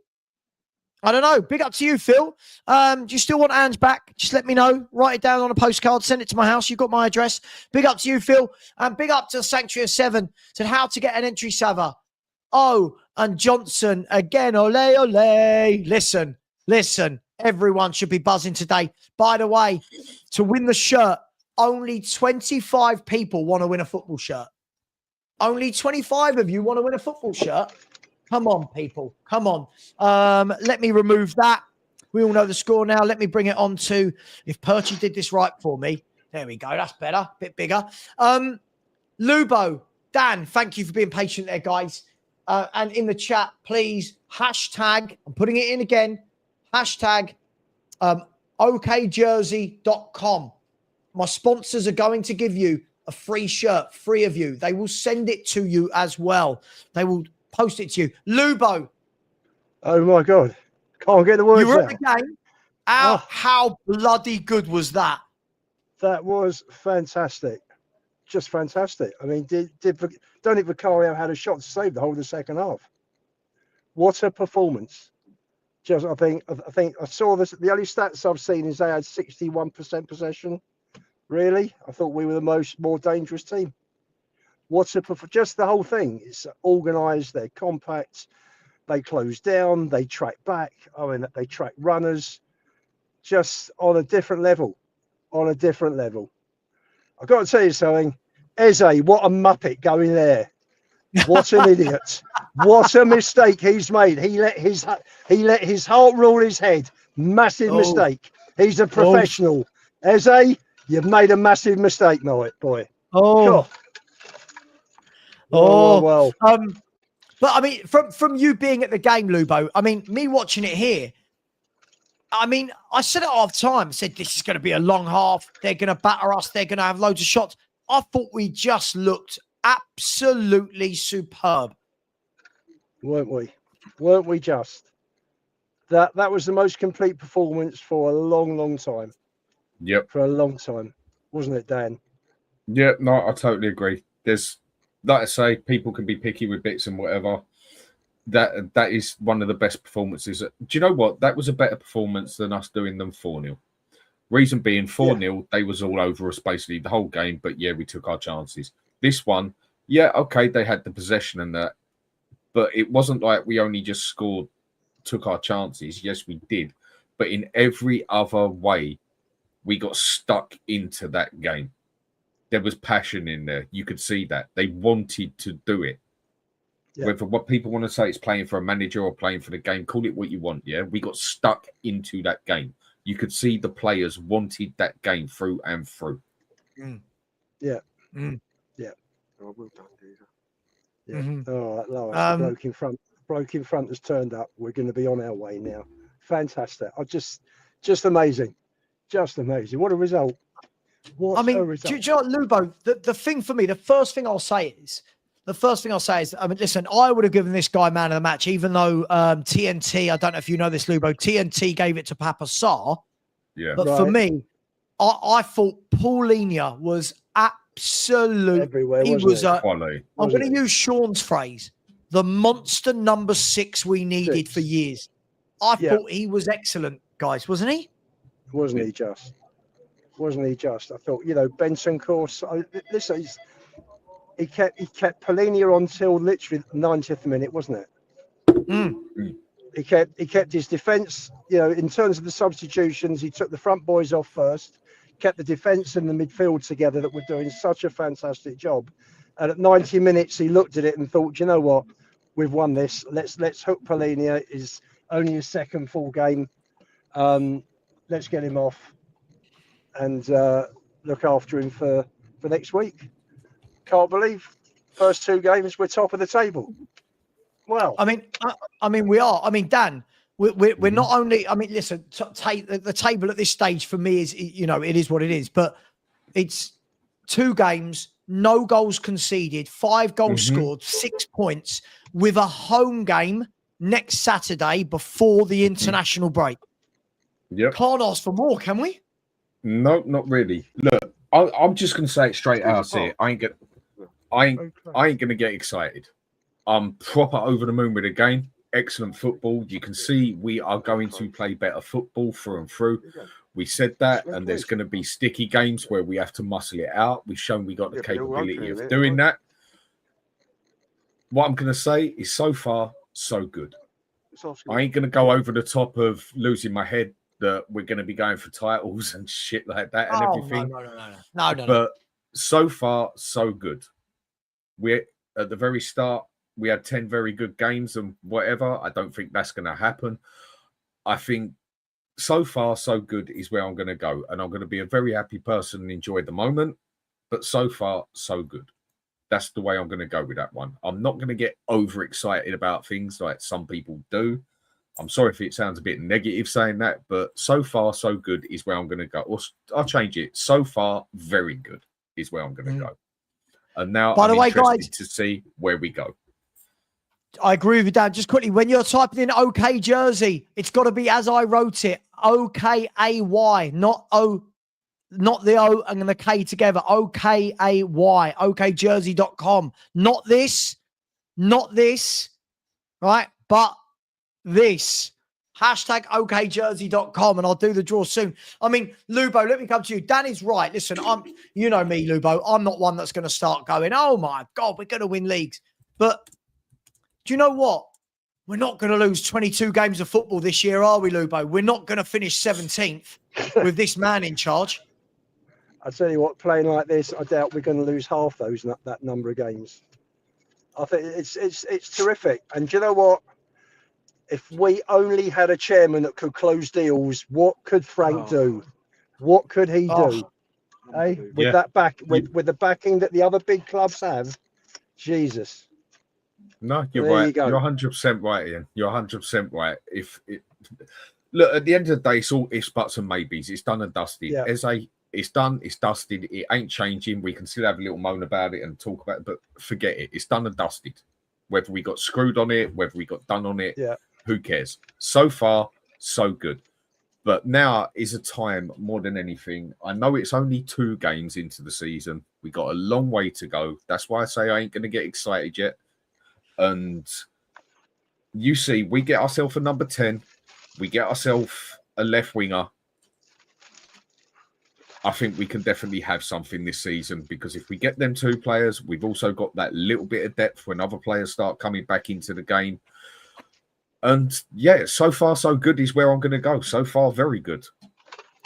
I don't know. Big up to you, Phil. Do you still want Ange back? Just let me know. Write it down on a postcard. Send it to my house. You've got my address. Big up to you, Phil. And big up to Sanctuary of 7. Said how to get an entry saver. Oh, and Johnson again. Ole, ole. Listen. Everyone should be buzzing today. By the way, to win the shirt, only 25 people want to win a football shirt. Only 25 of you want to win a football shirt. Come on, people. Come on. Let me remove that. We all know the score now. Let me bring it on to, if Perchy did this right for me. There we go. That's better. A bit bigger. Lubo, Dan, thank you for being patient there, guys. And in the chat, please, hashtag, I'm putting it in again, hashtag okjersey.com. My sponsors are going to give you a free shirt, free of you. They will send it to you as well. They will post it to you. Lubo. Oh, my God. Can't get the words out. You were at the game. How bloody good was that? That was fantastic. Just fantastic. I mean, Dominic Vicario had a shot to save the whole of the second half. What a performance. Just, I think I saw this. The only stats I've seen is they had 61% possession. Really? I thought we were the more dangerous team. Just the whole thing. It's organised. They're compact. They close down. They track back. I mean, they track runners. Just on a different level. I've got to tell you something. Eze, what a muppet going there. What an idiot. What a mistake he's made. He let his heart rule his head. Massive mistake. He's a professional. Eze, you've made a massive mistake, boy. Well. Well. But I mean, from you being at the game, Lubo, I mean, me watching it here, I mean, I said at half time, said this is going to be a long half. They're going to batter us. They're going to have loads of shots. I thought we just looked absolutely superb. Weren't we just? That was the most complete performance for a long time. Yep. For a long time. Wasn't it, Dan? Yeah, no, I totally agree. There's, like I say, people can be picky with bits and whatever. That is one of the best performances. Do you know what? That was a better performance than us doing them 4-0. Reason being 4-0, they was all over us basically the whole game, but yeah, we took our chances. This one, yeah, okay, they had the possession and that, but it wasn't like we only just scored, took our chances. Yes, we did. But in every other way, we got stuck into that game. There was passion in there. You could see that. They wanted to do it. Yeah. Whether what people want to say it's playing for a manager or playing for the game, call it what you want, yeah? We got stuck into that game. You could see the players wanted that game through and through. Yeah. Yeah. Oh, well done, Deezer. Yeah. All right, Lois, the bloke in front has turned up. We're going to be on our way now. fantastic. Just amazing. Just amazing. What a result. What I mean, a do result. you know what, Lubo, the thing for me, the first thing I'll say is, I mean, listen, I would have given this guy man of the match, even though TNT, I don't know if you know this, Lubo, TNT gave it to Papa Sarr. Yeah. But for me, I thought Paulinho was absolute. Everywhere, He wasn't was he? Quality. I'm going to use Sean's phrase, the monster number 6 we needed for 6. years. I thought he was excellent, guys, wasn't he? Wasn't he just? Wasn't he just? I thought, Benson course. Listen, he kept Paulinho on till literally the 90th minute, wasn't it? Mm. He kept his defence. In terms of the substitutions, he took the front boys off first, kept the defence and the midfield together that were doing such a fantastic job. And at 90 minutes, he looked at it and thought, you know what, we've won this. Let's hook Paulinho. Is only his second full game. Let's get him off and look after him for next week. Can't believe first 2 games we're top of the table. Well, I mean, we are. I mean, Dan, we're not only. I mean, listen, the table at this stage for me is, it is what it is. But it's 2 games, no goals conceded, 5 goals scored, 6 points, with a home game next Saturday before the international break. Yep. Can't ask for more, can we? No, not really. Look, I'm just gonna say it straight out. See, I ain't gonna get excited. I'm proper over the moon with the game. Excellent football. You can see we are going to play better football through and through. We said that, and there's going to be sticky games where we have to muscle it out. We've shown we got the capability of doing that. What I'm going to say is, so far, so good. I ain't going to go over the top of losing my head that we're going to be going for titles and shit like that and everything. No. But so far, so good. We're at the very start. We had 10 very good games and whatever. I don't think that's going to happen. I think so far, so good is where I'm going to go. And I'm going to be a very happy person and enjoy the moment. But so far, so good. That's the way I'm going to go with that one. I'm not going to get overexcited about things like some people do. I'm sorry if it sounds a bit negative saying that, but so far, so good is where I'm going to go. Or I'll change it. So far, very good is where I'm going to go. And now I'm interested to see where we go. I agree with you, Dan. Just quickly, when you're typing in OK Jersey, it's got to be as I wrote it. OKAY, not the O and the K together. OKAY, okjersey.com. Not this, right? But this. Hashtag okjersey.com, and I'll do the draw soon. I mean, Lubo, let me come to you. Danny's right. Listen, you know me, Lubo. I'm not one that's going to start going, oh my God, we're going to win leagues. But do you know what? We're not going to lose 22 games of football this year, are we, Lubo? We're not going to finish 17th with this man in charge. I tell you what, playing like this, I doubt we're going to lose half that number of games. I think it's terrific. And do you know what? If we only had a chairman that could close deals, what could Frank do? What could he do? With that with the backing that the other big clubs have, Jesus. No, you're right. You're 100% right, Ian. You're 100% right. Look, at the end of the day, it's all ifs, buts, and maybes. It's done and dusted. Yeah. It's done. It's dusted. It ain't changing. We can still have a little moan about it and talk about it, but forget it. It's done and dusted. Whether we got screwed on it, whether we got done on it, who cares? So far, so good. But now is a time more than anything. I know it's only 2 games into the season. We got a long way to go. That's why I say I ain't going to get excited yet. And you see, we get ourselves a number 10. We get ourselves a left winger. I think we can definitely have something this season, because if we get them 2 players, we've also got that little bit of depth when other players start coming back into the game. And yeah, so far so good is where I'm going to go. So far, very good.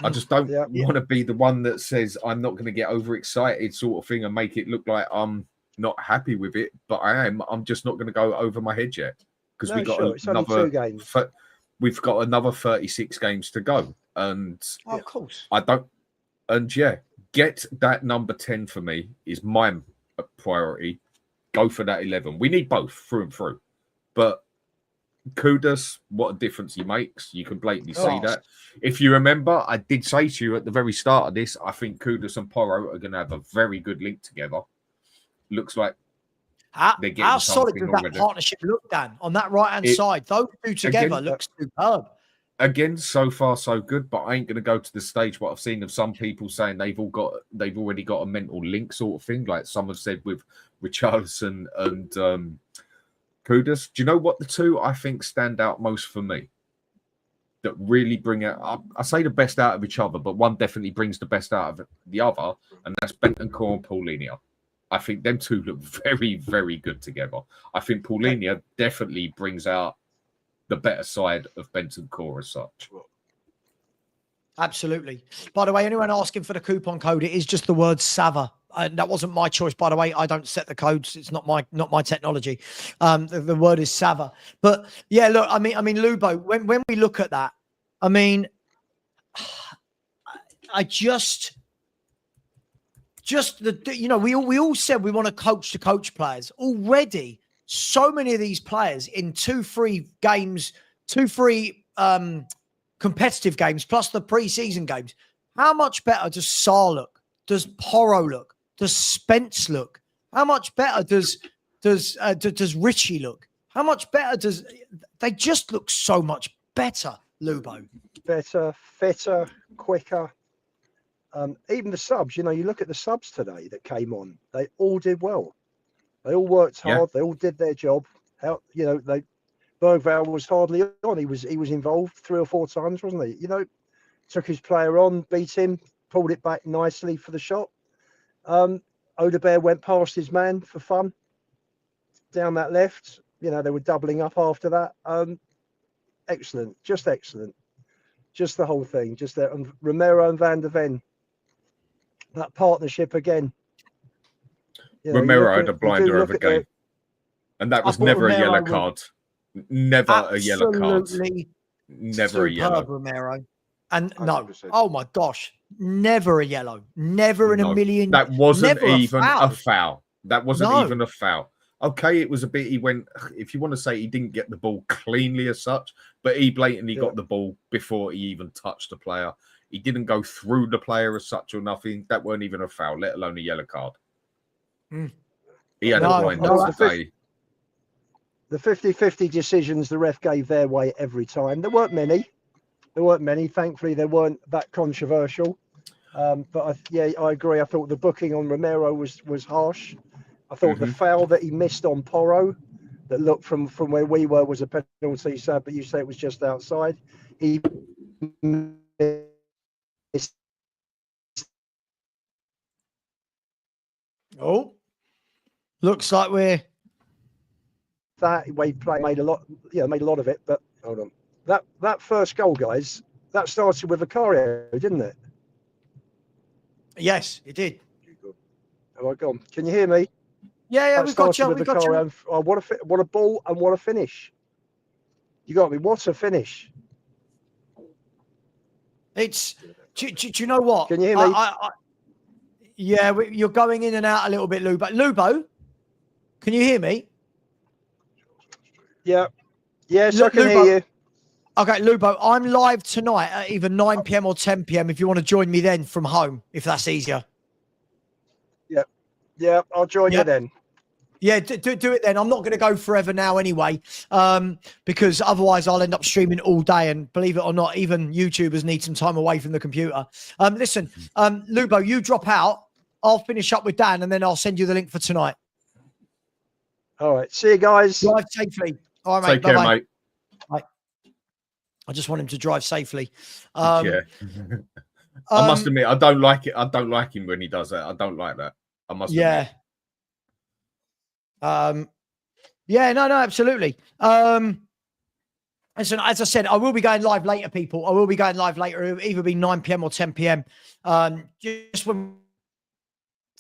I just don't want to be the one that says I'm not going to get overexcited sort of thing and make it look like I'm not happy with it, but I am. I'm just not going to go over my head yet, because we've got another 36 games to go, and of course I don't. And get that number 10 for me is my priority. Go for that 11. We need both through and through, but Kudus, what a difference he makes. You can blatantly see Oh. that. If you remember, I did say to you at the very start of this, I think Kudus and Porro are going to have a very good link together. Looks like they're getting How solid something does that already. partnership look, Dan, on that right-hand side? Those two together looks superb. Again, so far so good, but I ain't going to go to the stage what I've seen of some people saying they've already got a mental link sort of thing, like some have said with Richarlison and Kudus. Do you know what the two I think stand out most for me? That really bring out, I say the best out of each other, but one definitely brings the best out of the other, and that's Bentancur and Paulinho. I think them two look very, very good together. I think Paulinho definitely brings out the better side of Bentancur as such. Absolutely. By the way, anyone asking for the coupon code, it is just the word Sava. That wasn't my choice, by the way. I don't set the codes. It's not my technology. The word is Sava. But yeah, look, I mean, Lubo, when we look at that, I mean, I just we all said we want to coach players already. So many of these players in 2-3 games, 2-3 competitive games, plus the pre-season games. How much better does Sarr look? Does Porro look? Does Spence look? How much better does Richie look? How much better does they just look so much better, Lubo? Better, fitter, quicker. Even the subs, you look at the subs today that came on, they all did well. They all worked hard. They all did their job. Bergvall was hardly on. He was involved 3 or 4 times, wasn't he? Took his player on, beat him, pulled it back nicely for the shot. Odegaard went past his man for fun down that left. They were doubling up after that. Excellent, just excellent. Just the whole thing, just that. And Romero and Van der Ven, that partnership again. Romero had a blinder of a game. And that was never a yellow card. Never a yellow card. Never a yellow. Romero. And no, 100%. oh my gosh, never a yellow. Never in a million. That wasn't even a foul. That wasn't even a foul. Okay, it was a bit, he went, if you want to say he didn't get the ball cleanly as such, but he blatantly got the ball before he even touched the player. He didn't go through the player as such or nothing. That weren't even a foul, let alone a yellow card. He had a blind day. The 50-50 decisions the ref gave their way every time. There weren't many. Thankfully, they weren't that controversial. But I agree. I thought the booking on Romero was harsh. I thought the foul that he missed on Porro, that looked from where we were, was a penalty. So, but you say it was just outside. He missed. Oh, looks like we're that way play made a lot of it. But hold on, that first goal, guys, that started with Vicario, didn't it? Yes, it did. Have I gone? Can you hear me? Yeah, we've got you. We've got you. Oh, what a ball and what a finish! You got me. What a finish! It's. Do you know what? Can you hear me? Yeah, you're going in and out a little bit, Lubo. Lubo, can you hear me? Yeah. Yes, I can hear you. Okay, Lubo, I'm live tonight at either 9 p.m. or 10 p.m. if you want to join me then from home, if that's easier. Yeah, I'll join you then. Yeah, do it then. I'm not going to go forever now anyway, because otherwise I'll end up streaming all day. And believe it or not, even YouTubers need some time away from the computer. Listen, Lubo, you drop out. I'll finish up with Dan, and then I'll send you the link for tonight. All right. See you guys. Drive safely. All right, mate. Take care, mate. Bye. I just want him to drive safely. Yeah. I must admit, I don't like it. I don't like him when he does that. I don't like that. I must admit. Yeah, no, absolutely. Listen, as I said, I will be going live later, people. I will be going live later. It'll either be 9 p.m. or 10 p.m. Just when we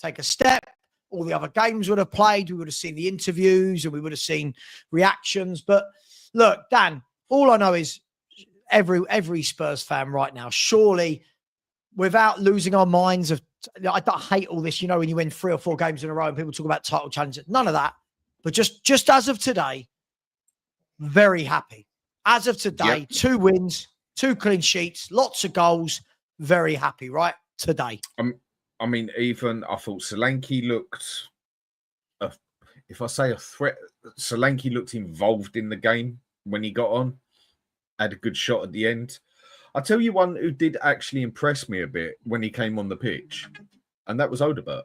take a step, all the other games would have played. We would have seen the interviews and we would have seen reactions. But look, Dan, all I know is every Spurs fan right now, surely, without losing our minds I hate all this, when you win 3 or 4 games in a row and people talk about title challenges, none of that. But just as of today, very happy. As of today, Yep. 2 wins, 2 clean sheets, lots of goals. Very happy, right? Today. I mean, even I thought Solanke looked, if I say a threat, Solanke looked involved in the game when he got on. Had a good shot at the end. I'll tell you one who did actually impress me a bit when he came on the pitch, and that was Odobert.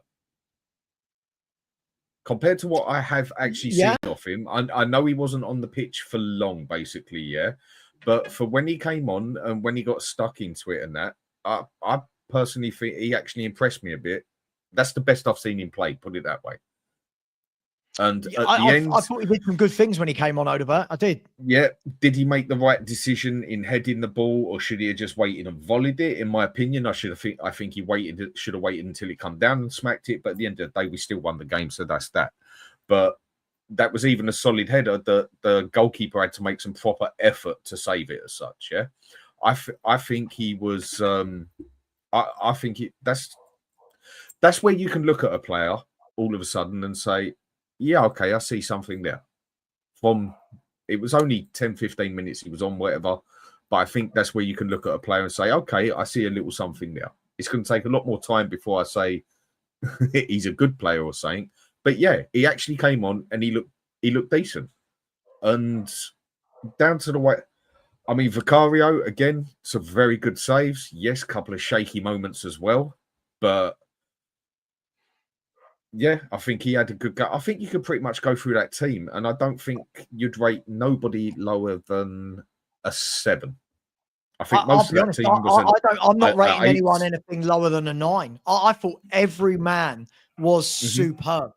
Compared to what I have actually seen of him, I know he wasn't on the pitch for long, basically, yeah. But for when he came on and when he got stuck into it and that, I personally think he actually impressed me a bit. That's the best I've seen him play, put it that way. And at the end, I thought he did some good things when he came on, Odobert. I did. Yeah. Did he make the right decision in heading the ball, or should he have just waited and volleyed it? In my opinion, I think he should have waited until it come down and smacked it. But at the end of the day, we still won the game, so that's that. But that was even a solid header. The goalkeeper had to make some proper effort to save it as such. Yeah, I think he was. I think that's where you can look at a player all of a sudden and say, yeah, okay, I see something there. It was only 10, 15 minutes he was on, whatever. But I think that's where you can look at a player and say, okay, I see a little something there. It's going to take a lot more time before I say he's a good player or something. But yeah, he actually came on and he looked decent. And down to the way, I mean, Vicario, again, some very good saves. Yes, a couple of shaky moments as well. But yeah, I think he had a good go. I think you could pretty much go through that team, and I don't think you'd rate nobody lower than a 7. I think most of that team was. I'm not rating anyone anything lower than a 9. I thought every man was superb.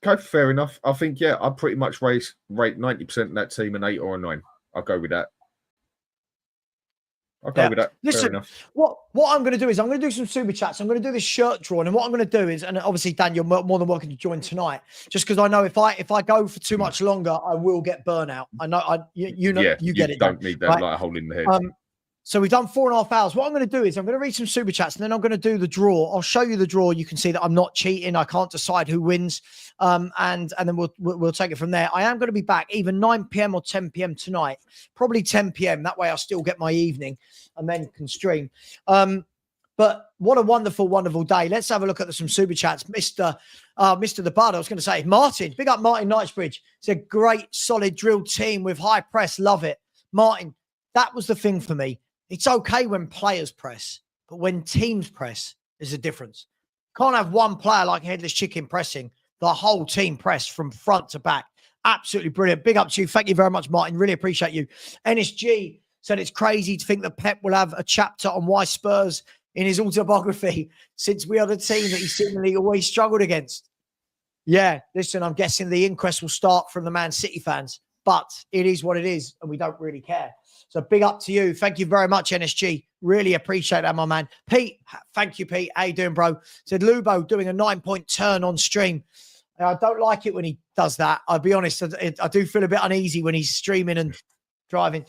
Okay, fair enough. I think I'd pretty much rate 90% of that team an 8 or a 9. I'll go with that. I'll go with that. Listen, fair enough. What I'm going to do is I'm going to do some super chats. I'm going to do this shirt drawing, and what I'm going to do is, and obviously Dan, you're more than welcome to join tonight, just because I know if I go for too much longer, I will get burnout. I know you get it. Don't need that like a hole in the head. So we've done 4.5 hours. What I'm going to do is I'm going to read some super chats, and then I'm going to do the draw. I'll show you the draw. You can see that I'm not cheating. I can't decide who wins, and then we'll take it from there. I am going to be back either 9 p.m. or 10 p.m. tonight. Probably 10 p.m. That way I'll still get my evening and then can stream. But what a wonderful, wonderful day. Let's have a look at some super chats. Mr. The Bard, I was going to say, Martin, big up Martin Knightsbridge. It's a great, solid drilled team with high press. Love it. Martin, that was the thing for me. It's okay when players press, but when teams press, there's a difference. Can't have one player like Headless Chicken pressing. The whole team press from front to back. Absolutely brilliant. Big up to you. Thank you very much, Martin. Really appreciate you. NSG said it's crazy to think that Pep will have a chapter on why Spurs in his autobiography, since we are the team that he seemingly always struggled against. Yeah, listen, I'm guessing the inquest will start from the Man City fans, but it is what it is, and we don't really care. So big up to you. Thank you very much, NSG. Really appreciate that, my man. Pete, thank you, Pete. How you doing, bro? Said Lubo doing a 9-point turn on stream. I don't like it when he does that. I'll be honest. I do feel a bit uneasy when he's streaming and driving.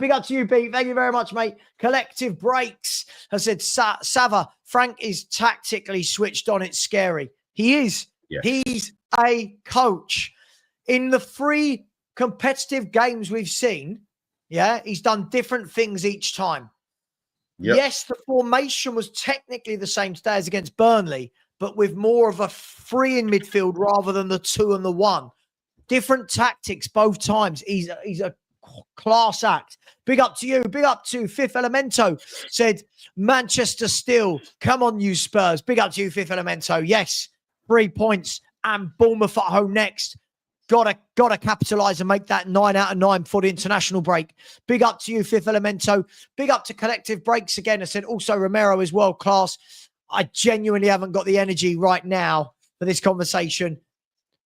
Big up to you, Pete. Thank you very much, mate. Collective Breaks has said, Sava, Frank is tactically switched on. It's scary. He is. Yes. He's a coach. In the 3 competitive games we've seen, he's done different things each time. Yep. Yes, the formation was technically the same today as against Burnley, but with more of a 3 in midfield rather than the 2 and the 1. Different tactics both times. He's a class act. Big up to you. Big up to Fifth Elemento. Said Manchester still. Come on, you Spurs. Big up to you, Fifth Elemento. Yes, 3 points and Bournemouth at home next. Gotta capitalise and make that 9 out of 9 for the international break. Big up to you, Fifth Elemento. Big up to Collective Breaks again. I said also Romero is world class. I genuinely haven't got the energy right now for this conversation.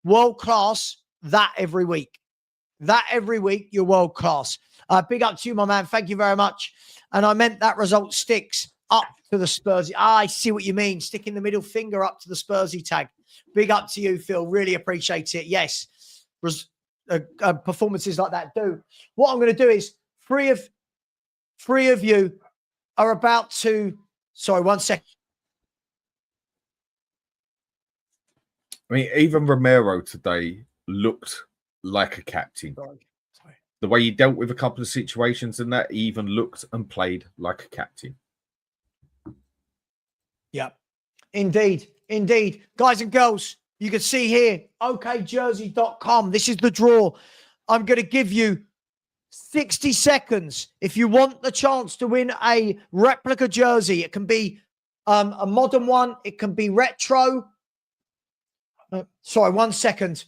World class, that every week. That every week, you're world class. Big up to you, my man. Thank you very much. And I meant that result sticks up to the Spursy. I see what you mean. Sticking the middle finger up to the Spursy tag. Big up to you, Phil. Really appreciate it. Yes. Performances like that do. What I'm going to do is three of you are about to. Sorry, 1 second. I mean, even Romero today looked like a captain. the way he dealt with a couple of situations and that, he even looked and played like a captain. Yeah, indeed. Guys and girls, you can see here, okjersey.com. This is the draw. I'm going to give you 60 seconds if you want the chance to win a replica jersey. It can be a modern one. It can be retro. Sorry, 1 second.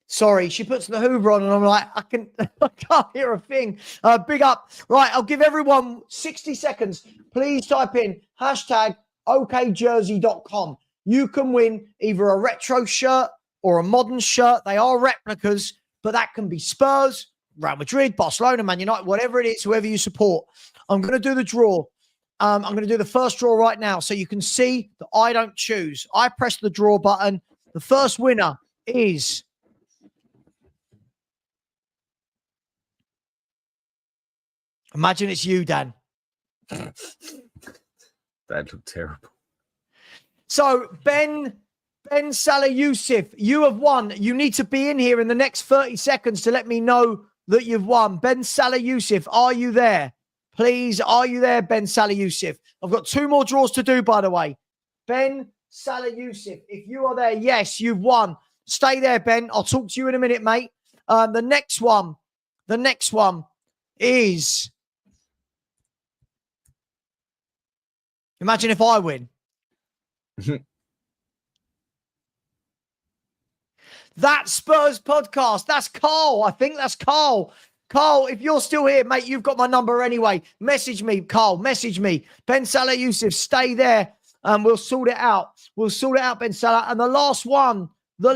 Sorry, she puts the Hoover on and I'm like, I can't hear a thing. Big up. Right, I'll give everyone 60 seconds. Please type in hashtag okjersey.com. You can win either a retro shirt or a modern shirt. They are replicas, but that can be Spurs, Real Madrid, Barcelona, Man United, whatever it is, whoever you support. I'm going to do the draw. I'm going to do the first draw right now so you can see that I don't choose. I press the draw button. The first winner is... Imagine it's you, Dan. That looked terrible. So, Ben Salah Yusuf, you have won. You need to be in here in the next 30 seconds to let me know that you've won. Ben Salah Yusuf, are you there? Please, are you there, Ben Salah Yusuf? I've got 2 more draws to do, by the way. Ben Salah Yusuf, if you are there, yes, you've won. Stay there, Ben. I'll talk to you in a minute, mate. The next one is... Imagine if I win. That Spurs podcast. That's Carl. I think that's Carl. Carl, if you're still here, mate, you've got my number anyway. Message me, Carl. Message me. Ben Salah Yusuf, stay there and we'll sort it out. We'll sort it out, Ben Salah. And the last one, the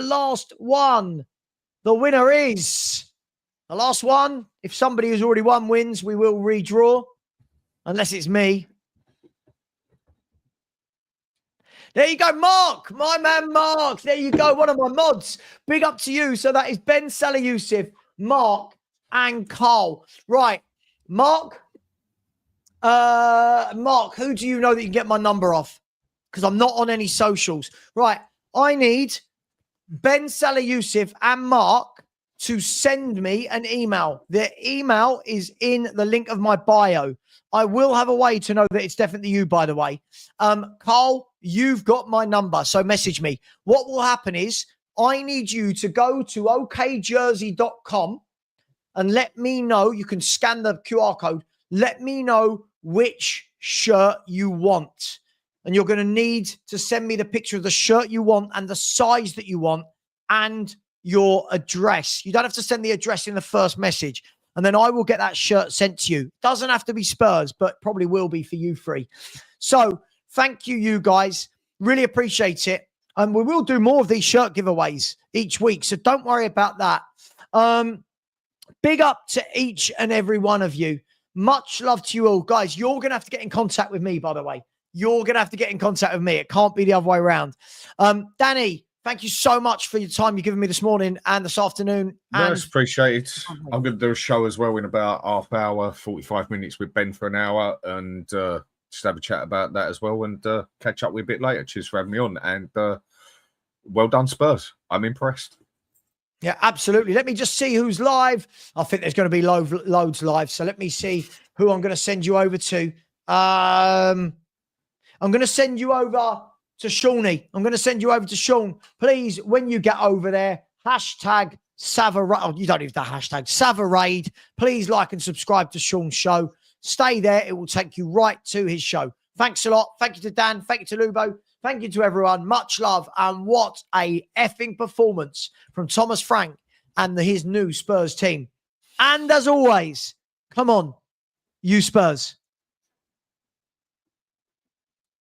winner is... The last one, if somebody who's already won wins, we will redraw. Unless it's me. There you go, Mark. My man, Mark. There you go. One of my mods. Big up to you. So that is Ben Salah Yusuf, Mark, and Carl. Right. Mark. Mark, who do you know that you can get my number off? Because I'm not on any socials. Right. I need Ben Salah Yusuf and Mark to send me an email. The email is in the link of my bio. I will have a way to know that it's definitely you, by the way. Carl, you've got my number, so message me. What will happen is I need you to go to okjersey.com and let me know. You can scan the QR code. Let me know which shirt you want. And you're going to need to send me the picture of the shirt you want and the size that you want and your address. You don't have to send the address in the first message. And then I will get that shirt sent to you. Doesn't have to be Spurs, but probably will be for you three. So thank you, you guys. Really appreciate it. And we will do more of these shirt giveaways each week. So don't worry about that. Big up to each and every one of you. Much love to you all. Guys, you're going to have to get in contact with me, by the way. You're going to have to get in contact with me. It can't be the other way around. Danny, thank you so much for your time you've given me this morning and this afternoon. Yes, appreciate it. I'm going to do a show as well in about half hour, 45 minutes with Ben for an hour and just have a chat about that as well and catch up with a bit later. Cheers for having me on. And well done, Spurs. I'm impressed. Yeah, absolutely. Let me just see who's live. I think there's going to be loads live. So let me see who I'm going to send you over to. I'm going to send you over to Shawnee. I'm going to send you over to Sean. Please, when you get over there, hashtag Savarade. Oh, you don't need the hashtag Savarade. Please like and subscribe to Sean's show. Stay there. It will take you right to his show. Thanks a lot. Thank you to Dan. Thank you to Lubo. Thank you to everyone. Much love. And what a effing performance from Thomas Frank and his new Spurs team. And as always, come on, you Spurs.